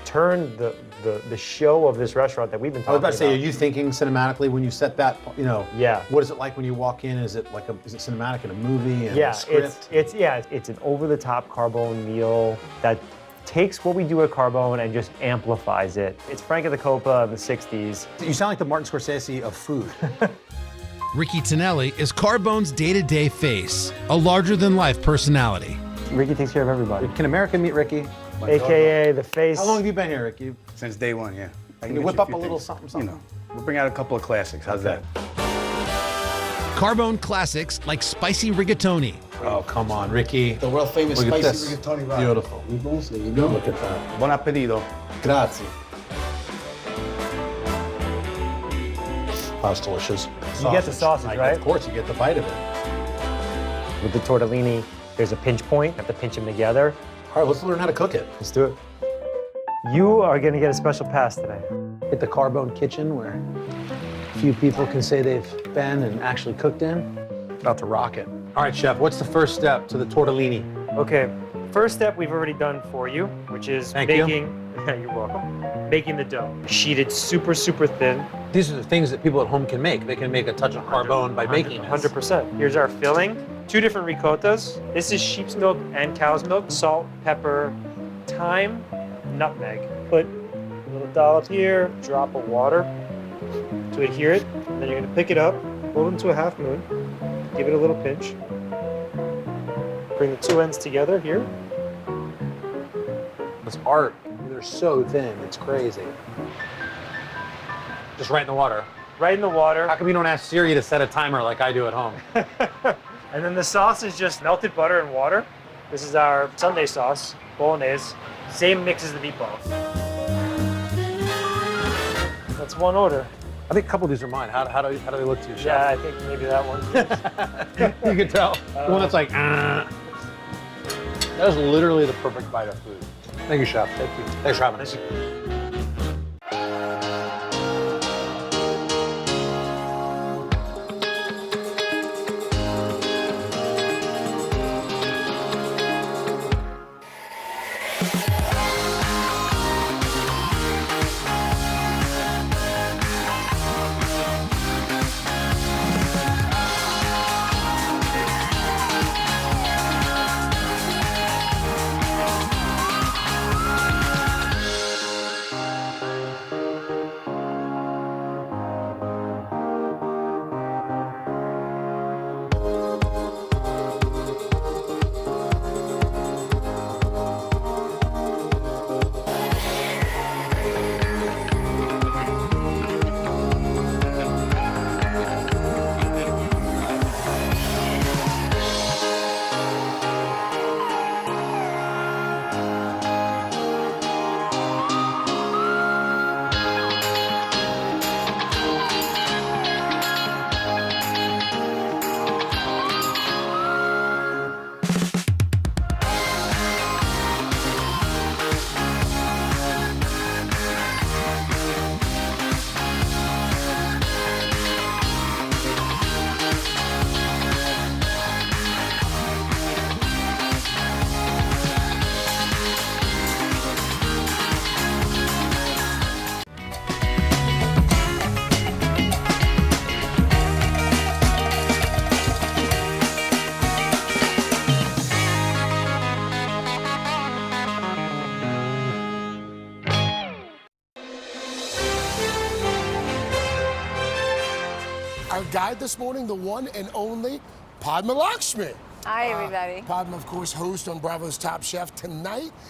turned the show of this restaurant that we've been talking about. I was about to say, are you thinking cinematically when you set that, Yeah. What is it like when you walk in? Is it cinematic in a movie and Yeah, a script? it's an over-the-top Carbone meal that takes what we do at Carbone and just amplifies it. It's Frank of the Copa of the 60s. You sound like the Martin Scorsese of food. Ricky Tonelli is Carbone's day-to-day face, a larger-than-life personality. Ricky takes care of everybody. Can America meet Ricky? AKA the face. How long have you been here, Ricky? Since day one, yeah. Can you whip up a little something? You know, we'll bring out a couple of classics. How's that? Carbone classics like spicy rigatoni. Oh, come on, Ricky. The world famous Look at spicy this. rigatoni. Right? Beautiful. There you go. Look at that. Buon appetito. Grazie. That's delicious. You get the sausage, right? Of course, you get the bite of it. With the tortellini, there's a pinch point. You have to pinch them together. All right, let's learn how to cook it. Let's do it. You are going to get a special pass today. At the Carbone kitchen, where a few people can say they've been and actually cooked in. About to rock it. All right, chef, what's the first step to the tortellini? Okay, first step we've already done for you, which is baking. You're welcome. Baking the dough. Sheeted super, super thin. These are the things that people at home can make. They can make a touch of Carbone by making it. 100%. Here's our filling. 2 different ricottas. This is sheep's milk and cow's milk. Salt, pepper, thyme, nutmeg. Put a little dollop here, drop of water to adhere it. And then you're gonna pick it up, roll it into a half moon, give it a little pinch. Bring the 2 ends together here. It's art. They're so thin. It's crazy. Just right in the water. Right in the water. How come you don't ask Siri to set a timer like I do at home? And then the sauce is just melted butter and water. This is our Sunday sauce, bolognese. Same mix as the meatballs. That's one order. I think a couple of these are mine. How do they look to you, chef? Yeah, I think maybe that one. You can tell. The one that's like, That is literally the perfect bite of food. Thank you, chef. Thank you. Thanks for having us. Our guide this morning, the one and only Padma Lakshmi. Hi, everybody. Padma, of course, host on Bravo's Top Chef. Tonight,